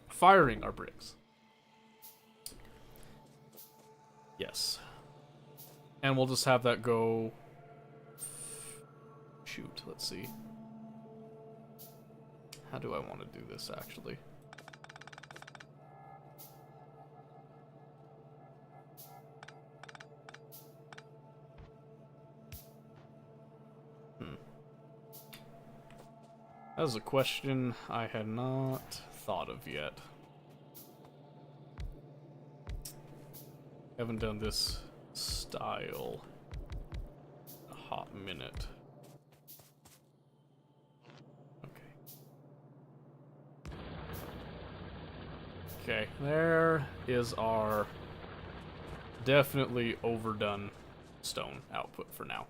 Firing our bricks. Yes. And we'll just have that go... Shoot, let's see. How do I want to do this, actually? That was a question I had not thought of yet. Haven't done this style in a hot minute. Okay. Okay, there is our definitely overdone stone output for now.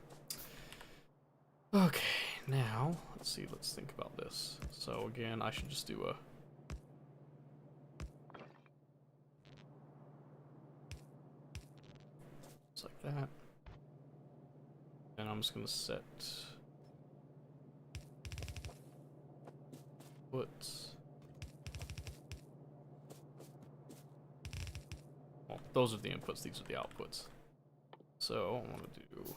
Okay, now, let's see, let's think about this. So again, I should just do a... Just like that. And I'm just gonna set... Puts... Well, those are the inputs, these are the outputs. So, I want to do...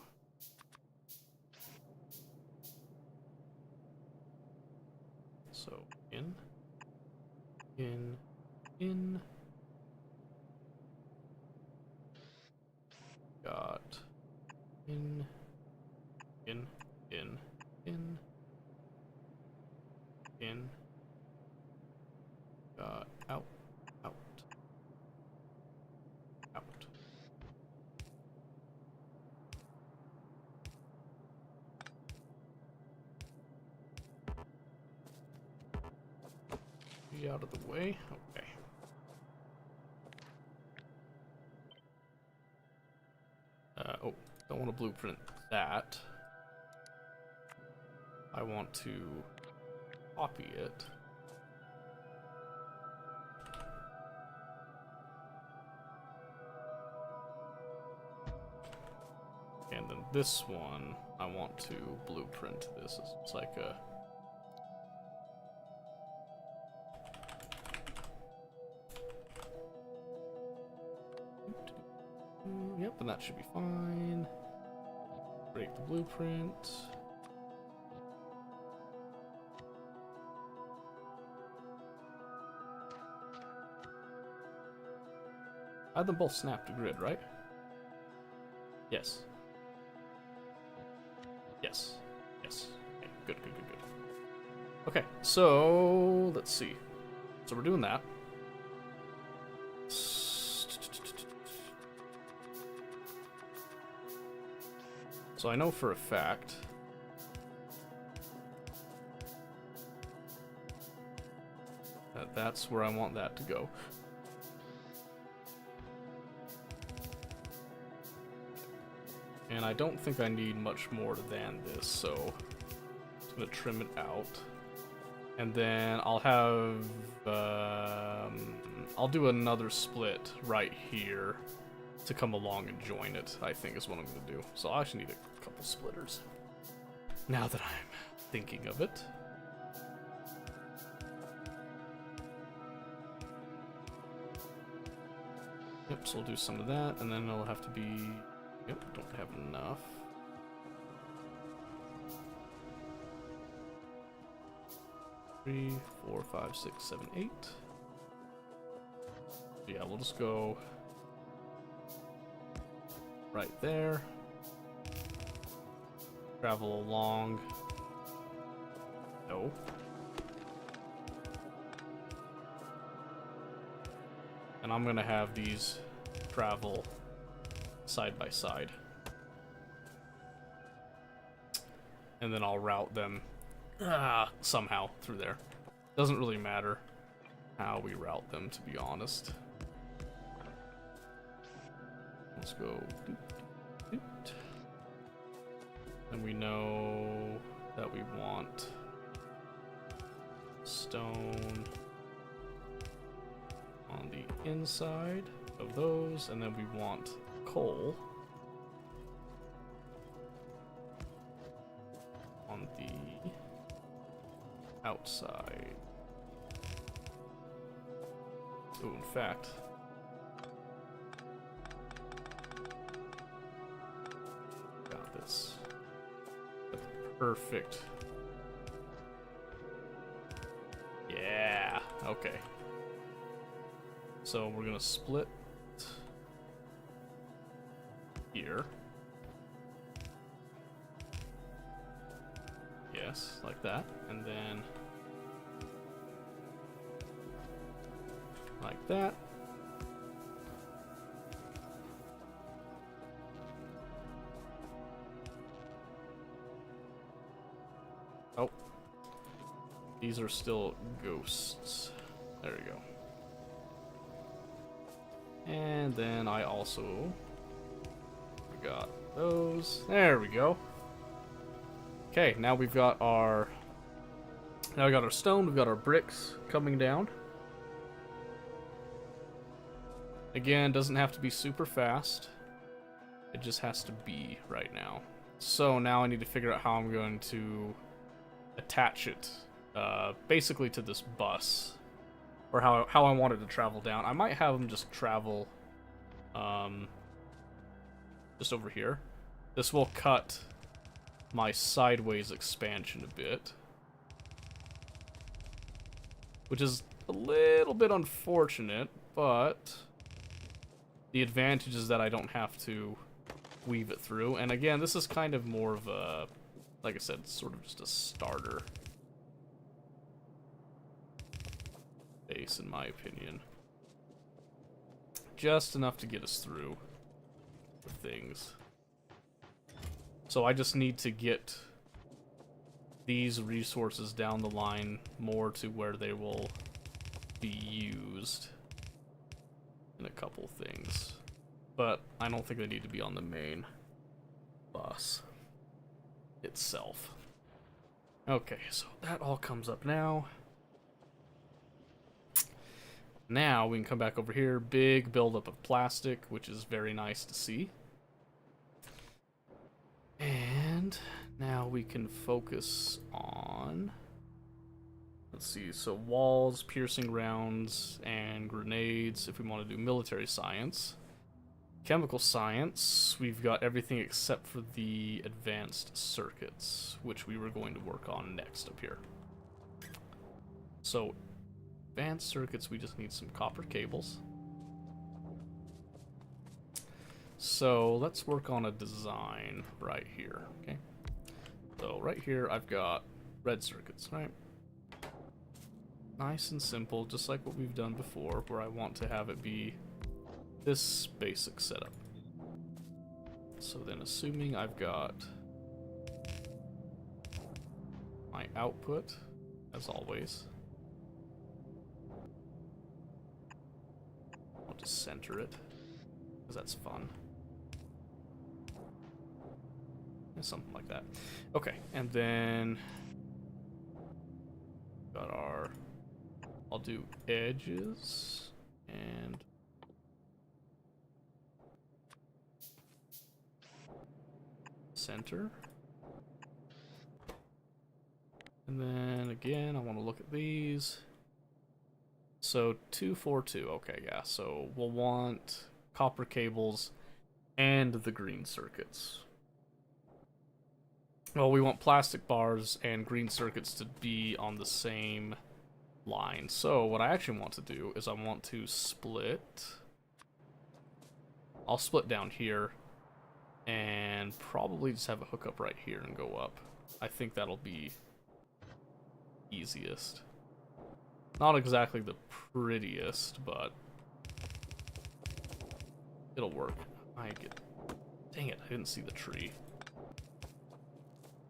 So, in, got, in, got, out. Out of the way. Okay. Oh, don't want to blueprint that. I want to copy it. And then this one, I want to blueprint this. It's like a... Yep, and that should be fine. Break the blueprint. I had them both snap to grid, right? Yes. Yes. Yes. Okay, good. Okay, so let's see. So we're doing that. So I know for a fact that that's where I want that to go. And I don't think I need much more than this, so I'm just gonna trim it out. And then I'll have, I'll do another split right here to come along and join it, I think is what I'm gonna do. So I actually need a couple splitters. Now that I'm thinking of it. Yep, so we'll do some of that, and then it'll have to be, yep, don't have enough. Three, 4, 5, 6, 7, 8. Yeah, we'll just go right there. Travel along. No. And I'm gonna have these travel side by side. And then I'll route them somehow through there. Doesn't really matter how we route them, to be honest. Let's go. Doot, doot, doot. And we know that we want stone on the inside of those, and then we want coal on the outside. Oh, in fact, got this. That's perfect. Yeah, okay. So we're gonna split here. Yes, like that. And then like that. Oh. These are still ghosts. There we go. And then I also got those. There we go. Okay, now we've got our stone, we've got our bricks coming down. Again, doesn't have to be super fast. It just has to be right now. So now I need to figure out how I'm going to attach it basically to this bus. Or how I want it to travel down. I might have them just travel just over here. This will cut my sideways expansion a bit, which is a little bit unfortunate, but the advantage is that I don't have to weave it through. And again, this is kind of more of a, like I said, sort of just a starter base, in my opinion. Just enough to get us through the things. So I just need to get these resources down the line more to where they will be used in a couple things. But I don't think they need to be on the main bus itself. Okay, so that all comes up now. Now we can come back over here. Big buildup of plastic, which is very nice to see. And now we can focus on, let's see, so walls, piercing rounds, and grenades if we want to do military science. Chemical science, we've got everything except for the advanced circuits, which we were going to work on next up here. So, advanced circuits, we just need some copper cables. So let's work on a design right here, okay? So right here I've got red circuits, right? Nice and simple, just like what we've done before, where I want to have it be this basic setup. So then assuming I've got my output, as always, I'll just center it, because that's fun. Something like that. Okay, and then Got our... I'll do edges and... center. And then again, I want to look at these. So 2, 4, 2. Okay, yeah. So we'll want copper cables and the green circuits. Well, we want plastic bars and green circuits to be on the same line. So what I actually want to do is I want to split. I'll split down here and probably just have a hookup right here and go up. I think that'll be easiest. Not exactly the prettiest, but it'll work. Dang it, I didn't see the tree.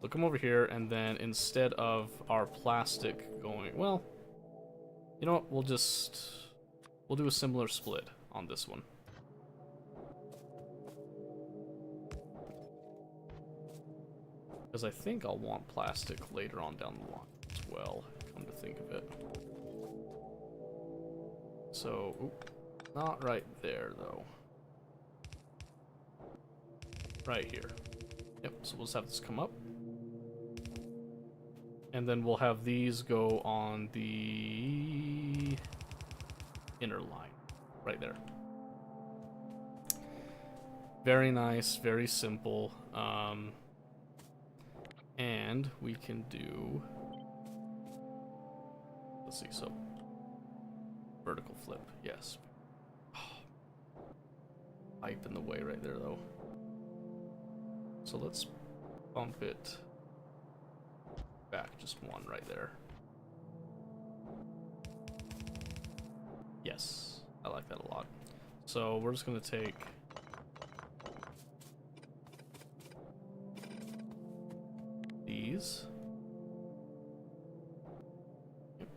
So come over here, and then instead of our plastic going, well, you know what, we'll do a similar split on this one. Because I think I'll want plastic later on down the line as well, come to think of it. So, oop, not right there though. Right here. Yep, so we'll just have this come up. And then we'll have these go on the inner line, right there. Very nice, very simple. And we can do, let's see, so vertical flip, yes. Pipe in the way right there though. So let's bump it back just one right there. Yes, I like that a lot. So we're just gonna take these. Yep.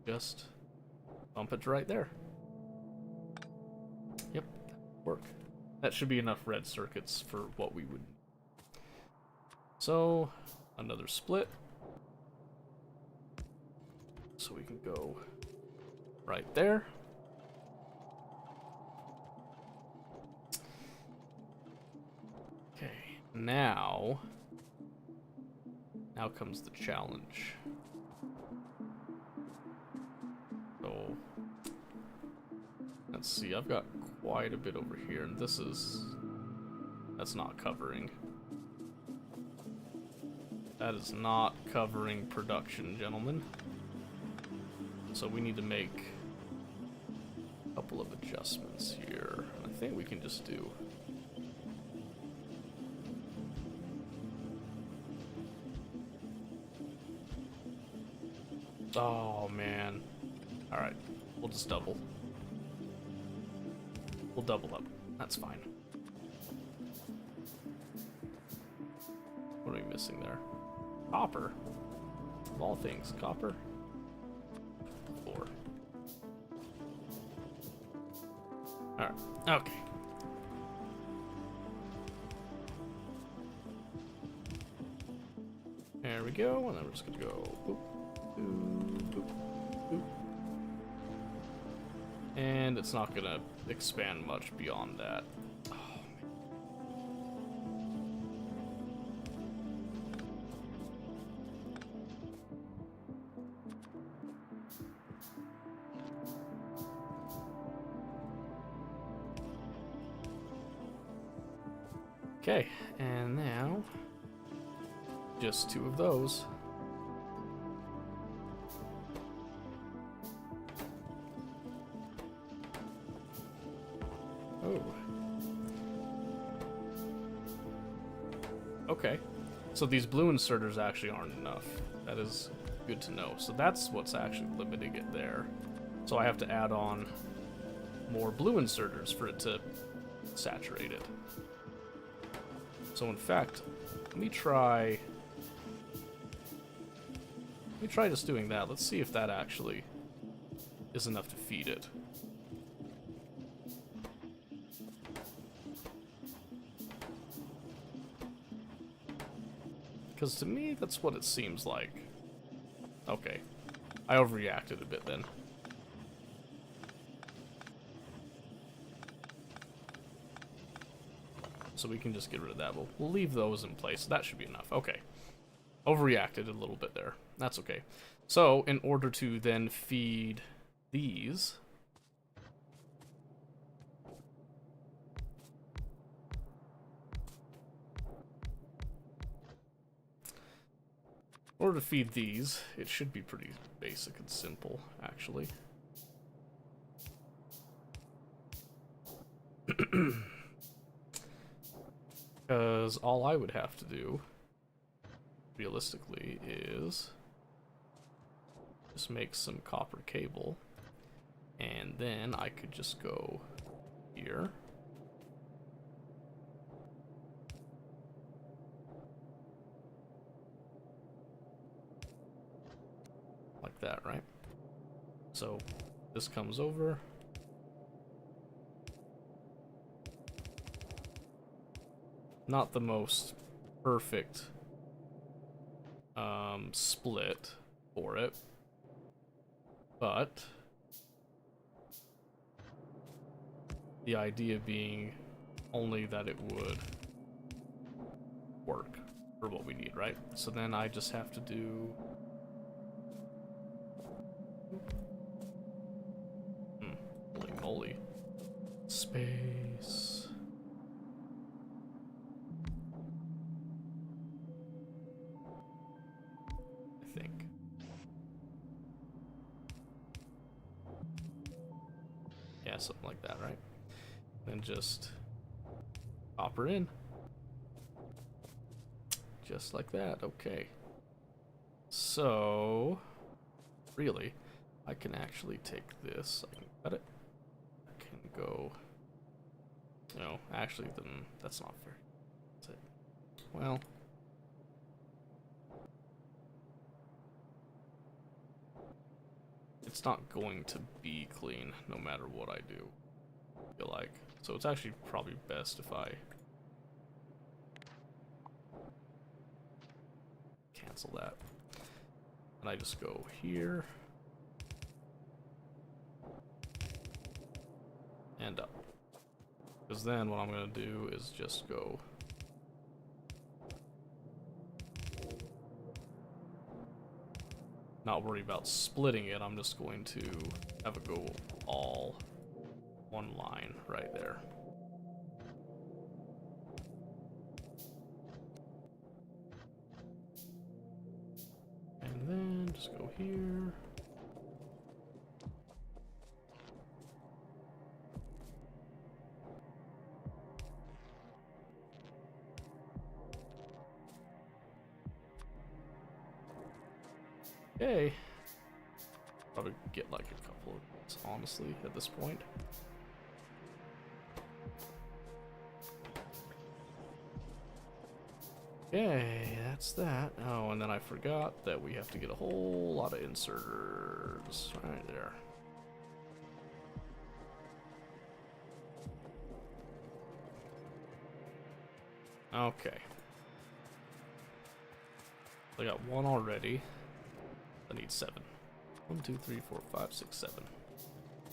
Just bump it right there. Yep, work. That should be enough red circuits for what we would. So another split. So we can go right there. Okay, now comes the challenge. So let's see, I've got quite a bit over here, and that's not covering. That is not covering production, gentlemen. So we need to make a couple of adjustments here. I think we can just do oh man. Alright, we'll just double. We'll double up. That's fine. What are we missing there? Copper. Of all things, copper. 4. Alright, okay. There we go, and then we're just gonna go boop, boop, boop, boop. And it's not gonna expand much beyond that. Okay, and now just 2 of those. Oh. Okay. So these blue inserters actually aren't enough. That is good to know. So that's what's actually limiting it there. So I have to add on more blue inserters for it to saturate it. So in fact, let me try just doing that. Let's see if that actually is enough to feed it. Because to me, that's what it seems like. Okay. I overreacted a bit then. So we can just get rid of that. We'll leave those in place. That should be enough. Okay. Overreacted a little bit there. That's okay. So, in order to then feed these... In order to feed these, it should be pretty basic and simple, actually. Because all I would have to do, realistically, is just make some copper cable, and then I could just go here. Like that, right? So this comes over. Not the most perfect split for it, but the idea being only that it would work for what we need, right? So then I just have to do holy moly. Space. I think. Yeah, something like that, right? Then just copper in. Just like that, okay. So, really, I can actually take this, I can cut it, I can go, no, actually, then that's not fair. That's it. Well, it's not going to be clean no matter what I do, I feel like. So it's actually probably best if I cancel that. And I just go here and up. Because then what I'm going to do is just go not worry about splitting it, I'm just going to have it go all one line right there. And then just go here. Okay. Probably get like a couple of these, honestly, at this point. Okay, that's that. Oh, and then I forgot that we have to get a whole lot of inserters right there. Okay. I got one already. I need 7. 1, 2, 3, 4, 5, 6, 7.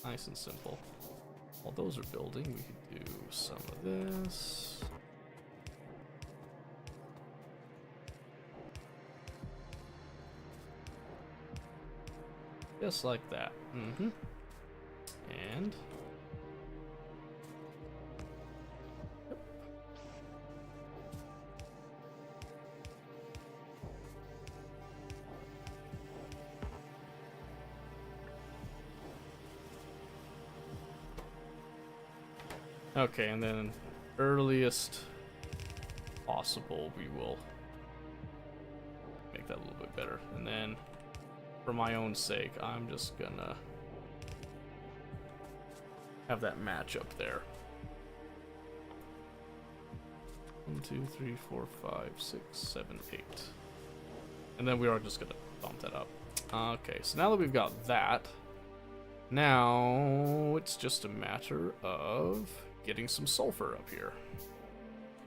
Nice and simple. While those are building, we could do some of this. Just like that. Mm-hmm. And okay, and then earliest possible we will make that a little bit better. And then for my own sake, I'm just gonna have that match up there. 1, 2, 3, 4, 5, 6, 7, 8. And then we are just gonna bump that up. Okay, so now that we've got that, now it's just a matter of getting some sulfur up here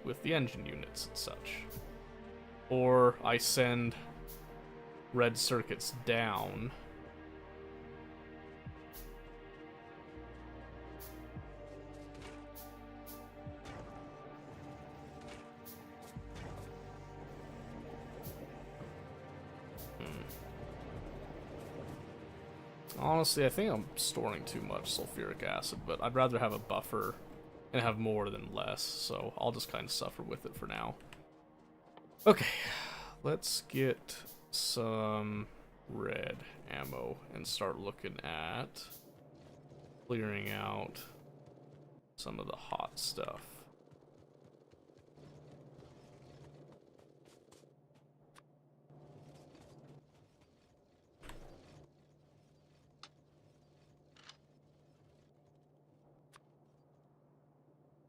with the engine units and such. Or I send red circuits down Honestly, I think I'm storing too much sulfuric acid, but I'd rather have a buffer and have more than less, so I'll just kind of suffer with it for now. Okay, let's get some red ammo and start looking at clearing out some of the hot stuff.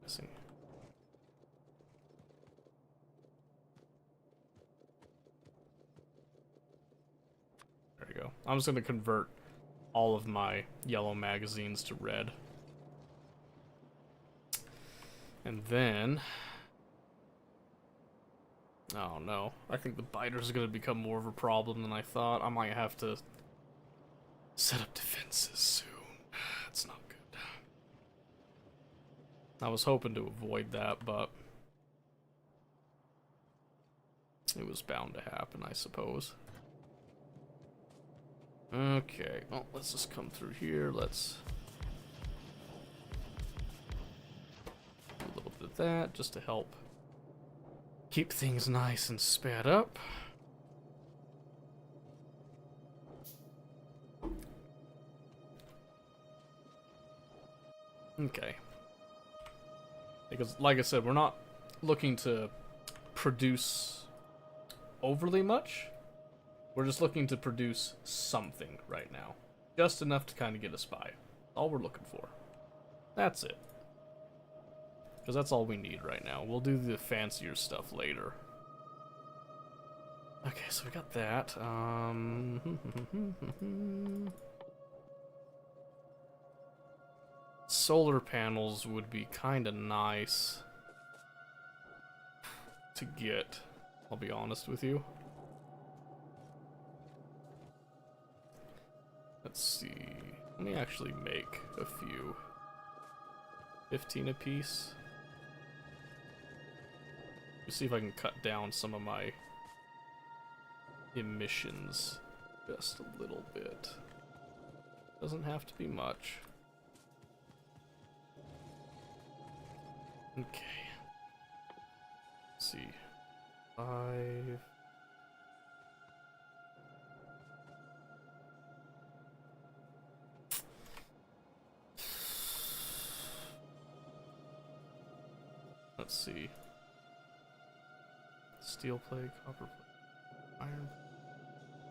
Missing. There we go. I'm just going to convert all of my yellow magazines to red. And then... oh no, I think the biters are going to become more of a problem than I thought. I might have to set up defenses soon. That's not good. I was hoping to avoid that, but it was bound to happen, I suppose. Okay, well, let's just come through here. Let's do a little bit of that just to help keep things nice and sped up. Okay. Because, like I said, we're not looking to produce overly much. We're just looking to produce something right now. Just enough to kind of get us by. All we're looking for. That's it. Because that's all we need right now. We'll do the fancier stuff later. Okay, so we got that. Solar panels would be kind of nice to get, I'll be honest with you. Let's see. Let me actually make a few. 15 apiece. Let's see if I can cut down some of my emissions just a little bit. Doesn't have to be much. Okay. Let's see. 5. Let's see. Steel plate, copper plate, iron.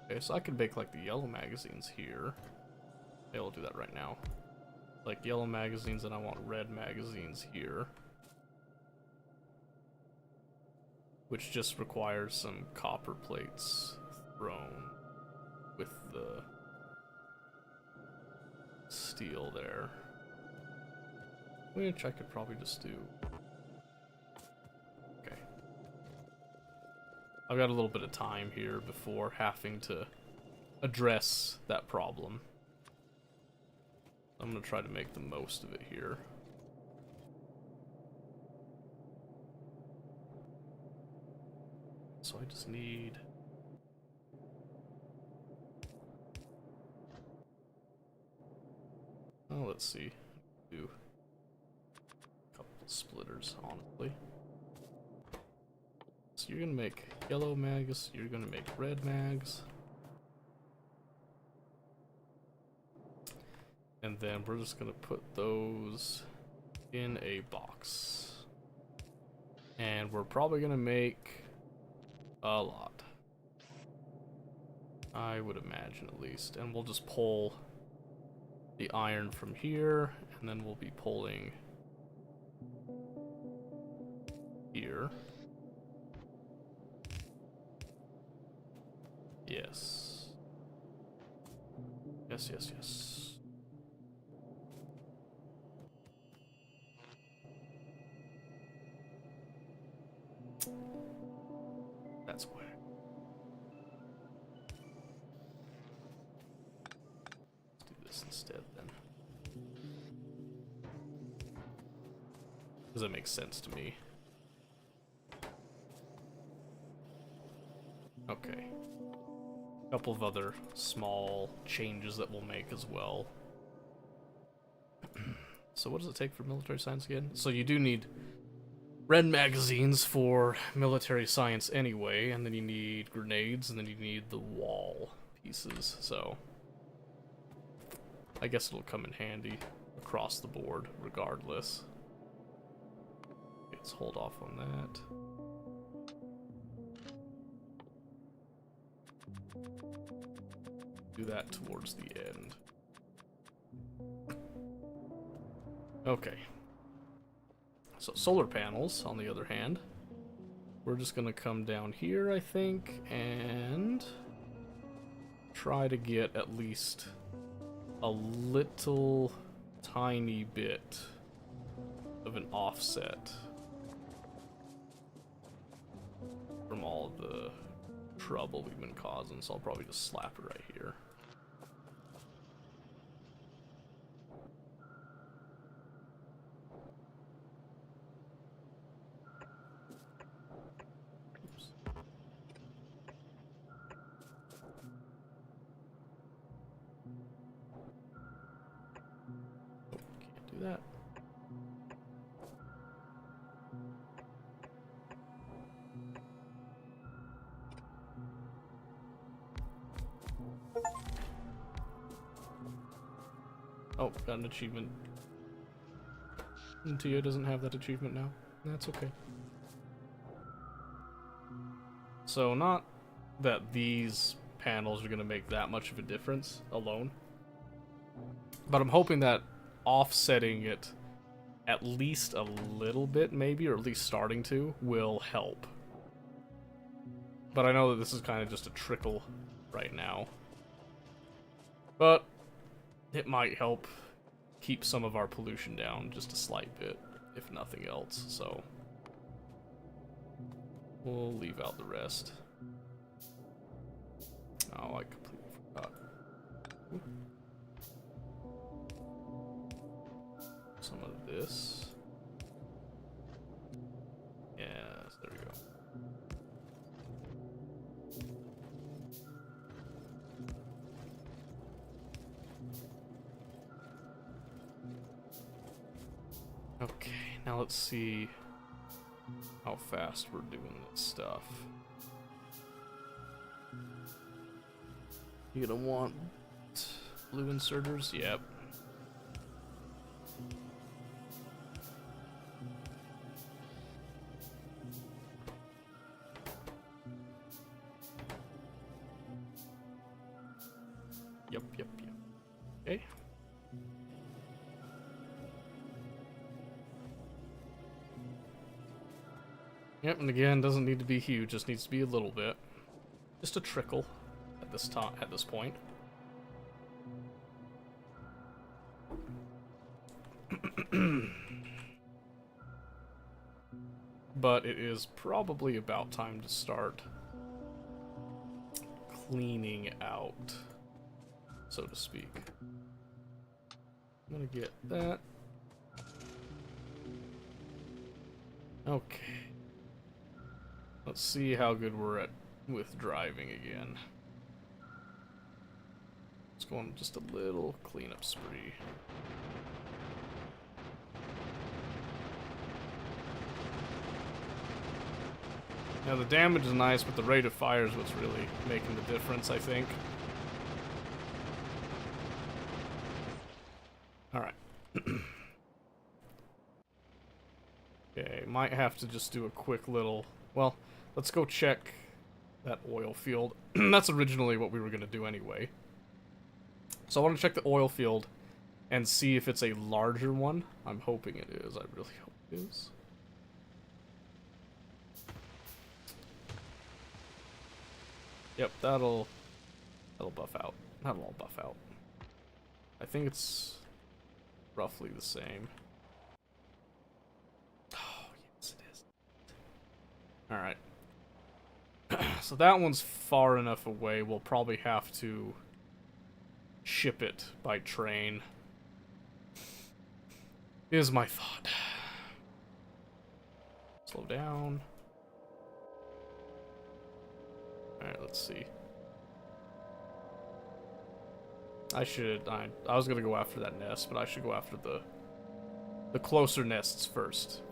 Okay, so I could make like the yellow magazines here. Okay, we'll do that right now. Like yellow magazines, and I want red magazines here. Which just requires some copper plates thrown with the steel there. Which I could probably just do. Okay. I've got a little bit of time here before having to address that problem. I'm gonna try to make the most of it here. So I just need... oh, let's see. Do a couple of splitters, honestly. So you're gonna make yellow mags, you're gonna make red mags. And then we're just gonna put those in a box. And we're probably gonna make a lot. I would imagine, at least. And we'll just pull the iron from here, and then we'll be pulling here. Yes. Yes, yes, yes. That's where. Let's do this instead then. Does that make sense to me? Okay. a couple of other small changes that we'll make as well. So what does it take for military science again? So you do need red magazines for military science anyway, and then you need grenades, and then you need the wall pieces, so I guess it'll come in handy across the board regardless. Let's hold off on that. Do that towards the end. Okay. So solar panels, on the other hand, we're just gonna come down here, I think, and try to get at least a little tiny bit of an offset from all of the trouble we've been causing, so I'll probably just slap it right here. Oops. Oh, can't do that. Oh, got an achievement. Tia doesn't have that achievement now. That's okay. So not that these panels are going to make that much of a difference alone, but I'm hoping that offsetting it at least a little bit maybe, or at least starting to, will help. But I know that this is kind of just a trickle right now. But it might help keep some of our pollution down just a slight bit, if nothing else, so we'll leave out the rest. Oh, I completely forgot. Ooh. Some of this. Yes, there we go. Okay, now let's see how fast we're doing this stuff. You gonna want blue inserters? Yep. Yep. Okay. Yep, and again, doesn't need to be huge, just needs to be a little bit. Just a trickle at this point. But it is probably about time to start cleaning out, so to speak. I'm gonna get that. Okay. Let's see how good we're at with driving again. Let's go on just a little cleanup spree. Now the damage is nice, but the rate of fire is what's really making the difference, I think. Alright. Okay, might have to just do a quick little... Well, let's go check that oil field. That's originally what we were going to do anyway. So I want to check the oil field and see if it's a larger one. I'm hoping it is. I really hope it is. Yep, that'll buff out. That'll all buff out. I think it's roughly the same. Oh, yes it is. Alright. So that one's far enough away, we'll probably have to ship it by train. Is my thought. Slow down. Alright, let's see. I was gonna go after that nest, but I should go after the closer nests first.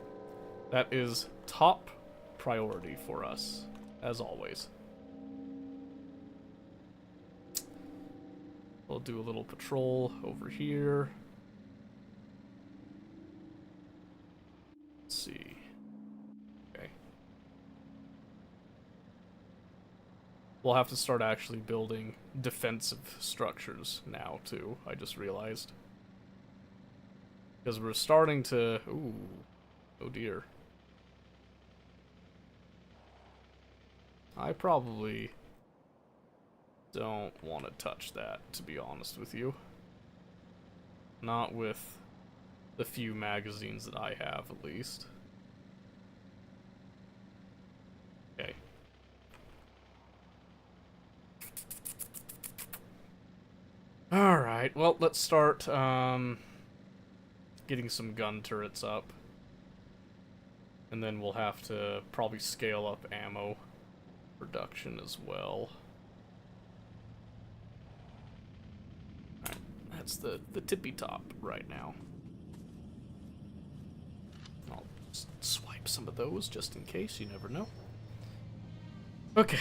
That is top priority for us, as always. We'll do a little patrol over here. Let's see. Okay. We'll have to start actually building defensive structures now, too, I just realized. Because we're starting to... Ooh. Oh dear. I probably don't want to touch that, to be honest with you. Not with the few magazines that I have, at least. Okay. Alright, well, let's start, getting some gun turrets up. And then we'll have to probably scale up ammo production as well. Alright, that's the tippy top right now. I'll just swipe some of those just in case, you never know. Okay.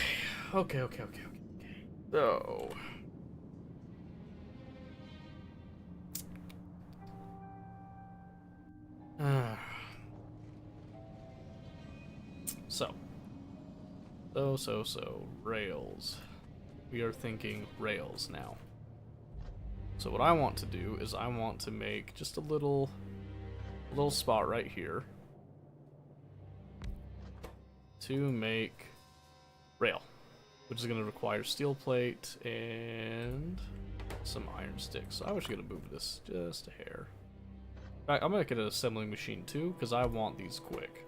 So... So, rails. We are thinking rails now. So what I want to do is I want to make just a little spot right here to make rail, which is going to require steel plate and some iron sticks. So I was going to move this just a hair. In fact, I'm going to make it an assembling machine too, because I want these quick.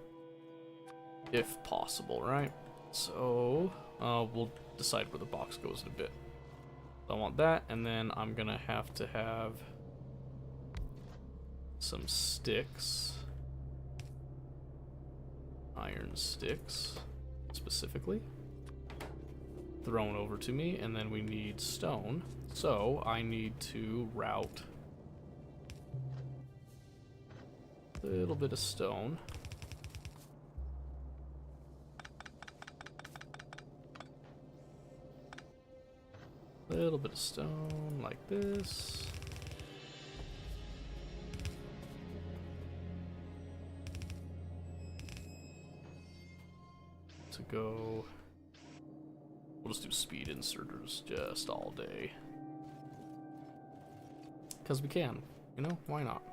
If possible, right? So, we'll decide where the box goes in a bit. So I want that, and then I'm gonna have to have some sticks. Iron sticks, specifically. Thrown over to me, and then we need stone. So, I need to route a little bit of stone. Little bit of stone like this. To go. We'll just do speed inserters just all day. Because we can. You know, why not?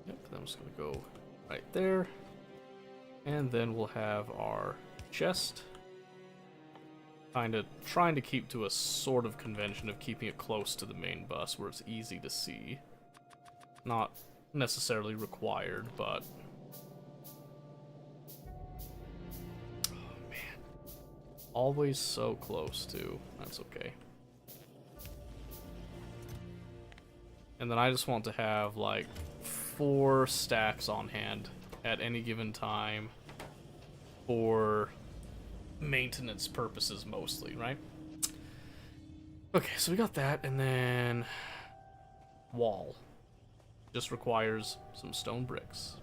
Yep, then I'm just gonna go right there. And then we'll have our chest. Kinda trying to keep to a sort of convention of keeping it close to the main bus where it's easy to see. Not necessarily required, but... Oh man. Always so close too. That's okay. And then I just want to have like 4 stacks on hand at any given time for maintenance purposes mostly, right? Okay, so we got that, and then wall just requires some stone bricks.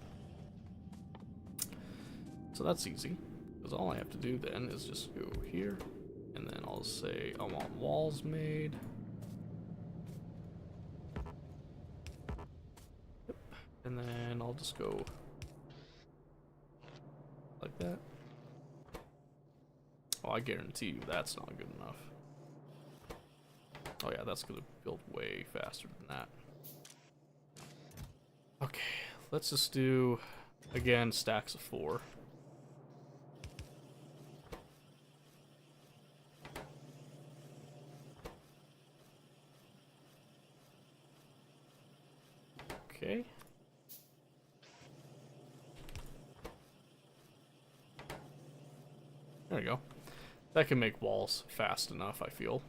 So that's easy, because all I have to do then is just go here, and then I'll say I want walls made. Yep. And then I'll just go like that. Oh, I guarantee you that's not good enough. Oh yeah, that's gonna build way faster than that. Okay, let's just do, again, stacks of 4. Okay. There we go. That can make walls fast enough, I feel.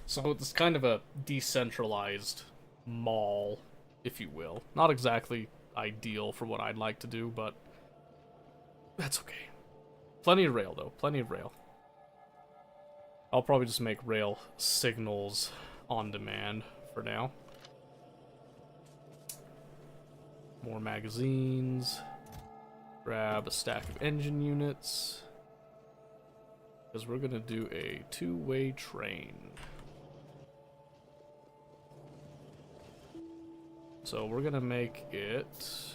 So it's kind of a decentralized mall, if you will. Not exactly ideal for what I'd like to do, but That's okay. Plenty of rail, though. Plenty of rail. I'll probably just make rail signals on demand for now. More magazines. Grab a stack of engine units. Because we're going to do a two-way train. So we're going to make it...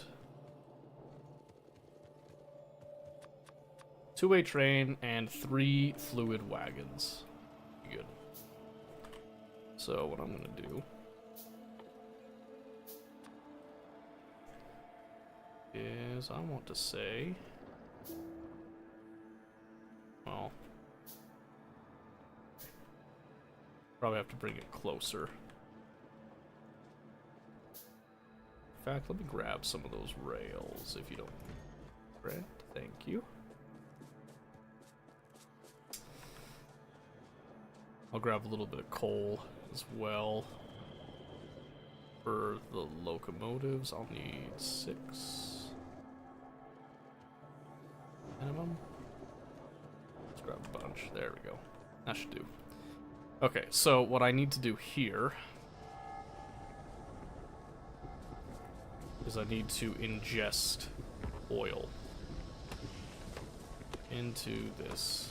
two-way train and 3 fluid wagons. Good. So what I'm gonna do is I want to say, well, probably have to bring it closer. In fact, let me grab some of those rails if you don't. Right? Thank you. I'll grab a little bit of coal as well. For the locomotives, I'll need 6 minimum. Let's grab a bunch. There we go. That should do. Okay, so what I need to do here is I need to ingest oil into this.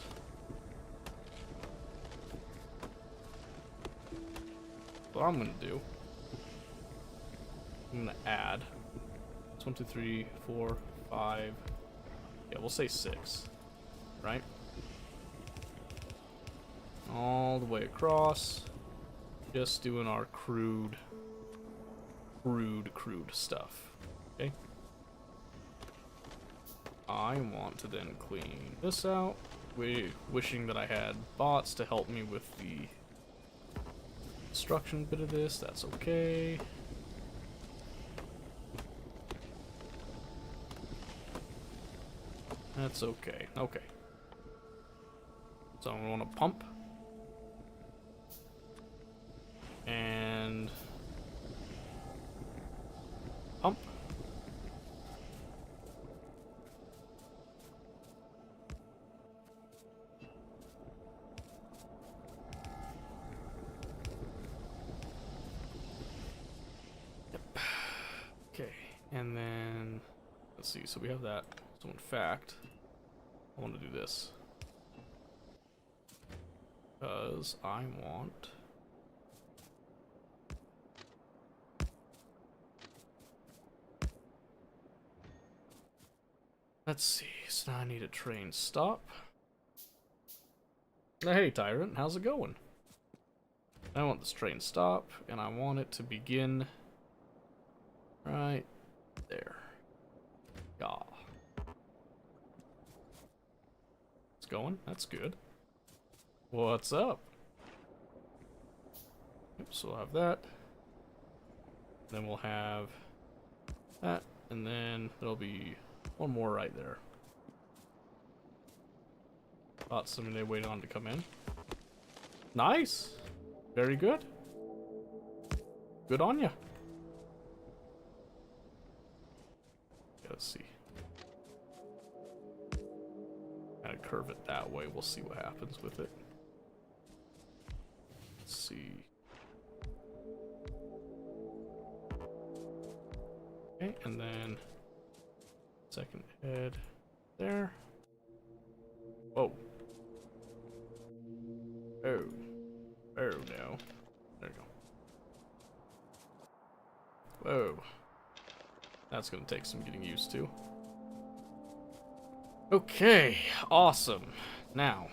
What I'm gonna do, I'm gonna add 1, 2, 3, 4, 5. Yeah, we'll say 6, right? All the way across, just doing our crude stuff. Okay. I want to then clean this out. Wishing that I had bots to help me with the construction bit of this. That's okay. That's okay. Okay. So I want to pump. And pump. Okay, and then let's see, so we have that. So in fact, I want to do this because I want let's see, so now I need a train stop. Hey Tyrant, how's it going? I want this train stop and I want it to begin right there. Yeah. It's going. That's good. What's up? Oops, so we'll have that. Then we'll have that. And then there'll be one more right there. Thought somebody they waited on to come in. Nice. Very good. Good on ya. Let's see. Gotta curve it that way. We'll see what happens with it. Let's see. Okay, and then second head there. Whoa. Oh. Oh no. There you go. Whoa. That's gonna take some getting used to. Okay, awesome. Now,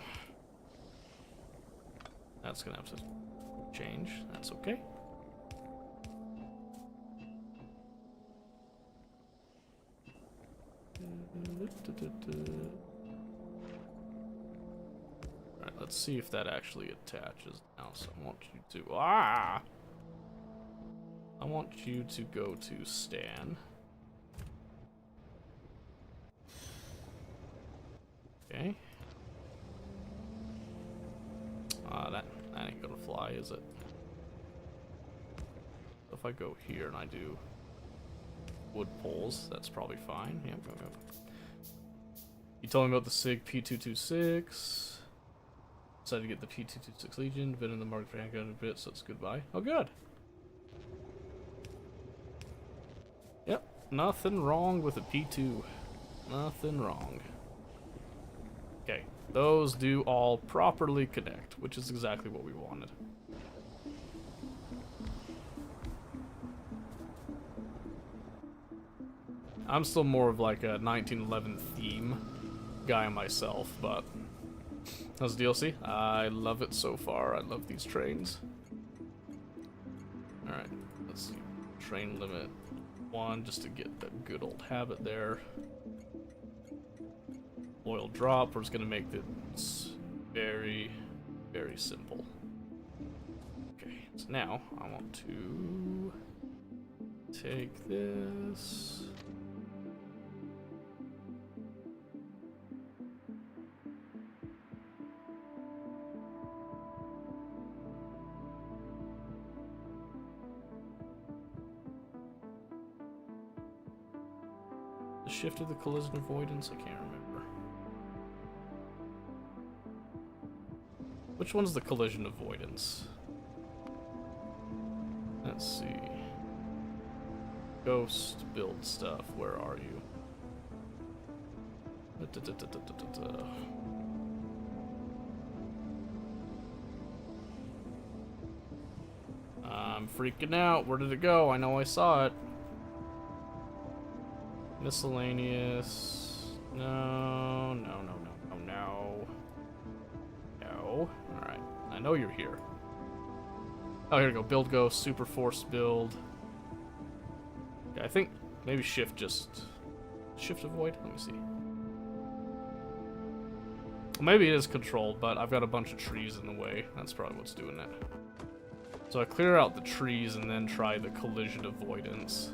that's gonna have to change. That's okay. Alright, let's see if that actually attaches now. So I want you to I want you to go to Stan. Okay. That ain't gonna fly, is it? If I go here and I do wood poles, that's probably fine. Yep, go. You told me about the SIG P226. Decided to get the P226 Legion. Been in the market for handgun a bit, so it's goodbye. Oh, good. Yep, nothing wrong with a P2. Nothing wrong. Okay, those do all properly connect, which is exactly what we wanted. I'm still more of like a 1911 theme guy myself, but how's the DLC? I love it so far. I love these trains. Alright, let's see. Train limit 1, just to get that good old habit there. Oil drop, we're just gonna make this very, very simple. Okay, so now I want to take this. Shifted the collision avoidance? I can't remember. Which one's the collision avoidance? Let's see. Ghost build stuff. Where are you? I'm freaking out. Where did it go? I know I saw it. Miscellaneous. No, no, no, no, no, no. No. Alright. I know you're here. Oh, here we go. Build Ghost, Super Force build. Okay, I think maybe shift just... Shift avoid? Let me see. Well, maybe it is controlled, but I've got a bunch of trees in the way. That's probably what's doing it. So I clear out the trees and then try the collision avoidance.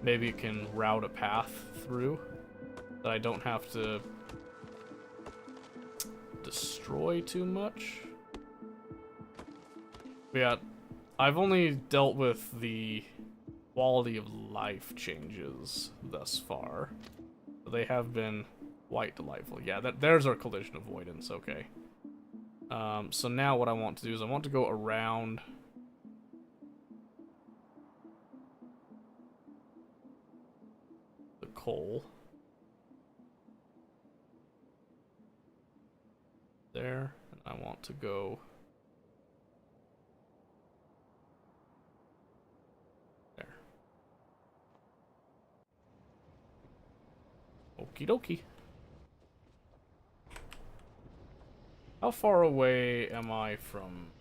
Maybe it can route a path through that I don't have to destroy too much. But yeah, I've only dealt with the quality of life changes thus far. They have been quite delightful. Yeah, there's our collision avoidance, okay. So now what I want to do is I want to go around... coal. There, and I want to go there. Okie dokie. How far away am I from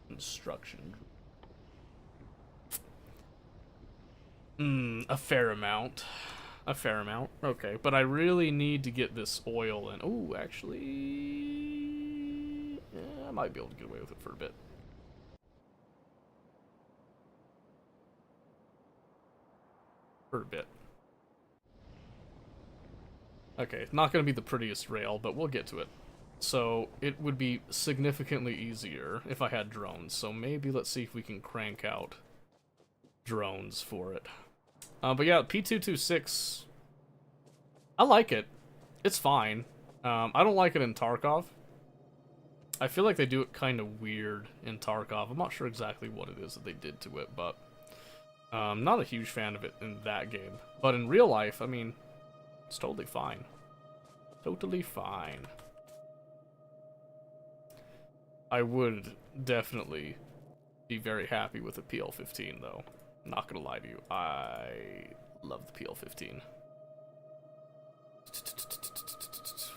construction? A fair amount. A fair amount. Okay, but I really need to get this oil in. Oh, actually... Yeah, I might be able to get away with it for a bit. For a bit. Okay, not going to be the prettiest rail, but we'll get to it. So, it would be significantly easier if I had drones. So maybe let's see if we can crank out drones for it. But yeah, P226, I like it. It's fine. I don't like it in Tarkov. I feel like they do it kind of weird in Tarkov. I'm not sure exactly what it is that they did to it, but not a huge fan of it in that game. But in real life, I mean, it's totally fine. Totally fine. I would definitely be very happy with a PL-15, though. Not gonna lie to you, I love the PL-15.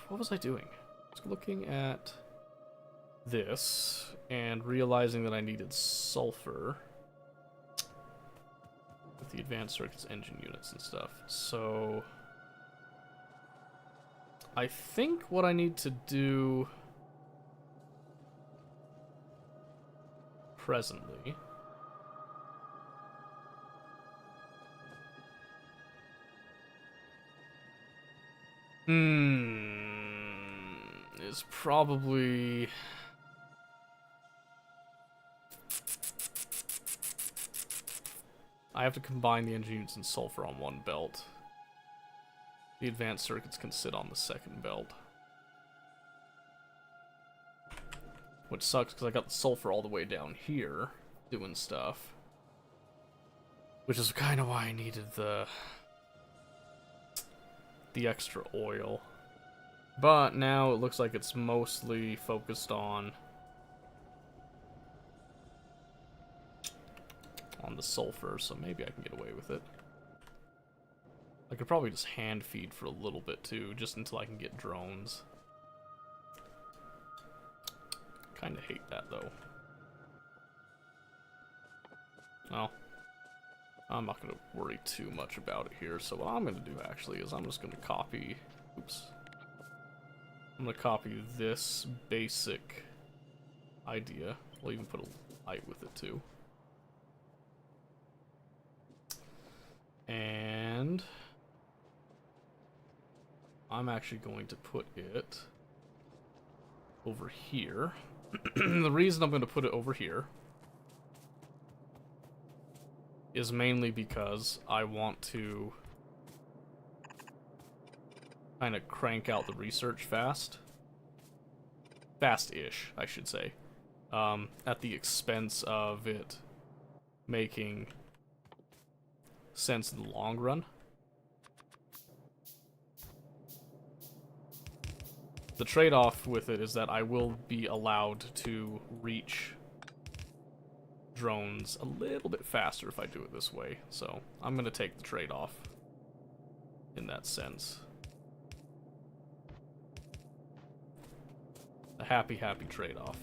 What was I doing? I was looking at this and realizing that I needed sulfur with the advanced circuits engine units and stuff. So I think what I need to do presently is probably... I have to combine the engine units and sulfur on one belt. The advanced circuits can sit on the second belt. Which sucks because I got the sulfur all the way down here doing stuff. Which is kind of why I needed the extra oil. But now it looks like it's mostly focused on the sulfur, so maybe I can get away with it. I could probably just hand feed for a little bit too, just until I can get drones. Kinda hate that though. Well, I'm not gonna worry too much about it here, so what I'm gonna do actually is I'm just gonna copy, oops. I'm gonna copy this basic idea. We'll even put a light with it too. And I'm actually going to put it over here. The reason I'm going to put it over here is mainly because I want to kind of crank out the research fast. Fast-ish, I should say. At the expense of it making sense in the long run. The trade-off with it is that I will be allowed to reach drones a little bit faster if I do it this way, so I'm gonna take the trade-off in that sense. A happy trade-off.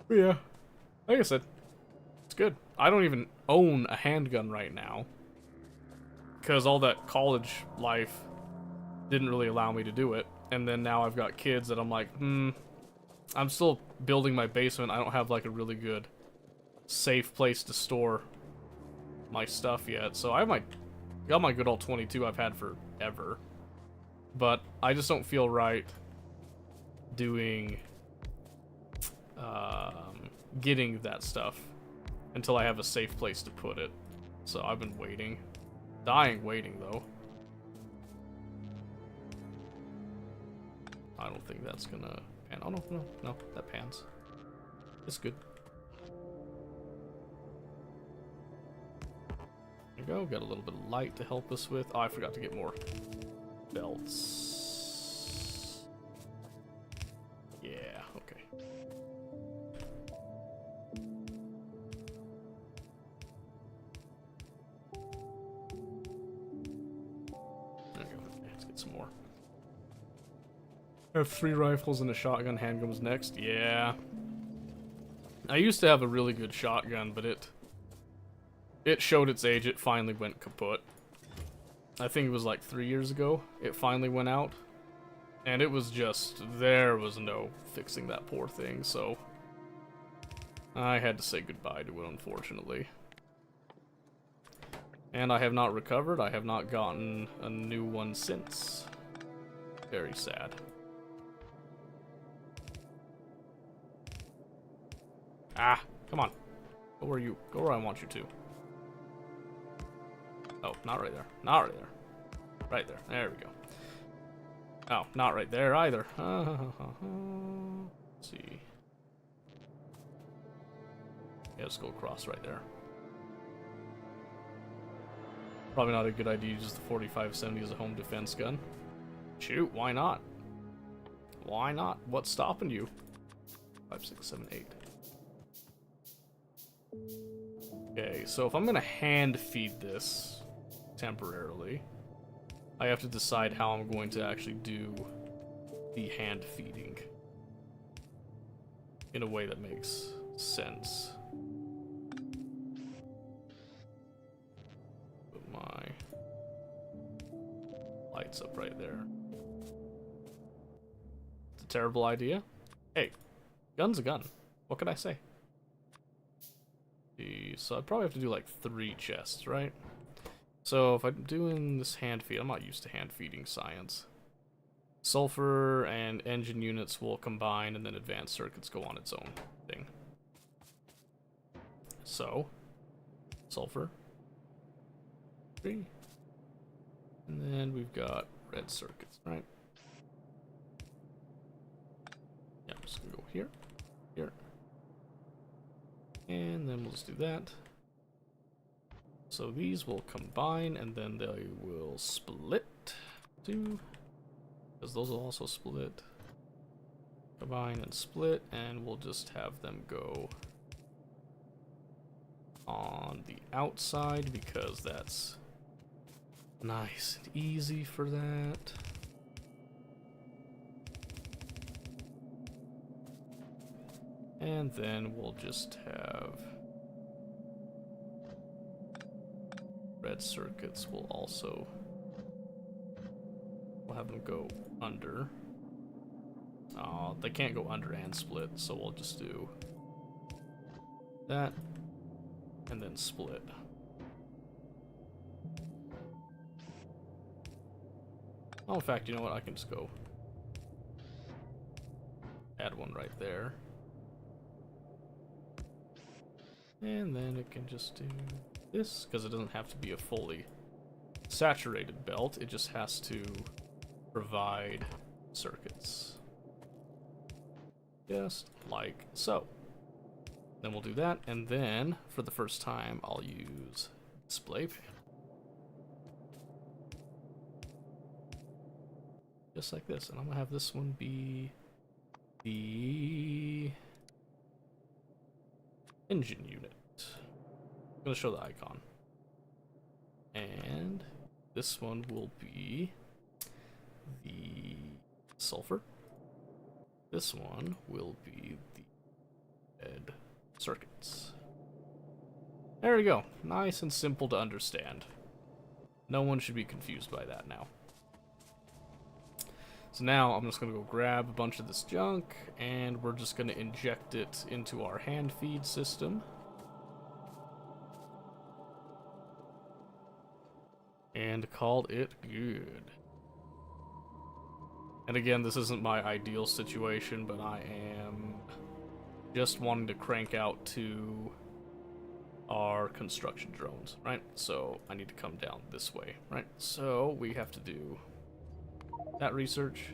But yeah, like I said, it's good. I don't even own a handgun right now, because all that college life didn't really allow me to do it. And then now I've got kids that I'm like, I'm still building my basement. I don't have like a really good safe place to store my stuff yet. So I have got my good old 22 I've had forever. But I just don't feel right doing, getting that stuff until I have a safe place to put it. So I've been waiting. Dying waiting, though. I don't think that's gonna pan. Oh, no, that pans. It's good. There you go, got a little bit of light to help us with. Oh, I forgot to get more belts. Yeah, okay. There you go. Let's get some more. I have 3 rifles and a shotgun. Handgun was next. Yeah. I used to have a really good shotgun, but it showed its age. It finally went kaput. I think it was like 3 years ago it finally went out. And it was just, there was no fixing that poor thing, so I had to say goodbye to it, unfortunately. And I have not recovered. I have not gotten a new one since. Very sad. Ah, come on. Go where you, go where I want you to. Oh, not right there. Not right there. Right there. There we go. Oh, not right there either. Let's see. Yeah, let's go across right there. Probably not a good idea to use the 4570 as a home defense gun. Shoot, why not? Why not? What's stopping you? 5, 6, 7, 8. Okay, so if I'm gonna hand feed this temporarily, I have to decide how I'm going to actually do the hand feeding in a way that makes sense. Put my lights up right there. It's a terrible idea. Hey, gun's a gun. What can I say? So I'd probably have to do like 3 chests, right? So if I'm doing this hand feed, I'm not used to hand feeding science. Sulfur and engine units will combine, and then advanced circuits go on its own thing. So sulfur. 3. And then we've got red circuits, right? Yeah, I'm just gonna go here, here. And then we'll just do that. So these will combine and then they will split too. Because those will also split. Combine and split, and we'll just have them go on the outside because that's nice and easy for that. And then we'll just have red circuits will also, we'll have them go under. They can't go under and split, so we'll just do that and then split. Oh, in fact, you know what? I can just go add one right there. And then it can just do this, because it doesn't have to be a fully saturated belt. It just has to provide circuits. Just like so. Then we'll do that, and then for the first time I'll use display panel. Just like this, and I'm gonna have this one be the engine unit. I'm gonna show the icon. And this one will be the sulfur. This one will be the red circuits. There we go. Nice and simple to understand. No one should be confused by that now. So now I'm just going to go grab a bunch of this junk, and we're just going to inject it into our hand feed system. And call it good. And again, this isn't my ideal situation, but I am just wanting to crank out to our construction drones, right? So I need to come down this way, right? So we have to do that research.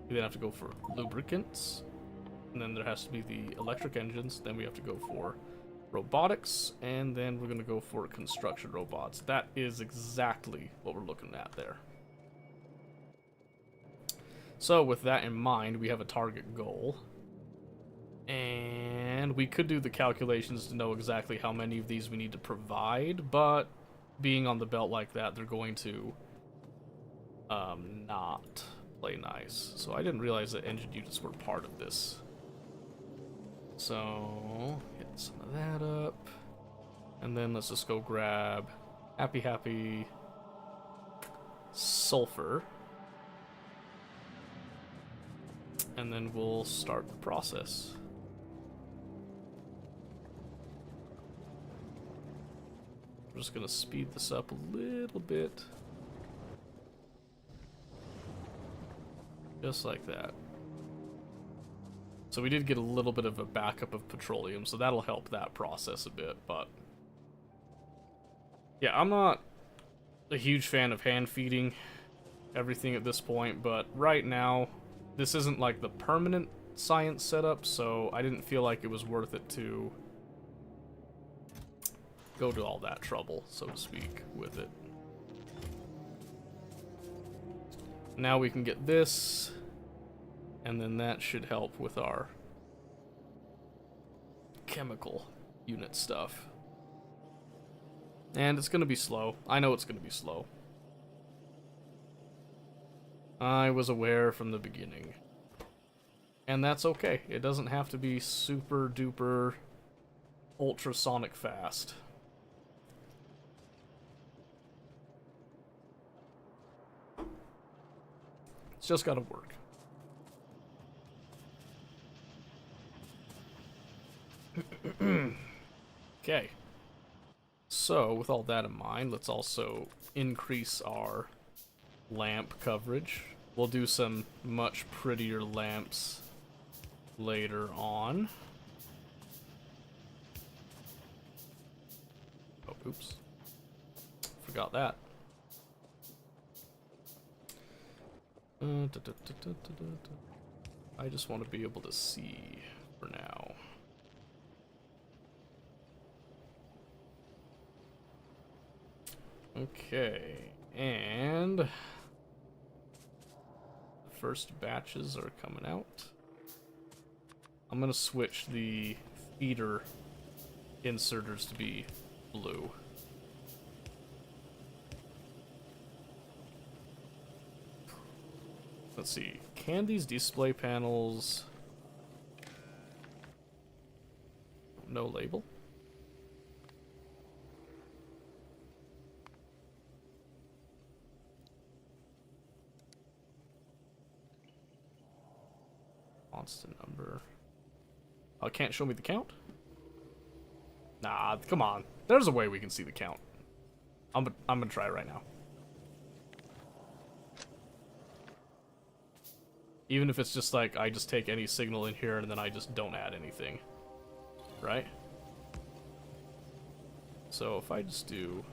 We then have to go for lubricants, and then there has to be the electric engines. Then we have to go for robotics, and then we're going to go for construction robots. That is exactly what we're looking at there. So with that in mind, we have a target goal. And we could do the calculations to know exactly how many of these we need to provide, but being on the belt like that, they're going to not play nice. So I didn't realize that engine units were part of this. So get some of that up. And then let's just go grab happy sulfur. And then we'll start the process. We're just gonna speed this up a little bit. Just like that. So we did get a little bit of a backup of petroleum, so that'll help that process a bit, but yeah, I'm not a huge fan of hand feeding everything at this point, but right now this isn't like the permanent science setup, so I didn't feel like it was worth it to go to all that trouble, so to speak, with it. Now we can get this, and then that should help with our chemical unit stuff. And it's going to be slow. I know it's going to be slow. I was aware from the beginning. And that's okay. It doesn't have to be super duper ultrasonic fast. It's just gotta work. Okay. So, with all that in mind, let's also increase our lamp coverage. We'll do some much prettier lamps later on. Oh, Oops. Forgot that. I just want to be able to see for now. Okay, and the first batches are coming out. I'm gonna switch the feeder inserters to be blue. Let's see, can these display panels... No label? Constant number. Oh, it can't show me the count? Nah, come on. There's a way we can see the count. I'm gonna try it right now. Even if it's just like, I just take any signal in here and then I just don't add anything. Right? So if I just do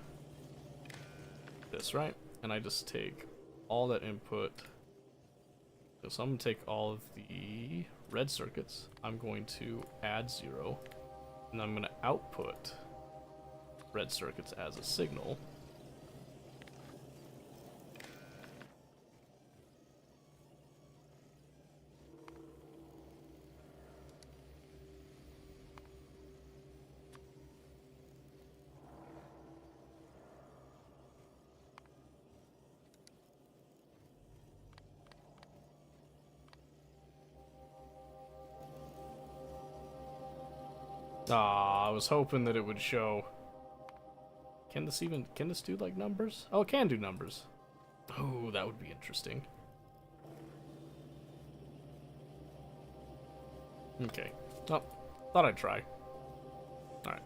this, right? And I just take all that input. So I'm going to take all of the red circuits. I'm going to add 0. And I'm going to output red circuits as a signal. Ah, I was hoping that it would show. Can this do like numbers? Oh, it can do numbers. Oh, that would be interesting. Okay. Oh, thought I'd try. Alright.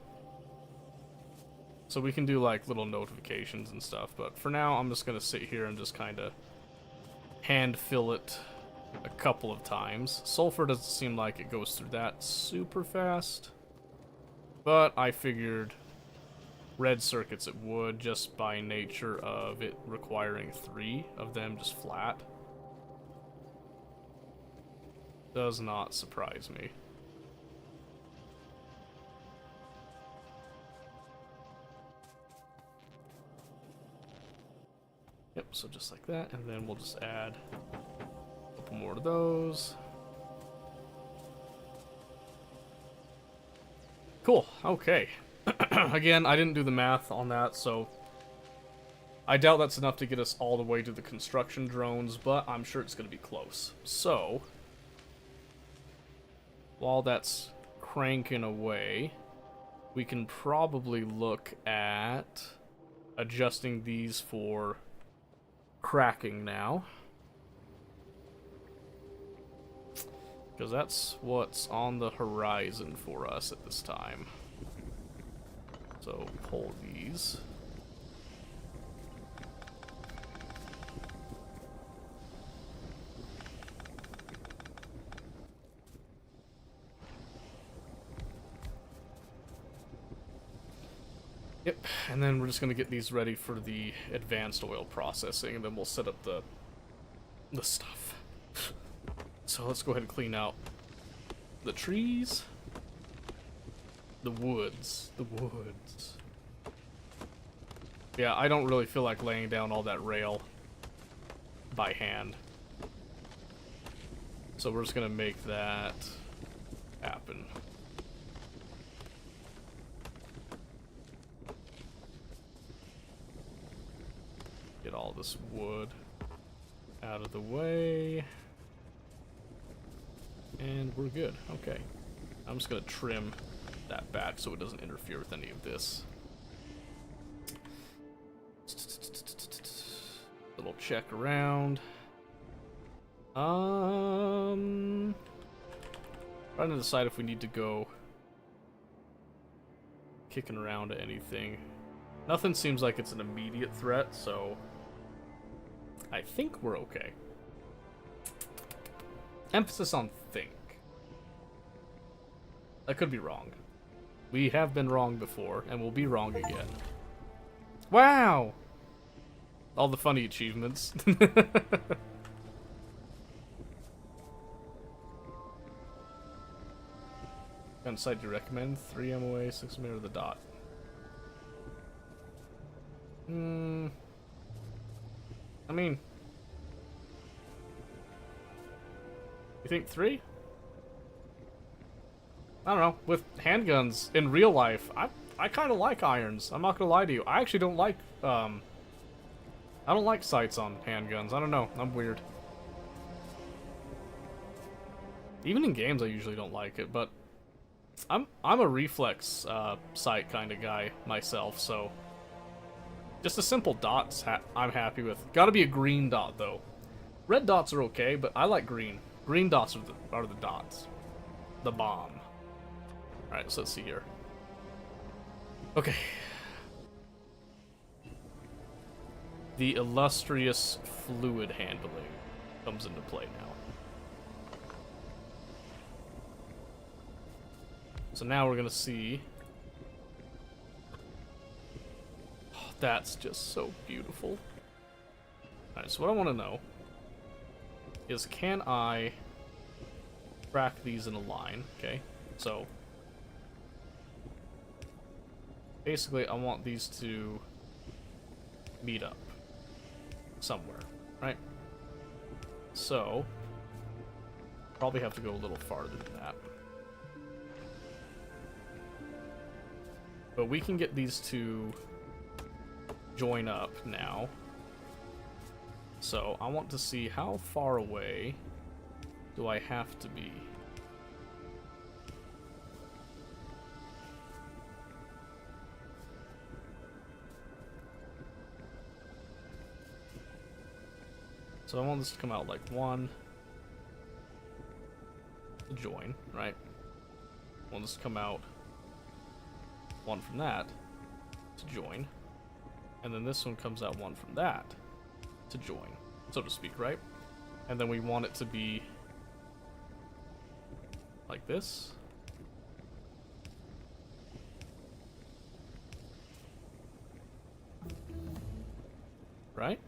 So we can do like little notifications and stuff, but for now I'm just gonna sit here and just kinda hand fill it a couple of times. Sulfur doesn't seem like it goes through that super fast. But I figured red circuits it would, just by nature of it requiring 3 of them just flat. Does not surprise me. Yep, so just like that, and then we'll just add a couple more of those. Cool, okay. Again, I didn't do the math on that, so I doubt that's enough to get us all the way to the construction drones, but I'm sure it's going to be close. So, while that's cranking away, we can probably look at adjusting these for cracking now. Because that's what's on the horizon for us at this time. So pull these. Yep, and then we're just going to get these ready for the advanced oil processing, and then we'll set up the stuff. So let's go ahead and clean out the trees, the woods. Yeah, I don't really feel like laying down all that rail by hand. So we're just gonna make that happen. Get all this wood out of the way. And we're good. Okay. I'm just going to trim that back so it doesn't interfere with any of this. Little check around. Trying to decide if we need to go kicking around to anything. Nothing seems like it's an immediate threat, so I think we're okay. Emphasis on think. I could be wrong. We have been wrong before, and we'll be wrong again. Wow! All the funny achievements. Gun site you recommend? 3 MOA, 6 mirror the dot. I mean, you think 3? I don't know. With handguns in real life, I kind of like irons. I'm not gonna lie to you. I actually don't like I don't like sights on handguns. I don't know. I'm weird. Even in games, I usually don't like it, but I'm a reflex sight kind of guy myself, so just a simple dot's I'm happy with. Gotta be a green dot though. Red dots are okay, but I like green. Green dots are the dots. The bomb. Alright, so let's see here. Okay. The illustrious fluid handling comes into play now. So now we're gonna see. Oh, that's just so beautiful. Alright, so what I want to know is, can I track these in a line? Okay, so basically I want these to meet up somewhere, right? So probably have to go a little farther than that. But we can get these to join up now. So I want to see how far away do I have to be. So I want this to come out like 1 to join, right? I want this to come out 1 from that to join. And then this one comes out 1 from that to join, so to speak, right? And then we want it to be like this. Right?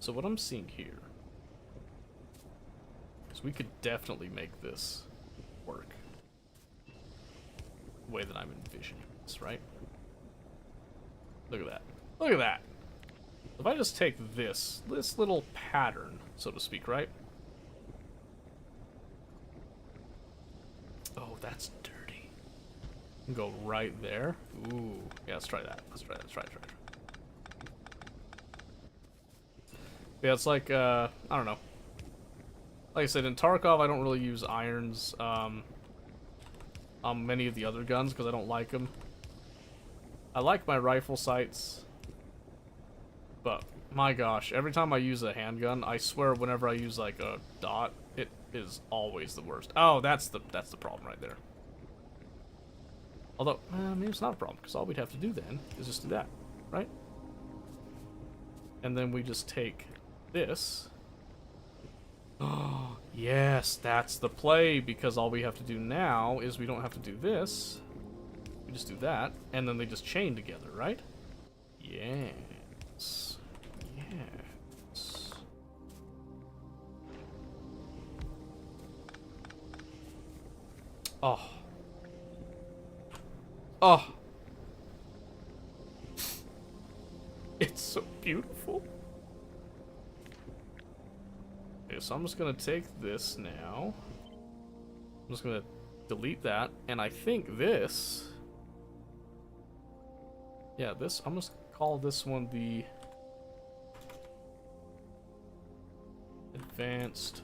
So what I'm seeing here is we could definitely make this work the way that I'm envisioning this, right? Look at that. Look at that. If I just take this little pattern, so to speak, right? Oh, that's dirty. Go right there. Ooh. Yeah, let's try that. Let's try that. Let's try it. Yeah, it's like, I don't know. Like I said, in Tarkov, I don't really use irons on many of the other guns because I don't like them. I like my rifle sights, but my gosh, every time I use a handgun, I swear whenever I use like a dot, it is always the worst. Oh, that's the problem right there. Although, maybe it's not a problem, because all we'd have to do then is just do that, right? And then we just take this. Oh, yes, that's the play, because all we have to do now is we don't have to do this. We just do that, and then they just chain together, right? Yes. Yes. Oh. Oh. It's so beautiful. Okay, so I'm just gonna take this now. I'm just gonna delete that, and I think this... Yeah, this, I'm just gonna call this one the Advanced